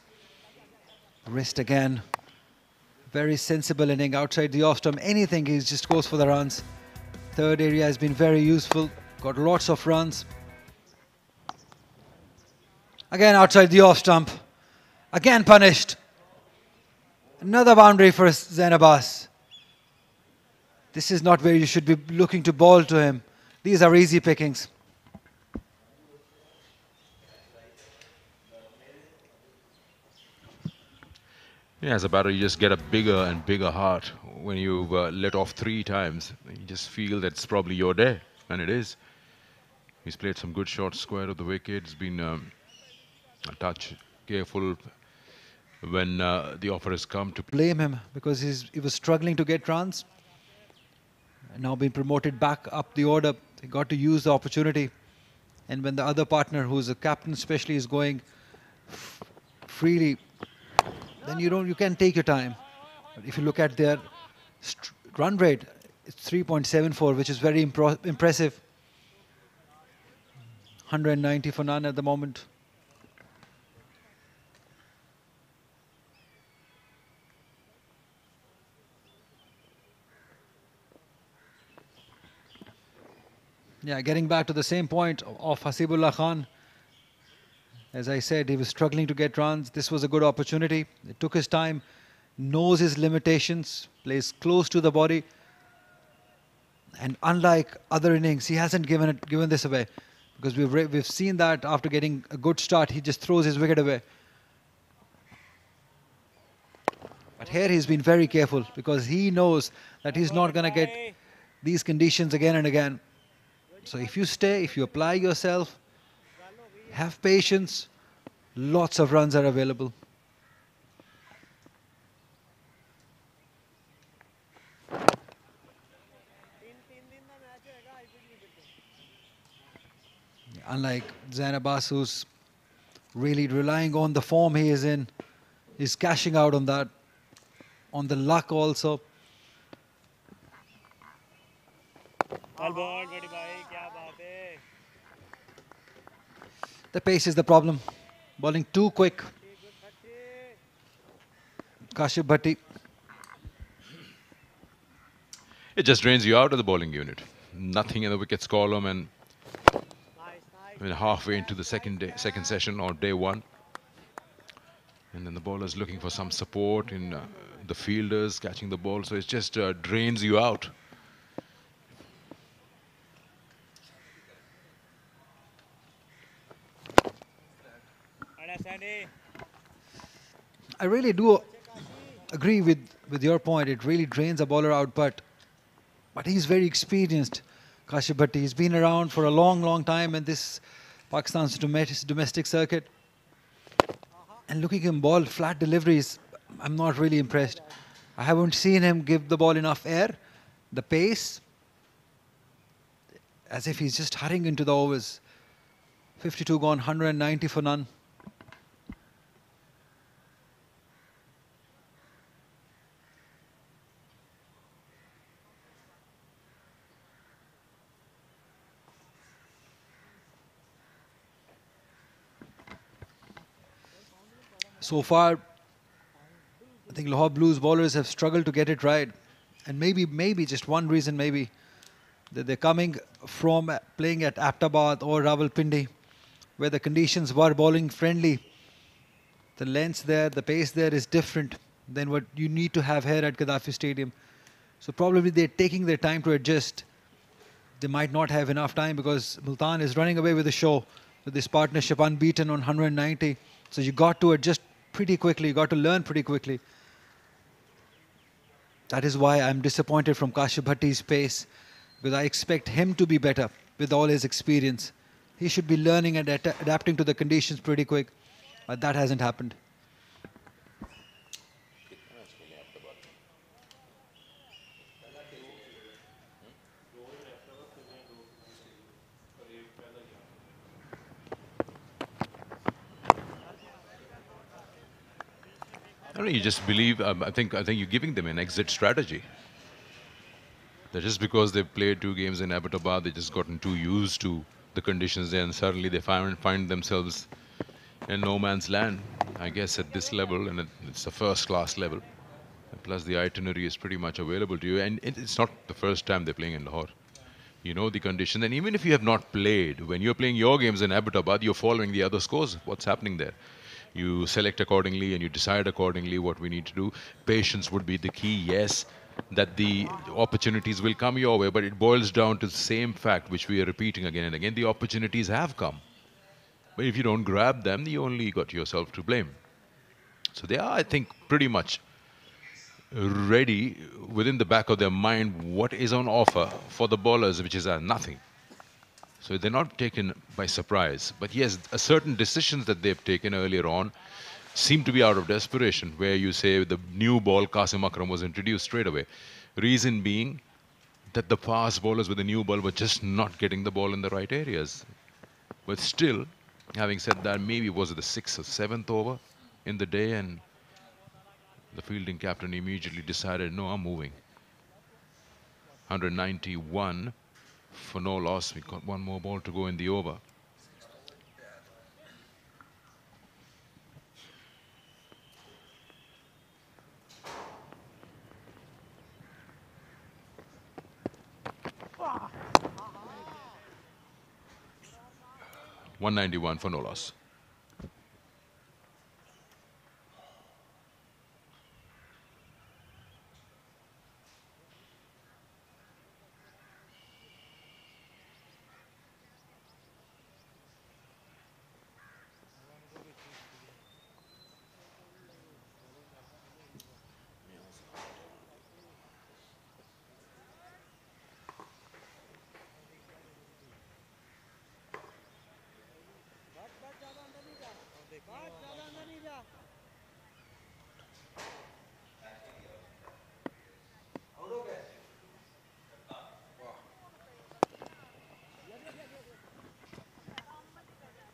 Wrist again. Very sensible inning outside the off stump. Anything, he just goes for the runs. Third area has been very useful. Got lots of runs. Again outside the off stump. Again punished. Another boundary for Zain Abbas. This is not where you should be looking to bowl to him. These are easy pickings. Yeah, as a batter, you just get a bigger and bigger heart when you've let off 3 times. You just feel that it's probably your day, and it is. He's played some good shots square of the wicket. He's been a touch careful when the offer has come to Blame him because he was struggling to get runs. And now being promoted back up the order, he got to use the opportunity. And when the other partner, who's a captain especially, is going freely, then you can take your time. But if you look at their run rate, it's 3.74, which is very impressive. 190 for none at the moment. Yeah, getting back to the same point of Hasibullah Khan. As I said, he was struggling to get runs. This was a good opportunity. It took his time, knows his limitations, plays close to the body. And unlike other innings, he hasn't given this away. Because we've seen that after getting a good start, he just throws his wicket away. But here he's been very careful because he knows that he's not going to get these conditions again and again. So if you stay, if you apply yourself, have patience, lots of runs are available. Unlike Zain Abbas, who's really relying on the form he is in, he's cashing out on that, on the luck also. The pace is the problem. Bowling too quick. Kashif Bhatti. It just drains you out of the bowling unit. Nothing in the wickets column, and halfway into the second session or day 1. And then the bowler's looking for some support in the fielders catching the ball. So it just drains you out. I really do agree with your point. It really drains a bowler out, but he's very experienced. Kashif Bhatti, he's been around for a long time in this Pakistan's domestic circuit. And looking at him bowl flat deliveries, I'm not really impressed. I haven't seen him give the ball enough air, the pace, as if he's just hurrying into the overs. 52 gone, 190 for none. So far, I think Lahore Blues bowlers have struggled to get it right. And maybe just one reason, maybe They're coming from playing at Aptabad or Rawalpindi, where the conditions were bowling friendly. The length there, the pace there is different than what you need to have here at Gaddafi Stadium. So probably they're taking their time to adjust. They might not have enough time because Multan is running away with the show with this partnership unbeaten on 190. So you got to adjust pretty quickly. You got to learn pretty quickly. That is why I'm disappointed from Kashif Bhatti's pace, because I expect him to be better with all his experience. He should be learning and adapting to the conditions pretty quick, but that hasn't happened. I don't know, you just believe, I think you're giving them an exit strategy. That just because they've played 2 games in Abbottabad, they've just gotten too used to the conditions there, and suddenly they find themselves in no man's land, I guess, at this level, and it's a first-class level. And plus, the itinerary is pretty much available to you, and it's not the first time they're playing in Lahore. You know the condition, and even if you have not played, when you're playing your games in Abbottabad, you're following the other scores, what's happening there. You select accordingly and you decide accordingly what we need to do. Patience would be the key, yes, that the opportunities will come your way, but it boils down to the same fact which we are repeating again and again. The opportunities have come. But if you don't grab them, you only got yourself to blame. So they are, I think, pretty much ready within the back of their mind what is on offer for the bowlers, which is nothing. So they're not taken by surprise. But yes, certain decisions that they've taken earlier on seem to be out of desperation, where you say the new ball, Qasim Akram, was introduced straight away. Reason being that the fast bowlers with the new ball were just not getting the ball in the right areas. But still, having said that, maybe was it the 6th or 7th over in the day, and the fielding captain immediately decided, no, I'm moving. 191 for no loss. We got 1 more ball to go in the over. Ah. 191 for no loss.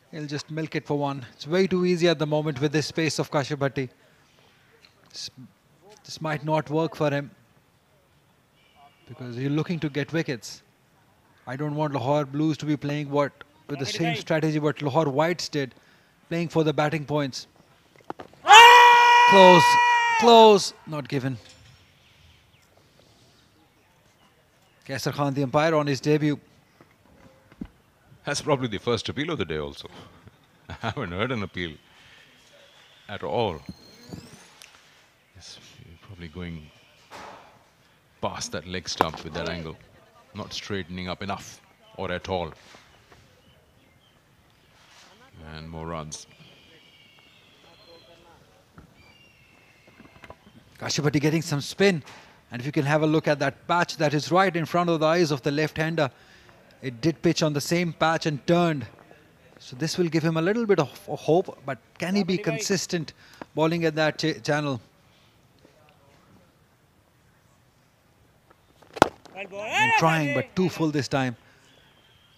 He'll just milk it for 1. It's way too easy at the moment with this pace of Kashif Bhatti. This might not work for him because you're looking to get wickets. I don't want Lahore Blues to be playing with the same strategy what Lahore Whites did, playing for the batting points. Close, close, not given. Kaisar Khan, the umpire, on his debut. That's probably the first appeal of the day also. I haven't heard an appeal at all. Yes, probably going past that leg stump with that angle. Not straightening up enough or at all. And more runs. Kashif Bhatti getting some spin. And if you can have a look at that patch that is right in front of the eyes of the left-hander. It did pitch on the same patch and turned. So this will give him a little bit of hope. But can he be consistent bowling at that channel? Been trying, but too full this time.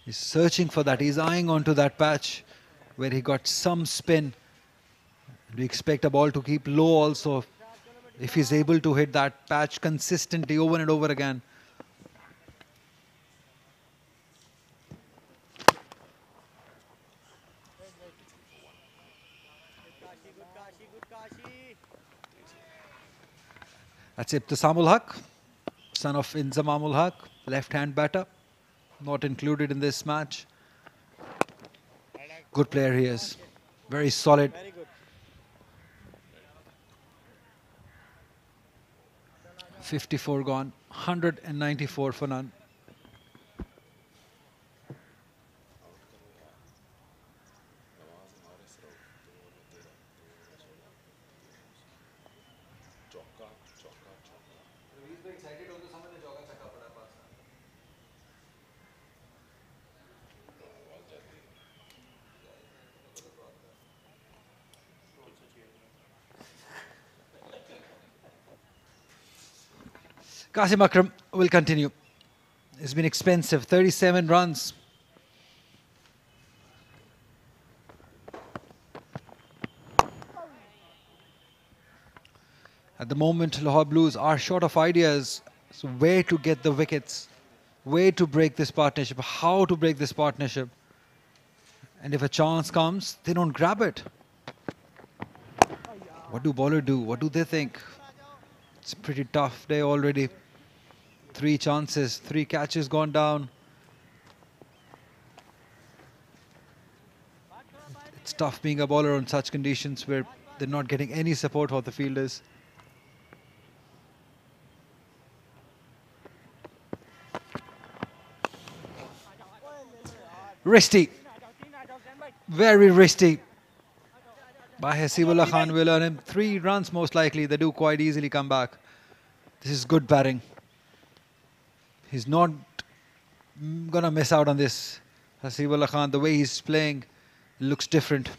He's searching for that. He's eyeing onto that patch where he got some spin. We expect a ball to keep low also if he's able to hit that patch consistently over and over again. That's Ibtisamul Haq, son of Inzamamul Haq, left-hand batter. not included in this match. Good player he is. Very solid. Very good. 54 gone. 194 for none. Qasim Akram will continue. It's been expensive. 37 runs. At the moment, Lahore Blues are short of ideas. So where to get the wickets, where to break this partnership, how to break this partnership. And if a chance comes, they don't grab it. What do bowler do? What do they think? It's a pretty tough day already. 3 chances, 3 catches gone down. It's tough being a bowler on such conditions where they're not getting any support of the fielders. Risty. Very risty. By Hasibullah Khan will earn him 3 runs most likely. They do quite easily come back. This is good batting. He's not gonna miss out on this. Hasibullah Khan, the way he's playing looks different.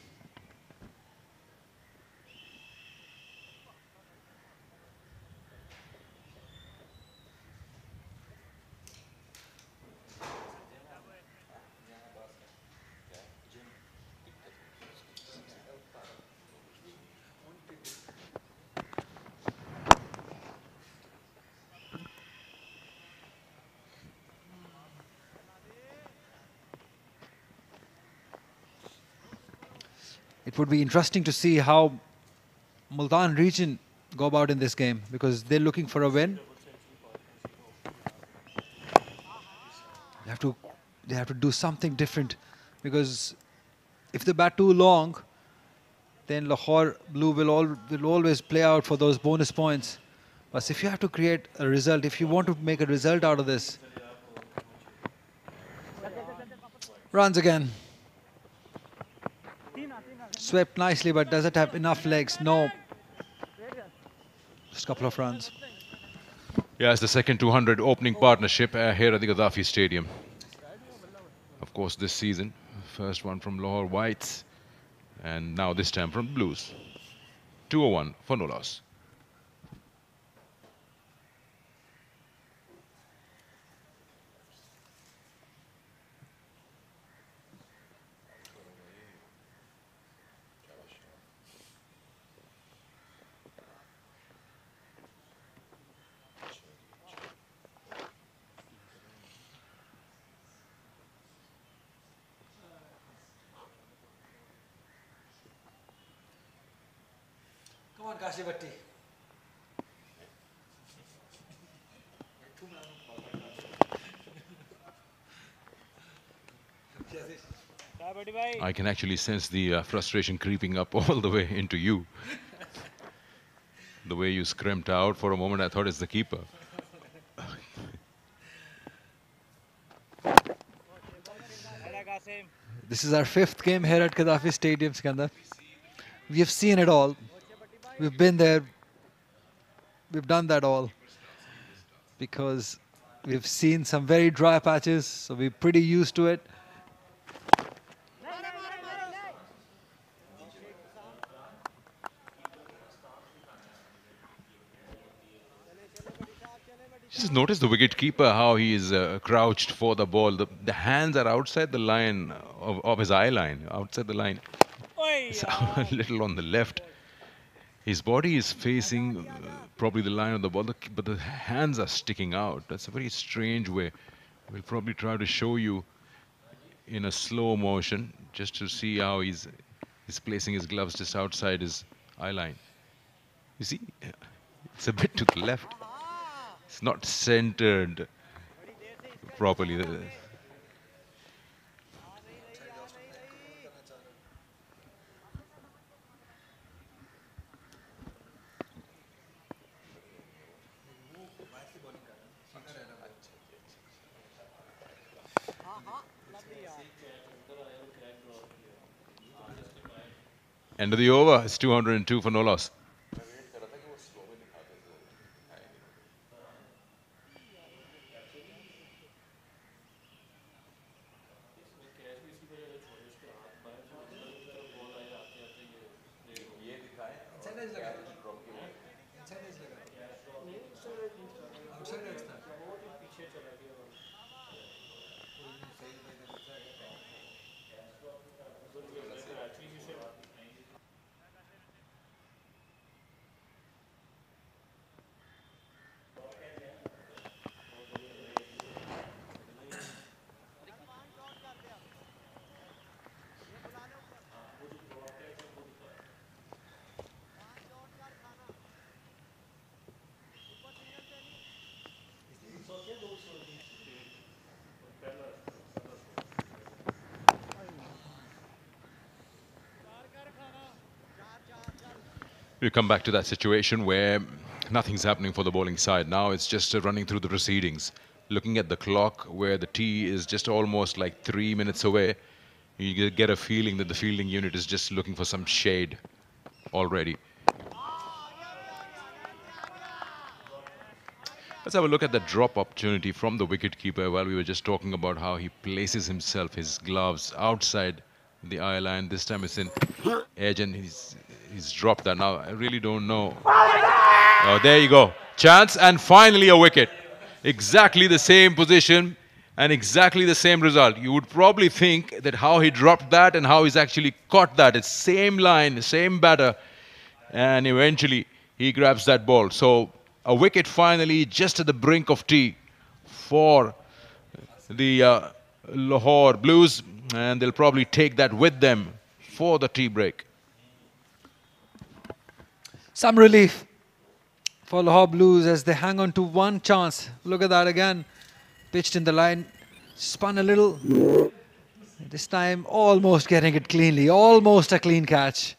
It would be interesting to see how Multan region go about in this game because they're looking for a win. They have to do something different because if they bat too long, then Lahore Blue will always play out for those bonus points. But if you have to create a result, if you want to make a result out of this, runs again. Swept nicely, but does it have enough legs? No. Just a couple of runs. Yeah, it's the second 200 opening partnership here at the Gaddafi Stadium. Of course, this season. First one from Lahore Whites. And now this time from Blues. 201 for no loss. Come on, Kashivatti. I can actually sense the frustration creeping up all the way into you. The way you scrimped out for a moment, I thought it's the keeper. This is our 5th game here at Gaddafi Stadium, Sikandar. We have seen it all. We've been there. We've done that all. Because we've seen some very dry patches, so we're pretty used to it. Just notice the wicket keeper, how he is crouched for the ball. The hands are outside the line of his eye line, outside the line. It's a little on the left. His body is facing probably the line of the ball, but the hands are sticking out. That's a very strange way. We'll probably try to show you in a slow motion just to see how he's placing his gloves just outside his eye line. You see, it's a bit to the left. It's not centered properly. End of the over. It's 202 for no loss. We come back to that situation where nothing's happening for the bowling side. Now it's just running through the proceedings. Looking at the clock where the tee is just almost like 3 minutes away, you get a feeling that the fielding unit is just looking for some shade already. Let's have a look at the drop opportunity from the wicketkeeper. While we were just talking about how he places himself, his gloves outside the eye line. This time it's in edge and he's dropped that. Now I really don't know. Oh, there you go. Chance and finally a wicket. Exactly the same position and exactly the same result. You would probably think that how he dropped that and how he's actually caught that. It's same line, same batter. And eventually he grabs that ball. So a wicket finally just at the brink of tea for the Lahore Blues. And they'll probably take that with them for the tea break. Some relief for Lahore Blues as they hang on to one chance. Look at that again. Pitched in the line, spun a little. This time almost getting it cleanly. Almost a clean catch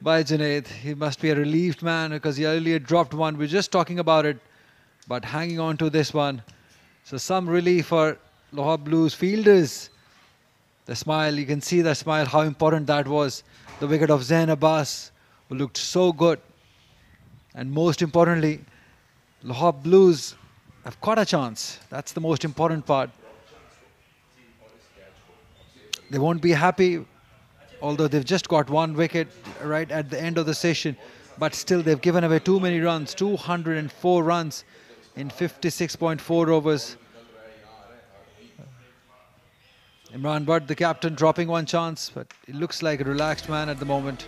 by Junaid. He must be a relieved man because he earlier dropped one. We're just talking about it, but hanging on to this one. So some relief for Lahore Blues fielders. The smile, you can see the smile, how important that was. The wicket of Zain Abbas, who looked so good. And most importantly, Lahore Blues have got a chance. That's the most important part. They won't be happy, although they've just got one wicket right at the end of the session. But still, they've given away too many runs, 204 runs in 56.4 overs. Imran Butt, the captain, dropping one chance, but it looks like a relaxed man at the moment.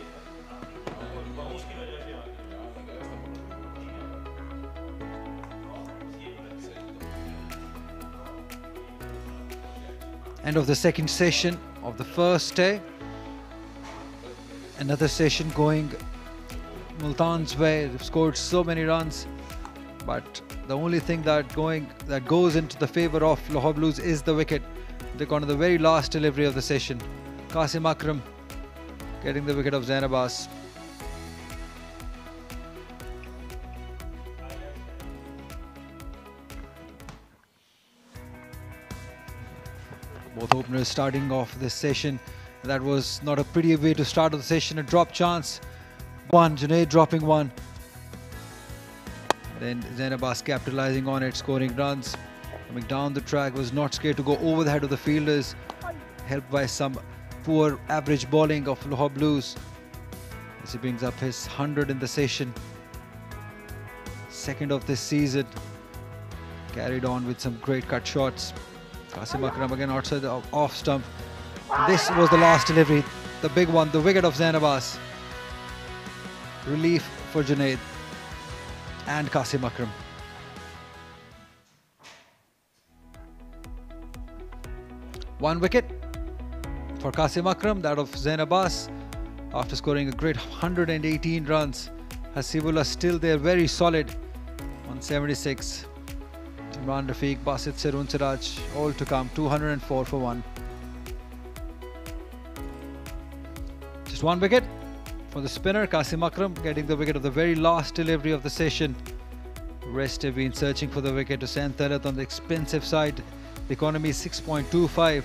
End of the second session of the first day. Another session going Multan's way. They've scored so many runs, but the only thing that goes into the favour of Lahore Blues is the wicket. They've gone to the very last delivery of the session. Qasim Akram getting the wicket of Zain Abbas. Both openers starting off this session. That was not a pretty way to start the session. A drop chance. One, Junaid dropping one. And then Zain Abbas capitalizing on it, scoring runs. Coming down the track, was not scared to go over the head of the fielders. Helped by some poor average bowling of Lahore Blues. As he brings up his 100 in the session. Second of this season. Carried on with some great cut shots. Qasim Akram again outside the off stump. This was the last delivery, the big one, the wicket of Zain Abbas. Relief for Junaid and Qasim Akram. One wicket for Qasim Akram, that of Zain Abbas. After scoring a great 118 runs, Hasibullah still there, very solid, 176. Imran Rafiq, Basit Sirun Siraj, all to come, 204 for one. Just one wicket for the spinner, Qasim Akram, getting the wicket of the very last delivery of the session. The rest have been searching for the wicket. Hussain Talat on the expensive side. The economy is 6.25.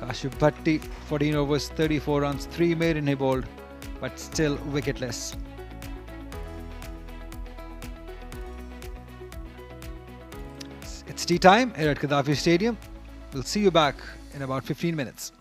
Kashif Bhatti, 14 overs, 34 runs, 3 maiden he bowled, but still wicketless. It's tea time here at Gaddafi Stadium. We'll see you back in about 15 minutes.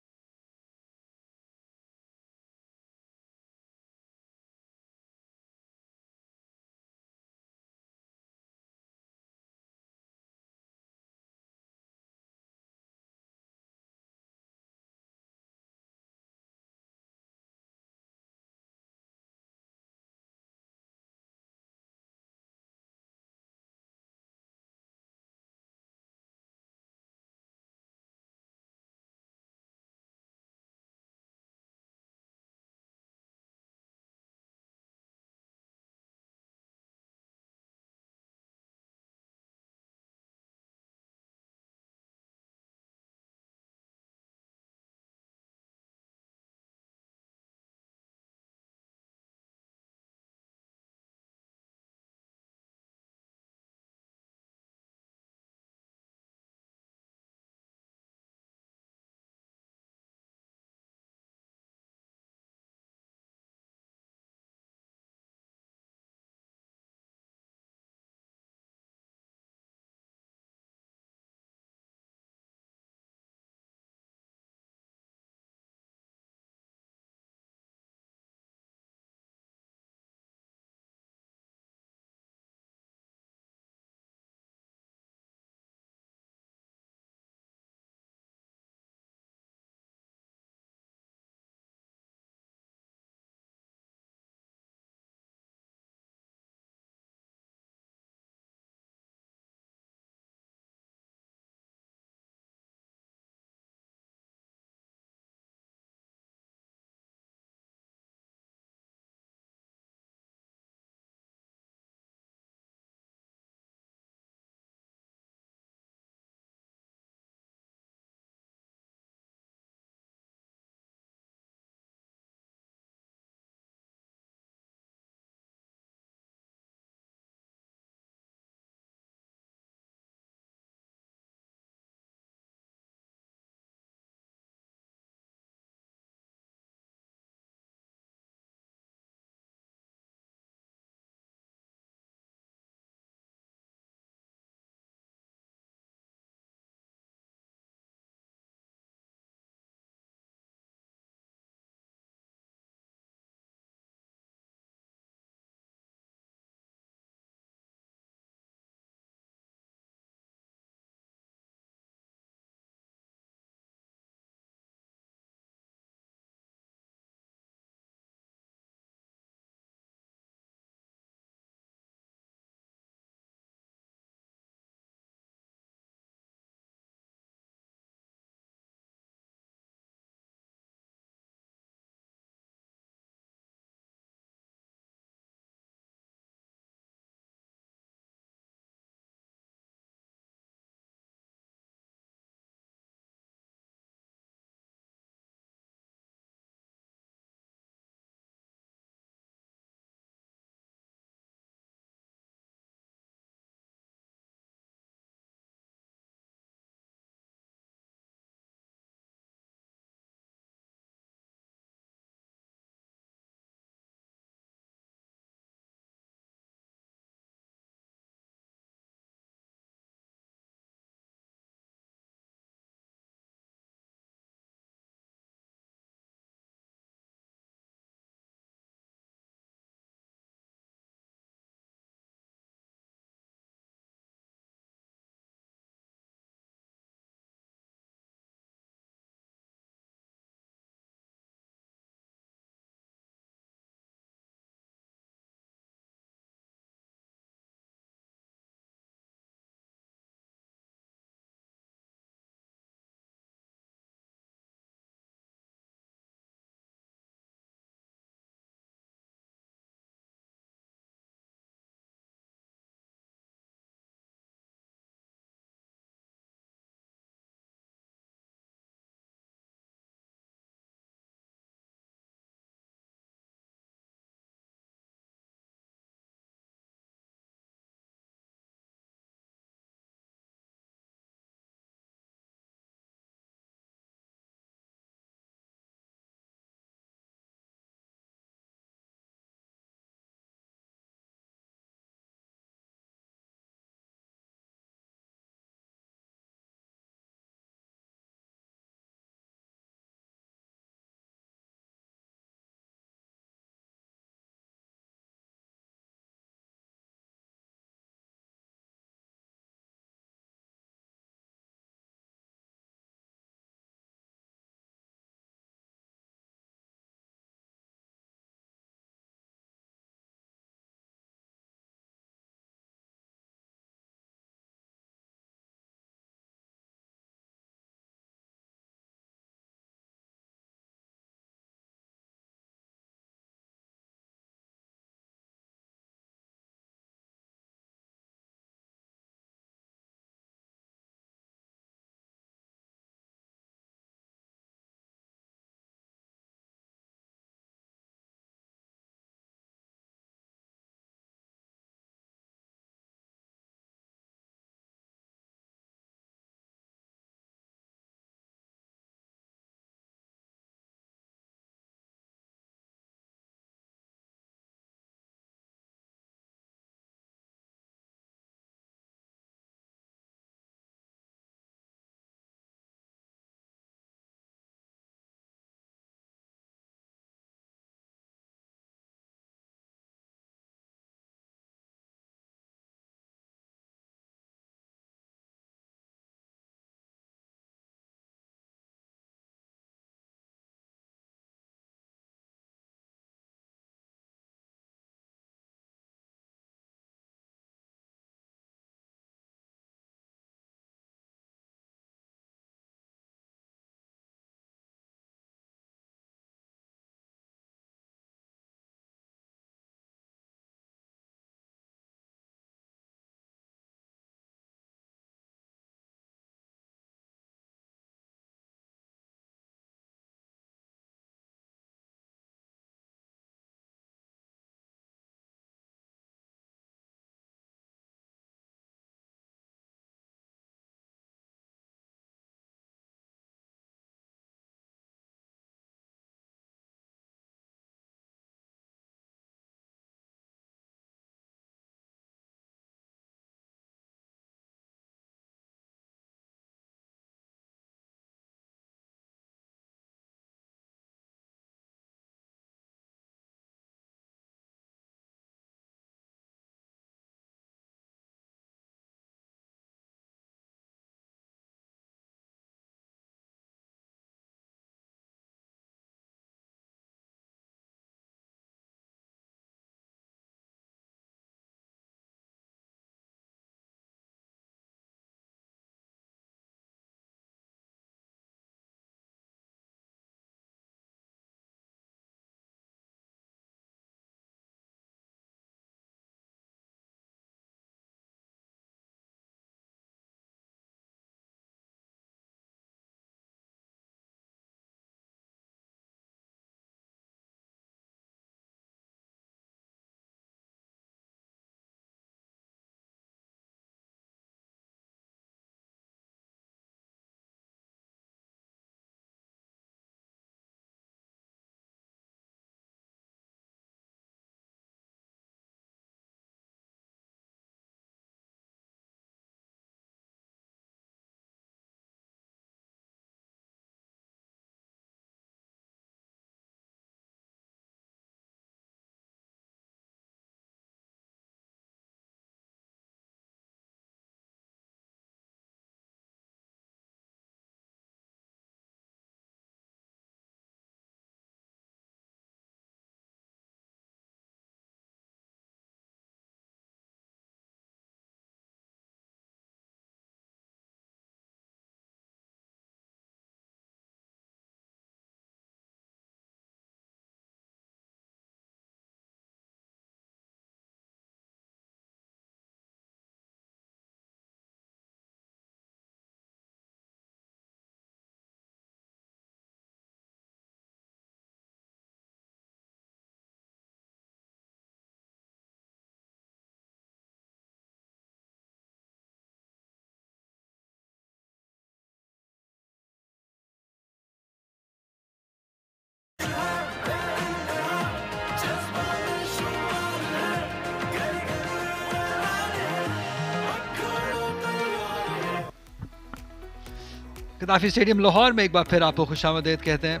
Gaddafi stadium Lahore में एक बार फिर आपको खुशामदीद कहते हैं,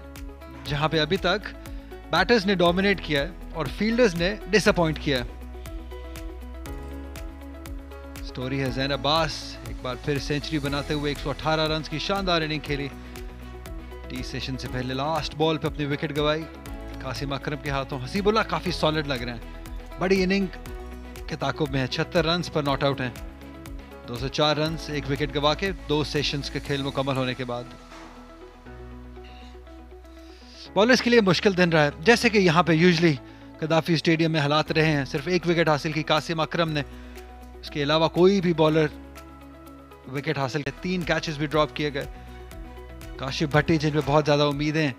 जहां पे अभी तक बैटर्स ने डोमिनेट किया है और फील्डर्स ने डिसअपॉइंट किया है। स्टोरी है ज़ैन अब्बास एक बार फिर सेंचुरी बनाते हुए 118 रन की शानदार इनिंग खेली। टी सेशन से पहले लास्ट बॉल पे अपनी विकेट गंवाई कासिम अकरम के हाथों। हसीबुल्लाह काफी सॉलिड लग रहे हैं, बड़ी इनिंग के ताकुब में है, 76 रन पर नॉट आउट हैं। 204 रन, एक विकेट गंवा के 2 सेशंस के खेल मुकम्मल होने के बाद बॉलर्स के लिए मुश्किल दिन रहा है। जैसे कि यहाँ पे यूजुअली गद्दाफी स्टेडियम में हालात रहे हैं, सिर्फ एक विकेट हासिल की कासिम अकरम ने, उसके अलावा कोई भी बॉलर विकेट हासिल किया। 3 कैचेस भी ड्रॉप किए गए। काशिफ भट्टी जिन पे बहुत ज़्यादा उम्मीदें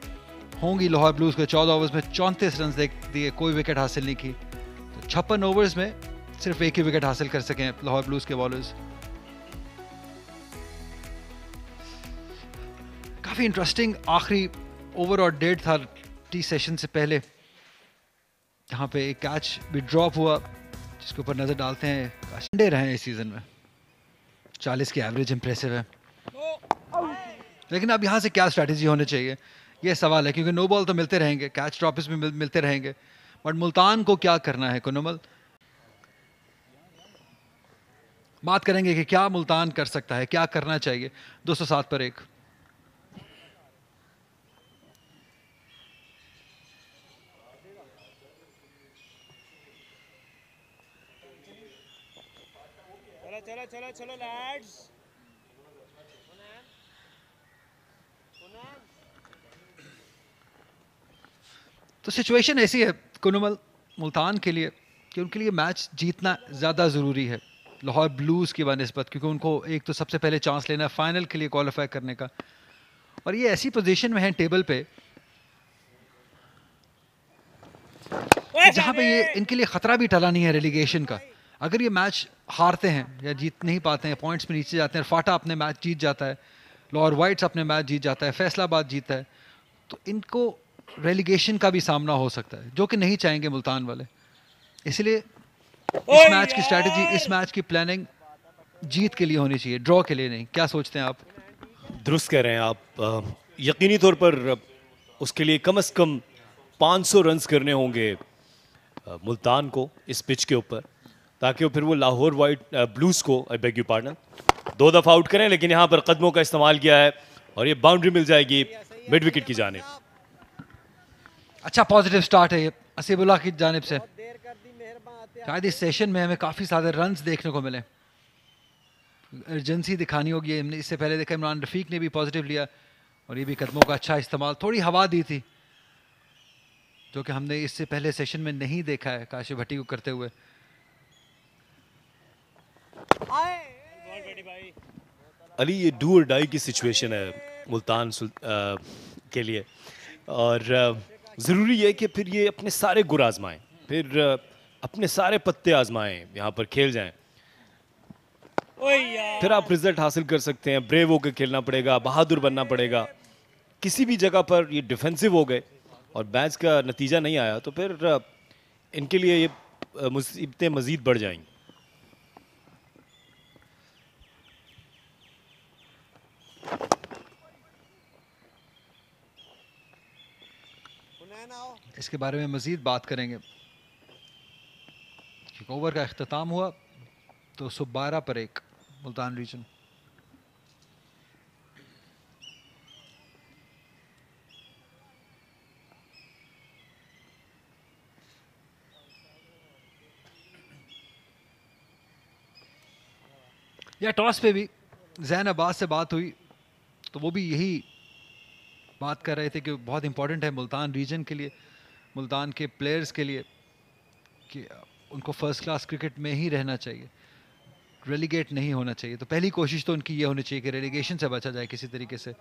होंगी लाहौर ब्लूज को, 14 ओवर्स में 34 रन दिए, कोई विकेट हासिल नहीं की। तो 56 ओवर्स में सिर्फ एक ही विकेट हासिल कर सके लाहौर ब्लूज के बॉलर्स। काफ़ी इंटरेस्टिंग आखिरी ओवर और डेट था टी सेशन से पहले, जहाँ पे एक कैच भी ड्रॉप हुआ जिसके ऊपर नज़र डालते हैं। काशंडे रहे हैं इस सीज़न में, 40 की एवरेज इंप्रेसिव है। लेकिन अब यहाँ से क्या स्ट्रैटेजी होनी चाहिए ये सवाल है, क्योंकि नो बॉल तो मिलते रहेंगे, कैच ड्रॉप्स भी मिलते रहेंगे, बट मुल्तान को क्या करना है। कुनुमल बात करेंगे कि क्या मुल्तान कर सकता है, क्या करना चाहिए। 207 पर 1। चलो चलो चलो लैड्स। तो सिचुएशन ऐसी है कुनुमल मुल्तान के लिए कि उनके लिए मैच जीतना ज़्यादा ज़रूरी है लाहौर ब्लूज़ की बनस्बत, क्योंकि उनको एक तो सबसे पहले चांस लेना है फाइनल के लिए क्वालिफाई करने का, और ये ऐसी पोजीशन में है टेबल पे जहाँ पे ये इनके लिए ख़तरा भी टला नहीं है रेलीगेशन का। अगर ये मैच हारते हैं या जीत नहीं पाते हैं, पॉइंट्स में नीचे जाते हैं, फाटा अपने मैच जीत जाता है, लाहौर वाइट्स अपने मैच जीत जाता है, फैसलाबाद जीतता है, तो इनको रेलीगेशन का भी सामना हो सकता है, जो कि नहीं चाहेंगे मुल्तान वाले। इसलिए इस मैच की स्ट्रैटेजी, इस मैच की प्लानिंग जीत के लिए होनी चाहिए, ड्रॉ के लिए नहीं। क्या सोचते हैं आप? दुरुस्त कह रहे हैं आप। यकीनी तौर पर उसके लिए कम से कम 500 रन्स करने होंगे मुल्तान को इस पिच के ऊपर, ताकि फिर वो लाहौर वाइट ब्लूज को, आई बेग यू पार्डन, 2 दफ़ा आउट करें। लेकिन यहाँ पर कदमों का इस्तेमाल किया है और ये बाउंड्री मिल जाएगी मिड विकेट की जानिब। अच्छा पॉजिटिव स्टार्ट है ये हसीबुल्लाह की जानिब से। शायद इस सेशन में हमें काफ़ी सारे रन्स देखने को मिले, अर्जेंसी दिखानी होगी। हमने इससे पहले देखा इमरान रफ़ीक ने भी पॉजिटिव लिया और ये भी कदमों का अच्छा इस्तेमाल, थोड़ी हवा दी थी जो कि हमने इससे पहले सेशन में नहीं देखा है काशिफ भट्टी को करते हुए। अली ये डू और डाई की सिचुएशन है मुल्तान के लिए, और ज़रूरी है कि फिर ये अपने सारे गुर आजमाएं, फिर अपने सारे पत्ते आजमाएं, यहाँ पर खेल जाएं, फिर आप रिजल्ट हासिल कर सकते हैं। ब्रेव होकर खेलना पड़ेगा, बहादुर बनना पड़ेगा। किसी भी जगह पर ये डिफेंसिव हो गए और मैच का नतीजा नहीं आया तो फिर इनके लिए ये मुसीबतें मज़ीद बढ़ जाएंगी। इसके बारे में मज़ीद बात करेंगे। ओवर का अख्ताम हुआ तो 112 पर 1 मुल्तान रीजन। या टॉस पे भी ज़ैन अब्बास से बात हुई तो वो भी यही बात कर रहे थे कि बहुत इंपॉर्टेंट है मुल्तान रीजन के लिए, मुल्तान के प्लेयर्स के लिए, कि उनको फर्स्ट क्लास क्रिकेट में ही रहना चाहिए, रेलीगेट नहीं होना चाहिए। तो पहली कोशिश तो उनकी ये होनी चाहिए कि रेलीगेशन से बचा जाए किसी तरीके से।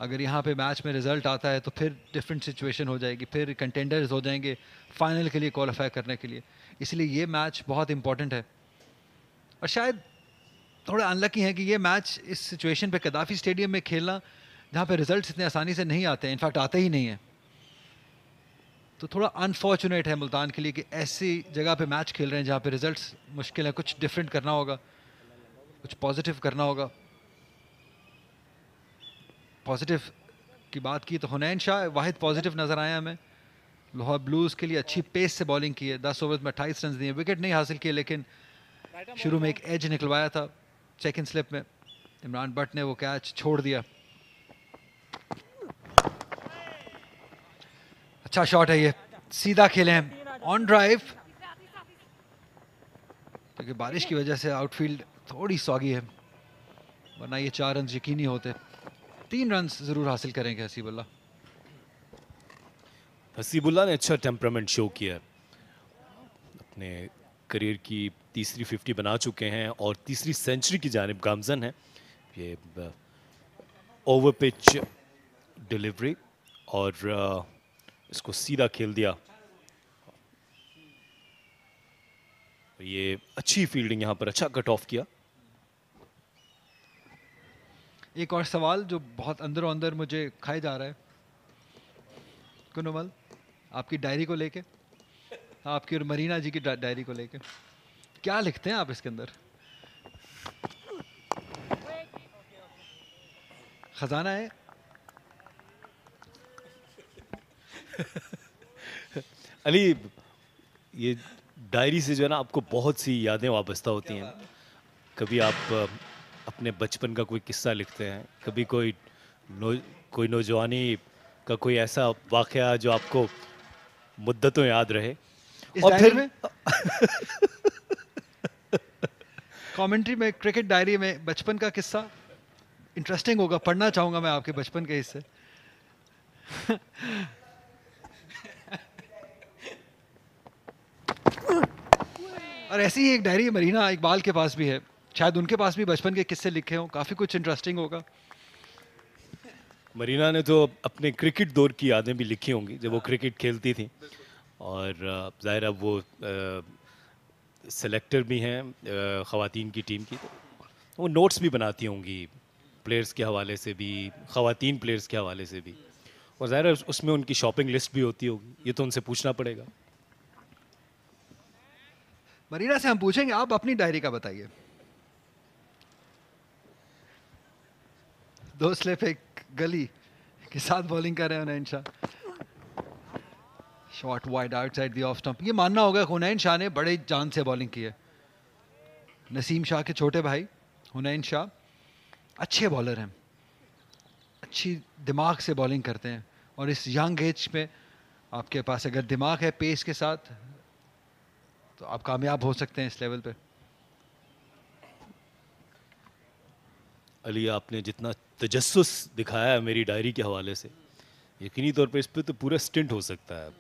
अगर यहाँ पे मैच में रिजल्ट आता है तो फिर डिफरेंट सिचुएशन हो जाएगी, फिर कंटेंडर्स हो जाएंगे फाइनल के लिए क्वालिफाई करने के लिए। इसलिए ये मैच बहुत इंपॉर्टेंट है और शायद थोड़ा अनलकी है कि ये मैच इस सिचुएशन पे गद्दाफी स्टेडियम में खेलना जहाँ पे रिजल्ट्स इतने आसानी से नहीं आते हैं, इनफैक्ट आते ही नहीं हैं, तो थोड़ा अनफॉर्चुनेट है मुल्तान के लिए कि ऐसी जगह पे मैच खेल रहे हैं जहाँ पे रिजल्ट्स मुश्किल है। कुछ डिफरेंट करना होगा, कुछ पॉजिटिव करना होगा। पॉजिटिव की बात की तो हुनैन शाह वाहिद पॉजिटिव नज़र आया हमें। लाहौर ब्लूज़ के लिए अच्छी पेस से बॉलिंग की है, 10 ओवर में 28 रन दिए, विकेट नहीं हासिल किए लेकिन शुरू में एक एज निकलवाया था सेकंड स्लिप में। इमरान बट ने वो कैच छोड़ दिया। अच्छा शॉट है ये, सीधा खेले हैं ऑन ड्राइव, क्योंकि बारिश की वजह से आउटफील्ड थोड़ी सॉगी है, वरना ये 4 रन यकीनी होते। 3 रन जरूर हासिल करेंगे हसीबुल्लाह। हसीबुल्लाह ने अच्छा टेम्परामेंट शो किया, अपने करियर की तीसरी 50 बना चुके हैं और तीसरी सेंचुरी की जानिब गामजन है। ये ओवर पिच डिलीवरी और इसको सीधा खेल दिया। ये अच्छी फील्डिंग, यहाँ पर अच्छा कट ऑफ किया। एक और सवाल जो बहुत अंदरों अंदर मुझे खाए जा रहा है कुनुमल, आपकी डायरी को लेके, आपकी और मरीना जी की डायरी को लेके, क्या लिखते हैं आप इसके अंदर? खजाना है? अली, ये डायरी से जो है ना आपको बहुत सी यादें वाबस्ता होती हैं। कभी आप अपने बचपन का कोई किस्सा लिखते हैं, कभी कोई नौजवानी का कोई ऐसा वाक़या जो आपको मुद्दतों याद रहे। इस और फिर में कमेंट्री में, क्रिकेट डायरी में बचपन का किस्सा इंटरेस्टिंग होगा, पढ़ना चाहूंगा मैं आपके बचपन के हिस्से। और ऐसी ही एक डायरी मरीना इकबाल के पास भी है, शायद उनके पास भी बचपन के किस्से लिखे हों, काफ़ी कुछ इंटरेस्टिंग होगा। मरीना ने तो अपने क्रिकेट दौर की यादें भी लिखी होंगी जब वो क्रिकेट खेलती थी, और ज़ाहिर अब वो सेलेक्टर भी हैं ख़वातीन की टीम की, तो वो नोट्स भी बनाती होंगी प्लेयर्स के हवाले से भी, ख़वातीन प्लेयर्स के हवाले से भी, और ज़ाहिर है उसमें उनकी शॉपिंग लिस्ट भी होती होगी। ये तो उनसे पूछना पड़ेगा। मरीना से हम पूछेंगे, आप अपनी डायरी का बताइए। 2 स्लिप एक गली के साथ बॉलिंग कर रहे हैं Hunain Shah, shot wide outside the off stump. ये मानना होगा हुनैन शाह ने बड़े जान से बॉलिंग की है। नसीम शाह के छोटे भाई हुनैन शाह अच्छे बॉलर हैं, अच्छी दिमाग से बॉलिंग करते हैं, और इस यंग एज में आपके पास अगर दिमाग है पेस के साथ तो आप कामयाब हो सकते हैं इस लेवल पे। अली, आपने जितना तजस्सुस दिखाया है मेरी डायरी के हवाले से, यकीनी तौर पे इस पे तो पूरा स्टिंट हो सकता है,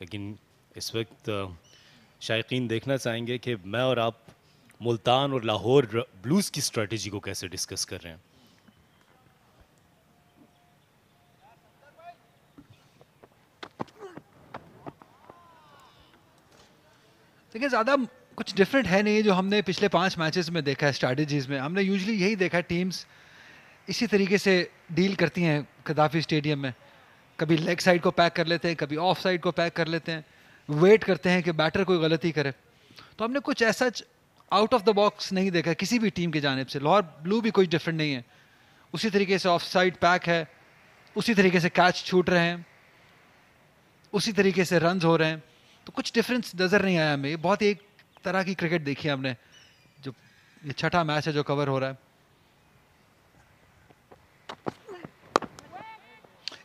लेकिन इस वक्त शायकीन देखना चाहेंगे कि मैं और आप मुल्तान और लाहौर ब्लूज़ की स्ट्रेटजी को कैसे डिस्कस कर रहे हैं। देखिए ज़्यादा कुछ डिफरेंट है नहीं जो हमने पिछले 5 मैचेस में देखा है। स्ट्रैटेजीज में हमने यूजुअली यही देखा है, टीम्स इसी तरीके से डील करती हैं कदाफी स्टेडियम में। कभी लेग साइड को पैक कर लेते हैं, कभी ऑफ साइड को पैक कर लेते हैं, वेट करते हैं कि बैटर कोई गलती करे। तो हमने कुछ ऐसा आउट ऑफ द बॉक्स नहीं देखा किसी भी टीम की जानिब से। लाहौर ब्लू भी कोई डिफरेंट नहीं है, उसी तरीके से ऑफ साइड पैक है, उसी तरीके से कैच छूट रहे हैं, उसी तरीके से रन्स हो रहे हैं। तो कुछ डिफरेंस नज़र नहीं आया हमें। बहुत एक तरह की क्रिकेट देखी है हमने, जो ये 6ठा मैच है जो कवर हो रहा है।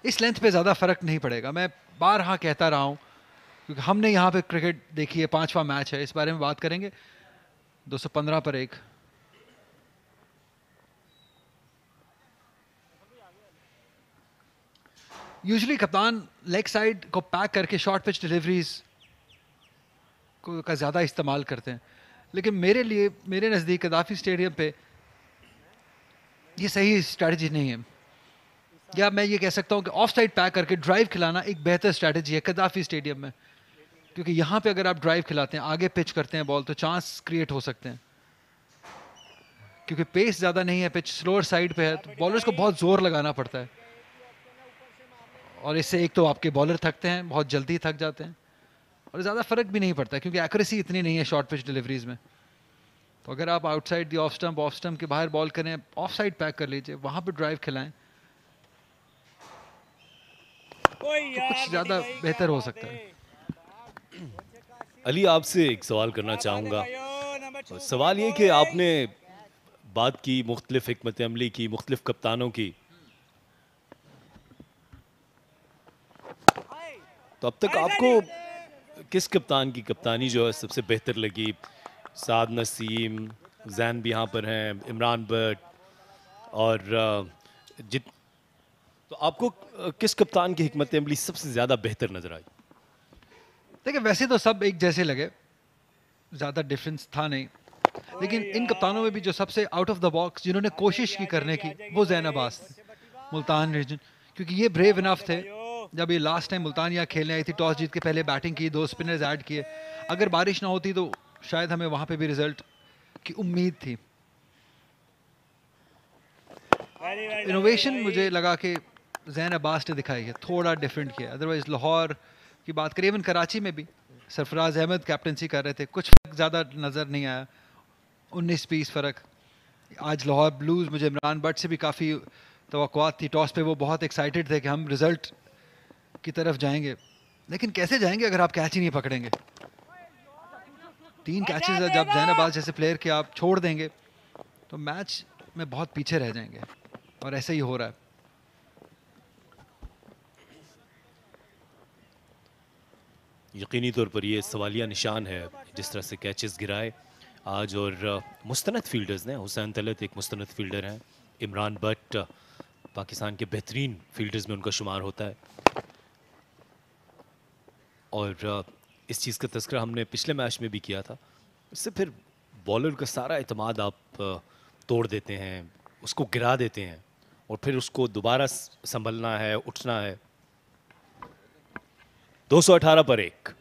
इस लेंथ पे ज़्यादा फर्क नहीं पड़ेगा, मैं बारहा कहता रहा हूँ, क्योंकि हमने यहाँ पे क्रिकेट देखी है। 5वां मैच है, इस बारे में बात करेंगे। 215 पर 1। यूजुअली कप्तान लेग साइड को पैक करके शॉर्ट पिच डिलीवरीज का ज़्यादा इस्तेमाल करते हैं, लेकिन मेरे लिए, मेरे नज़दीक कदाफी स्टेडियम पे ये सही स्ट्रैटेजी नहीं है। या मैं ये कह सकता हूँ कि ऑफ साइड पैक करके ड्राइव खिलाना एक बेहतर स्ट्रैटेजी है कदाफी स्टेडियम में, क्योंकि यहाँ पे अगर आप ड्राइव खिलाते हैं, आगे पिच करते हैं बॉल, तो चांस क्रिएट हो सकते हैं। क्योंकि पेस ज़्यादा नहीं है, पिच स्लोअर साइड पे है, तो बॉलर्स को बहुत ज़ोर लगाना पड़ता है, और इससे एक तो आपके बॉलर थकते हैं, बहुत जल्दी थक जाते हैं, और ज़्यादा फ़र्क भी नहीं पड़ता क्योंकि एक्यूरेसी इतनी नहीं है शॉर्ट पिच डिलीवरीज में। तो अगर आप आउटसाइड दी ऑफ स्टंप के बाहर बॉल करें, ऑफ साइड पैक कर लीजिए, वहाँ पर ड्राइव खिलाएं, तो कुछ ज़्यादा बेहतर हो सकता है। अली, आपसे एक सवाल करना चाहूँगा। सवाल ये कि आपने बात की, मुख्तलिफ हिकमत अमली की, मुख्तलिफ कप्तानों की, तो अब तक आपको किस कप्तान की कप्तानी जो है सबसे बेहतर लगी? साद नसीम, जैन भी यहाँ पर हैं, इमरान बट और जित तो आपको किस कप्तान की हिकमत अमली सबसे ज़्यादा बेहतर नजर आई? देखिए, वैसे तो सब एक जैसे लगे, ज़्यादा डिफरेंस था नहीं, लेकिन इन कप्तानों में भी जो सबसे आउट ऑफ द बॉक्स जिन्होंने कोशिश की करने की, वो जैन अब्बास, मुल्तान रीजन, क्योंकि ये ब्रेव इनफ थे। जब ये लास्ट टाइम मुल्तान यहाँ खेलने आई थी, टॉस जीत के पहले बैटिंग की, 2 स्पिनर्स ऐड किए। अगर बारिश ना होती तो शायद हमें वहाँ पे भी रिजल्ट की उम्मीद थी। इनोवेशन मुझे लगा कि जैन अब्बास ने दिखाई है, थोड़ा डिफरेंट किया। अदरवाइज लाहौर की बात करें, इवन कराची में भी सरफराज अहमद कैप्टनसी कर रहे थे, कुछ फ़र्क ज़्यादा नज़र नहीं आया, 19-20 फ़र्क। आज लाहौर ब्लूज़, मुझे इमरान बट से भी काफ़ी तवक्कुआत थी। टॉस पे वो बहुत एक्साइटेड थे कि हम रिज़ल्ट की तरफ जाएंगे, लेकिन कैसे जाएंगे अगर आप कैच ही नहीं पकड़ेंगे? 3 कैचेस जब जैन अब्बास जैसे प्लेयर के आप छोड़ देंगे तो मैच में बहुत पीछे रह जाएंगे, और ऐसे ही हो रहा है। यकीनी तौर पर ये सवालिया निशान है जिस तरह से कैचेस गिराए आज, और मुस्तनद फील्डर्स ने, हुसैन तलत एक मुस्तनद फील्डर हैं, इमरान बट पाकिस्तान के बेहतरीन फील्डर्स में उनका शुमार होता है। और इस चीज़ का तज़किरा हमने पिछले मैच में भी किया था। इससे फिर बॉलर का सारा एतमाद आप तोड़ देते हैं, उसको गिरा देते हैं, और फिर उसको दोबारा संभलना है, उठना है। 218 पर 1।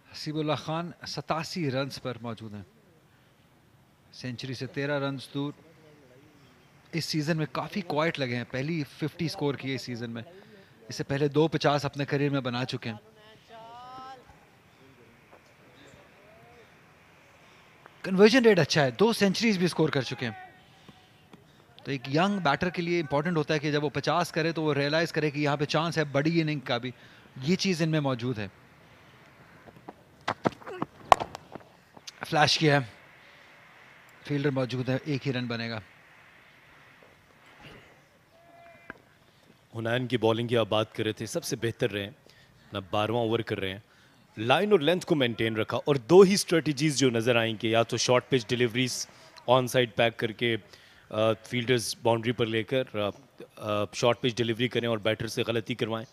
हसीबुल्लाह खान 87 रन्स पर मौजूद हैं, सेंचुरी से 13 रन्स दूर। इस सीज़न में काफ़ी क्वाइट लगे हैं, पहली 50 स्कोर की है इस सीज़न में, इससे पहले 250 अपने करियर में बना चुके हैं। कन्वर्जन रेट अच्छा है, 2 सेंचुरीज भी स्कोर कर चुके हैं। तो एक यंग बैटर के लिए इंपॉर्टेंट होता है कि जब वो 50 करे तो वो रियलाइज करे कि यहाँ पे चांस है बड़ी इनिंग का भी, ये चीज़ इनमें मौजूद है। फ्लैश किया है, फील्डर मौजूद है, एक ही रन बनेगा। हुनैन की बॉलिंग की आप बात कर रहे थे, सबसे बेहतर रहे, ना 12वां ओवर कर रहे हैं, लाइन और लेंथ को मेंटेन रखा, और 2 ही स्ट्रेटजीज जो नज़र आई कि या तो short pitch deliveries on side pack करके फील्डर्स बाउंड्री पर लेकर शॉर्ट पिच डिलीवरी करें और बैटर से गलती करवाएं।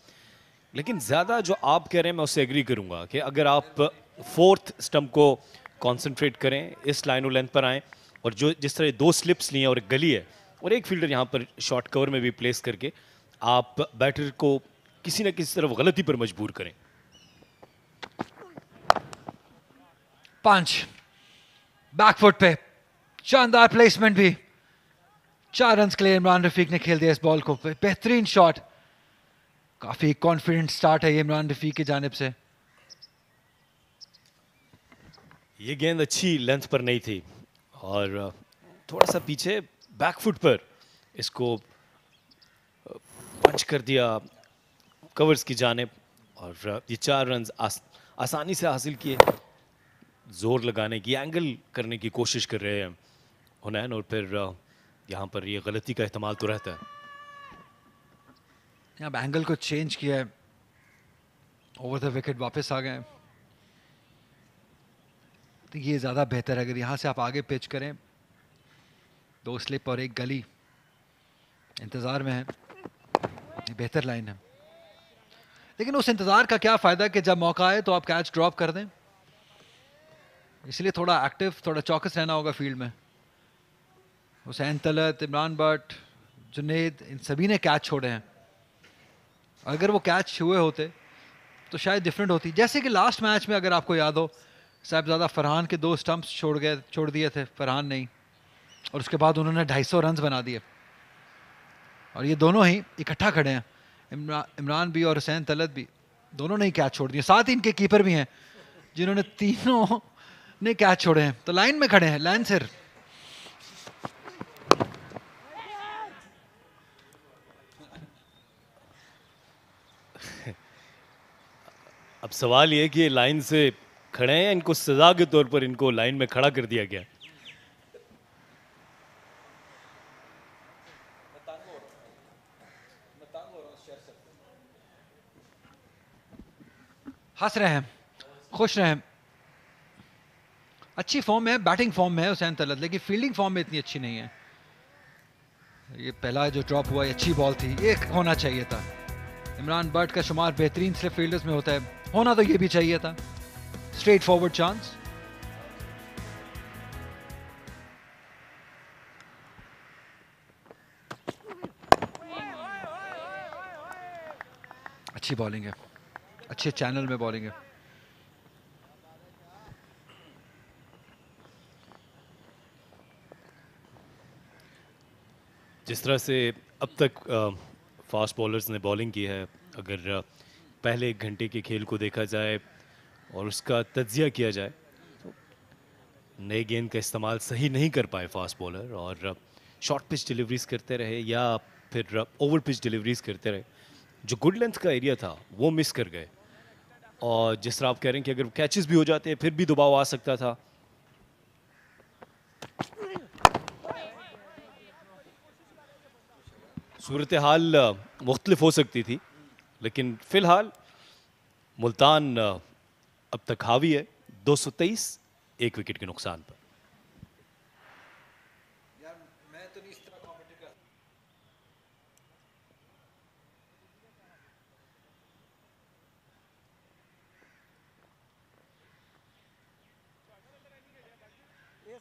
लेकिन ज़्यादा जो आप कह रहे हैं मैं उससे एग्री करूँगा कि अगर आप 4th स्टंप को कॉन्सेंट्रेट करें, इस लाइन और लेंथ पर आएँ, और जो जिस तरह 2 स्लिप्स लिए और एक गली है और एक फील्डर यहाँ पर शॉर्ट कवर में भी प्लेस करके आप बैटर को किसी न किसी तरफ गलती पर मजबूर करें। 5 बैकफुट पे शानदार प्लेसमेंट भी, 4 रन के लिए इमरान रफीक ने खेल दिया इस बॉल को। बेहतरीन शॉट, काफी कॉन्फिडेंट स्टार्ट है ये इमरान रफीक की जानिब से। ये गेंद अच्छी लेंथ पर नहीं थी और थोड़ा सा पीछे बैकफुट पर इसको पंच कर दिया कवर्स की जानिब, और ये 4 रन आसानी से हासिल किए। जोर लगाने की, एंगल करने की कोशिश कर रहे हैं हुनैन, और फिर यहाँ पर ये गलती का एहतमाल तो रहता है। यहाँ एंगल को चेंज किया है, ओवर द विकेट वापस आ गए, तो ये ज़्यादा बेहतर है। अगर यहाँ से आप आगे पिच करें, 2 स्लिप और एक गली इंतज़ार में है, ये बेहतर लाइन है। लेकिन उस इंतज़ार का क्या फ़ायदा कि जब मौका आए तो आप कैच ड्रॉप कर दें। इसलिए थोड़ा एक्टिव, थोड़ा चौकस रहना होगा फील्ड में। हुसैन तलत, इमरान बट, जुनेद, इन सभी ने कैच छोड़े हैं। अगर वो कैच छुए होते तो शायद डिफरेंट होती। जैसे कि लास्ट मैच में अगर आपको याद हो, साहिबजादा फरहान के 2 स्टंप्स छोड़ दिए थे फरहान ने, और उसके बाद उन्होंने 250 रन बना दिए, और ये दोनों ही इकट्ठा खड़े हैं, इमरान भी और हुसैन तलत भी, दोनों ने ही कैच छोड़ दिए। साथ ही इनके कीपर भी हैं जिन्होंने तीनों ने कैच छोड़े हैं, तो लाइन में खड़े हैं, लाइन सिर। अब सवाल ये कि ये लाइन से खड़े हैं, इनको सजा के तौर पर इनको लाइन में खड़ा कर दिया गया। हंस रहे हैं, खुश रहे हैं, अच्छी फॉर्म में है, बैटिंग फॉर्म में है हुसैन तलत, लेकिन फील्डिंग फॉर्म में इतनी अच्छी नहीं है। ये पहला जो ड्रॉप हुआ, ये अच्छी बॉल थी, एक होना चाहिए था। इमरान बट का शुमार बेहतरीन स्लिप फील्डर्स में होता है, होना तो ये भी चाहिए था। Straight forward chance. अच्छी बॉलिंग है, अच्छे चैनल में बॉलिंग है। जिस तरह से अब तक फास्ट बॉलर्स ने बॉलिंग की है, अगर पहले 1 घंटे के खेल को देखा जाए और उसका तज्जिया किया जाए, तो नए गेंद का इस्तेमाल सही नहीं कर पाए फास्ट बॉलर, और शॉर्ट पिच डिलीवरीज करते रहे या फिर ओवर पिच डिलीवरीज करते रहे। जो गुड लेंथ का एरिया था वो मिस कर गए, और जिस तरह आप कह रहे हैं कि अगर कैचेस भी हो जाते हैं फिर भी दबाव आ सकता था। सूरत हाल मुख्तलिफ हो सकती थी, लेकिन फिलहाल मुल्तान अब तक हावी है 223 1 विकेट के नुकसान पर।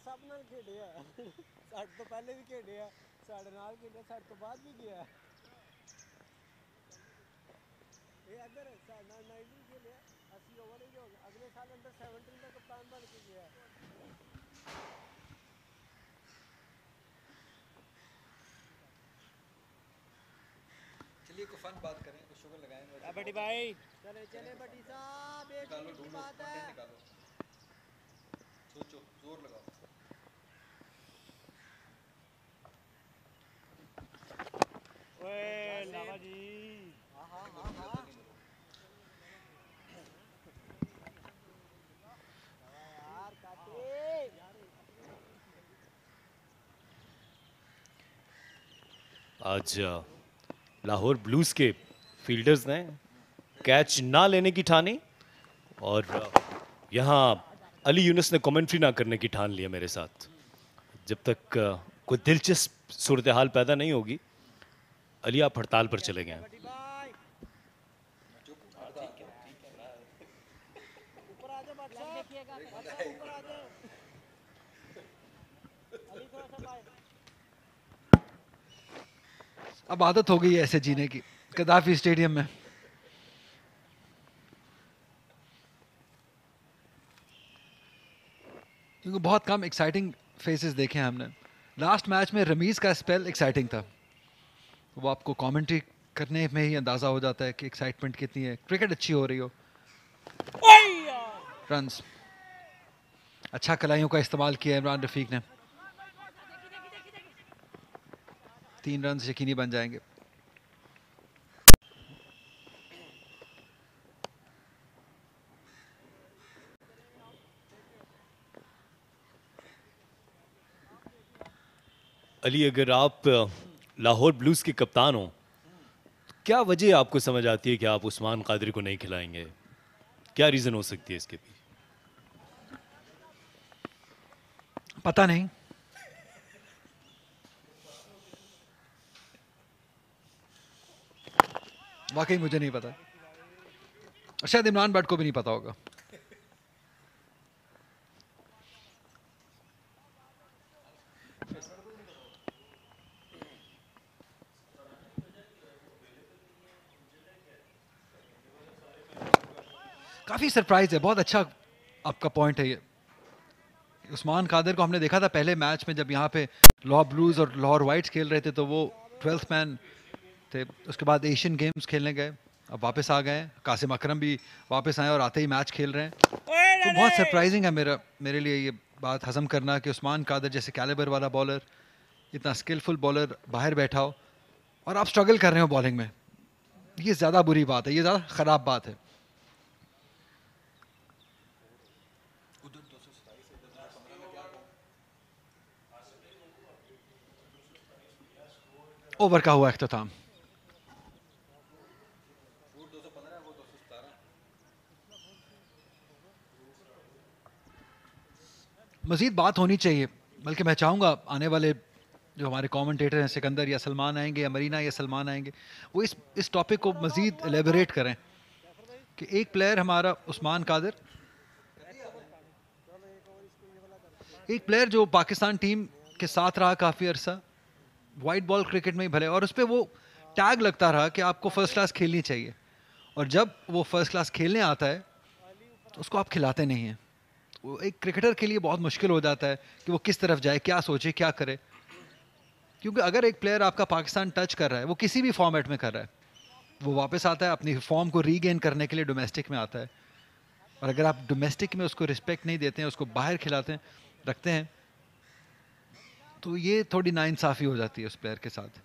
सब नाल खेडे है साड तो पहले भी खेडे है साडे नाल खेडे साड तो बाद भी गया ये अगर साड नाल 19 खेले 80 ओवर ही हो गया अगले साल अंडर 17 का कप्तान बन के गया। चलिए कोई फन बात करें, कुछ शुगर लगाएं। बड़ी भाई चले चले बड़ी साहब एक निकालो, ढूंढो, बात है, निकालो, सोचो, जोर लगाओ। ओए लावा जी, हाँ हाँ हाँ हाँ यार काटे आज लाहौर ब्लूज के फील्डर्स ने कैच ना लेने की ठानी, और यहाँ अली यूनुस ने कमेंट्री ना करने की ठान लिया मेरे साथ। जब तक कोई दिलचस्प सूरत हाल पैदा नहीं होगी, अली आप हड़ताल पर चले गए हैं। अब आदत हो गई है ऐसे जीने की कदाफी स्टेडियम में। क्योंकि बहुत कम एक्साइटिंग फेसेस देखे हैं हमने। लास्ट मैच में रमीज का स्पेल एक्साइटिंग था, वो आपको कमेंट्री करने में ही अंदाजा हो जाता है कि एक्साइटमेंट कितनी है, क्रिकेट अच्छी हो रही हो। रन्स अच्छा कलाइयों का इस्तेमाल किया इमरान रफीक ने, 3 रन यकीनी बन जाएंगे। अली, अगर आप लाहौर ब्लूज के कप्तान हो, क्या वजह आपको समझ आती है कि आप उस्मान कादरी को नहीं खिलाएंगे? क्या रीजन हो सकती है इसके पीछे? पता नहीं, वाकई मुझे नहीं पता, शायद इमरान बट को भी नहीं पता होगा। काफ़ी सरप्राइज है, बहुत अच्छा आपका पॉइंट है ये। उस्मान कादिर को हमने देखा था पहले मैच में जब यहाँ पे लाहौर ब्लूज और लाहौर वाइट्स खेल रहे थे, तो वो 12th मैन थे। उसके बाद एशियन गेम्स खेलने गए, अब वापस आ गए। कासिम अकरम भी वापस आए और आते ही मैच खेल रहे हैं। तो बहुत सरप्राइजिंग है मेरे लिए ये बात हजम करना कि उस्मान कादिर जैसे कैलिबर वाला बॉलर, इतना स्किलफुल बॉलर बाहर बैठा हो और आप स्ट्रगल कर रहे हो बॉलिंग में। ये ज़्यादा बुरी बात है, ये ज़्यादा ख़राब बात है। ओवर का हुआ इख्तिताम। मजीद बात होनी चाहिए, बल्कि मैं चाहूँगा आने वाले जो हमारे कमेंटेटर हैं, सिकंदर या सलमान आएंगे या मरीना या सलमान आएंगे, वो इस टॉपिक को मजीद एलेबोरेट करें कि एक प्लेयर हमारा उस्मान कादिर, एक प्लेयर जो पाकिस्तान टीम के साथ रहा काफ़ी अरसा, वाइट बॉल क्रिकेट में ही भले, और उस पर वो टैग लगता रहा कि आपको फर्स्ट क्लास खेलनी चाहिए, और जब वो फर्स्ट क्लास खेलने आता है तो उसको आप खिलाते नहीं हैं। वो एक क्रिकेटर के लिए बहुत मुश्किल हो जाता है कि वो किस तरफ जाए, क्या सोचे, क्या करे। क्योंकि अगर एक प्लेयर आपका पाकिस्तान टच कर रहा है, वो किसी भी फॉर्मेट में कर रहा है, वो वापस आता है अपनी फॉर्म को रीगेन करने के लिए डोमेस्टिक में आता है, और अगर आप डोमेस्टिक में उसको रिस्पेक्ट नहीं देते हैं, उसको बाहर खिलाते हैं, रखते हैं, तो ये थोड़ी नाइंसाफ़ी हो जाती है उस प्लेयर के साथ।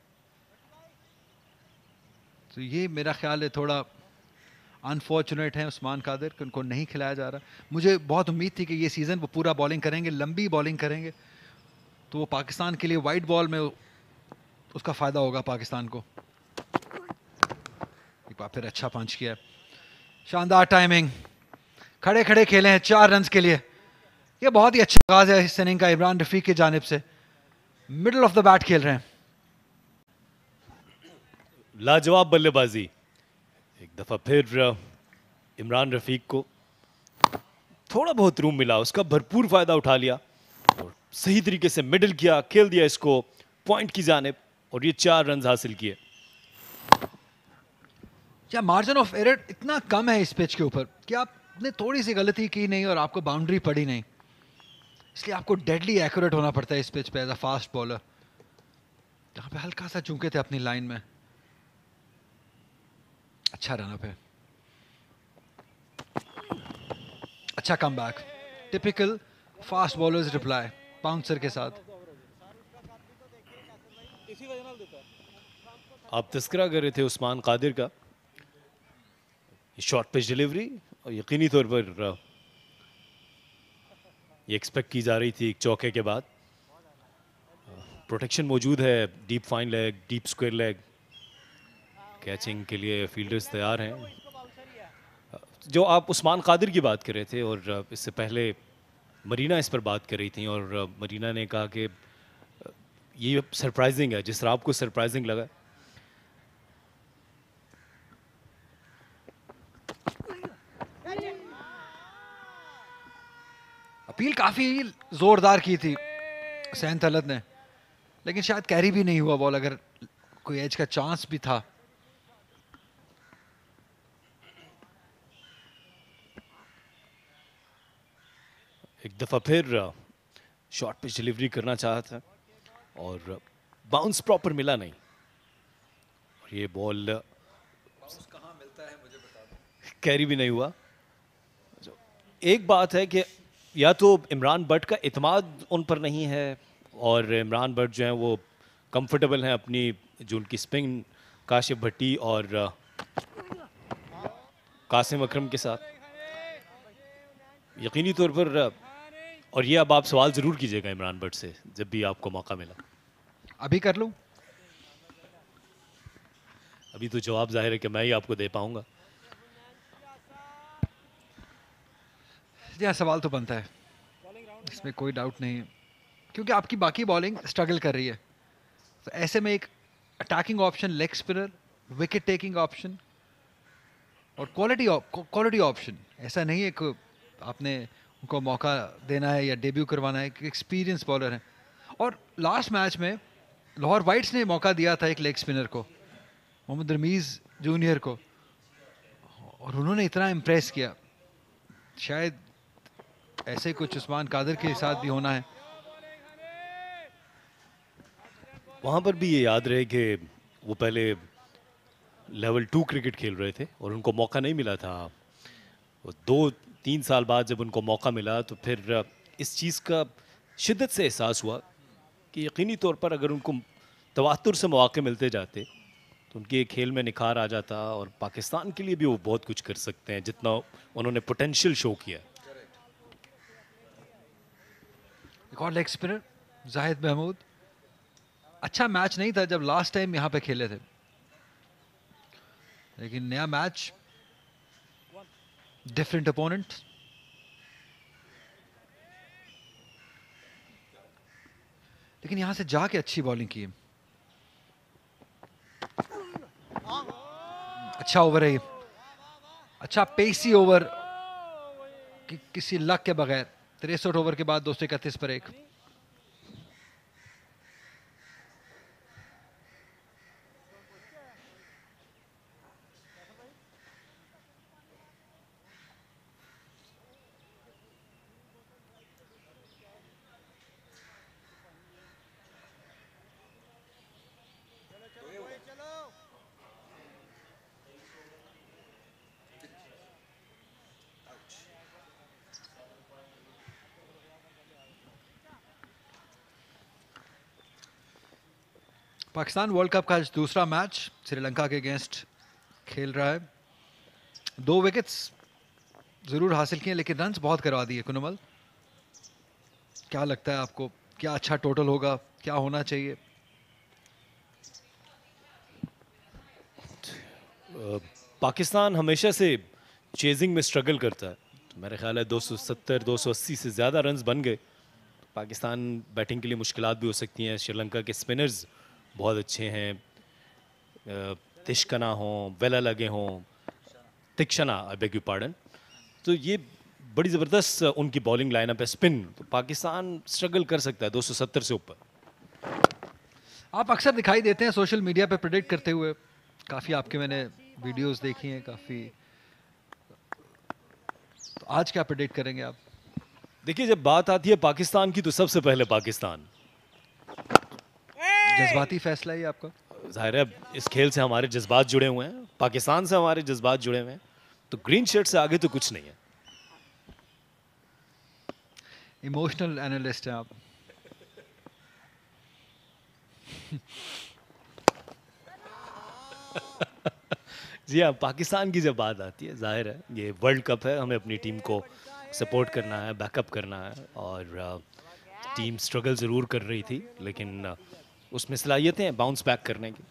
तो ये मेरा ख्याल है थोड़ा अनफॉर्चुनेट है उस्मान कादिर कि उनको नहीं खिलाया जा रहा। मुझे बहुत उम्मीद थी कि ये सीज़न वो पूरा बॉलिंग करेंगे, लंबी बॉलिंग करेंगे, तो वो पाकिस्तान के लिए वाइट बॉल में उसका फ़ायदा होगा पाकिस्तान को। एक बार फिर अच्छा पंच किया, शानदार टाइमिंग, खड़े खड़े खेले हैं 4 रन के लिए। ये बहुत ही अच्छा आगाज है इस इनिंग का इमरान रफ़ीक की जानिब से, मिडल ऑफ द बैट खेल रहे हैं। लाजवाब बल्लेबाजी। एक दफ़ा फिर इमरान रफ़ीक को थोड़ा बहुत रूम मिला, उसका भरपूर फ़ायदा उठा लिया और सही तरीके से मिडल किया, खेल दिया इसको पॉइंट की जानिब, और ये 4 रन हासिल किए। क्या मार्जिन ऑफ एरर इतना कम है इस पिच के ऊपर कि आपने थोड़ी सी गलती की नहीं और आपको बाउंड्री पड़ी नहीं, इसलिए आपको डेडली एक्यूरेट होना पड़ता है इस पिच पे एज अ फास्ट बॉलर। यहाँ पे हल्का सा चूके थे अपनी लाइन में। अच्छा रनअप है, अच्छा comeback, typical fast bowlers reply bouncer के साथ। आप तस्करा कर रहे थे उस्मान कादिर का, शॉर्ट पिच डिलीवरी, और यकीनी तौर पर ये एक्सपेक्ट की जा रही थी एक चौके के बाद। प्रोटेक्शन मौजूद है, deep fine leg, deep square leg, catching के लिए फील्डर्स तैयार हैं। जो आप उस्मान कादिर की बात कर रहे थे और इससे पहले मरीना इस पर बात कर रही थी, और मरीना ने कहा कि ये सरप्राइजिंग है, जिस तरह आपको सरप्राइजिंग लगा। अपील काफी जोरदार की थी सैन तलत ने, लेकिन शायद कैरी भी नहीं हुआ बॉल, अगर कोई एज का चांस भी था। एक दफ़ा फिर शॉर्ट पिच डिलीवरी करना चाहा था और बाउंस प्रॉपर मिला नहीं, और ये बॉल कहाँ मिलता है मुझे बता दो। कैरी भी नहीं हुआ। एक बात है कि या तो इमरान बट का इत्मीनान उन पर नहीं है, और इमरान बट जो हैं वो कंफर्टेबल हैं अपनी जो उनकी स्पिन काशिफ भट्टी और कासिम अकरम के साथ, यकीनी तौर पर। और ये अब आप सवाल ज़रूर कीजिएगा इमरान बट से जब भी आपको मौका मिला। अभी कर लूं? अभी तो जवाब जाहिर है कि मैं ही आपको दे पाऊंगा। यह सवाल तो बनता है, इसमें कोई डाउट नहीं है, क्योंकि आपकी बाकी बॉलिंग स्ट्रगल कर रही है। तो ऐसे में एक attacking option, leg spinner, wicket taking option और क्वालिटी ऑप्शन, ऐसा नहीं है कि आपने उनको मौका देना है या डेब्यू करवाना है, कि एक्सपीरियंस बॉलर हैं। और लास्ट मैच में लाहौर वाइट्स ने मौका दिया था एक लेग स्पिनर को, मोहम्मद रमीज़ जूनियर को, और उन्होंने इतना इम्प्रेस किया शायद ऐसे कुछ उस्मान कादिर के साथ भी होना है। वहाँ पर भी ये याद रहे कि वो पहले लेवल 2 क्रिकेट खेल रहे थे और उनको मौका नहीं मिला था। 2-3 साल बाद जब उनको मौका मिला तो फिर इस चीज़ का शिद्दत से एहसास हुआ कि यकीनी तौर पर अगर उनको तवातुर से मौके मिलते जाते तो उनके खेल में निखार आ जाता और पाकिस्तान के लिए भी वो बहुत कुछ कर सकते हैं जितना उन्होंने पोटेंशियल शो किया। एक और लेग स्पिनर जाहिद महमूद। अच्छा मैच नहीं था जब लास्ट टाइम यहाँ पे खेले थे, लेकिन नया मैच, डिफरेंट अपोनेंट। लेकिन यहां से जाके अच्छी बॉलिंग की। अच्छा ओवर है, अच्छा पेसी ओवर किसी लक के बगैर। 63 ओवर के बाद 231 पर 1। पाकिस्तान वर्ल्ड कप का आज दूसरा मैच श्रीलंका के अगेंस्ट खेल रहा है। 2 विकेट्स जरूर हासिल किए लेकिन रन्स बहुत करवा दिए। कुनमल, क्या लगता है आपको, क्या अच्छा टोटल होगा, क्या होना चाहिए? पाकिस्तान हमेशा से चेजिंग में स्ट्रगल करता है, तो मेरा ख्याल है 270-280 से ज़्यादा रन्स बन गए। पाकिस्तान बैटिंग के लिए मुश्किलात भी हो सकती हैं। श्रीलंका के स्पिनर्स बहुत अच्छे हैं, तिशकना हों, वेला लगे हों, तिक्षना, आई बेग यू पार्डन, तो ये बड़ी ज़बरदस्त उनकी बॉलिंग लाइनअप है। स्पिन तो पाकिस्तान स्ट्रगल कर सकता है 270 से ऊपर। आप अक्सर दिखाई देते हैं सोशल मीडिया पे प्रेडिक्ट करते हुए, काफ़ी आपके मैंने वीडियोस देखी हैं काफ़ी, तो आज क्या प्रेडिक्ट करेंगे आप? देखिए, जब बात आती है पाकिस्तान की तो सबसे पहले पाकिस्तान। जज्बाती फैसला ही आपका? जाहिर है इस खेल से हमारे जज्बात जुड़े हुए हैं, पाकिस्तान से हमारे जज्बात जुड़े हुए हैं, तो ग्रीन शर्ट से आगे तो कुछ नहीं है। इमोशनल एनालिस्ट हैं आप। जी हाँ, पाकिस्तान की जब बात आती है, जाहिर है ये वर्ल्ड कप है, हमें अपनी टीम को सपोर्ट करना है, बैकअप करना है, और टीम स्ट्रगल ज़रूर कर रही थी लेकिन उसमें सलाहियतें हैं बाउंस बैक करने की।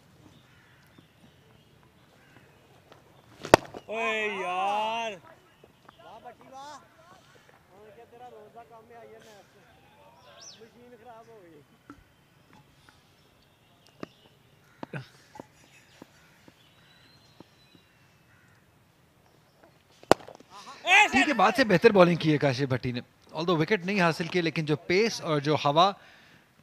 ओए यार, मशीन खराब हो गई। ठीक है, बाद से बेहतर बॉलिंग की है काशिफ भट्टी ने, ऑल्दो विकेट नहीं हासिल किए, लेकिन जो पेस और जो हवा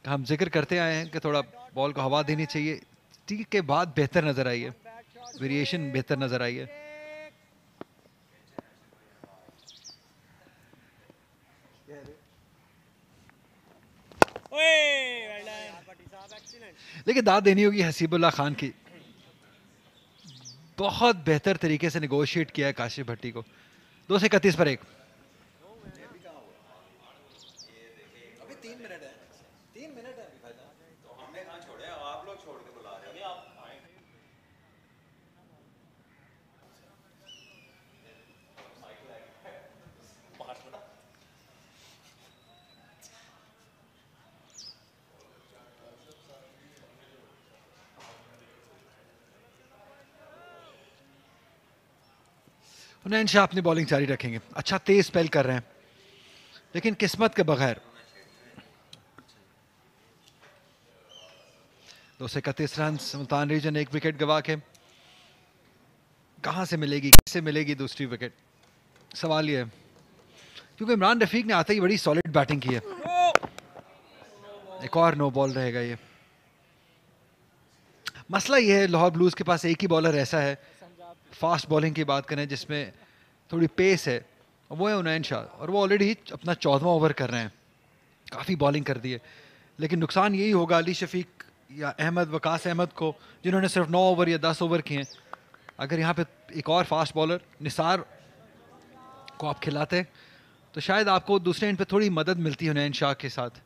हम जिक्र करते आए हैं कि थोड़ा बॉल को हवा देनी चाहिए, ठीक के बाद बेहतर नजर आई है, वेरिएशन बेहतर नजर आई है। लेकिन दाद देनी होगी हसीबुल्लाह खान की, बहुत बेहतर तरीके से नेगोशिएट किया है काशिफ भट्टी को। 231 पर 1। उन्हें शाह अपनी बॉलिंग जारी रखेंगे, अच्छा तेज स्पेल कर रहे हैं लेकिन किस्मत के बगैर। 231 रन, मुल्तान रीजन 1 विकेट गवा के। कहां से मिलेगी, किससे मिलेगी दूसरी विकेट, सवाल ये है, क्योंकि इमरान रफीक ने आते ही बड़ी सॉलिड बैटिंग की है। एक और नो बॉल रहेगा ये। मसला ये है लाहौर ब्लूज के पास एक ही बॉलर ऐसा है, फास्ट बॉलिंग की बात करें जिसमें थोड़ी पेस है वो है उनैन शाह और वो ऑलरेडी अपना 14वां ओवर कर रहे हैं, काफ़ी बॉलिंग कर दी है, लेकिन नुकसान यही होगा अली शफीक या अहमद वकास अहमद को जिन्होंने सिर्फ 9 ओवर या 10 ओवर किए हैं। अगर यहाँ पे एक और फास्ट बॉलर निसार को आप खिलाते तो शायद आपको दूसरे एंड पे थोड़ी मदद मिलती है उनैन शाह के साथ,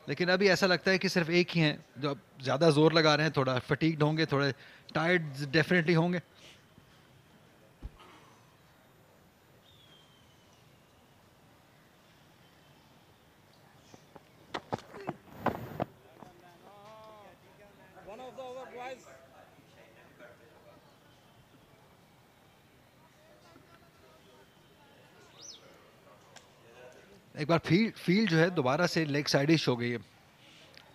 लेकिन अभी ऐसा लगता है कि सिर्फ एक ही हैं जो अब ज़्यादा जोर लगा रहे हैं, थोड़ा फटीग्ड होंगे, थोड़े टायर्ड डेफिनेटली होंगे। एक बार फील्ड जो है दोबारा से लेग साइडिश हो गई है।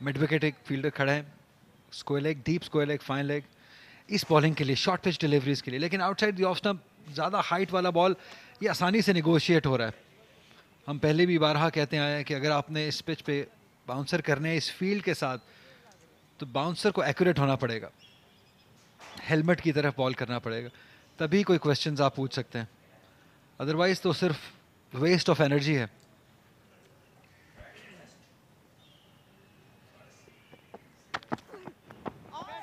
मिड विकेट एक फील्डर खड़ा है, square leg, deep square leg, fine leg इस बॉलिंग के लिए, शॉर्ट पिच डिलीवरीज के लिए, लेकिन आउटसाइड द ऑफ स्टंप ज़्यादा हाइट वाला बॉल ये आसानी से निगोशिएट हो रहा है। हम पहले भी बारहा कहते आए हैं कि अगर आपने इस पिच पे बाउंसर करने हैं इस फील्ड के साथ तो बाउंसर को एक्यूरेट होना पड़ेगा, हेलमेट की तरफ बॉल करना पड़ेगा, तभी कोई क्वेश्चंस आप पूछ सकते हैं, अदरवाइज तो सिर्फ वेस्ट ऑफ एनर्जी है।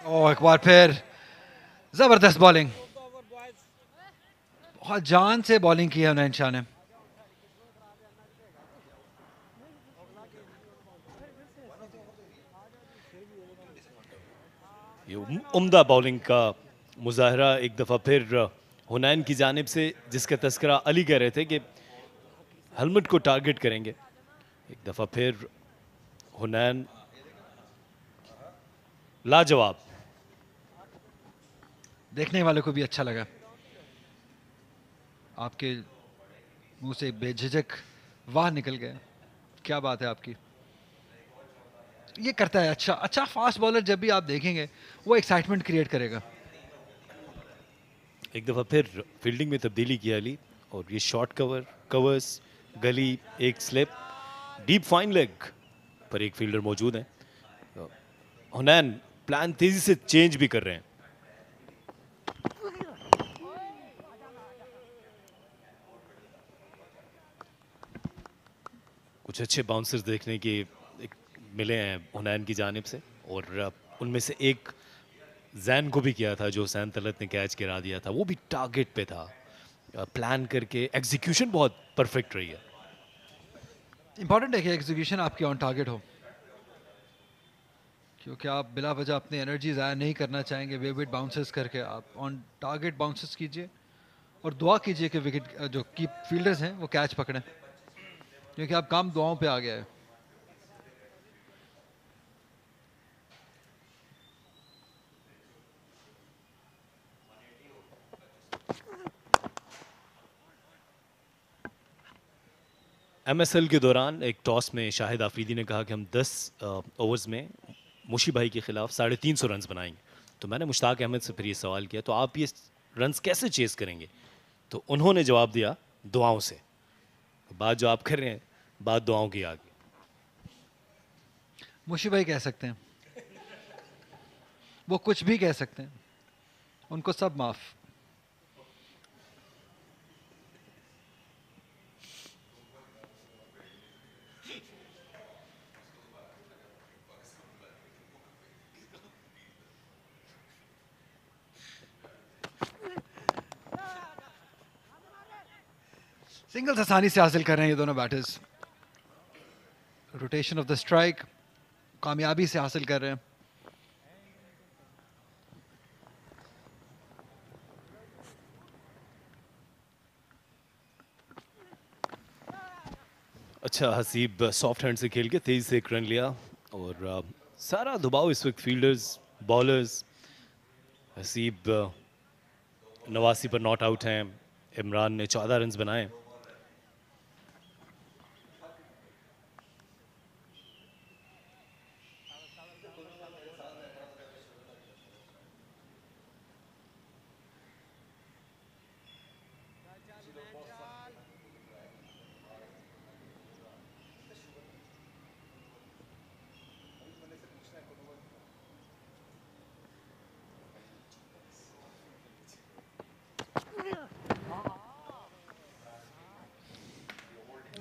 एक बार फिर जबरदस्त बॉलिंग, बहुत जान से बॉलिंग की है उनैन शाह ने। ये उम्दा बॉलिंग का मुजाहरा एक दफ़ा फिर हुनैन की जानिब से, जिसका तस्करा अली कह रहे थे कि हेलमेट को टारगेट करेंगे। एक दफ़ा फिर हुनैन लाजवाब, देखने वाले को भी अच्छा लगा, आपके मुंह से बेझिझक वाह निकल गया, क्या बात है आपकी। ये करता है अच्छा फास्ट बॉलर, जब भी आप देखेंगे वो एक्साइटमेंट क्रिएट करेगा। एक दफ़ा फिर फील्डिंग में तब्दीली किया अली और ये शॉर्ट कवर्स, गली, एक स्लिप, डीप फाइन लेग पर एक फील्डर मौजूद है। हुनैन प्लान तेजी से चेंज भी कर रहे हैं। कुछ अच्छे बाउंसर्स देखने के मिले हैं हुनैन की जानिब से और उनमें से एक जैन को भी किया था जो हुसैन तलत ने कैच गिरा दिया था, वो भी टारगेट पे था, प्लान करके, एग्जीक्यूशन बहुत परफेक्ट रही है। इंपॉर्टेंट है कि एग्जीक्यूशन आपकी ऑन टारगेट हो, क्योंकि आप बिला वजह अपनी एनर्जी ज़ाया नहीं करना चाहेंगे वेविड बाउंसेस करके। आप ऑन टारगेट बाउंसेस कीजिए और दुआ कीजिए कि विकेट जो की फील्डर्स हैं वो कैच पकड़ें, क्योंकि आप काम दुआओं पे आ गया है। एमएसएल के दौरान एक टॉस में शाहिद आफरीदी ने कहा कि हम 10 ओवर्स में मुशी भाई के खिलाफ 350 रन बनाएंगे। तो मैंने मुश्ताक अहमद से फिर ये सवाल किया, तो आप ये रन कैसे चेस करेंगे? तो उन्होंने जवाब दिया, दुआओं से। बात जो आप कर रहे हैं, बात दुआओं की आगे। मुशी भाई कह सकते हैं, वो कुछ भी कह सकते हैं, उनको सब माफ। सिंगल्स आसानी से हासिल कर रहे हैं ये दोनों batters, rotation of the strike कामयाबी से हासिल कर रहे हैं। अच्छा, हसीब सॉफ्ट हैंड से खेल के तेजी से एक रन लिया और सारा दबाव इस वक्त फील्डर्स, बॉलर्स। हसीब 89 पर नॉट आउट हैं, इमरान ने 14 रन बनाए।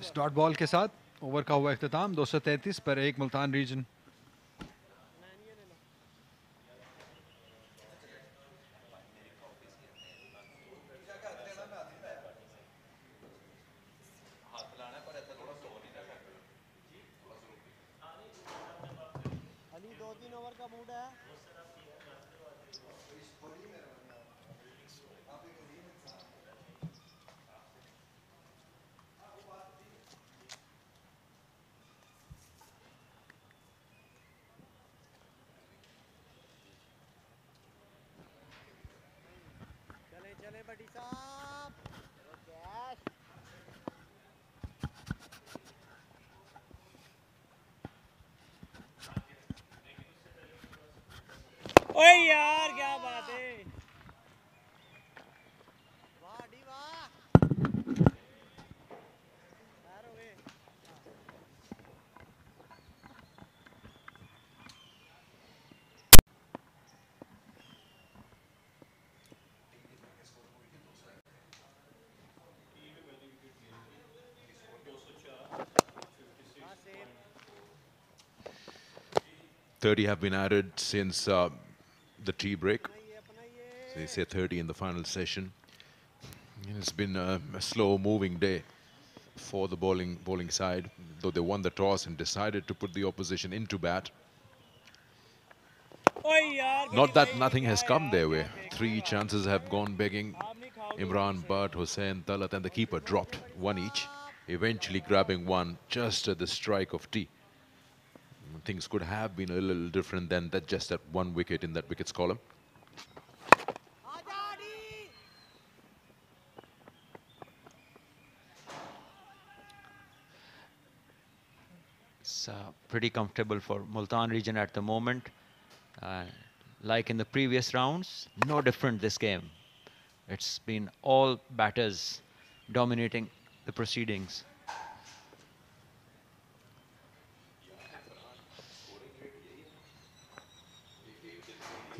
इस डॉट बॉल के साथ ओवर का हुआ इख्तिताम 233 पर 1 मुल्तान रीजन। अली 2-3 ओवर का मूड है। चले चले बड़ी साहब। कैश ओए यार क्या बात है। वाह डी वाह। पैर हो गए। 30 have been added since the tea break. So they say 30 in the final session. And it's been a slow-moving day for the bowling side, though they won the toss and decided to put the opposition into bat. Not that nothing has come their way. 3 chances have gone begging. Imran, Butt, Hussain, Talat and the keeper dropped one each, eventually grabbing one just at the strike of tea. Things could have been a little different than that, just that one wicket in that wickets column. It's pretty comfortable for Multan region at the moment. Like in the previous rounds, no different this game. It's been all batters dominating the proceedings.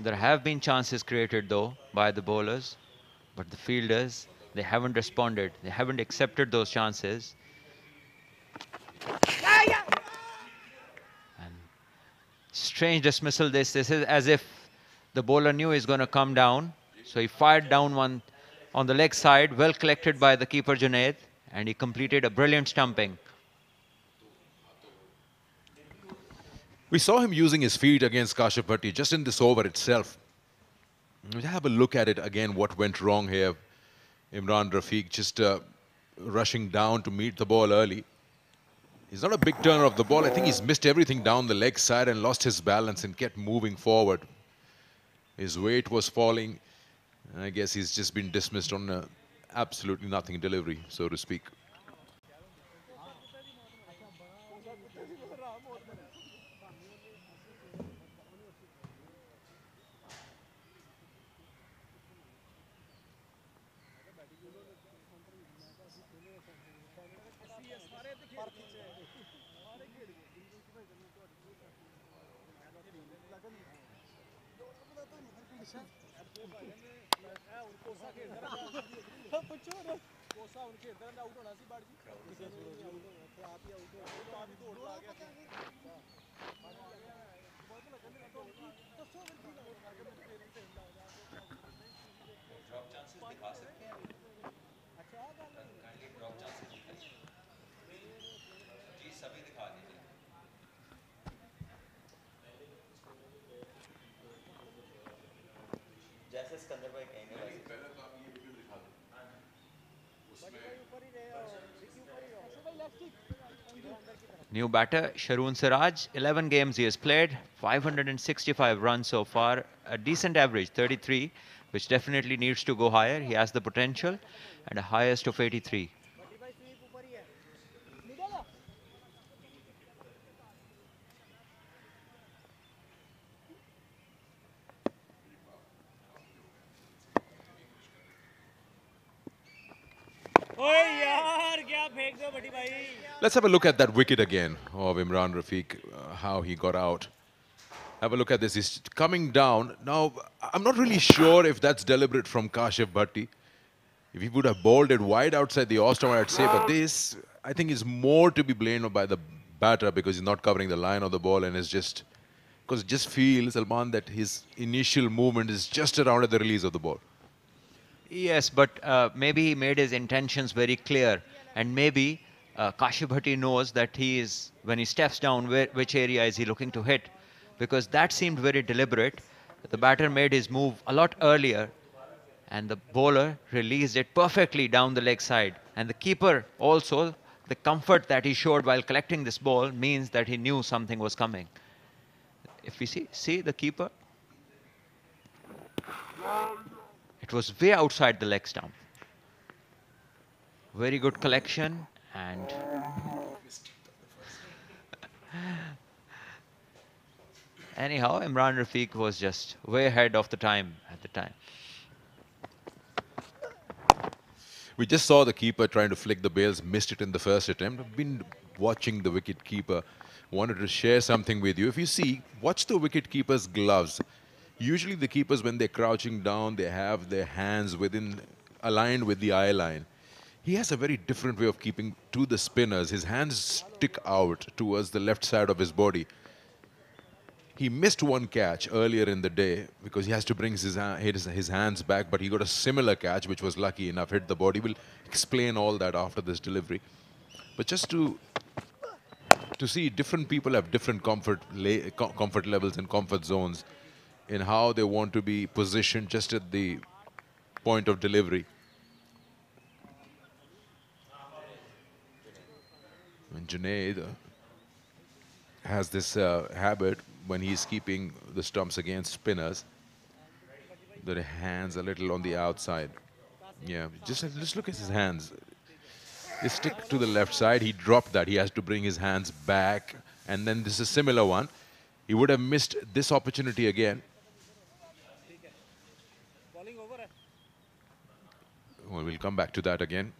There have been chances created though by the bowlers, but the fielders, they haven't responded. They haven't accepted those chances. And strange dismissal this. This is as if the bowler knew he's going to come down. So he fired down one on the leg side, well collected by the keeper Junaid, and he completed a brilliant stumping. We saw him using his feet against Kashif Bhatti just in this over itself. We'll have a look at it again, what went wrong here. Imran Rafiq just rushing down to meet the ball early. He's not a big turner of the ball. I think he's missed everything down the leg side and lost his balance and kept moving forward. His weight was falling. I guess he's just been dismissed on absolutely nothing delivery, so to speak. New batter, Sharoon Siraj. 11 games he has played, 565 runs so far. A decent average, 33, which definitely needs to go higher. He has the potential, and a highest of 83. Let's have a look at that wicket again of Imran Rafiq, how he got out. Have a look at this. He's coming down. Now, I'm not really sure if that's deliberate from Kashif Bhatti. If he would have bowled it wide outside the off stump, I'd say, but this, I think is more to be blamed by the batter because he's not covering the line of the ball and is just because it just feels, Salman, that his initial movement is just around at the release of the ball. Yes, but maybe he made his intentions very clear, and maybe Kashif Bhatti knows that he is, when he steps down, which area is he looking to hit, because that seemed very deliberate. The batter made his move a lot earlier, and the bowler released it perfectly down the leg side. And the keeper also, the comfort that he showed while collecting this ball means that he knew something was coming. If we see the keeper, it was way outside the leg stump. Very good collection, and anyhow, Imran Rafiq was just way ahead of the time at the time. We just saw the keeper trying to flick the bails, missed it in the first attempt. I've been watching the wicket keeper. Wanted to share something with you. If you see, watch the wicket keeper's gloves. Usually the keepers, when they're crouching down, they have their hands aligned with the eye line. He has a very different way of keeping to the spinners. His hands stick out towards the left side of his body. He missed one catch earlier in the day because he has to bring his hands back, but he got a similar catch, which was lucky enough, hit the body. We'll explain all that after this delivery. But just to see different people have different comfort levels and comfort zones in how they want to be positioned just at the point of delivery. And Junaid has this habit when he's keeping the stumps against spinners, the hands a little on the outside. Yeah, just look at his hands. They stick to the left side. He dropped that. He has to bring his hands back. And then this is a similar one. He would have missed this opportunity again. Well, we'll come back to that again.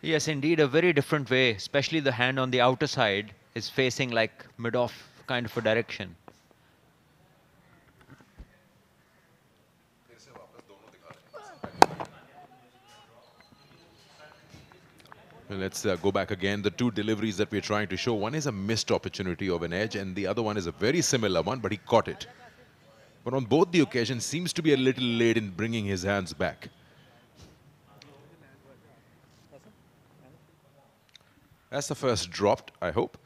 Yes, indeed, a very different way, especially the hand on the outer side is facing like mid-off kind of a direction. Well, let's go back again. The two deliveries that we're trying to show, one is a missed opportunity of an edge and the other one is a very similar one, but he caught it. But on both the occasions, seems to be a little late in bringing his hands back. That's the first dropped, I hope.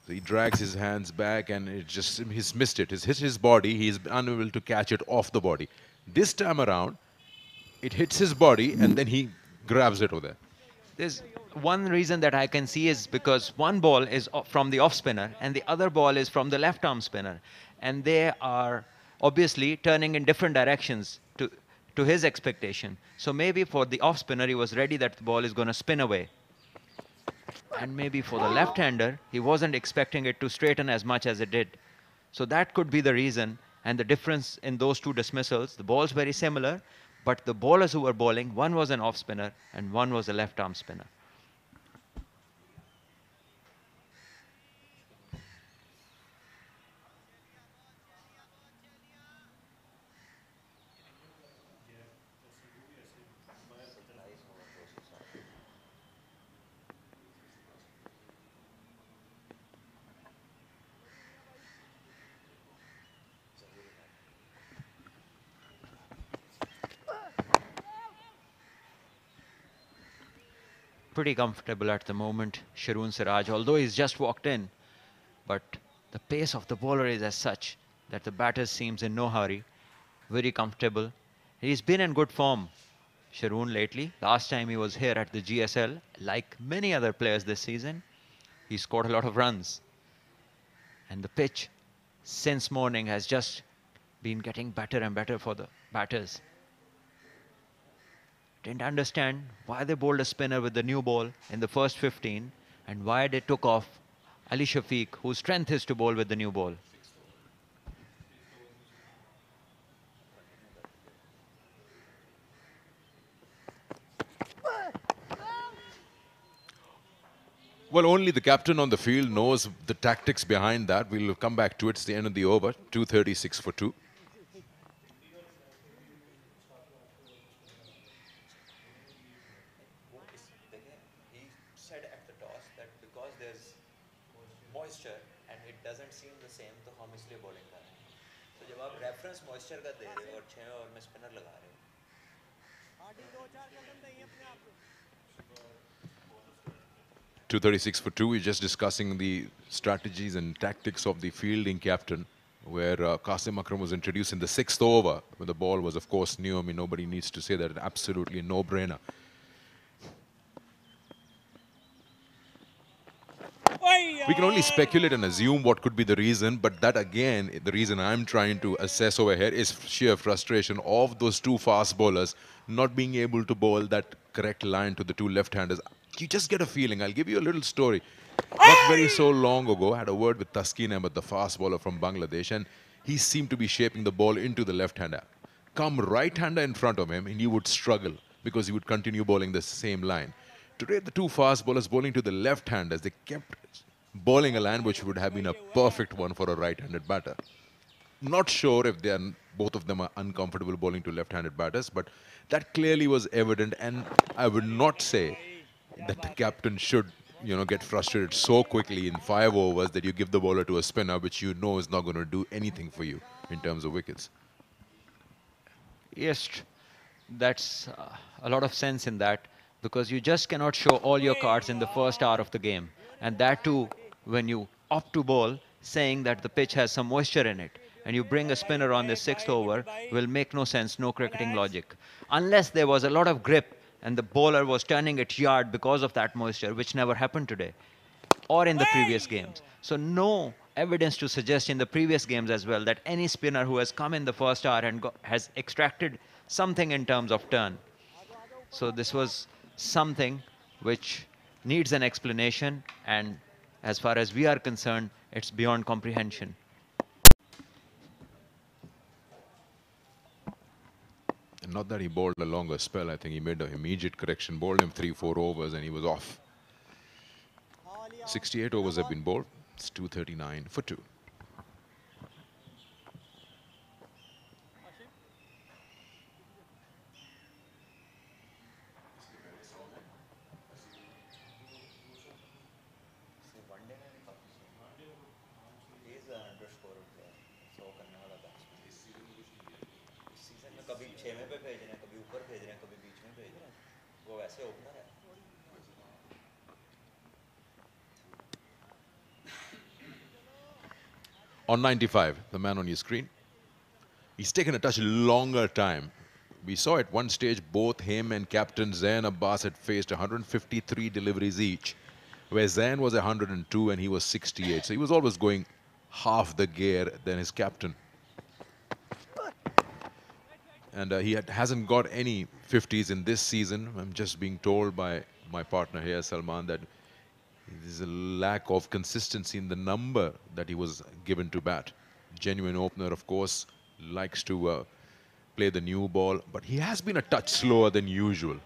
So he drags his hands back and he's missed it. It's hit his body. He's unable to catch it off the body. This time around, it hits his body and then he grabs it over there. There's one reason that I can see is because one ball is from the off spinner and the other ball is from the left arm spinner. And they are obviously turning in different directions to his expectation. So maybe for the off spinner, he was ready that the ball is going to spin away. And maybe for the left-hander, he wasn't expecting it to straighten as much as it did. So that could be the reason. And the difference in those two dismissals, the ball's very similar, but the bowlers who were bowling, one was an off spinner and one was a left-arm spinner. Pretty comfortable at the moment, Sharoon Siraj, although he's just walked in. But the pace of the bowler is as such that the batter seems in no hurry. Very comfortable. He's been in good form, Sharoon, lately. Last time he was here at the GSL, like many other players this season, he scored a lot of runs. And the pitch since morning has just been getting better and better for the batters. Didn't understand why they bowled a spinner with the new ball in the first 15 and why they took off Ali Shafiq, whose strength is to bowl with the new ball. Well, only the captain on the field knows the tactics behind that. We'll come back to it. It's the end of the over, 236 for 2. said at the toss that because there's moisture and it doesn't seem the same, तो हम इसलिए bowling कर रहे हैं. तो जब आप reference moisture का दे रहे हो और 6 ओवर में spinner लगा रहे हो, 236 for 2. We're just discussing the strategies and tactics of the fielding captain, where Qasim Akram was introduced in the 6th over, when the ball was, of course, new. I mean, nobody needs to say that. Absolutely a no-brainer. We can only speculate and assume what could be the reason, but that, again, the reason I'm trying to assess over here is sheer frustration of those two fast bowlers not being able to bowl that correct line to the two left-handers. You just get a feeling. I'll give you a little story. Not very so long ago, I had a word with Taskin Ahmed, the fast bowler from Bangladesh, and he seemed to be shaping the ball into the left-hander. Come right-hander in front of him, and he would struggle because he would continue bowling the same line. Today, the two fast bowlers bowling to the left-handers, they kept bowling a line which would have been a perfect one for a right-handed batter. Not sure if they are, both of them are uncomfortable bowling to left-handed batters, but that clearly was evident, and I would not say that the captain should, get frustrated so quickly in 5 overs that you give the bowler to a spinner which you know is not going to do anything for you in terms of wickets. yes, that's a lot of sense in that, because you just cannot show all your cards in the first hour of the game. And that too, when you opt to bowl, saying that the pitch has some moisture in it, and you bring a spinner on the 6th over, will make no sense, no cricketing logic. Unless there was a lot of grip and the bowler was turning it yard because of that moisture, which never happened today or in the previous games. So no evidence to suggest in the previous games as well that any spinner who has come in the first hour and has extracted something in terms of turn. So this was something which needs an explanation, and as far as we are concerned, it's beyond comprehension. And not that he bowled a longer spell. I think he made an immediate correction, bowled him 3-4 overs, and he was off. 68 overs have been bowled. It's 239 for 2. On 95, the man on your screen, he's taken a touch longer time. We saw at one stage both him and Captain Zain Abbas had faced 153 deliveries each, where Zain was 102 and he was 68. So he was always going half the gear than his captain. And he hasn't got any 50s in this season. I'm just being told by my partner here, Salman, that there's a lack of consistency in the number that he was given to bat. Genuine opener, of course, likes to play the new ball, but he has been a touch slower than usual.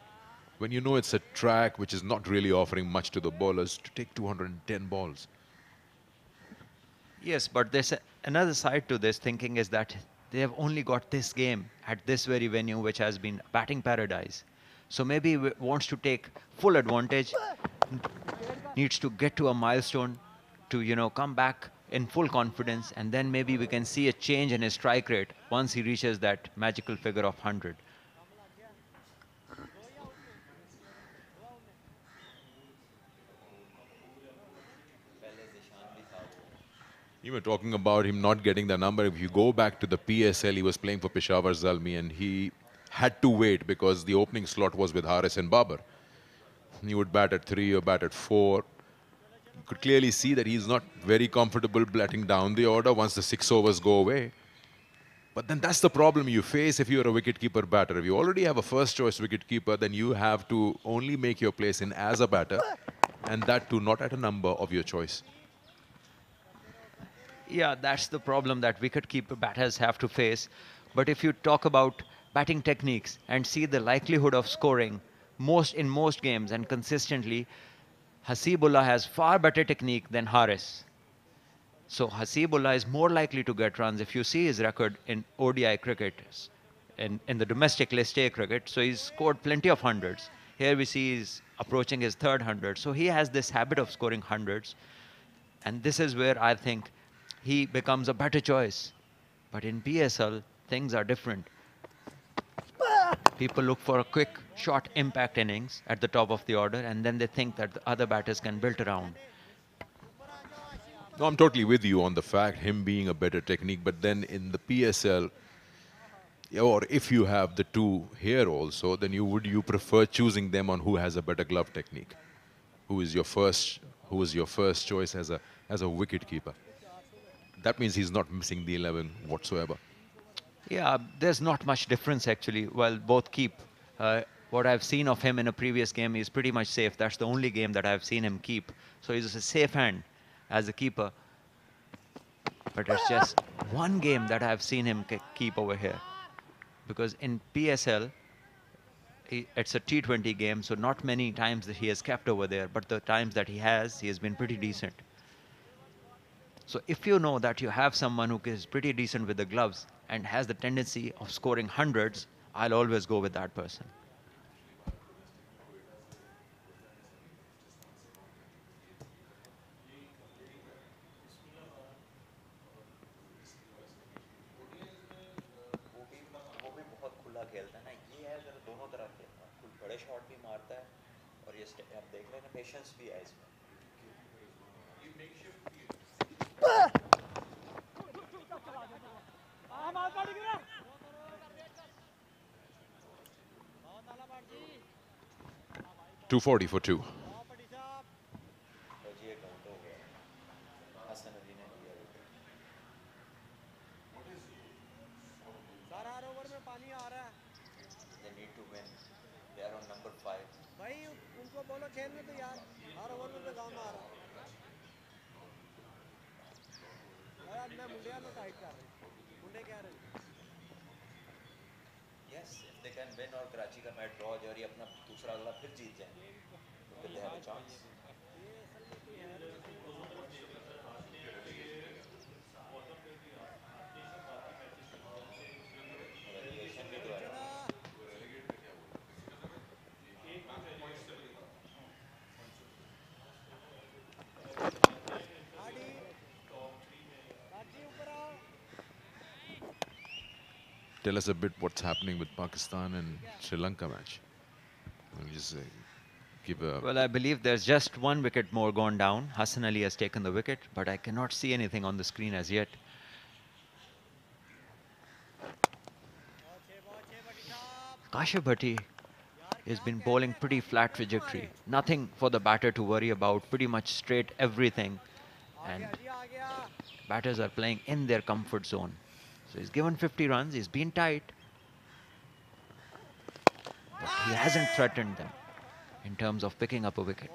When you know it's a track which is not really offering much to the bowlers, to take 210 balls. Yes, but there's another side to this thinking, is that they have only got this game at this very venue, which has been batting paradise. So maybe he wants to take full advantage, needs to get to a milestone to, come back in full confidence, and then maybe we can see a change in his strike rate once he reaches that magical figure of 100. You were talking about him not getting the number. If you go back to the PSL, he was playing for Peshawar Zalmi, and he had to wait because the opening slot was with Haris and Babar. He would bat at 3 or bat at 4. You could clearly see that he's not very comfortable batting down the order once the 6 overs go away. But then that's the problem you face if you're a wicketkeeper batter. If you already have a first choice wicketkeeper, then you have to only make your place in as a batter, and that too not at a number of your choice. Yeah, that's the problem that wicketkeeper batters have to face. But if you talk about batting techniques and see the likelihood of scoring in most games and consistently, Hasibullah has far better technique than Haris. So Hasibullah is more likely to get runs if you see his record in ODI cricket, in the domestic List A cricket. So he's scored plenty of hundreds. Here we see he's approaching his third 100. So he has this habit of scoring hundreds. And this is where I think he becomes a better choice. But in PSL, things are different. People look for a quick, short impact innings at the top of the order, and then they think that the other batters can build around. No, I'm totally with you on the fact him being a better technique, but then in the PSL, or if you have the two here also, then would you prefer choosing them on who has a better glove technique? Who is your first choice as a wicket keeper? That means he's not missing the 11 whatsoever. Yeah, there's not much difference actually. Well, both keep. What I've seen of him in a previous game, he's pretty much safe. That's the only game that I've seen him keep. So he's a safe hand as a keeper. But it's just one game that I've seen him keep over here. Because in PSL, it's a T20 game, so not many times that he has kept over there. But the times that he has been pretty decent. So if you know that you have someone who is pretty decent with the gloves and has the tendency of scoring hundreds, I'll always go with that person. Patience भी है इसमें. 240 for 2. They need to win. They are on number 5. भाई उनको बोलो खेलने तो यार हर over में गाँव में आ रहा यार मैं मुंडिया में टाइट कर रही मुंडे क्या रहे Yes, if they can win और कराची का मैच ड्रॉ जाए और ये अपना दूसरा अगला फिर जीत जाए तो they have a chance. Tell us a bit what's happening with Pakistan and Sri Lanka match. Just give a... Well, I believe there's just one wicket more gone down. Hassan Ali has taken the wicket, but I cannot see anything on the screen as yet. Kashyap Bhatti has been bowling pretty flat trajectory. Nothing for the batter to worry about, pretty much straight everything. And batters are playing in their comfort zone. So he's given 50 runs, he's been tight. But he hasn't threatened them in terms of picking up a wicket.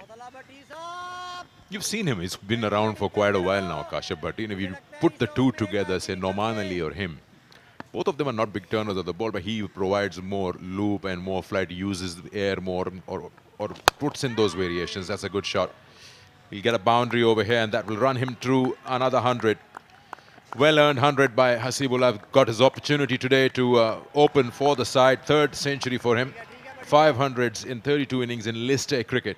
You've seen him, he's been around for quite a while now, Kashyap Bhatti. And if you put the two together, say Noman Ali or him, both of them are not big turners of the ball, but he provides more loop and more flight, uses the air more, or puts in those variations. That's a good shot. He'll get a boundary over here, and that will run him through another 100. Well-earned 100 by Hasibullah. Got his opportunity today to open for the side. Third century for him. 500s in 32 innings in List A cricket.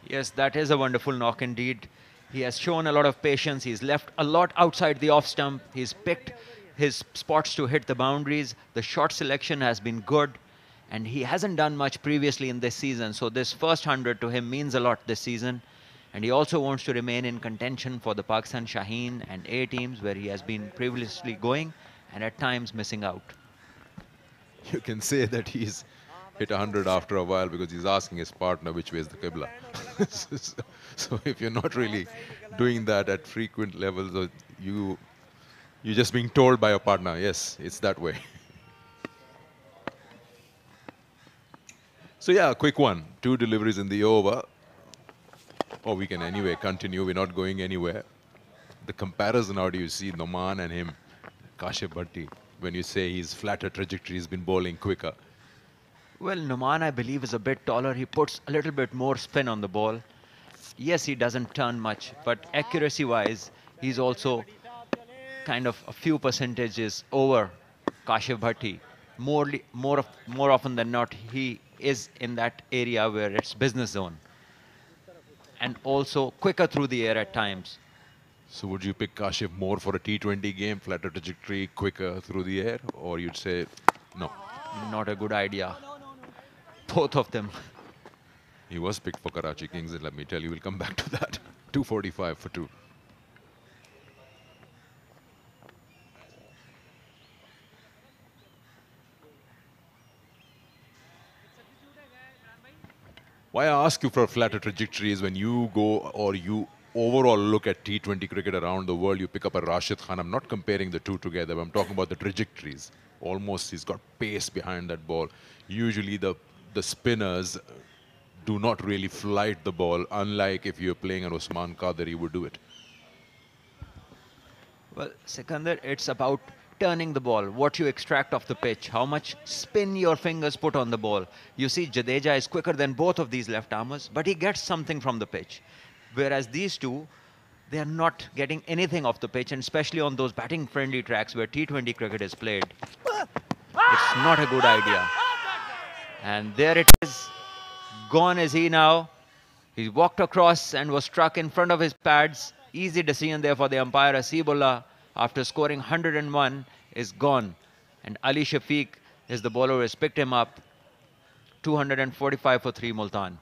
Yes, that is a wonderful knock indeed. He has shown a lot of patience. He's left a lot outside the off stump. He's picked his spots to hit the boundaries. The shot selection has been good. And he hasn't done much previously in this season. So this first 100 to him means a lot this season. And he also wants to remain in contention for the Pakistan Shaheen and A teams, where he has been previously going and at times missing out. You can say that he's hit 100 after a while because he's asking his partner which way is the Qibla. So if you're not really doing that at frequent levels, you're just being told by your partner, yes, it's that way. So yeah, a quick one. 2 deliveries in the over. Or we can anyway continue. We're not going anywhere. The comparison, how do you see Noman and him, Kashyap Bhatti, when you say he's flatter trajectory, he's been bowling quicker? Well, Noman, I believe, is a bit taller. He puts a little bit more spin on the ball. Yes, he doesn't turn much, but accuracy-wise, he's also kind of a few percentages over Kashyap Bhatti. More often than not, he is in that area where it's business zone. And also quicker through the air at times. So would you pick Kashif more for a T20 game, flatter trajectory, quicker through the air, or you'd say no? Not a good idea. Both of them. He was picked for Karachi Kings, and let me tell you, we'll come back to that. 245 for 2. Why I ask you for flatter trajectories when you go or you overall look at T20 cricket around the world, you pick up a Rashid Khan. I'm not comparing the two together, but I'm talking about the trajectories. Almost he's got pace behind that ball. Usually the spinners do not really flight the ball, unlike if you're playing an Usman Qadir, he would do it. Well, Sikandar, it's about turning the ball, what you extract off the pitch, how much spin your fingers put on the ball. You see, Jadeja is quicker than both of these left-armers, but he gets something from the pitch. Whereas these two, they are not getting anything off the pitch, and especially on those batting-friendly tracks where T20 cricket is played. It's not a good idea. And there it is. Gone is he now. He walked across and was struck in front of his pads. Easy decision there for the umpire. Asibullah, after scoring 101, is gone. And Ali Shafiq is the bowler who has picked him up. 245 for 3 Multan.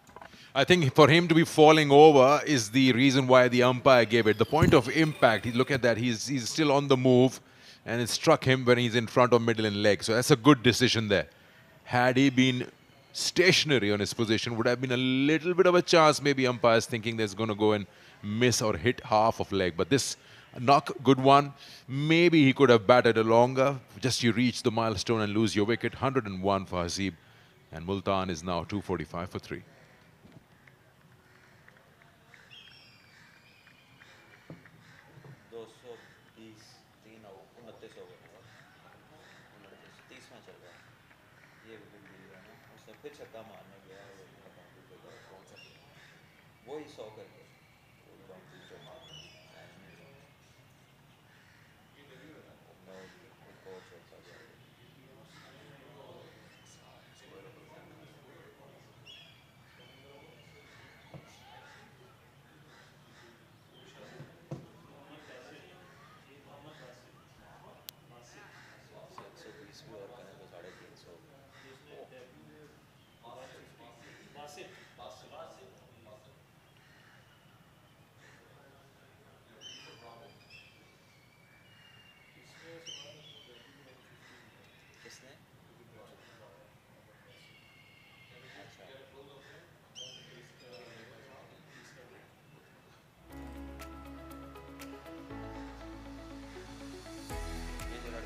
I think for him to be falling over is the reason why the umpire gave it. The point of impact, look at that, he's still on the move, and it struck him when he's in front of middle and leg. So that's a good decision there. Had he been stationary on his position, would have been a little bit of a chance. Maybe umpires thinking there's going to go and miss or hit half of leg. But this knock, good one. Maybe he could have batted a longer. Just you reach the milestone and lose your wicket. 101 for Haseeb. And Multan is now 245 for 3.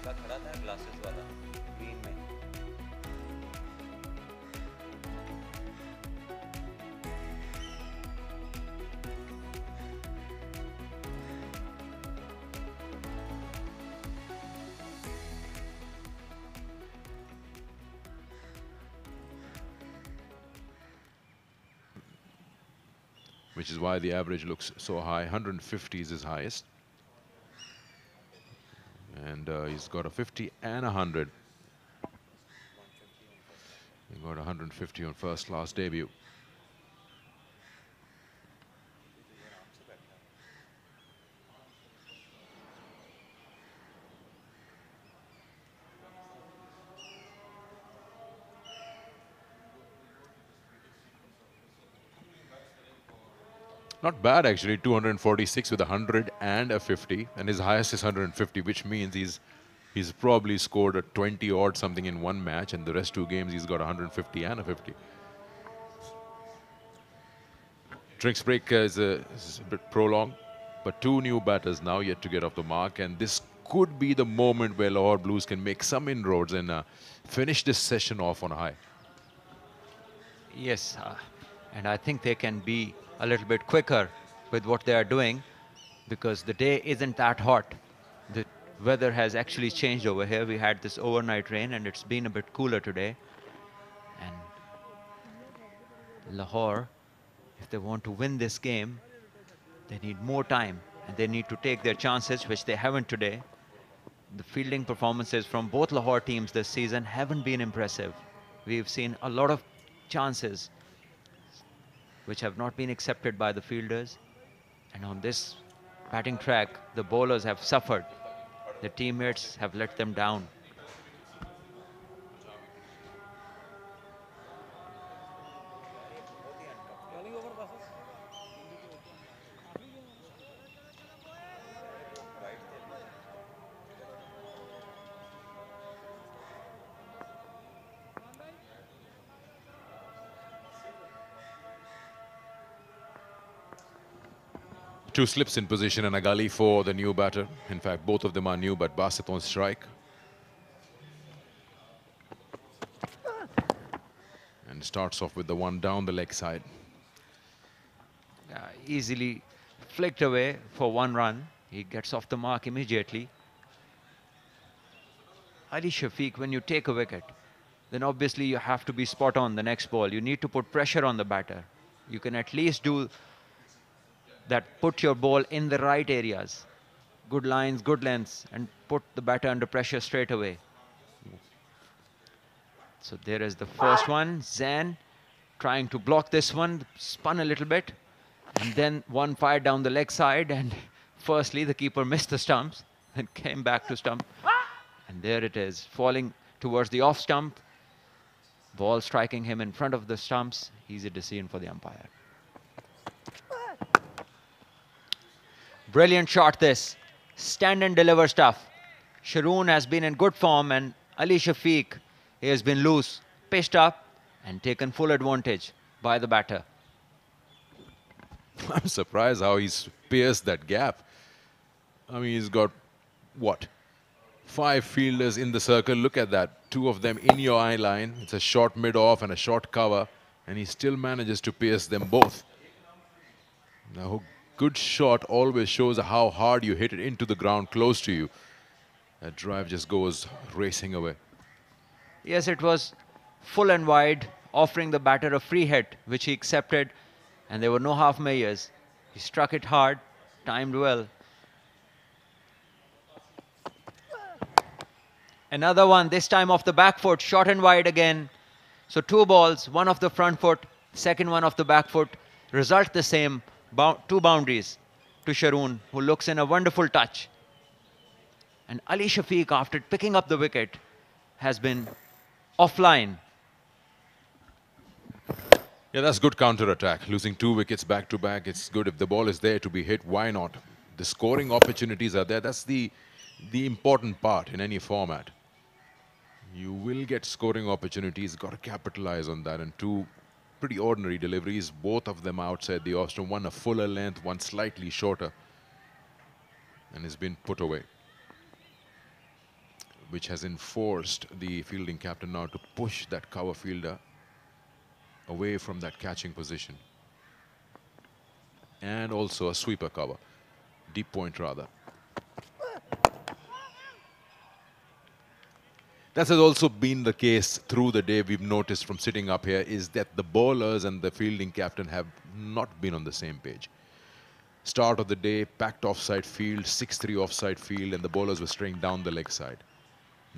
खड़ा था glasses वाला green में Which is why the average looks so high. 150 is his highest. And he's got a 50 and 100. He got 150 on first class debut. Not bad actually, 246 with 100 and a 50, and his highest is 150, which means he's probably scored a 20 odd something in one match, and the rest two games he's got 150 and a 50. Drinks break is a bit prolonged, but two new batters now yet to get off the mark, and this could be the moment where Lahore Blues can make some inroads and finish this session off on a high. Yes, and I think they can be a little bit quicker with what they are doing because the day isn't that hot. The weather has actually changed over here. We had this overnight rain and it's been a bit cooler today. And Lahore, if they want to win this game, they need more time and they need to take their chances, which they haven't today. The fielding performances from both Lahore teams this season haven't been impressive. We've seen a lot of chances which have not been accepted by the fielders. And on this batting track, the bowlers have suffered. Their teammates have let them down. Two slips in position and a gully for the new batter. In fact, both of them are new, but Basit on strike. And starts off with the one down the leg side. Easily flicked away for 1 run. He gets off the mark immediately. Ali Shafiq, when you take a wicket, then obviously you have to be spot on the next ball. You need to put pressure on the batter. You can at least do that, put your ball in the right areas. Good lines, good lengths, and put the batter under pressure straight away. So there is the first one. Zain trying to block this one, spun a little bit, and then one fired down the leg side, and firstly the keeper missed the stumps and came back to stump. And there it is, falling towards the off stump. Ball striking him in front of the stumps. Easy decision for the umpire. Brilliant shot this. Stand and deliver stuff. Sharoon has been in good form, and Ali Shafiq, he has been loose, pitched up and taken full advantage by the batter. I'm surprised how he's pierced that gap. I mean, he's got, what, 5 fielders in the circle. Look at that. 2 of them in your eye line. It's a short mid-off and a short cover, and he still manages to pierce them both. Now, good shot always shows how hard you hit it into the ground close to you. That drive just goes racing away. Yes, it was full and wide, offering the batter a free hit, which he accepted, and there were no half measures. He struck it hard, timed well. Another one, this time off the back foot, short and wide again. So 2 balls, one off the front foot, second one off the back foot. Result the same. 2 boundaries to Sharoon, who looks in a wonderful touch. And Ali Shafiq, after picking up the wicket, has been offline. Yeah, that's good counter-attack. Losing 2 wickets back-to-back, it's good. If the ball is there to be hit, why not? The scoring opportunities are there. That's the important part in any format. You will get scoring opportunities, got to capitalize on that. And 2 pretty ordinary deliveries, both of them outside the off stump. One a fuller length, one slightly shorter, and has been put away, which has enforced the fielding captain now to push that cover fielder away from that catching position. And also a sweeper cover, deep point rather. That has also been the case through the day. We've noticed from sitting up here is that the bowlers and the fielding captain have not been on the same page. Start of the day, packed offside field, 6-3 offside field, and the bowlers were straying down the leg side.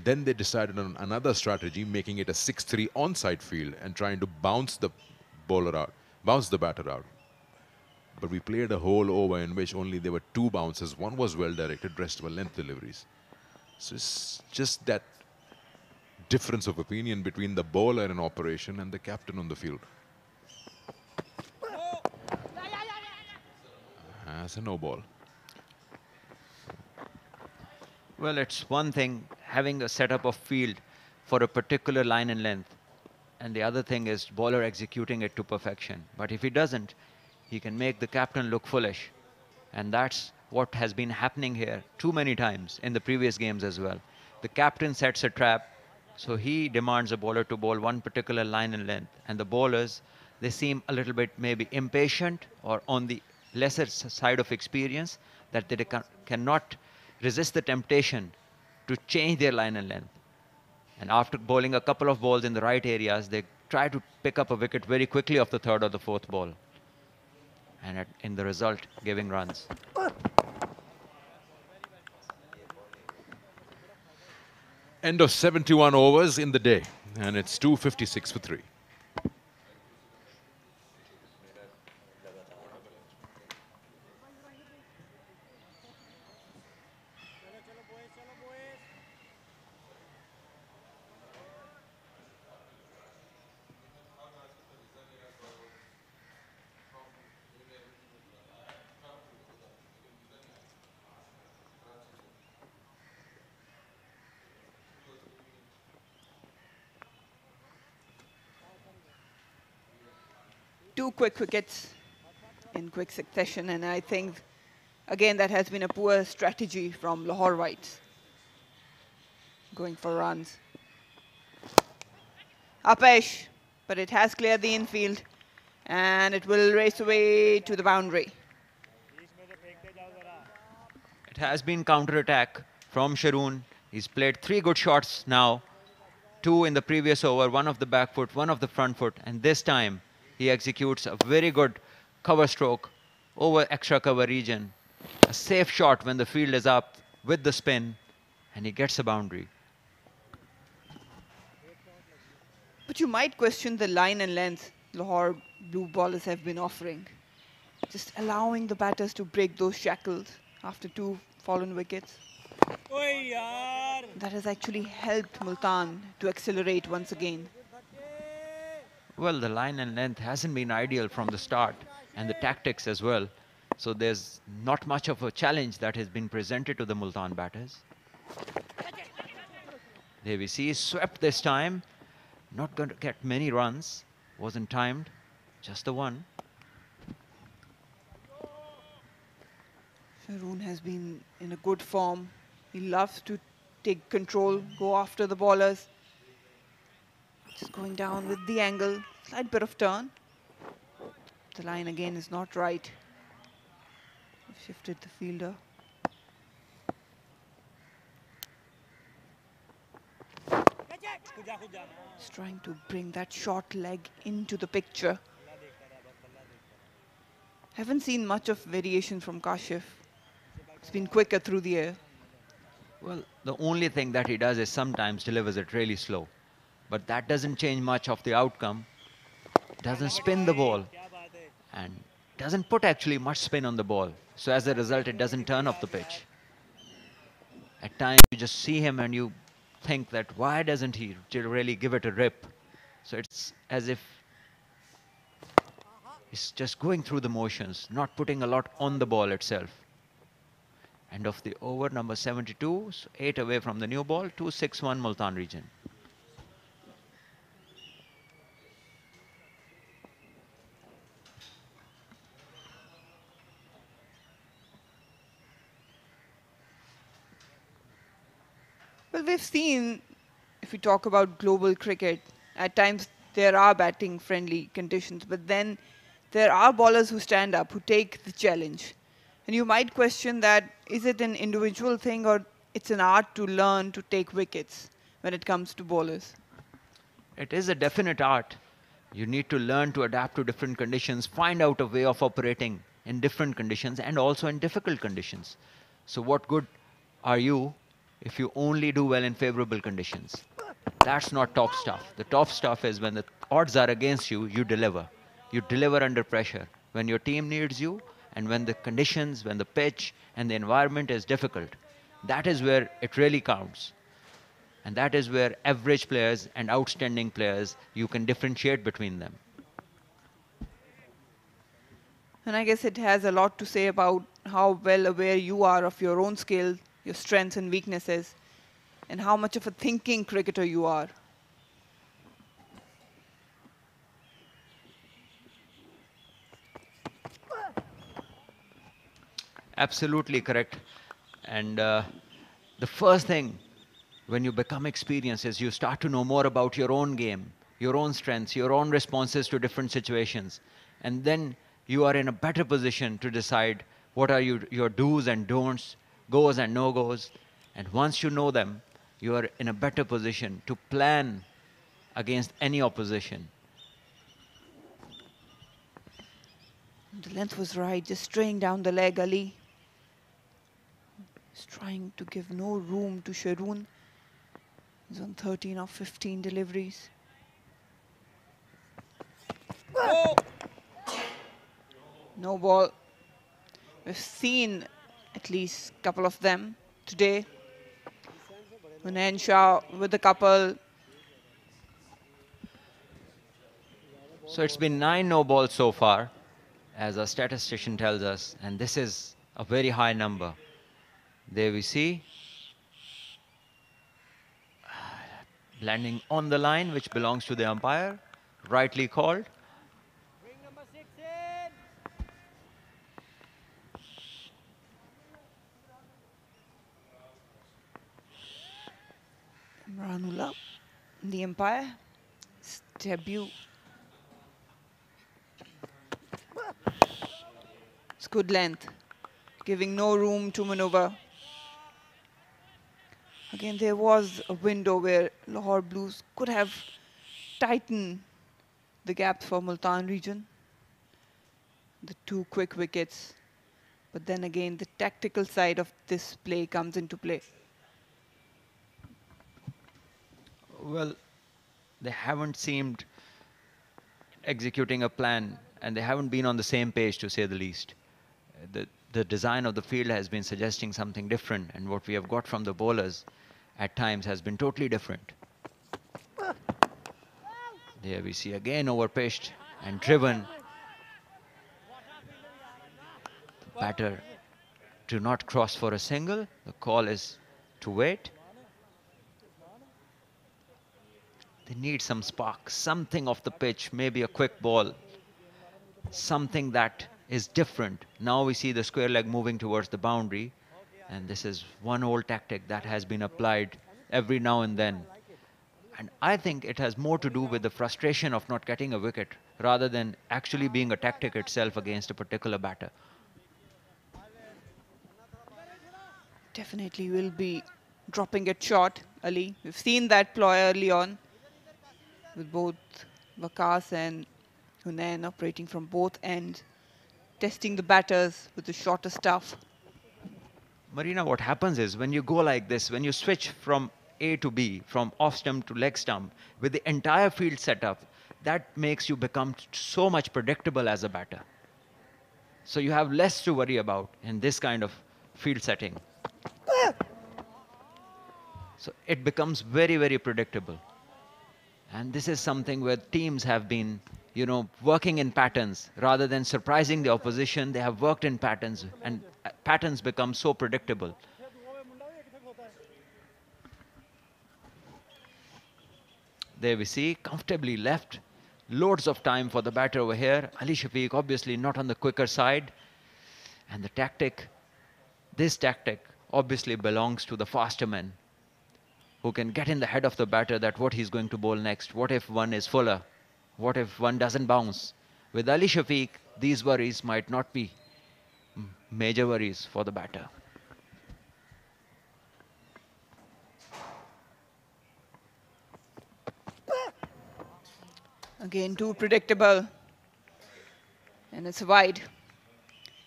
Then they decided on another strategy, making it a 6-3 onside field and trying to bounce the bowler out, bounce the batter out. But we played a whole over in which only there were 2 bounces. One was well directed, rest were length deliveries. So it's just that difference of opinion between the bowler in operation and the captain on the field. That's a no ball. Well, it's one thing having a setup of field for a particular line and length, and the other thing is bowler executing it to perfection. But if he doesn't, he can make the captain look foolish, and that's what has been happening here too many times in the previous games as well. The captain sets a trap, so he demands a bowler to bowl one particular line and length, and the bowlers, they seem a little bit maybe impatient or on the lesser side of experience, that they cannot resist the temptation to change their line and length. And after bowling a couple of balls in the right areas, they try to pick up a wicket very quickly off the 3rd or the 4th ball. And in the result, giving runs. End of 71 overs in the day, and it's 256 for 3. 2 quick wickets in quick succession, and I think, again, that has been a poor strategy from Lahore Whites, going for runs. Upesh, but it has cleared the infield, and it will race away to the boundary. It has been counter-attack from Sharoon. He's played 3 good shots now. 2 in the previous over, 1 of the back foot, 1 of the front foot, and this time he executes a very good cover stroke over extra cover region. A safe shot when the field is up with the spin, and he gets a boundary. But you might question the line and length Lahore blue bowlers have been offering, just allowing the batters to break those shackles after 2 fallen wickets. That has actually helped Multan to accelerate once again. Well, the line and length hasn't been ideal from the start, and the tactics as well. So there's not much of a challenge that has been presented to the Multan batters. There we see, swept this time. Not going to get many runs. Wasn't timed. Just the one. Sharoon has been in a good form. He loves to take control, go after the bowlers. Just going down with the angle. Slight bit of turn. The line again is not right. Shifted the fielder. He's trying to bring that short leg into the picture. Haven't seen much of variation from Kashif. It's been quicker through the air. Well, the only thing that he does is sometimes delivers it really slow. But that doesn't change much of the outcome. Doesn't spin the ball. And doesn't put actually much spin on the ball. So as a result, it doesn't turn off the pitch. At times, you just see him and you think that why doesn't he really give it a rip? So it's as if he's just going through the motions, not putting a lot on the ball itself. End of the over, number 72, so 8 away from the new ball, 261 Multan region. Well, we've seen, if we talk about global cricket, at times there are batting-friendly conditions, but then there are bowlers who stand up, who take the challenge. And you might question that, is it an individual thing or it's an art to learn to take wickets when it comes to bowlers? It is a definite art. You need to learn to adapt to different conditions, find out a way of operating in different conditions and also in difficult conditions. So what good are you if you only do well in favorable conditions? That's not top stuff. The top stuff is when the odds are against you, you deliver. You deliver under pressure. When your team needs you and when the conditions, when the pitch and the environment is difficult, that is where it really counts. And that is where average players and outstanding players, you can differentiate between them. And I guess it has a lot to say about how well aware you are of your own skill, your strengths and weaknesses, and how much of a thinking cricketer you are. Absolutely correct. And the first thing when you become experienced is you start to know more about your own game, your own strengths, your own responses to different situations. And then you are in a better position to decide what are your do's and don'ts, goes and no-goes. And once you know them, you are in a better position to plan against any opposition. The length was right, just straying down the leg, Ali. He's trying to give no room to Sharoon. He's on 13 of 15 deliveries. Oh. No ball. We've seen at least a couple of them today. Hunain Shah with a couple. So it's been 9 no balls so far, as our statistician tells us, and this is a very high number. There we see. Landing on the line, which belongs to the umpire. Rightly called. the umpire. His debut. It's good length, giving no room to maneuver. Again, there was a window where Lahore Blues could have tightened the gap for Multan region. The 2 quick wickets. But then again, the tactical side of this play comes into play. Well, they haven't seemed executing a plan, and they haven't been on the same page, to say the least. The design of the field has been suggesting something different, and what we have got from the bowlers at times has been totally different. There we see again overpitched and driven. The batter to not cross for a single. The call is to wait. They need some spark, something off the pitch, maybe a quick ball, something that is different. Now we see the square leg moving towards the boundary, and this is one old tactic that has been applied every now and then. And I think it has more to do with the frustration of not getting a wicket rather than actually being a tactic itself against a particular batter. Definitely will be dropping it short, Ali. We've seen that ploy early on with both Waqas and Hunain operating from both ends, testing the batters with the shorter stuff. Marina, what happens is when you go like this, when you switch from A to B, from off stump to leg stump, with the entire field setup, that makes you become so much predictable as a batter. So you have less to worry about in this kind of field setting. So it becomes very, very predictable. And this is something where teams have been, you know, working in patterns. Rather than surprising the opposition, they have worked in patterns, and patterns become so predictable. There we see, comfortably left. Loads of time for the batter over here. Ali Shafiq obviously not on the quicker side. And the tactic, this tactic obviously belongs to the faster men, who can get in the head of the batter that what he's going to bowl next. What if one is fuller? What if one doesn't bounce? With Ali Shafiq, these worries might not be major worries for the batter. Again, too predictable. And it's wide.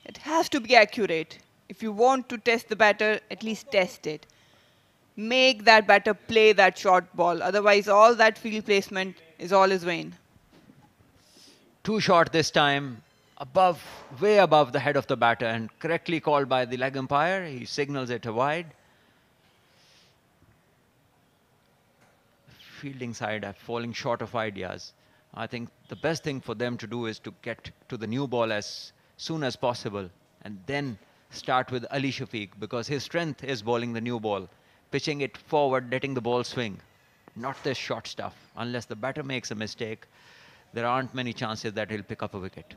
It has to be accurate. If you want to test the batter, at least test it. Make that batter play that short ball. Otherwise, all that field placement is all is vain. Too short this time, above, way above the head of the batter, and correctly called by the leg umpire. He signals it a wide. Fielding side are falling short of ideas. I think the best thing for them to do is to get to the new ball as soon as possible, and then start with Ali Shafiq, because his strength is bowling the new ball, pitching it forward, letting the ball swing. Not this short stuff. Unless the batter makes a mistake, there aren't many chances that he'll pick up a wicket.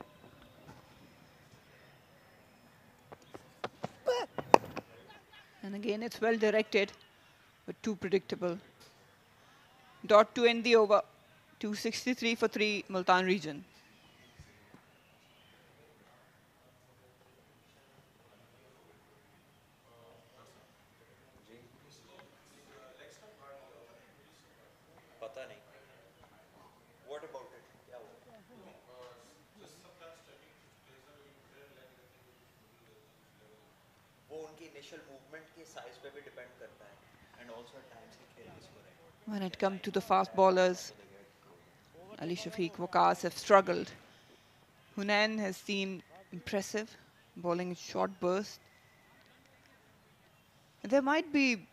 And again, it's well directed, but too predictable. Dot to end the over. 263 for 3, Multan region. What about it? वो उनकी initial movement के size पे भी depend करता है, and also at times के खेल किसको रहेगा. When it comes to the fast bowlers, Ali Shafiq, Waqas have struggled. Hunain has seemed impressive, bowling short bursts. There might be,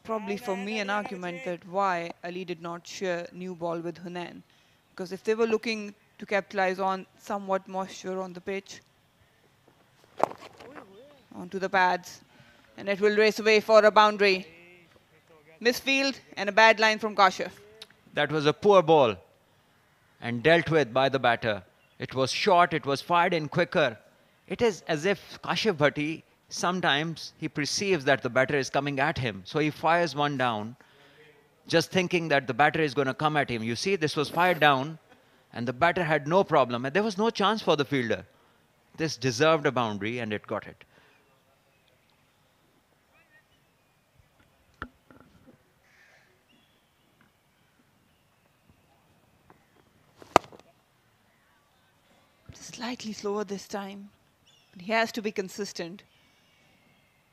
probably for me, an argument that why Ali did not share new ball with Hunain. Because if they were looking to capitalize on somewhat moisture on the pitch, onto the pads, and it will race away for a boundary. Misfield and a bad line from Kashif. That was a poor ball and dealt with by the batter. It was short, it was fired in quicker. It is as if Kashif Bhatti, sometimes he perceives that the batter is coming at him, so he fires one down just thinking that the batter is going to come at him. You see, this was fired down, and the batter had no problem, and there was no chance for the fielder. This deserved a boundary, and it got it. Slightly slower this time. But he has to be consistent.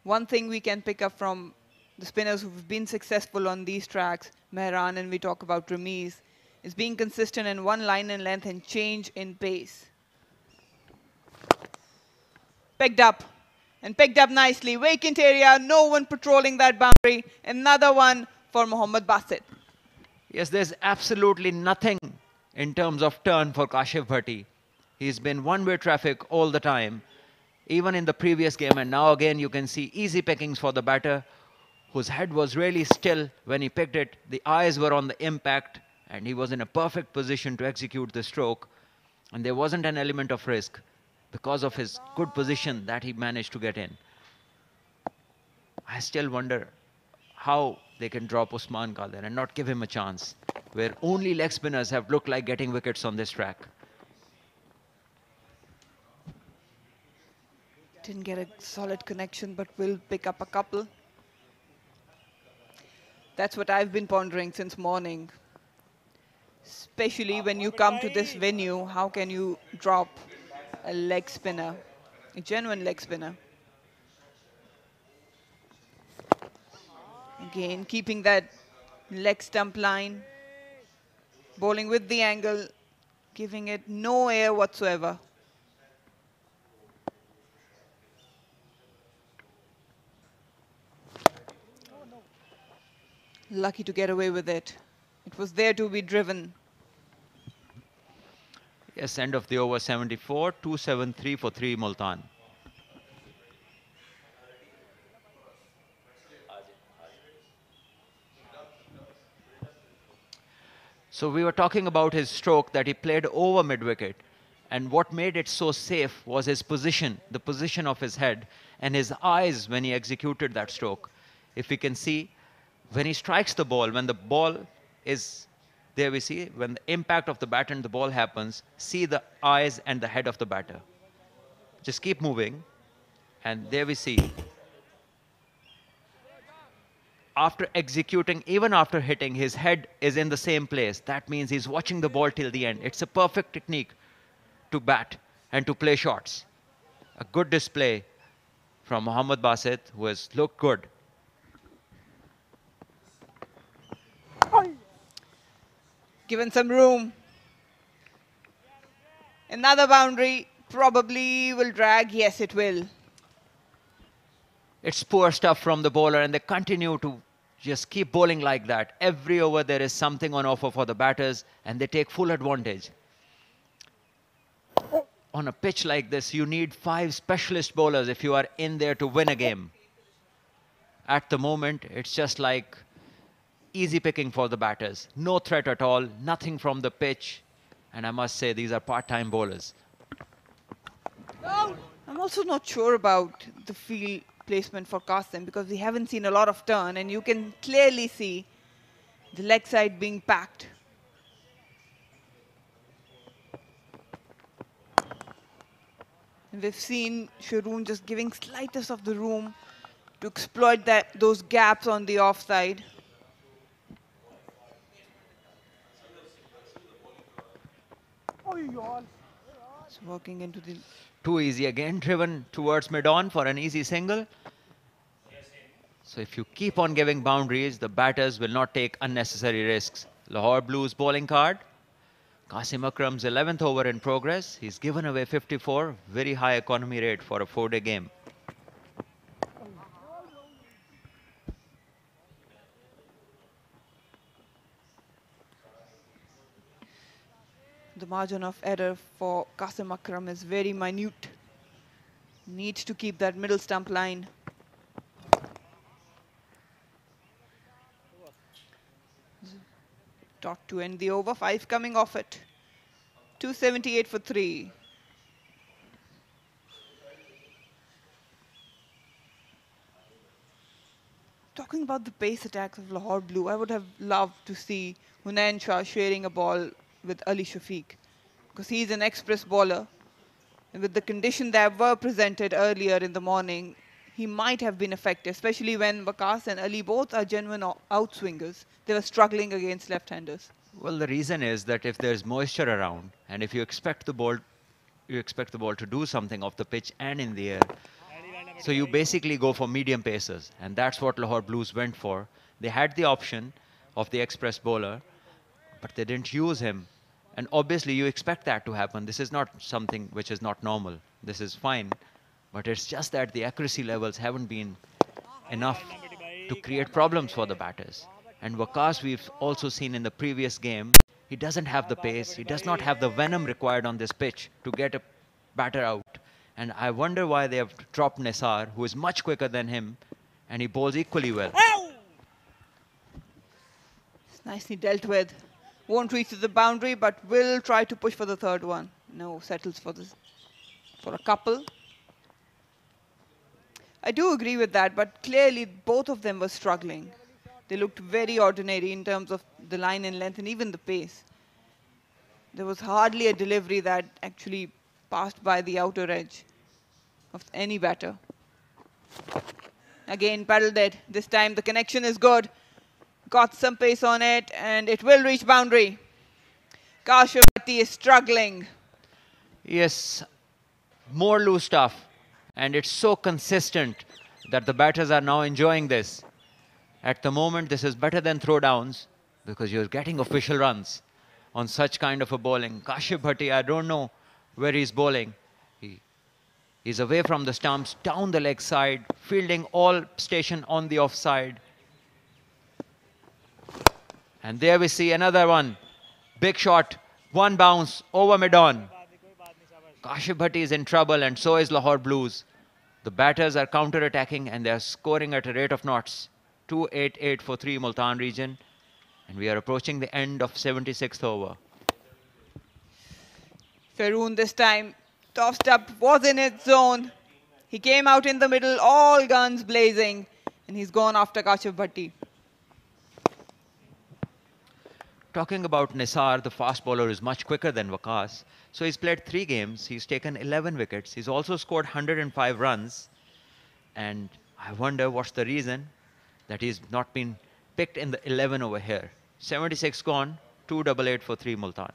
One thing we can pick up from the spinners who've been successful on these tracks, Mehran and we talk about Ramiz, is being consistent in one line in length and change in pace. Picked up. And picked up nicely. Vacant area, no one patrolling that boundary. Another one for Mohammad Basit. Yes, there's absolutely nothing in terms of turn for Kashif Bhatti. He's been one-way traffic all the time, even in the previous game. And now again, you can see easy pickings for the batter, whose head was really still when he picked it. The eyes were on the impact, and he was in a perfect position to execute the stroke. And there wasn't an element of risk because of his good position that he managed to get in. I still wonder how they can drop Usman Khan there and not give him a chance, where only leg spinners have looked like getting wickets on this track. Didn't get a solid connection, but will pick up a couple. That's what I've been pondering since morning. Especially when you come to this venue, how can you drop a leg spinner, a genuine leg spinner? Again, keeping that leg stump line, bowling with the angle, giving it no air whatsoever. Lucky to get away with it. It was there to be driven. Yes, end of the over 74, 273 for 3 Multan. So we were talking about his stroke that he played over mid-wicket. And what made it so safe was his position, the position of his head and his eyes when he executed that stroke. If we can see, when he strikes the ball, when the ball is there, we see when the impact of the bat and the ball happens, see the eyes and the head of the batter. Just keep moving. And there we see. After executing, even after hitting, his head is in the same place. That means he's watching the ball till the end. It's a perfect technique to bat and to play shots. A good display from Mohammad Basit, who has looked good. Given some room. Another boundary probably will drag. Yes, it will. It's poor stuff from the bowler, and they continue to just keep bowling like that. Every over there is something on offer for the batters, and they take full advantage. On a pitch like this, you need 5 specialist bowlers if you are in there to win a game. At the moment, it's just like easy picking for the batters. No threat at all, nothing from the pitch. And I must say, these are part-time bowlers. I'm also not sure about the field placement for Qasim because we haven't seen a lot of turn, and you can clearly see the leg side being packed. And we've seen Sharoon just giving slightest of the room to exploit those gaps on the offside. It's working into the... Too easy again, driven towards mid-on for an easy single. So if you keep on giving boundaries, the batters will not take unnecessary risks. Lahore Blues bowling card. Qasim Akram's 11th over in progress. He's given away 54, very high economy rate for a 4-day game. The margin of error for Qasim Akram is very minute. Needs to keep that middle stump line. Dot to end the over, 5 coming off it. 278 for 3. Talking about the pace attacks of Lahore Blue, I would have loved to see Hunain Shah sharing a ball with Ali Shafiq because he's an express bowler. And with the conditions that were presented earlier in the morning, he might have been effective, especially when Waqas and Ali both are genuine outswingers. They were struggling against left-handers. Well, the reason is that if there's moisture around and if you expect the ball to do something off the pitch and in the air, so you basically go for medium pacers, and that's what Lahore Blues went for. They had the option of the express bowler, but they didn't use him. And obviously, you expect that to happen. This is not something which is not normal. This is fine. But it's just that the accuracy levels haven't been enough to create problems for the batters. And Waqas, we've also seen in the previous game, he doesn't have the pace. He does not have the venom required on this pitch to get a batter out. And I wonder why they have dropped Nisar, who is much quicker than him, and he bowls equally well. It's nicely dealt with. Won't reach to the boundary, but will try to push for the third one. No, settles for a couple. I do agree with that, but clearly both of them were struggling. They looked very ordinary in terms of the line and length and even the pace. There was hardly a delivery that actually passed by the outer edge of any batter. Again, paddled it. This time the connection is good. Got some pace on it, and it will reach boundary. Kashif Bhatti is struggling. Yes, more loose stuff. And it's so consistent that the batters are now enjoying this. At the moment, this is better than throwdowns because you're getting official runs on such kind of a bowling. Kashif Bhatti, I don't know where he's bowling. He's away from the stumps, down the leg side, fielding all station on the offside. And there we see another one. Big shot, one bounce over mid-on. Kashif Bhatti is in trouble, and so is Lahore Blues. The batters are counter-attacking and they're scoring at a rate of knots. 288 for 3 Multan region. And we are approaching the end of 76th over. Faroon this time tossed up, was in its zone. He came out in the middle, all guns blazing, and he's gone after Kashif Bhatti. Talking about Nisar, the fast bowler is much quicker than Waqas. So he's played 3 games, he's taken 11 wickets, he's also scored 105 runs. And I wonder what's the reason that he's not been picked in the 11 over here. 76 gone, 288 for 3 Multan.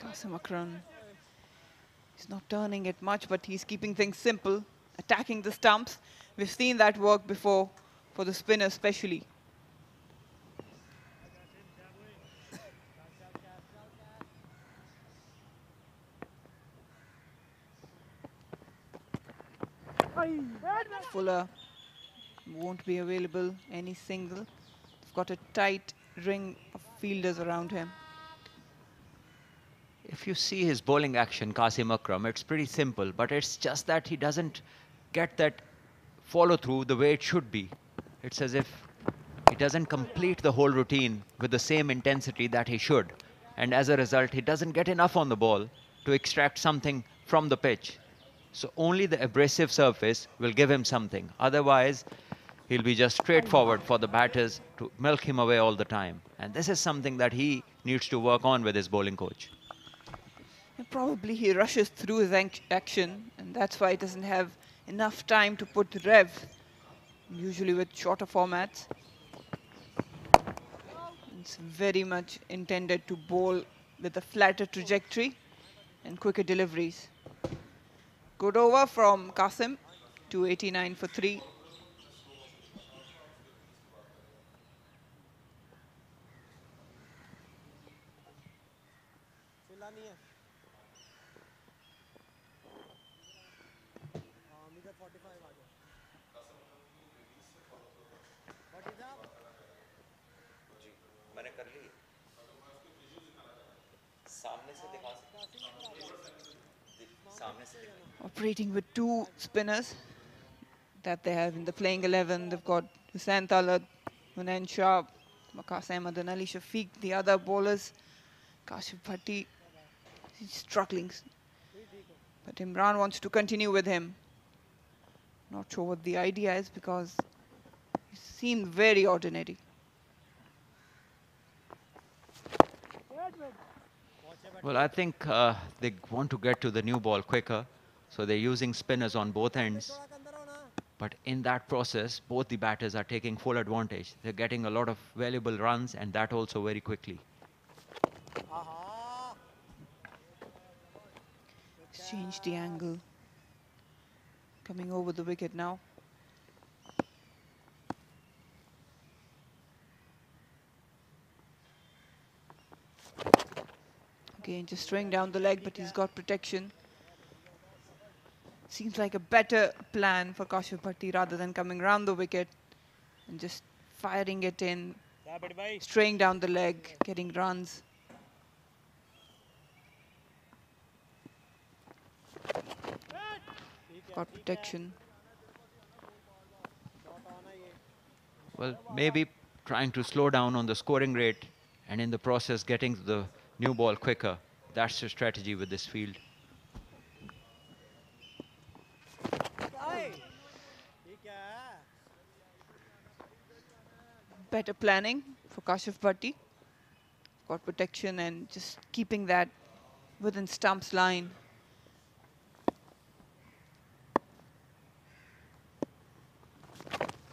Qasim Akram. He's not turning it much, but he's keeping things simple, attacking the stumps. We've seen that work before for the spinner especially. Fuller won't be available any single. He's got a tight ring of fielders around him. If you see his bowling action, Qasim Akram, it's pretty simple, but it's just that he doesn't get that follow through the way it should be. It's as if he doesn't complete the whole routine with the same intensity that he should. And as a result, he doesn't get enough on the ball to extract something from the pitch. So only the abrasive surface will give him something. Otherwise, he'll be just straightforward for the batters to milk him away all the time. And this is something that he needs to work on with his bowling coach. And probably he rushes through his action, and that's why he doesn't have enough time to put rev, usually with shorter formats. It's very much intended to bowl with a flatter trajectory and quicker deliveries. Good over from Qasim, 289 for 3. मैंने कर ली सामने से दिखा सामने से Operating with two spinners that they have in the playing 11. They've got Hussain Talat, Hunain Shah, Waqas Ahmed and Ali Shafiq. The other bowlers, Kashif Bhatti, he's struggling. But Imran wants to continue with him. Not sure what the idea is because he seemed very ordinary. Well, I think they want to get to the new ball quicker, so they're using spinners on both ends. But in that process, both the batters are taking full advantage. They're getting a lot of valuable runs, and that also very quickly. He's changed the angle. Coming over the wicket now. Again, just throwing down the leg, but he's got protection. Seems like a better plan for Kashif Bhatti rather than coming round the wicket and just firing it in, straying down the leg, getting runs. Got protection. Well, maybe trying to slow down on the scoring rate and in the process getting to the new ball quicker. That's the strategy with this field. Better planning for Kashif Bhatti. Got protection and just keeping that within stumps line.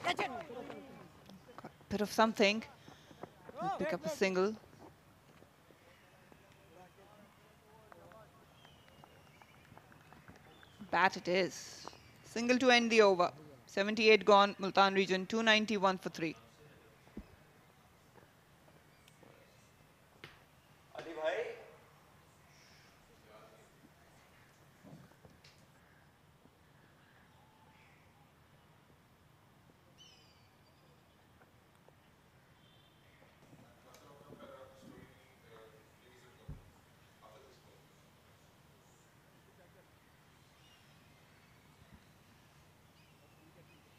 Got a bit of something. He'll pick up a single. Bat it is. Single to end the over. 78 gone, Multan region, 291 for 3. Ali bhai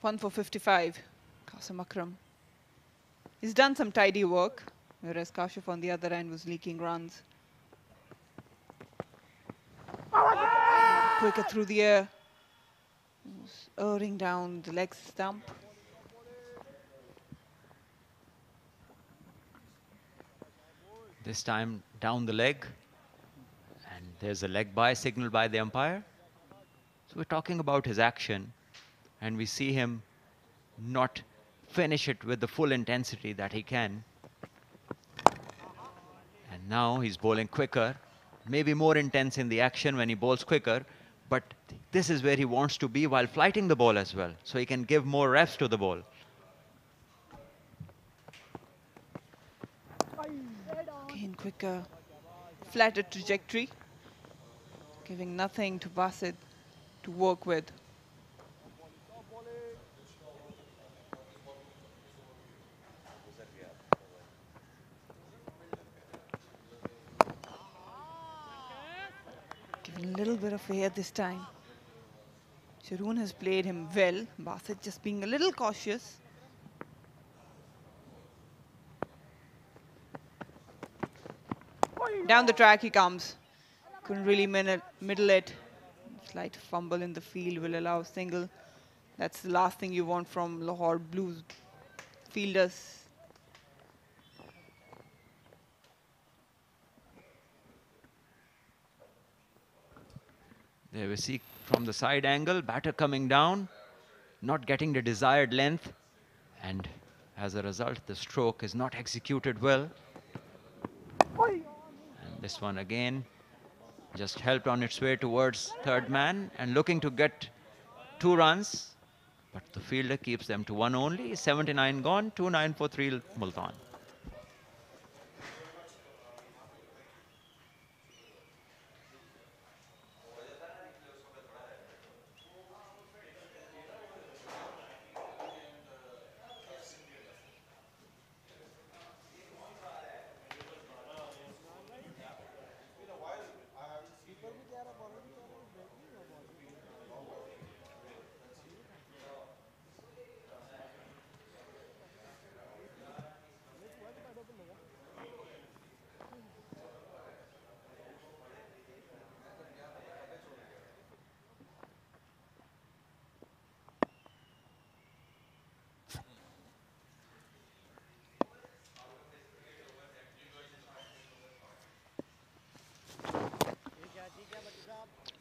1 for 55, Qasim Akram. He's done some tidy work, whereas Kashif on the other end was leaking runs. Quicker through the air. Erring down the leg stump. This time down the leg. And there's a leg by signaled by the umpire. So we're talking about his action. And we see him not finish it with the full intensity that he can. And now he's bowling quicker, maybe more intense in the action when he bowls quicker, but this is where he wants to be while flighting the ball as well, so he can give more reps to the ball. Again, quicker, flatter trajectory, giving nothing to Basit to work with. Giving a little bit of air this time. Sharoon has played him well. Basit just being a little cautious. Down the track he comes. Couldn't really middle it. Slight fumble in the field will allow a single. That's the last thing you want from Lahore Blues fielders. There we see from the side angle, batter coming down, not getting the desired length, and as a result, the stroke is not executed well. And this one again, just helped on its way towards third man and looking to get 2 runs, but the fielder keeps them to 1 only. 79 gone, 2-9 for 3 Multan.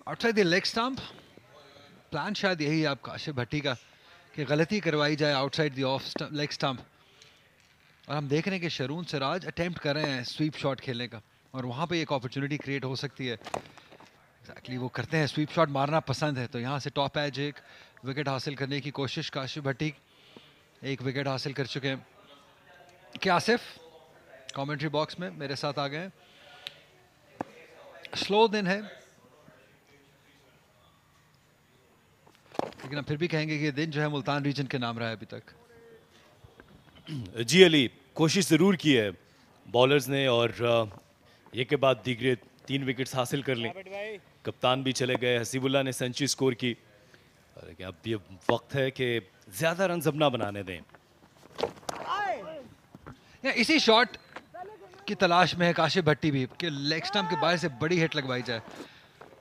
Outside the leg stump, plan शायद यही है आप काशिफ भट्टी का कि गलती करवाई जाए outside the of leg stump. और हम देख रहे हैं कि शरून सिराज अटेम्प्ट कर रहे हैं स्वीप शॉट खेलने का, और वहाँ पे एक अपॉर्चुनिटी क्रिएट हो सकती है। एग्जैक्टली वो करते हैं, स्वीप शॉट मारना पसंद है। तो यहाँ से टॉप एज एक विकेट हासिल करने की कोशिश, काशिफ भट्टी एक विकेट हासिल कर चुके हैं। क्या आसिफ कमेंट्री बॉक्स में मेरे साथ आ गए हैं। स्लो दिन है, लेकिन हम फिर भी कहेंगे कि ये दिन जो है मुल्तान रीजन के नाम रहा है अभी तक। जी अली, कोशिश ज़रूर की है बॉलर्स ने, और एक के बाद दीगरे 3 विकेट्स हासिल कर ली। कप्तान भी चले गए, हसीबुल्लाह ने सेंचुरी स्कोर की, लेकिन अब ये वक्त है कि ज़्यादा रन अब ना बनाने दें। इसी शॉट की तलाश में है काशिफ भट्टी भी कि लेग स्टंप के बाहर से बड़ी हिट लगवाई जाए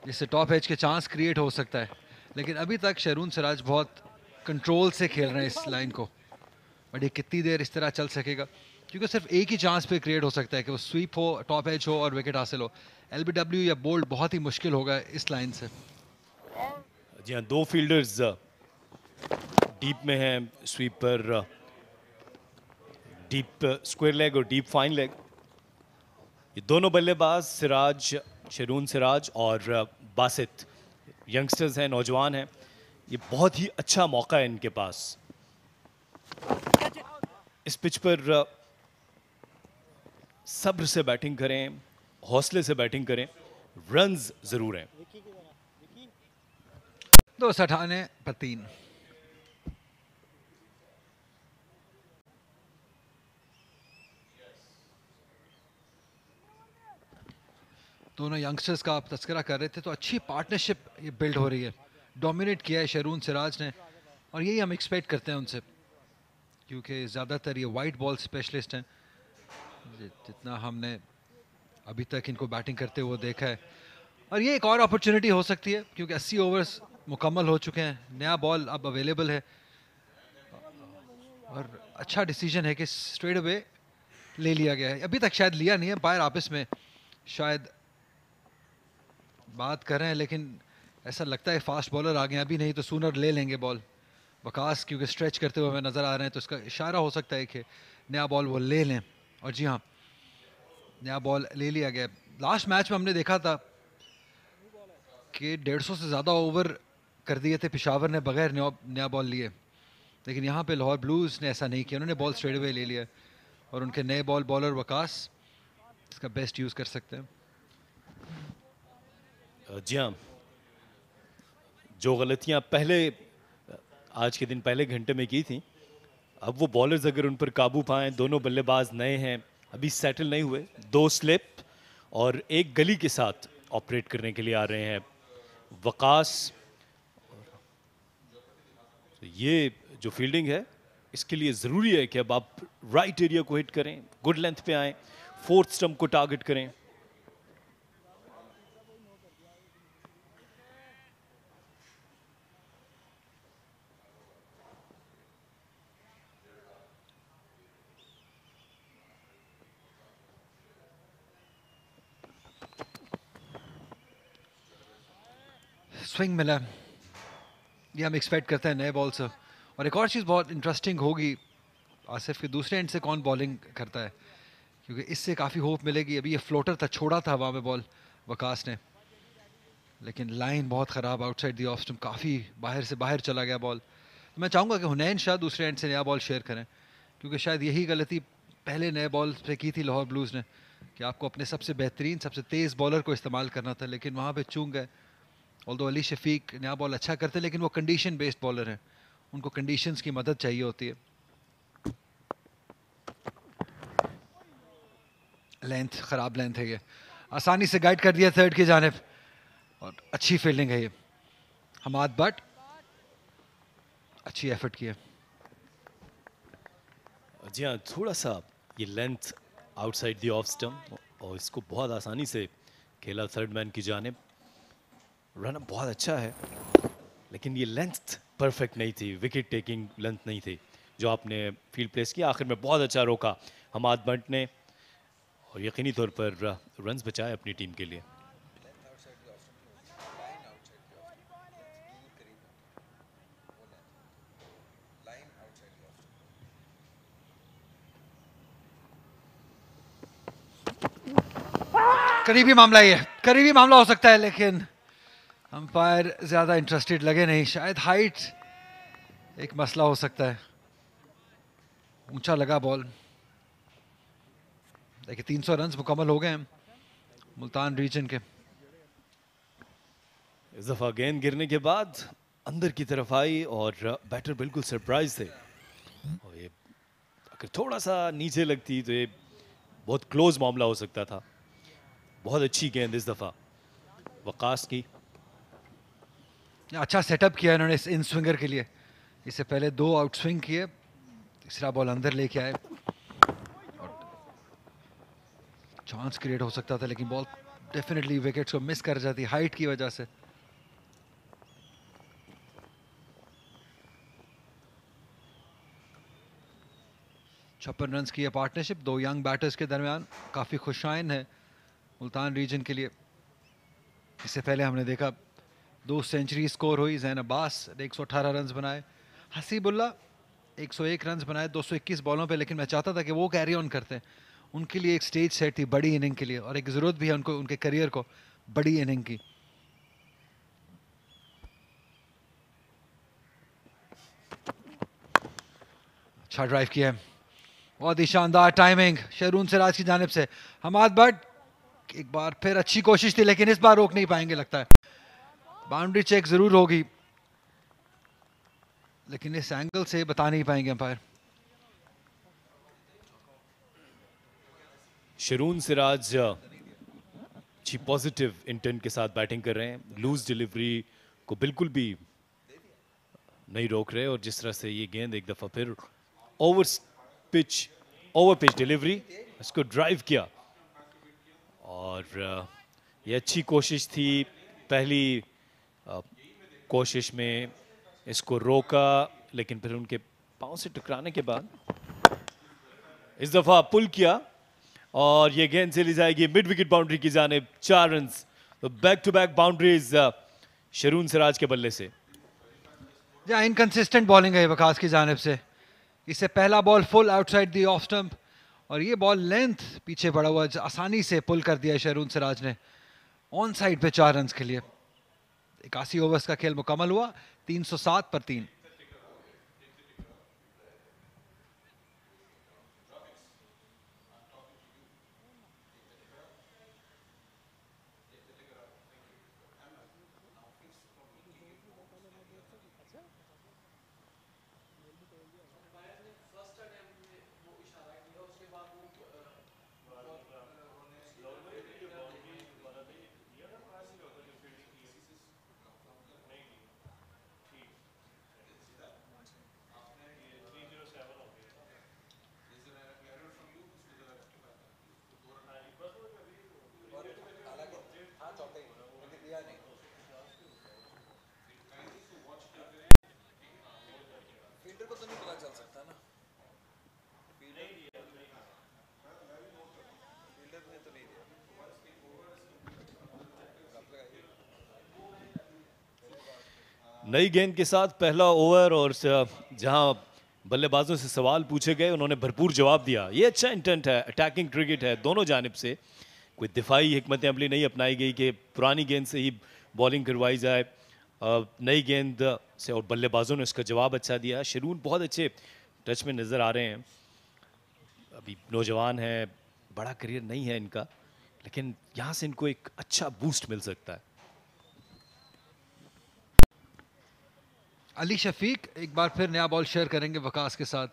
जिससे टॉप एज के चांस क्रिएट हो सकता है। लेकिन अभी तक शरून सिराज बहुत कंट्रोल से खेल रहे हैं इस लाइन को, बट ये कितनी देर इस तरह चल सकेगा, क्योंकि सिर्फ एक ही चांस पे क्रिएट हो सकता है कि वो स्वीप हो, टॉप एज हो और विकेट हासिल हो। एलबीडब्ल्यू या बोल्ड बहुत ही मुश्किल होगा इस लाइन से। जी हाँ, 2 फील्डर्स डीप में हैं स्वीप पर, डीप स्क्वायर लेग और डीप फाइन लेग। ये दोनों बल्लेबाज सिराज, शरून सिराज और बासित यंगस्टर्स हैं, नौजवान हैं। ये बहुत ही अच्छा मौका है इनके पास। इस पिच पर सब्र से बैटिंग करें, हौसले से बैटिंग करें, रन्स जरूर हैं। 298 पर 3। दोनों यंगस्टर्स का आप तस्करा कर रहे थे, तो अच्छी पार्टनरशिप ये बिल्ड हो रही है। डोमिनेट किया है शरून सिराज ने, और यही हम एक्सपेक्ट करते हैं उनसे, क्योंकि ज़्यादातर ये वाइट बॉल स्पेशलिस्ट हैं। जितना हमने अभी तक इनको बैटिंग करते हुए देखा है, और ये एक और अपॉर्चुनिटी हो सकती है क्योंकि 80 ओवर्स मुकम्मल हो चुके हैं, नया बॉल अब अवेलेबल है, और अच्छा डिसीजन है कि स्ट्रेट अवे ले लिया गया है। अभी तक शायद लिया नहीं है, बाहर आपस में शायद बात कर रहे हैं, लेकिन ऐसा लगता है फास्ट बॉलर आ गए, अभी नहीं तो सूनर ले लेंगे बॉल। वकास क्योंकि स्ट्रेच करते हुए हमें नज़र आ रहे हैं, तो इसका इशारा हो सकता है कि नया बॉल वो ले लें। और जी हाँ, नया बॉल ले लिया गया। लास्ट मैच में हमने देखा था कि 150 से ज़्यादा ओवर कर दिए थे पेशावर ने बगैर नया बॉल लिए, लेकिन यहाँ पे लाहौर ब्लूज़ ने ऐसा नहीं किया, उन्होंने बॉल स्ट्रेट अवे ले लिया, और उनके नए बॉल बॉलर वकास इसका बेस्ट यूज़ कर सकते हैं। जी हाँ, जो गलतियाँ पहले आज के दिन पहले घंटे में की थी, अब वो बॉलर्स अगर उन पर काबू पाएं, दोनों बल्लेबाज नए हैं, अभी सेटल नहीं हुए, 2 स्लिप और 1 गली के साथ ऑपरेट करने के लिए आ रहे हैं वकास। ये जो फील्डिंग है, इसके लिए ज़रूरी है कि अब आप राइट एरिया को हिट करें, गुड लेंथ पे आएँ, 4th स्टंप को टारगेट करें। स्विंग मिला, ये हम एक्सपेक्ट करते हैं नए बॉल से। और एक और चीज़ बहुत इंटरेस्टिंग होगी, आसिफ के दूसरे एंड से कौन बॉलिंग करता है, क्योंकि इससे काफ़ी होप मिलेगी। अभी ये फ्लोटर था, छोड़ा था हवा में बॉल वकास ने, लेकिन लाइन बहुत ख़राब, आउटसाइड दी ऑफ स्टंप, काफ़ी बाहर से बाहर चला गया बॉल। तो मैं चाहूँगा कि हुनैन शाह दूसरे एंड से नया बॉल शेयर करें, क्योंकि शायद यही गलती पहले नए बॉल पे की थी लाहौर ब्लूज़ ने, कि आपको अपने सबसे बेहतरीन, सबसे तेज़ बॉलर को इस्तेमाल करना था, लेकिन वहाँ पर चूक गए। ऑल्दो अली शफीक नया बॉल अच्छा करते, लेकिन वो कंडीशन बेस्ड बॉलर हैं, उनको कंडीशंस की मदद चाहिए होती है। लेंथ, खराब लेंथ है ये, आसानी से गाइड कर दिया थर्ड की जानिब, और अच्छी फील्डिंग है ये। हमाद बट अच्छी एफर्ट की है। जी हाँ, थोड़ा सा ये length outside the off stump, और इसको बहुत आसानी से खेला थर्ड मैन की जानिब। रन बहुत अच्छा है, लेकिन ये लेंथ परफेक्ट नहीं थी, विकेट टेकिंग लेंथ नहीं थी जो आपने फील्ड प्लेस किया। आखिर में बहुत अच्छा रोका हमाद बट ने, और यकीनी तौर पर रन्स बचाए अपनी टीम के लिए। करीबी मामला ये, करीबी मामला हो सकता है, लेकिन अंपायर ज्यादा इंटरेस्टेड लगे नहीं। शायद हाइट एक मसला हो सकता है। ऊंचा लगा बॉल। देखिए 300 रन मुकम्मल हो गए हैं मुल्तान रीजन के। इस दफा गेंद गिरने के बाद अंदर की तरफ आई और बैटर बिल्कुल सरप्राइज थे। और ये अगर थोड़ा सा नीचे लगती तो ये बहुत क्लोज मामला हो सकता था। बहुत अच्छी गेंद इस दफा वकास की। अच्छा सेटअप किया इन्होंने इस इन स्विंगर के लिए। इससे पहले 2 आउट स्विंग किए, तीसरा बॉल अंदर लेके आए। चांस क्रिएट हो सकता था, लेकिन बॉल डेफिनेटली विकेट्स को मिस कर जाती हाइट की वजह से। छप्पन रन की है पार्टनरशिप 2 यंग बैटर्स के दरमियान। काफी खुशाइन है मुल्तान रीजन के लिए। इससे पहले हमने देखा 2 सेंचुरी स्कोर हुई। जैन अब्बास 118 रन बनाए, हसीबुल्ला 101 रन बनाए 221 बॉलों पे। लेकिन मैं चाहता था कि वो कैरी ऑन करते हैं। उनके लिए एक स्टेज सेट थी बड़ी इनिंग के लिए, और एक ज़रूरत भी है उनको उनके करियर को बड़ी इनिंग की। अच्छा ड्राइव किया है, बहुत ही शानदार टाइमिंग शरून सिराज की जानिब से। हमाद बट एक बार फिर अच्छी कोशिश थी, लेकिन इस बार रोक नहीं पाएंगे लगता है। बाउंड्री चेक जरूर होगी, लेकिन इस एंगल से बता नहीं पाएंगे अंपायर। शरून सिराज अच्छी पॉजिटिव इंटेंट के साथ बैटिंग कर रहे हैं। लूज डिलीवरी को बिल्कुल भी नहीं रोक रहे। और जिस तरह से ये गेंद एक दफा फिर ओवर पिच डिलीवरी, इसको ड्राइव किया। और ये अच्छी कोशिश थी। पहली कोशिश में इसको रोका, लेकिन फिर उनके पांव से टकराने के बाद इस दफा पुल किया और ये गेंद चली जाएगी मिड विकेट बाउंड्री की जानिब। 4 रन। तो back to back boundaries Sharoon Siraj के बल्ले से। इनकंसिस्टेंट बॉलिंग है वकास की जानिब से। इससे पहला ball full outside the off stump, और ये बॉल लेंथ पीछे पड़ा हुआ आसानी से पुल कर दिया शरून सिराज ने ऑन साइड पे 4 रन के लिए। 81 ओवर्स का खेल मुकम्मल हुआ 307 पर 3। नई गेंद के साथ पहला ओवर, और जहां बल्लेबाजों से सवाल पूछे गए उन्होंने भरपूर जवाब दिया। ये अच्छा इंटेंट है, अटैकिंग क्रिकेट है दोनों जानिब से। कोई दिफाई हिकमत अमली नहीं अपनाई गई कि पुरानी गेंद से ही बॉलिंग करवाई जाए। नई गेंद से और बल्लेबाजों ने उसका जवाब अच्छा दिया। शरून बहुत अच्छे टच में नज़र आ रहे हैं। अभी नौजवान है, बड़ा करियर नहीं है इनका, लेकिन यहाँ से इनको एक अच्छा बूस्ट मिल सकता है। अली शफीक एक बार फिर नया बॉल शेयर करेंगे वकास के साथ।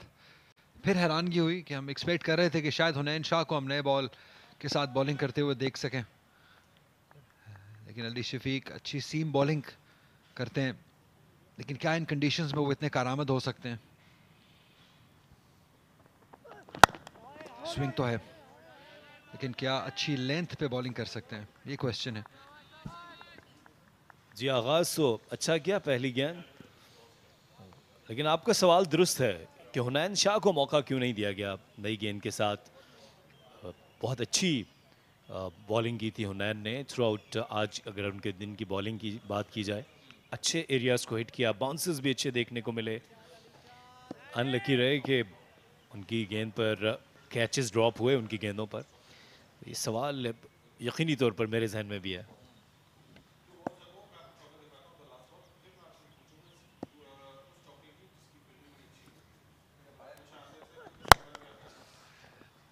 फिर हैरानगी हुई कि हम एक्सपेक्ट कर रहे थे कि शायद हुनैन शाह को हम नए बॉल के साथ बॉलिंग करते हुए देख सकें, लेकिन अली शफीक अच्छी सीम बॉलिंग करते हैं। लेकिन क्या इन कंडीशंस में वो इतने कारआमद हो सकते हैं? स्विंग तो है, लेकिन क्या अच्छी लेंथ पे बॉलिंग कर सकते हैं, ये क्वेश्चन है। जी आगाज तो अच्छा किया पहली गेंद, लेकिन आपका सवाल दुरुस्त है कि हुनैन शाह को मौका क्यों नहीं दिया गया नई गेंद के साथ। बहुत अच्छी बॉलिंग की थी हुनैन ने थ्रू आउट। आज अगर उनके दिन की बॉलिंग की बात की जाए, अच्छे एरियाज़ को हिट किया, बाउंसेस भी अच्छे देखने को मिले। अनलकी रहे कि उनकी गेंद पर कैचेस ड्रॉप हुए उनकी गेंदों पर। ये सवाल यकीनी तौर पर मेरे जहन में भी है।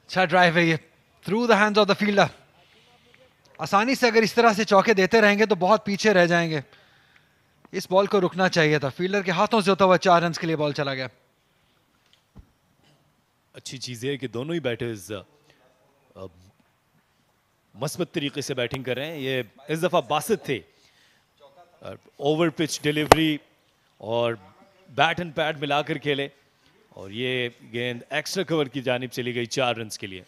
अच्छा ड्राइव है ये, through the hands of the fielder. आसानी से अगर इस तरह से चौके देते रहेंगे तो बहुत पीछे रह जाएंगे। इस बॉल को रुकना चाहिए था, फील्डर के हाथों से होता हुआ 4 रन के लिए बॉल चला गया। अच्छी चीज़ है कि दोनों ही बैटर्स मस्बत तरीके से बैटिंग कर रहे हैं। ये इस दफ़ा बासित थे, ओवर पिच डिलीवरी और बैट एंड पैड मिलाकर खेले और ये गेंद एक्स्ट्रा कवर की जानिब चली गई 4 रन के लिए।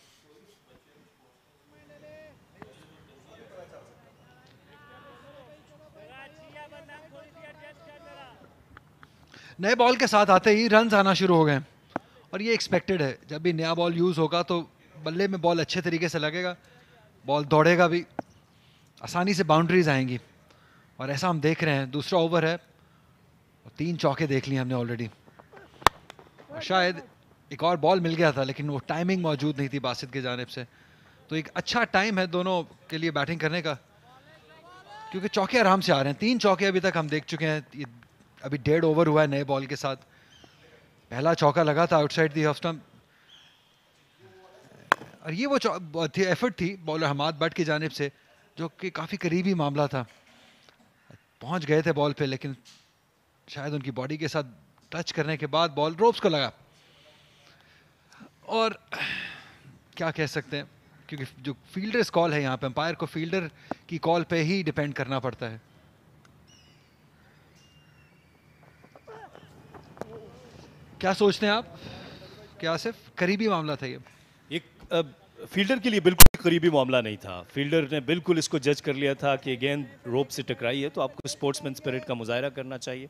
नए बॉल के साथ आते ही रन आना शुरू हो गए और ये एक्सपेक्टेड है। जब भी नया बॉल यूज होगा तो बल्ले में बॉल अच्छे तरीके से लगेगा, बॉल दौड़ेगा भी, आसानी से बाउंड्रीज आएंगी। और ऐसा हम देख रहे हैं, दूसरा ओवर है और 3 चौके देख लिए हमने ऑलरेडी। और शायद एक और बॉल मिल गया था लेकिन वो टाइमिंग मौजूद नहीं थी बासित की जानिब से। तो एक अच्छा टाइम है दोनों के लिए बैटिंग करने का, क्योंकि चौके आराम से आ रहे हैं। 3 चौके अभी तक हम देख चुके हैं। ये अभी 1.5 ओवर हुआ है नए बॉल के साथ। पहला चौका लगा था आउटसाइड दी ऑफ स्टंप और ये वो एफर्ट थी बॉलर हमाद बट की जानिब से जो कि काफ़ी करीबी मामला था। पहुंच गए थे बॉल पे लेकिन शायद उनकी बॉडी के साथ टच करने के बाद बॉल रोप्स को लगा। और क्या कह सकते हैं, क्योंकि जो फील्डर्स कॉल है यहाँ पे, अंपायर को फील्डर की कॉल पे ही डिपेंड करना पड़ता है। क्या सोचते हैं आप कि आसिफ, करीबी मामला था ये? एक फील्डर के लिए बिल्कुल करीबी मामला नहीं था। फील्डर ने बिल्कुल इसको जज कर लिया था कि गेंद रोप से टकराई है तो आपको स्पोर्ट्समैन स्पिरिट का मुजाहरा करना चाहिए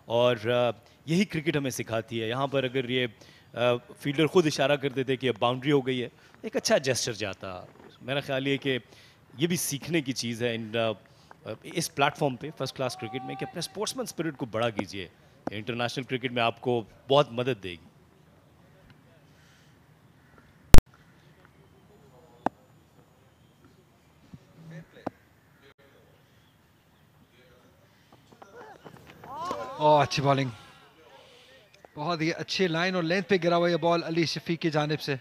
और यही क्रिकेट हमें सिखाती है। यहाँ पर अगर ये फील्डर खुद इशारा कर देते कि अब बाउंड्री हो गई है, एक अच्छा जेस्चर जाता। मेरा ख्याल ये कि ये भी सीखने की चीज़ है इस प्लेटफॉर्म पे फर्स्ट क्लास क्रिकेट में कि अपने स्पोर्ट्समैन स्पिरिट को बड़ा कीजिए। इंटरनेशनल क्रिकेट में आपको बहुत मदद देगी। ओह, अच्छी बॉलिंग, बहुत ही अच्छी लाइन और लेंथ पे गिरा हुआ ये बॉल अली शफीक की जानिब से।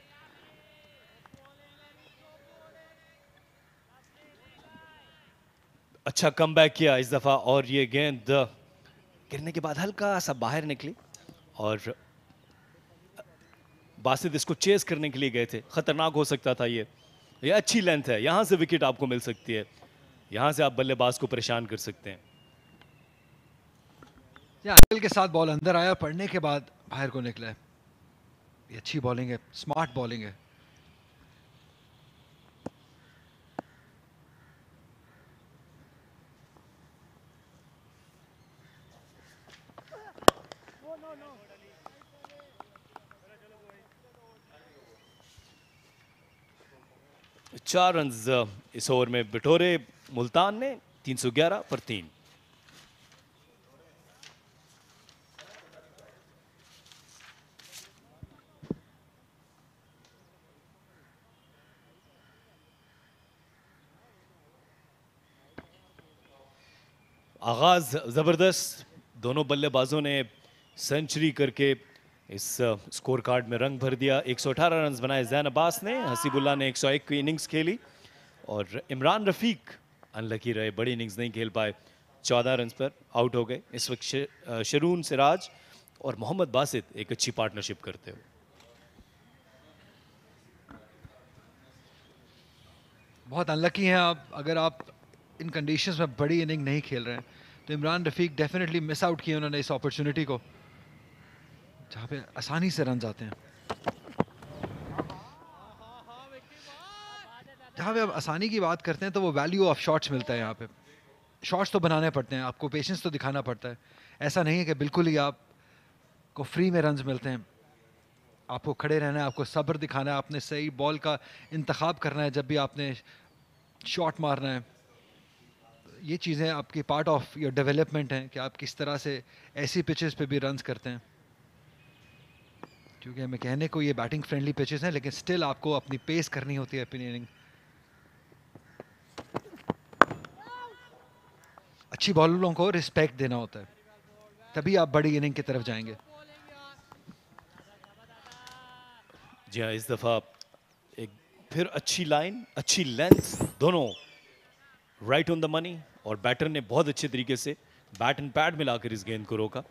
अच्छा कमबैक किया इस दफा और ये गेंद गिरने के बाद हल्का सा बाहर निकली और बासित इसको चेस करने के लिए गए थे। खतरनाक हो सकता था ये अच्छी लेंथ है, यहां से विकेट आपको मिल सकती है, यहां से आप बल्लेबाज को परेशान कर सकते हैं। अंकल के साथ बॉल अंदर आया, पड़ने के बाद बाहर को निकला है। ये अच्छी बॉलिंग है, स्मार्ट बॉलिंग है। चार रन इस ओवर में बिटोरे मुल्तान ने 311 पर 3। आगाज जबरदस्त, दोनों बल्लेबाजों ने सेंचुरी करके इस स्कोर कार्ड में रंग भर दिया। 118 रन बनाए जैन अब्बास ने, हसीबुल्लाह ने 101 की इनिंग्स खेली और इमरान रफीक अनलकी रहे, बड़ी इनिंग्स नहीं खेल पाए, 14 रन पर आउट हो गए। इस वक्त शरून सिराज और मोहम्मद बासित एक अच्छी पार्टनरशिप करते हो। बहुत अनलकी हैं आप, अगर आप इन कंडीशंस में बड़ी इनिंग नहीं खेल रहे हैं तो Imran Rafiq definitely miss out किए उन्होंने इस अपॉर्चुनिटी को जहाँ पे आसानी से रन आते हैं। जहाँ पे आप आसानी की बात करते हैं तो वो वैल्यू ऑफ शॉट्स मिलता है। यहाँ पे शॉट्स तो बनाने पड़ते हैं, आपको पेशेंस तो दिखाना पड़ता है। ऐसा नहीं है कि बिल्कुल ही आपको फ्री में रन्स मिलते हैं। आपको खड़े रहना है, आपको सब्र दिखाना है, आपने सही बॉल का इंतखाब करना है जब भी आपने शॉट मारना है। ये चीज़ें आपकी पार्ट ऑफ योर डेवलपमेंट हैं कि आप किस तरह से ऐसी पिचेस पे भी रन्स करते हैं। क्योंकि हमें कहने को ये बैटिंग फ्रेंडली पिचेस हैं लेकिन स्टिल आपको अपनी पेस करनी होती है अपनी इनिंग। अच्छी बॉलरों को रिस्पेक्ट देना होता है, तभी आप बड़ी इनिंग की तरफ जाएंगे। जी हाँ, इस दफ़ा एक फिर अच्छी लाइन, अच्छी लेंथ, दोनों राइट ऑन द मनी, और बैटर ने बहुत अच्छे तरीके से बैट एंड पैड मिलाकर इस गेंद को रोका।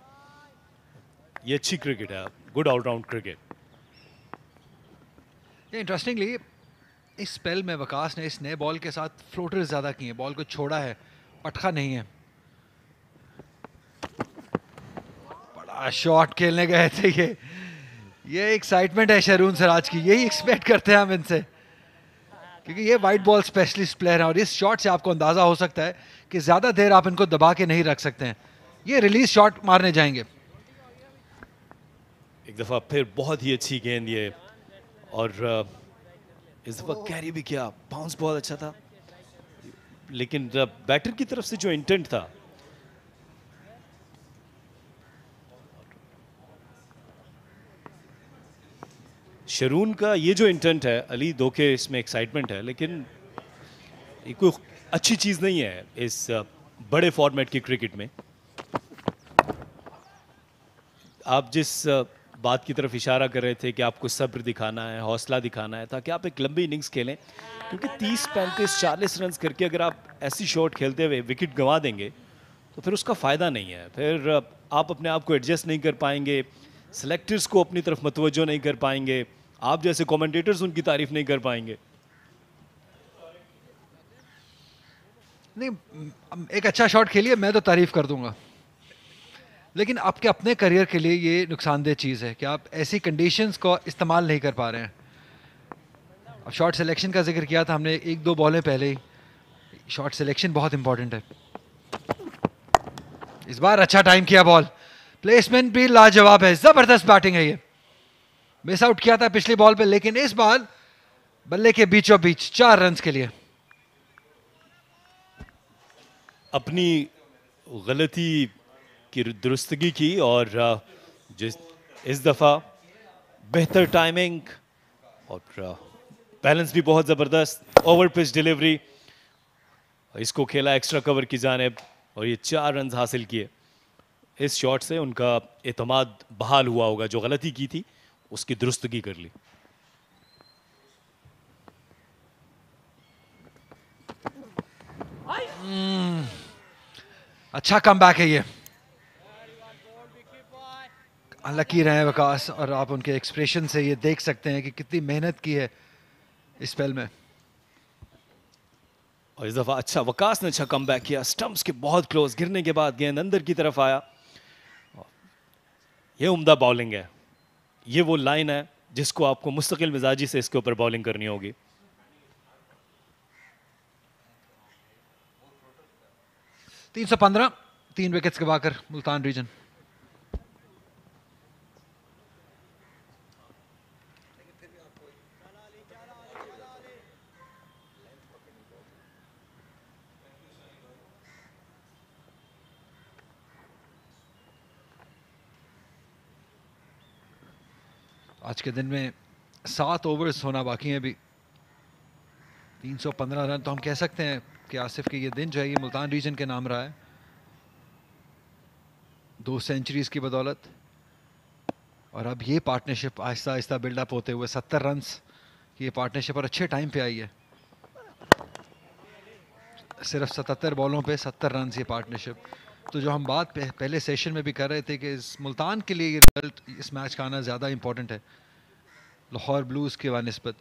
ये अच्छी क्रिकेट है, गुड ऑलराउंड क्रिकेट। इंटरेस्टिंगली इस स्पेल में वकास ने इस नए बॉल के साथ फ्लोटर्स ज़्यादा किए हैं, बॉल को छोड़ा है, पटका नहीं है। बड़ा शॉट खेलने गए थे ये एक्साइटमेंट है शरून सिराज की, यही एक्सपेक्ट करते हैं हम इनसे, क्योंकि ये वाइट बॉल स्पेशलिस्ट प्लेयर है और इस शॉट से आपको अंदाजा हो सकता है कि ज़्यादा देर आप इनको दबा के नहीं रख सकते हैं। ये रिलीज शॉट मारने जाएंगे। एक दफ़ा फिर बहुत ही अच्छी गेंद ये, और इस दफ़ा कैरी भी किया, बाउंस बहुत अच्छा था, लेकिन बैटर की तरफ से जो इंटेंट था, शरून का ये जो इंटेंट है, अली दो के इसमें एक्साइटमेंट है, लेकिन ये कोई अच्छी चीज़ नहीं है इस बड़े फॉर्मेट की क्रिकेट में। आप जिस बात की तरफ इशारा कर रहे थे कि आपको सब्र दिखाना है, हौसला दिखाना है, ताकि आप एक लंबी इनिंग्स खेलें, क्योंकि 30, 35, 40 रन करके अगर आप ऐसी शॉट खेलते हुए विकेट गंवा देंगे तो फिर उसका फ़ायदा नहीं है। फिर आप अपने आप को एडजस्ट नहीं कर पाएंगे, सेलेक्टर्स को अपनी तरफ मतवज्जो नहीं कर पाएंगे, आप जैसे कमेंटेटर्स उनकी तारीफ नहीं कर पाएंगे। नहीं, एक अच्छा शॉट खेलिए, मैं तो तारीफ कर दूंगा, लेकिन आपके अपने करियर के लिए ये नुकसानदेह चीज़ है कि आप ऐसी कंडीशंस को इस्तेमाल नहीं कर पा रहे हैं। अब शॉट सिलेक्शन का जिक्र किया था हमने 1-2 बॉलें पहले ही, शॉट सिलेक्शन बहुत इंपॉर्टेंट है। इस बार अच्छा टाइम किया बॉल, प्लेसमेंट भी लाजवाब है, जबरदस्त बैटिंग है ये। मिस आउट किया था पिछली बॉल पे, लेकिन इस बार बल्ले के बीचों बीच 4 रन के लिए। अपनी गलती की दुरुस्तगी की, और जिस इस दफ़ा बेहतर टाइमिंग और बैलेंस भी बहुत ज़बरदस्त, ओवर पिच डिलीवरी, इसको खेला एक्स्ट्रा कवर की जानिब और ये 4 रन हासिल किए। इस शॉट से उनका एतमाद बहाल हुआ होगा, जो गलती की थी उसकी दुरुस्तगी कर ली। अच्छा कमबैक है ये। लकी रहे वकास, और आप उनके एक्सप्रेशन से ये देख सकते हैं कि कितनी मेहनत की है इस स्पेल में। और इस दफा अच्छा वकास ने अच्छा कमबैक किया, स्टंप्स के बहुत क्लोज, गिरने के बाद गेंद अंदर की तरफ आया। ये उम्दा बॉलिंग है, ये वो लाइन है जिसको आपको मुस्तकिल मिजाजी से इसके ऊपर बॉलिंग करनी होगी। $315, 3 विकेट्स गवाकर मुल्तान रीजन। आज के दिन में 7 ओवर्स होना बाकी हैं अभी। 315 रन, तो हम कह सकते हैं कि आसिफ के ये दिन जो है ये मुल्तान रीजन के नाम रहा है, 2 सेंचुरीज की बदौलत। और अब ये पार्टनरशिप आहिस्ता आहिस्ता बिल्डअप होते हुए 70 रन्स की ये पार्टनरशिप, और अच्छे टाइम पे आई है। सिर्फ 77 बॉलों पे 70 रन ये पार्टनरशिप। तो जो हम बात पहले सेशन में भी कर रहे थे कि इस मुल्तान के लिए ये रिजल्ट इस मैच का आना ज़्यादा इंपॉर्टेंट है लाहौर ब्लूज़ के वानिस्बत।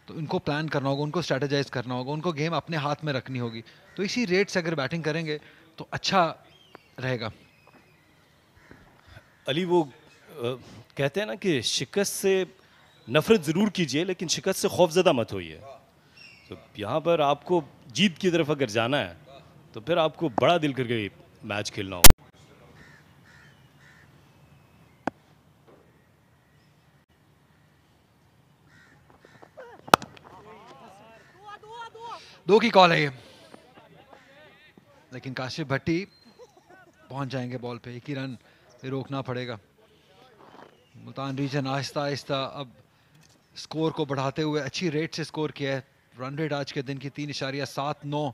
तो उनको प्लान करना होगा, उनको स्ट्रेटेजाइज करना होगा, उनको गेम अपने हाथ में रखनी होगी। तो इसी रेट से अगर बैटिंग करेंगे तो अच्छा रहेगा। अली वो कहते हैं ना कि शिकस्त से नफरत ज़रूर कीजिए, लेकिन शिकस्त से खौफज़दा मत होइए। तो यहाँ पर आपको जीत की तरफ अगर जाना है तो फिर आपको बड़ा दिल करके मैच खेलना होगा। दो की कॉल है ये, लेकिन काशिफ भट्टी पहुंच जाएंगे बॉल पे। 1 ही रन पे रोकना पड़ेगा। मुल्तान रीजन आहिस्ता आहिस्ता अब स्कोर को बढ़ाते हुए अच्छी रेट से स्कोर किया है। रन रेट आज के दिन की 3.79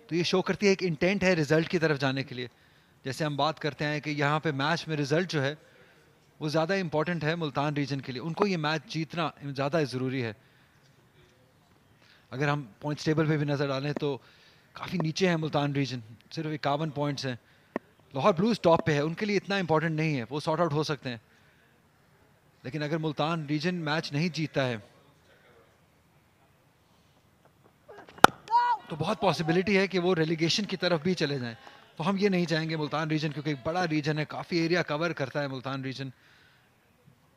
तो ये शो करती है एक इंटेंट है रिजल्ट की तरफ जाने के लिए। जैसे हम बात करते हैं कि यहाँ पे मैच में रिजल्ट जो है वो ज़्यादा इंपॉर्टेंट है मुल्तान रीजन के लिए, उनको ये मैच जीतना ज़्यादा ज़रूरी है। अगर हम पॉइंट्स टेबल पे भी नज़र डालें तो काफ़ी नीचे है मुल्तान रीजन, सिर्फ 51 पॉइंट्स हैं। लाहौर ब्लूज टॉप पे है, उनके लिए इतना इंपॉर्टेंट नहीं है, वो सॉर्ट आउट हो सकते हैं। लेकिन अगर मुल्तान रीजन मैच नहीं जीतता है तो बहुत पॉसिबिलिटी है कि वो रेलीगेशन की तरफ भी चले जाएं। तो हम ये नहीं चाहेंगे मुल्तान रीजन, क्योंकि एक बड़ा रीजन है, काफ़ी एरिया कवर करता है मुल्तान रीजन,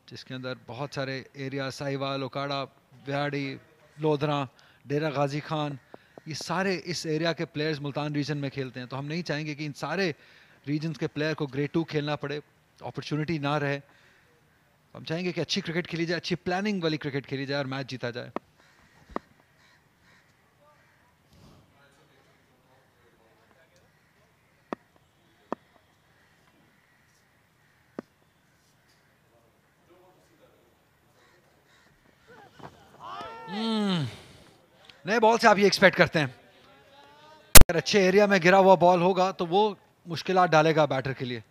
जिसके अंदर बहुत सारे एरिया साहिवाल, ओकाड़ा, व्याड़ी, लोधरा, डेरा गाजी खान, ये सारे इस एरिया के प्लेयर्स मुल्तान रीजन में खेलते हैं। तो हम नहीं चाहेंगे कि इन सारे रीजन्स के प्लेयर को ग्रेड 2 खेलना पड़े, अपॉर्चुनिटी ना रहे। हम चाहेंगे कि अच्छी क्रिकेट खेली जाए, अच्छी प्लानिंग वाली क्रिकेट खेली जाए और मैच जीता जाए। नए बॉल से आप ये एक्सपेक्ट करते हैं अगर अच्छे एरिया में गिरा हुआ बॉल होगा तो वो मुश्किलात डालेगा बैटर के लिए।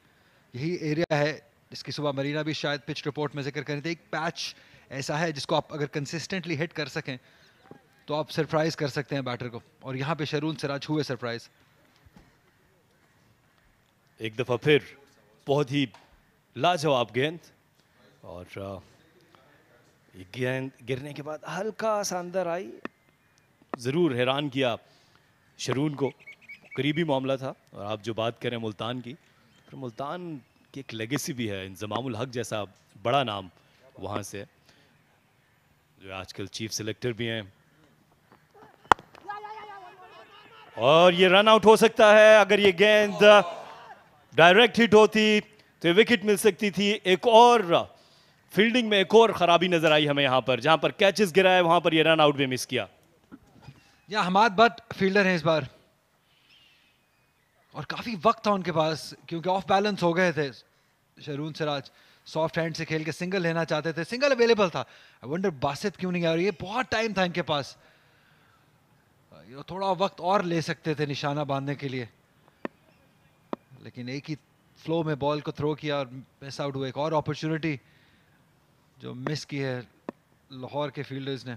यही एरिया है जिसकी सुबह मरीना भी शायद पिच रिपोर्ट में जिक्र करें थे। एक पैच ऐसा है जिसको आप अगर कंसिस्टेंटली हिट कर सकें तो आप सरप्राइज कर सकते हैं बैटर को, और यहाँ पे शरून सिराज हुए सरप्राइज। एक दफ़ा फिर बहुत ही लाजवाब गेंद, और ये गेंद गिरने के बाद हल्का सा अंदर आई, ज़रूर हैरान किया शरून को, करीबी मामला था। और आप जो बात करें मुल्तान की, तो मुल्तान की एक लेगेसी भी है, इंजमामुल हक जैसा बड़ा नाम वहाँ से, जो आजकल चीफ सिलेक्टर भी हैं। और ये रन आउट हो सकता है, अगर ये गेंद डायरेक्ट हिट होती तो विकेट मिल सकती थी। एक और फील्डिंग में एक और खराबी नजर आई हमें यहाँ पर, जहाँ पर कैचेस गिरा है वहाँ पर ये रन आउट भी मिस किया। या हमाद भट्ट फील्डर हैं इस बार, और काफी वक्त था उनके पास क्योंकि ऑफ बैलेंस हो गए थे। शरून सिराज सॉफ्ट हैंड से खेल के सिंगल लेना चाहते थे, सिंगल अवेलेबल था। आई वंडर बासित क्यों नहीं आ रही है, बहुत टाइम था इनके पास, ये थोड़ा वक्त और ले सकते थे निशाना बांधने के लिए, लेकिन एक ही फ्लो में बॉल को थ्रो किया और मिस आउट हुआ। एक और अपॉर्चुनिटी जो मिस की है लाहौर के फील्डर्स ने।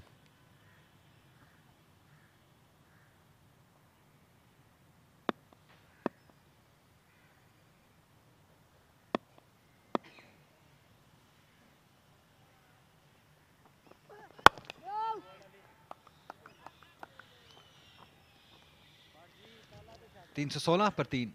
तीन 316 पर 3।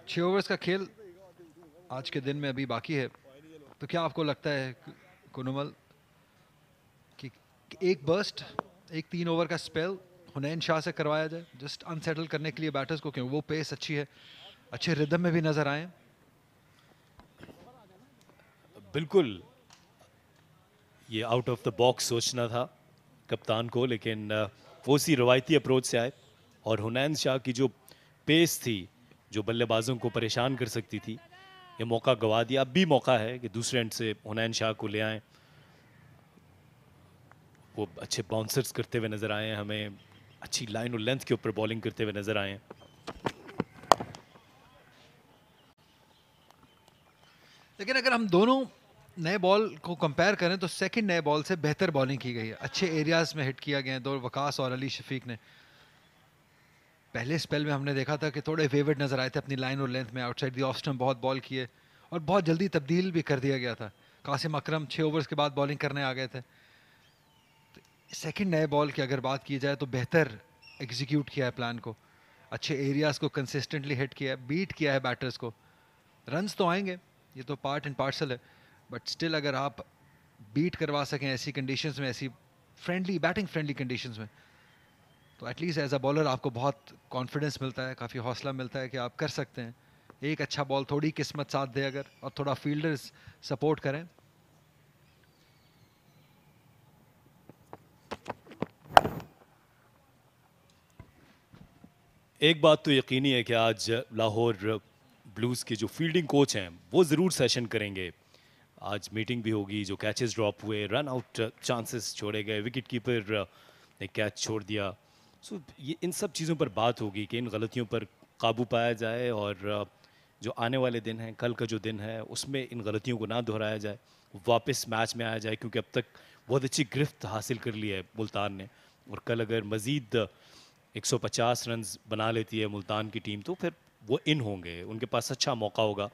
छह ओवर्स का खेल आज के दिन में अभी बाकी है, तो क्या आपको लगता है कुनुमल कि एक बर्स्ट, एक 3 ओवर का स्पेल हुनैन शाह से करवाया जाए, जस्ट अनसेटल करने के लिए बैटर्स को, क्योंकि वो पेस अच्छी है, अच्छे रिदम में भी नजर आए? बिल्कुल ये आउट ऑफ द बॉक्स सोचना था कप्तान को, लेकिन वो उसी रवायती अप्रोच से आए और हुनैन शाह की जो पेस थी जो बल्लेबाजों को परेशान कर सकती थी, ये मौका गवा दिया। अब भी मौका है कि दूसरे एंड से हुनैन शाह को ले आएं। वो अच्छे बाउंसर्स करते हुए नजर आए हैं हमें, अच्छी लाइन और लेंथ के ऊपर बॉलिंग करते हुए नजर आए हैं। लेकिन अगर हम दोनों नए बॉल को कंपेयर करें तो सेकंड नए बॉल से बेहतर बॉलिंग की गई है, अच्छे एरियाज में हिट किया गया है। दो वकास और अली शफीक ने पहले स्पेल में हमने देखा था कि थोड़े फेवर्ड नजर आए थे अपनी लाइन और लेंथ में, आउटसाइड दी ऑफ स्टंप बहुत बॉल किए और बहुत जल्दी तब्दील भी कर दिया गया था। कासिम अकरम 6 ओवर्स के बाद बॉलिंग करने आ गए थे। सेकंड नए बॉल की अगर बात की जाए तो बेहतर एग्जीक्यूट किया है प्लान को, अच्छे एरियाज को कंसिस्टेंटली हिट किया है, बीट किया है बैटर्स को। रन्स तो आएंगे, ये तो पार्ट एंड पार्सल है, बट स्टिल अगर आप बीट करवा सकें ऐसी कंडीशंस में, ऐसी फ्रेंडली बैटिंग फ्रेंडली कंडीशंस में, तो एटलीस्ट एज अ बॉलर आपको बहुत कॉन्फिडेंस मिलता है, काफ़ी हौसला मिलता है कि आप कर सकते हैं। एक अच्छा बॉल, थोड़ी किस्मत साथ दे अगर, और थोड़ा फील्डर्स सपोर्ट करें। एक बात तो यकीनी है कि आज लाहौर ब्लूज़ के जो फील्डिंग कोच हैं वो ज़रूर सेशन करेंगे। आज मीटिंग भी होगी, जो कैचेस ड्रॉप हुए, रन आउट चांसेस छोड़े गए, विकेट कीपर ने कैच छोड़ दिया, सो ये इन सब चीज़ों पर बात होगी कि इन गलतियों पर काबू पाया जाए और जो आने वाले दिन हैं, कल का जो दिन है उसमें इन गलतियों को ना दोहराया जाए, वापस मैच में आया जाए, क्योंकि अब तक बहुत अच्छी गिरफ्त हासिल कर ली है मुल्तान ने। और कल अगर मज़ीद 150 रन बना लेती है मुल्तान की टीम तो फिर वो इन होंगे, उनके पास अच्छा मौका होगा।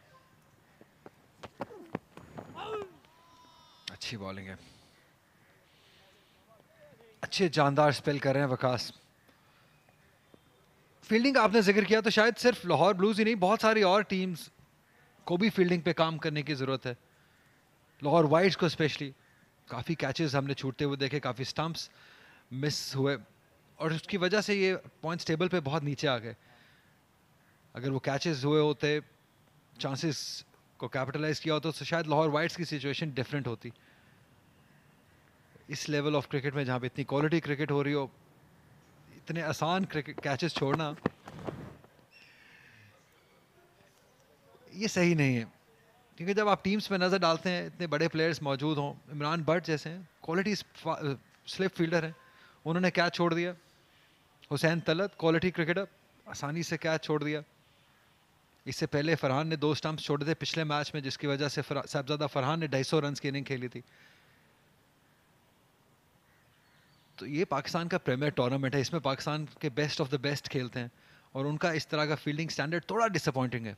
अच्छी बॉलिंग है, अच्छे जानदार स्पेल कर रहे हैं वकास। फील्डिंग का आपने जिक्र किया तो शायद सिर्फ लाहौर ब्लूज ही नहीं, बहुत सारी और टीम्स को भी फील्डिंग पे काम करने की ज़रूरत है। लाहौर वाइड्स को स्पेशली काफ़ी कैचेस हमने छूटते हुए देखे, काफ़ी स्टंप्स मिस हुए और उसकी वजह से ये पॉइंट्स टेबल पे बहुत नीचे आ गए। अगर वो कैचेस हुए होते, चांसेस को कैपिटलाइज किया होता तो शायद लाहौर वाइड्स की सिचुएशन डिफरेंट होती। इस लेवल ऑफ क्रिकेट में जहाँ पे इतनी क्वालिटी क्रिकेट हो रही हो, इतने आसान क्रिकेट कैचेस छोड़ना ये सही नहीं है। क्योंकि जब आप टीम्स में नज़र डालते हैं, इतने बड़े प्लेयर्स मौजूद हों, इमरान भट्ट जैसे हैं, क्वालिटी स्लिप फील्डर हैं, उन्होंने कैच छोड़ दिया। हुसैन तलत क्वालिटी क्रिकेटर, आसानी से कैच छोड़ दिया। इससे पहले फरहान ने 2 स्टंप्स छोड़े थे पिछले मैच में, जिसकी वजह से साहबजादा फरहान ने 250 रन की इनिंग खेली थी। तो ये पाकिस्तान का प्रीमियर टूर्नामेंट है, इसमें पाकिस्तान के बेस्ट ऑफ द बेस्ट खेलते हैं और उनका इस तरह का फील्डिंग स्टैंडर्ड थोड़ा डिसअपॉइंटिंग है।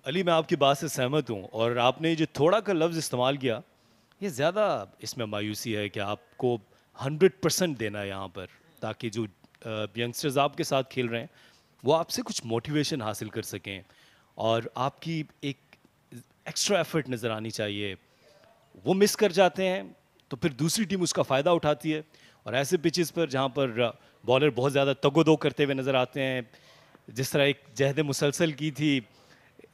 अली, मैं आपकी बात से सहमत हूँ और आपने जो थोड़ा का लफ्ज़ इस्तेमाल किया, ये ज़्यादा इसमें मायूसी है कि आपको 100% देना है यहाँ पर, ताकि जो यंगस्टर्स आपके साथ खेल रहे हैं वो आपसे कुछ मोटिवेशन हासिल कर सकें और आपकी एक एक्स्ट्रा एफर्ट नज़र आनी चाहिए। वो मिस कर जाते हैं तो फिर दूसरी टीम उसका फ़ायदा उठाती है और ऐसे पिचेस पर जहाँ पर बॉलर बहुत ज़्यादा तगोदो करते हुए नज़र आते हैं, जिस तरह एक जहद मुसलसल की थी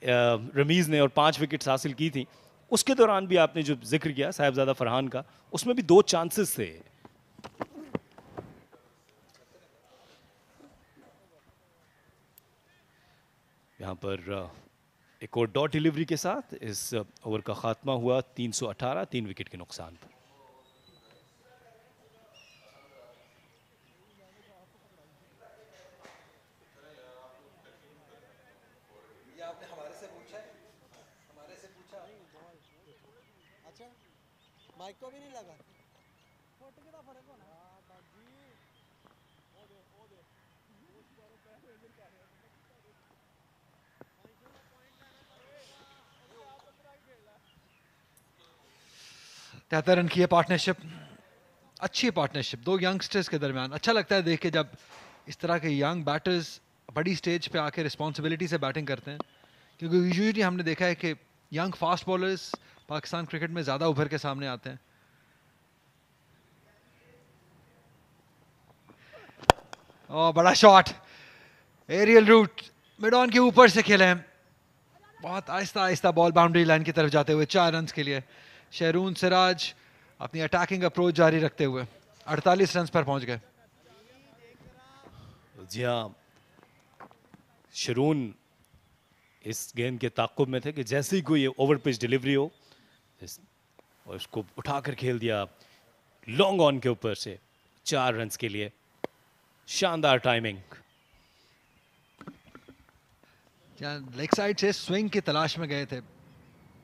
रमीज़ ने और 5 विकेट्स हासिल की थी, उसके दौरान भी आपने जो जिक्र किया साहिबजादा फरहान का, उसमें भी 2 चांसेस थे। यहाँ पर एक और डॉट डिलीवरी के साथ इस ओवर का खात्मा हुआ 318, 3 विकेट के नुकसान पर। माइक को भी नहीं लगा। तिहत्तर रन की है पार्टनरशिप, अच्छी पार्टनरशिप 2 यंगस्टर्स के दरमियान। अच्छा लगता है देख के जब इस तरह के यंग बैटर्स बड़ी स्टेज पे आके रिस्पॉन्सिबिलिटी से बैटिंग करते हैं, क्योंकि यूजुअली हमने देखा है कि young fast bowlers Pakistan cricket में ज़्यादा उभर के सामने आते हैं। और बड़ा shot, aerial route mid on के ऊपर से खेले हैं, बहुत Aahista Aahista ball boundary line की तरफ जाते हुए 4 रन के लिए शहरून सिराज अपनी अटैकिंग अप्रोच जारी रखते हुए 48 रन पर पहुंच गए। जी हाँ, शरून इस गेंद के ताक़ुब में थे कि जैसे ही कोई ओवर पिच डिलीवरी हो और उसको उठाकर खेल दिया लॉन्ग ऑन के ऊपर से 4 रन के लिए। शानदार टाइमिंग। लेग साइड से स्विंग की तलाश में गए थे,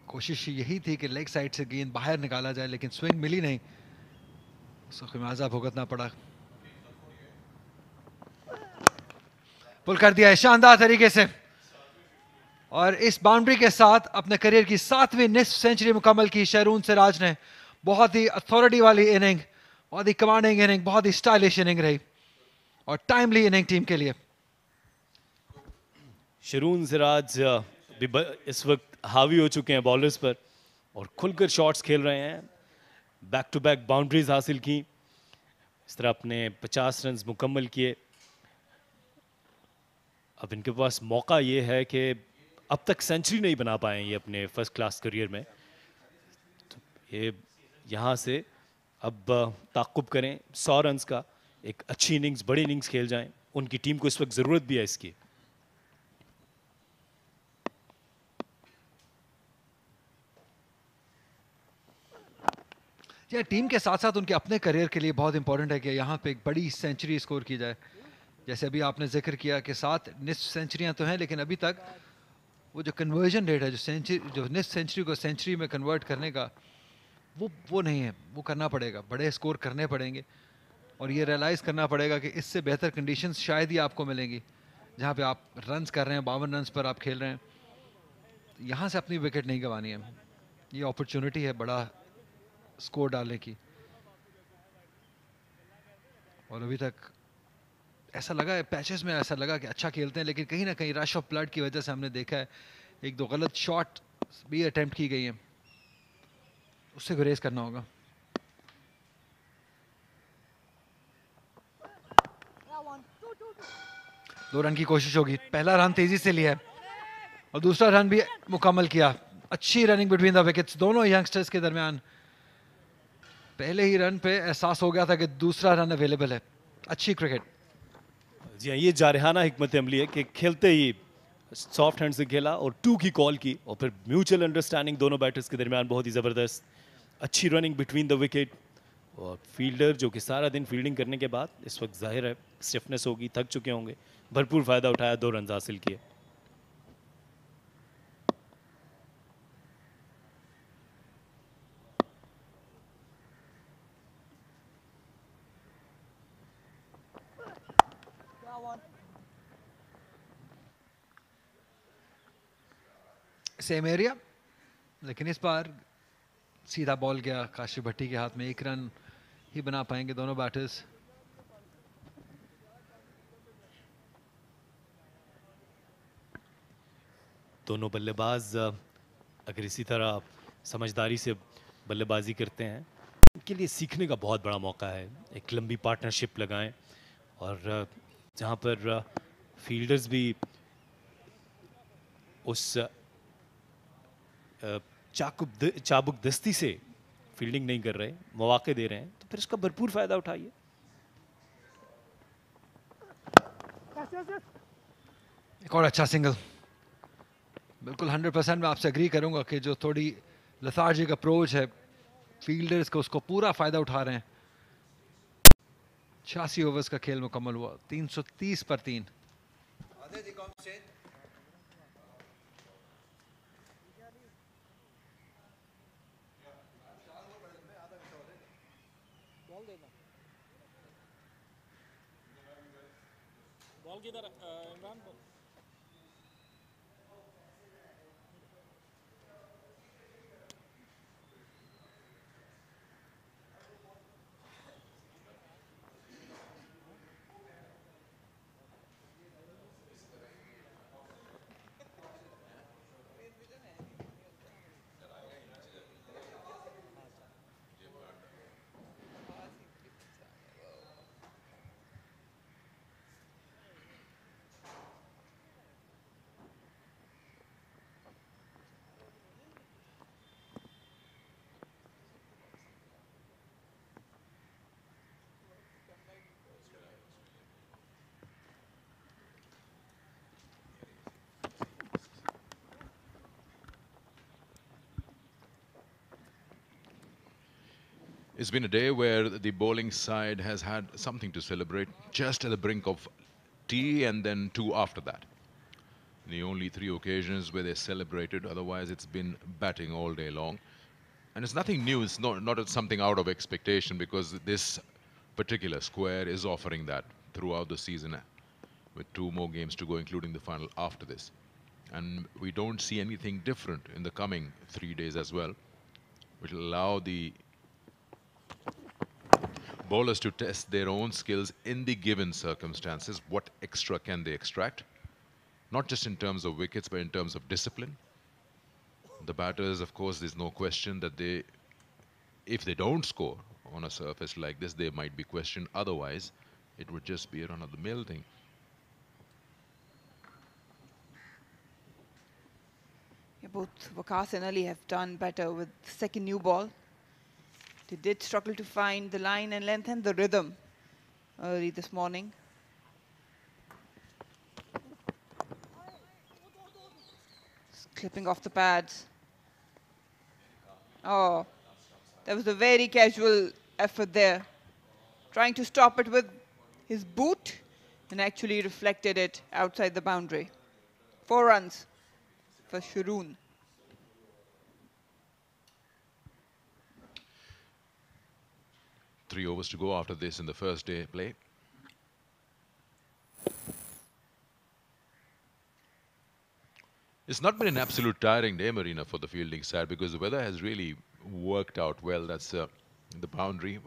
कोशिश यही थी कि लेग साइड से गेंद बाहर निकाला जाए, लेकिन स्विंग मिली नहीं, उसको खमियाजा भुगतना पड़ा। पुल कर दिया है शानदार तरीके से और इस बाउंड्री के साथ अपने करियर की 7वीं निस्फ सेंचुरी मुकम्मल की शहरून सिराज ने। बहुत ही अथॉरिटी वाली इनिंग, बहुत ही कमांडिंग इनिंग, बहुत ही स्टाइलिश इनिंग रही और टाइमली इनिंग टीम के लिए। शहरून सिराज भी इस वक्त हावी हो चुके हैं बॉलर्स पर और खुलकर शॉट्स खेल रहे हैं, बैक टू बैक बाउंड्रीज हासिल की, इस तरह अपने 50 रन मुकम्मल किए। अब इनके पास मौका ये है कि अब तक सेंचुरी नहीं बना पाए ये अपने फर्स्ट क्लास करियर में, तो ये यहाँ से अब ताक़ुब करें 100 रन्स का, एक अच्छी इनिंग्स, बड़ी इनिंग्स खेल जाएं। उनकी टीम को इस वक्त ज़रूरत भी है इसकी। या टीम के साथ साथ उनके अपने करियर के लिए बहुत इंपॉर्टेंट है कि यहाँ पे एक बड़ी सेंचुरी स्कोर की जाए। जैसे अभी आपने जिक्र किया कि 7 निस्फ सेंचुरियाँ तो हैं, लेकिन अभी तक वो जो कन्वर्जन रेट है, जो निस्फ सेंचुरी को सेंचुरी में कन्वर्ट करने का, वो नहीं है। वो करना पड़ेगा, बड़े स्कोर करने पड़ेंगे और ये रियलाइज़ करना पड़ेगा कि इससे बेहतर कंडीशंस शायद ही आपको मिलेंगी, जहाँ पे आप रन्स कर रहे हैं, 52 रन्स पर आप खेल रहे हैं। यहाँ से अपनी विकेट नहीं गंवानी है, ये अपॉर्चुनिटी है बड़ा स्कोर डालने की। और अभी तक ऐसा लगा है, पैचेस में ऐसा लगा कि अच्छा खेलते हैं, लेकिन कहीं ना कहीं रश ऑफ ब्लड की वजह से हमने देखा है एक दो गलत शॉट भी अटेम्प्ट की गई हैं, उससे गुरेज करना होगा। दो रन की कोशिश होगी, पहला रन तेजी से लिया है और दूसरा रन भी मुकम्मल किया। अच्छी रनिंग बिटवीन द विकेट्स दोनों यंगस्टर्स के दरमियान। पहले ही रन पे एहसास हो गया था कि दूसरा रन अवेलेबल है। अच्छी क्रिकेट। जी हाँ, ये जारहाना हिकमत अमली है कि खेलते ही सॉफ्ट हैंड से खेला और 2 की कॉल की और फिर म्यूचुअल अंडरस्टैंडिंग दोनों बैटर्स के दरमियान बहुत ही ज़बरदस्त। अच्छी रनिंग बिटवीन द विकेट और फील्डर जो कि सारा दिन फील्डिंग करने के बाद इस वक्त जाहिर है स्टिफनेस होगी, थक चुके होंगे, भरपूर फ़ायदा उठाया, 2 रन हासिल किए। सेम एरिया, लेकिन इस बार सीधा बॉल गया काशिफ भट्टी के हाथ में। 1 रन ही बना पाएंगे दोनों बैटर्स। दोनों बल्लेबाज अगर इसी तरह समझदारी से बल्लेबाजी करते हैं, उनके लिए सीखने का बहुत बड़ा मौका है। एक लंबी पार्टनरशिप लगाएं और जहां पर फील्डर्स भी उस चाबुक दस्ती से फील्डिंग नहीं कर रहे, मौके दे रहे हैं, तो फिर इसका भरपूर फायदा उठाइए। एक और अच्छा सिंगल। बिल्कुल 100% मैं आपसे एग्री करूंगा कि जो थोड़ी लेथार्जिक अप्रोच है फील्डर्स को, उसको पूरा फायदा उठा रहे हैं। 86 ओवर्स का खेल मुकम्मल हुआ, 330 पर 3। बॉल किधर Imran? It's been a day where the bowling side has had something to celebrate, just at the brink of tea and then 2 after that. The only 3 occasions where they celebrated, otherwise it's been batting all day long. And it's nothing new, it's not something out of expectation, because this particular square is offering that throughout the season, with 2 more games to go, including the final after this. And we don't see anything different in the coming 3 days as well, which will allow the bowlers to test their own skills in the given circumstances. What extra can they extract? Not just in terms of wickets, but in terms of discipline. The batters, of course, there's no question that if they don't score on a surface like this, they might be questioned. Otherwise, it would just be a run-of-the-mill thing. Yeah, both Waqas and Ali have done better with the second new ball. They did struggle to find the line and length and the rhythm early this morning. Just clipping off the pads. Oh, that was a very casual effort there. Trying to stop it with his boot and actually reflected it outside the boundary. 4 runs for Sharoon. Three overs to go after this in the first day play. It's not been an absolute tiring day, Marina, for the fielding side because the weather has really worked out well. That's the boundary,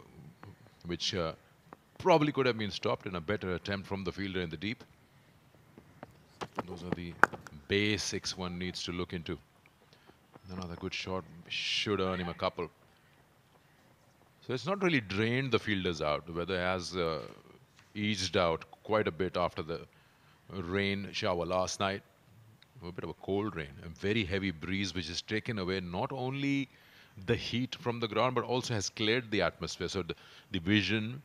which probably could have been stopped in a better attempt from the fielder in the deep. Those are the basics one needs to look into. Another good shot should earn him a couple. So it's not really drained the fielders out. The weather has eased out quite a bit after the rain shower last night. A bit of a cold rain, a very heavy breeze which has taken away not only the heat from the ground but also has cleared the atmosphere. So the vision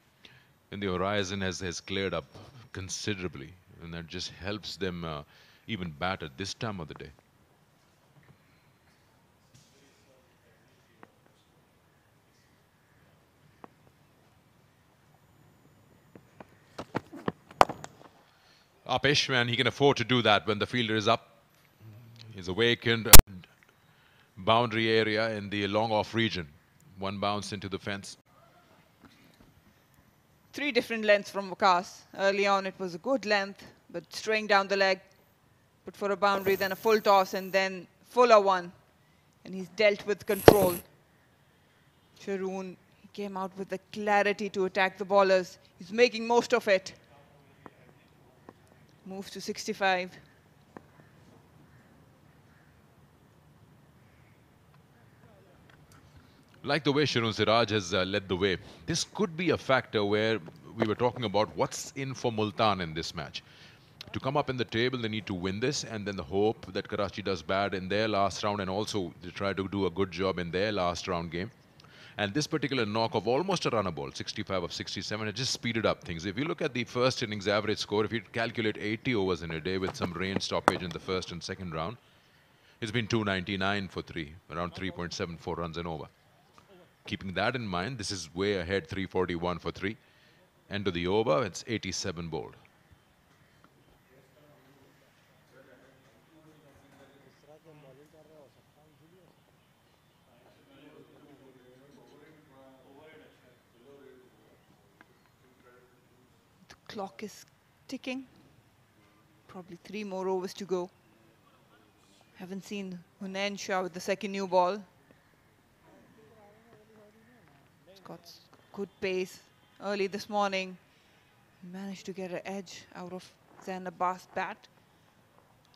in the horizon has cleared up considerably, and that just helps them even bat at this time of the day. Upish, and he can afford to do that when the fielder is up. He's awakened boundary area in the long off region. One bounce into the fence. 3 different lengths from Waqas. Early on it was a good length, but straying down the leg, put for a boundary, then a full toss, and then fuller one. And he's dealt with control. Sharoon, he came out with the clarity to attack the bowlers. He's making most of it. Moves to 65. Like the way Sharoon Siraj has led the way, this could be a factor where we were talking about what's in for Multan in this match. To come up in the table, they need to win this, and then the hope that Karachi does bad in their last round, and also they try to do a good job in their last round game. And this particular knock of almost a runner ball, 65 of 67, it just speeded up things. If you look at the first innings average score, if you calculate 80 overs in a day with some rain stoppage in the first and second round, it's been 299 for 3, around 3.74 runs and over. Keeping that in mind, this is way ahead, 341 for 3. End of the over, it's 87 bowled. The clock is ticking. Probably 3 more overs to go. Haven't seen Hunain Shah with the second new ball. Got good pace early this morning. Managed to get an edge out of Zain Abbas' bat.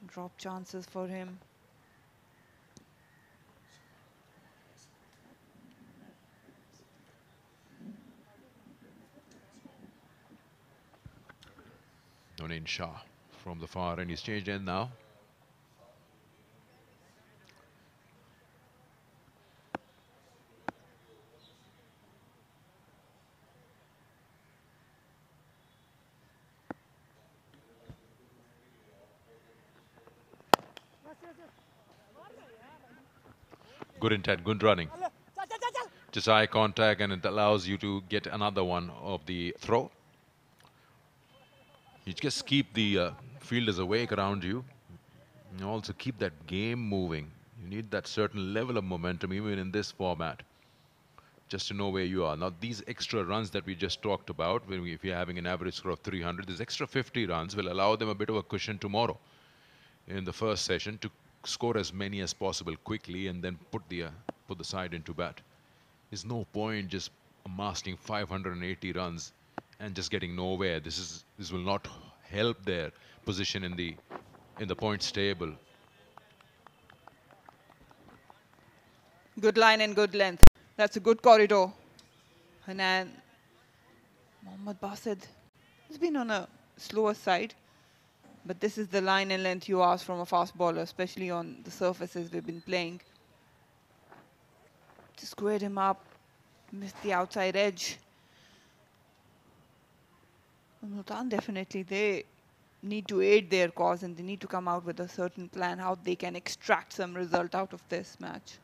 Drop chances for him. Hunain Shah from the far end. He's changed end now. Good intent, good running. Just eye contact, and it allows you to get another one of the throw. You just keep the fielders awake around you. And also keep that game moving. You need that certain level of momentum even in this format, just to know where you are. Now, these extra runs that we just talked about, if you're having an average score of 300, this extra 50 runs will allow them a bit of a cushion tomorrow in the first session to score as many as possible quickly and then put the side into bat. There's no point just amassing 580 runs and just getting nowhere. This will not help their position in the points table. Good line and good length. That's a good corridor. Hanan, Mohammad Basid has been on a slower side, but this is the line and length you ask from a fast bowler, especially on the surfaces we've been playing. Just squared him up, missed the outside edge. Multan definitely, they need to aid their cause and they need to come out with a certain plan how they can extract some result out of this match.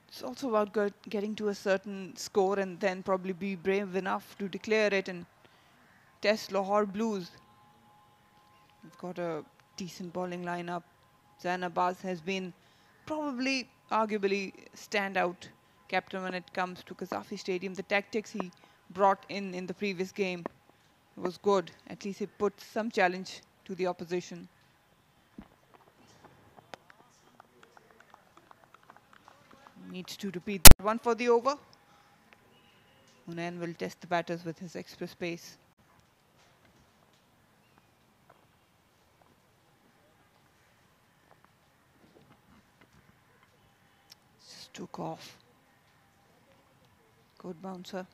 It's also about getting to a certain score and then probably be brave enough to declare it and test Lahore Blues. We've got a decent bowling lineup. Zain Abbas has been probably, arguably, standout captain when it comes to Qazafi Stadium. The tactics he brought in the previous game was good. At least he put some challenge to the opposition. Needs to repeat that one for the over. Hunain will test the batters with his express pace. Just took off. Good bouncer.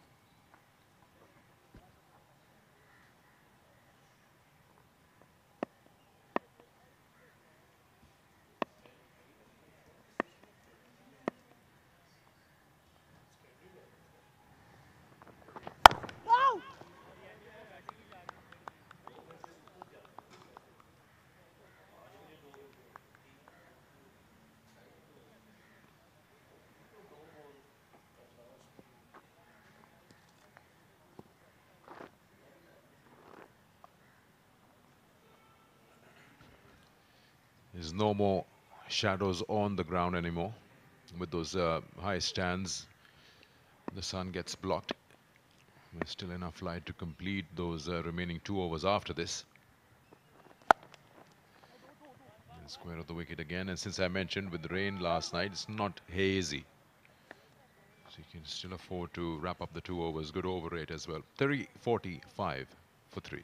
There's no more shadows on the ground anymore. With those high stands, the sun gets blocked. There's still enough light to complete those remaining 2 overs after this. And square of the wicket again, and since I mentioned with the rain last night, it's not hazy. So you can still afford to wrap up the 2 overs. Good over rate as well. 345 for 3.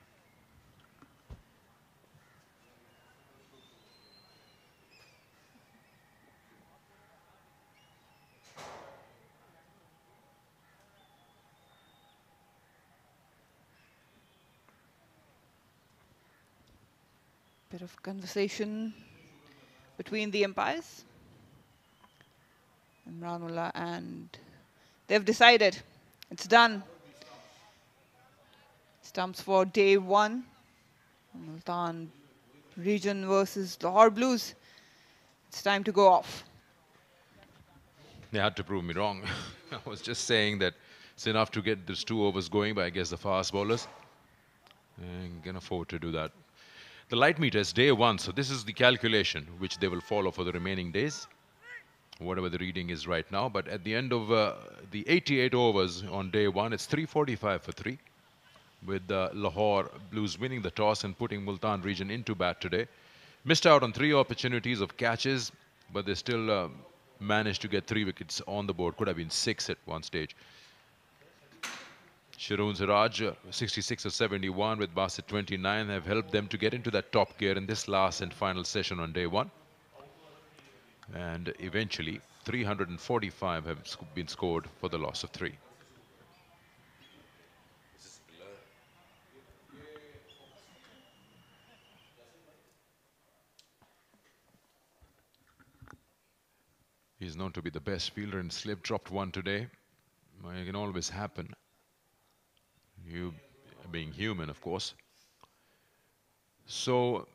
Bit of conversation between the umpires, Imranullah, and they've decided it's done. Stumps for day 1. Multan region versus Lahore Blues. It's time to go off. They had to prove me wrong. I was just saying that it's enough to get those 2 overs going, but I guess the fast bowlers can afford to do that. The light meter is day 1, so this is the calculation which they will follow for the remaining days, whatever the reading is right now. But at the end of the 88 overs on day 1, it's 345 for 3, with Lahore Blues winning the toss and putting Multan region into bat today. Missed out on 3 opportunities of catches, but they still managed to get 3 wickets on the board. Could have been 6 at one stage. Sharoon Siraj, 66 or 71 with Basit 29 have helped them to get into that top gear in this last and final session on day 1. And eventually 345 have been scored for the loss of 3. He's known to be the best fielder and slip dropped one today. It can always happen. You being human, of course. So,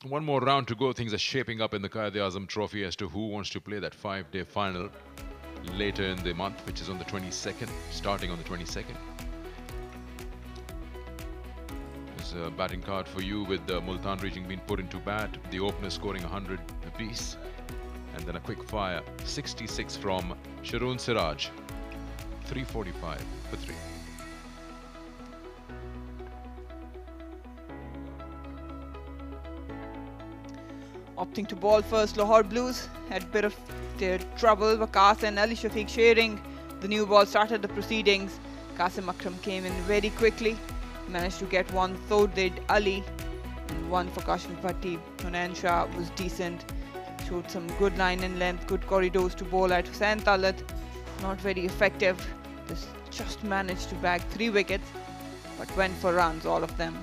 one more round to go. Things are shaping up in the Quaid-e-Azam Trophy as to who wants to play that 5-day final later in the month, which is on the 22nd, starting on the 22nd. There's a batting card for you with the Multan region being put into bat, the opener scoring 100 apiece, and then a quick fire 66 from Sharoon Siraj, 345 for 3. opting to ball first. Lahore Blues had a bit of trouble. Waqas and Ali Shafiq sharing the new ball started the proceedings. Qasim Akram came in very quickly, managed to get one, so did Ali, and one for Kashif Bhatti. Hunain Shah was decent, showed some good line and length, good corridors to bowl at. Hussain Talat, not very effective, just managed to bag 3 wickets, but went for runs, all of them.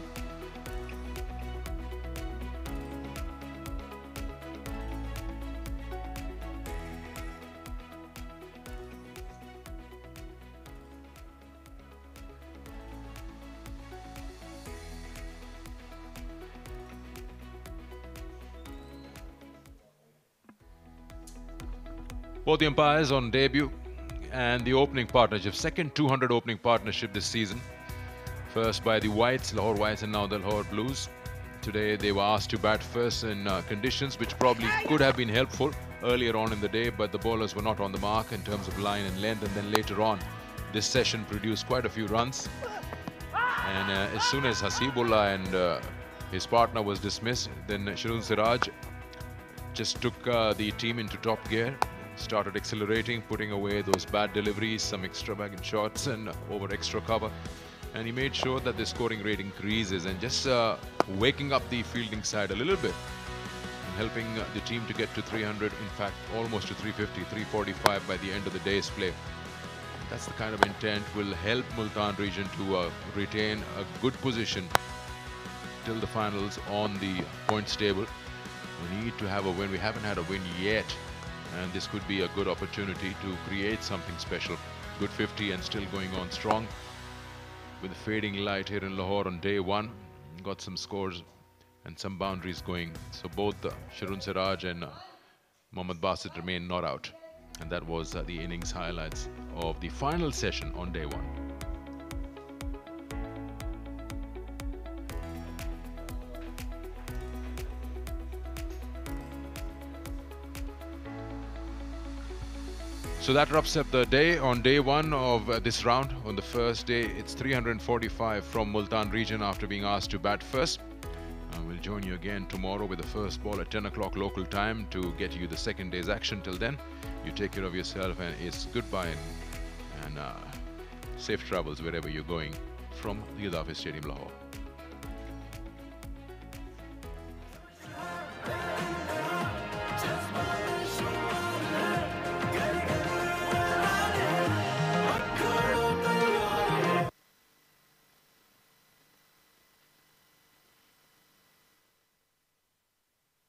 Both the umpires on debut and the opening partnership, second 200 opening partnership this season. First by the Whites, Lahore Whites, and now the Lahore Blues. Today they were asked to bat first in conditions which probably could have been helpful earlier on in the day, but the bowlers were not on the mark in terms of line and length, and then later on this session produced quite a few runs. And as soon as Hasibullah and his partner was dismissed, then Sharun Siraj just took the team into top gear, started accelerating, putting away those bad deliveries, some extravagant shots and over extra cover, and he made sure that the scoring rate increases, and just waking up the fielding side a little bit and helping the team to get to 300, in fact almost to 350, 345 by the end of the day's play. That's the kind of intent will help Multan region to retain a good position till the finals on the points table. We need to have a win. We haven't had a win yet, and this could be a good opportunity to create something special. Good 50 and still going on strong with the fading light here in Lahore on day 1. Got some scores and some boundaries going. So both Sharun Siraj and Mohammad Basit remain not out. And that was the innings highlights of the final session on day 1. So that wraps up the day on day 1 of this round. On the first day, it's 345 from Multan region after being asked to bat first. We'll join you again tomorrow with the first ball at 10 o'clock local time to get you the second day's action. Till then, you take care of yourself, and it's goodbye and safe travels wherever you're going from the Qaddafi Stadium, Lahore.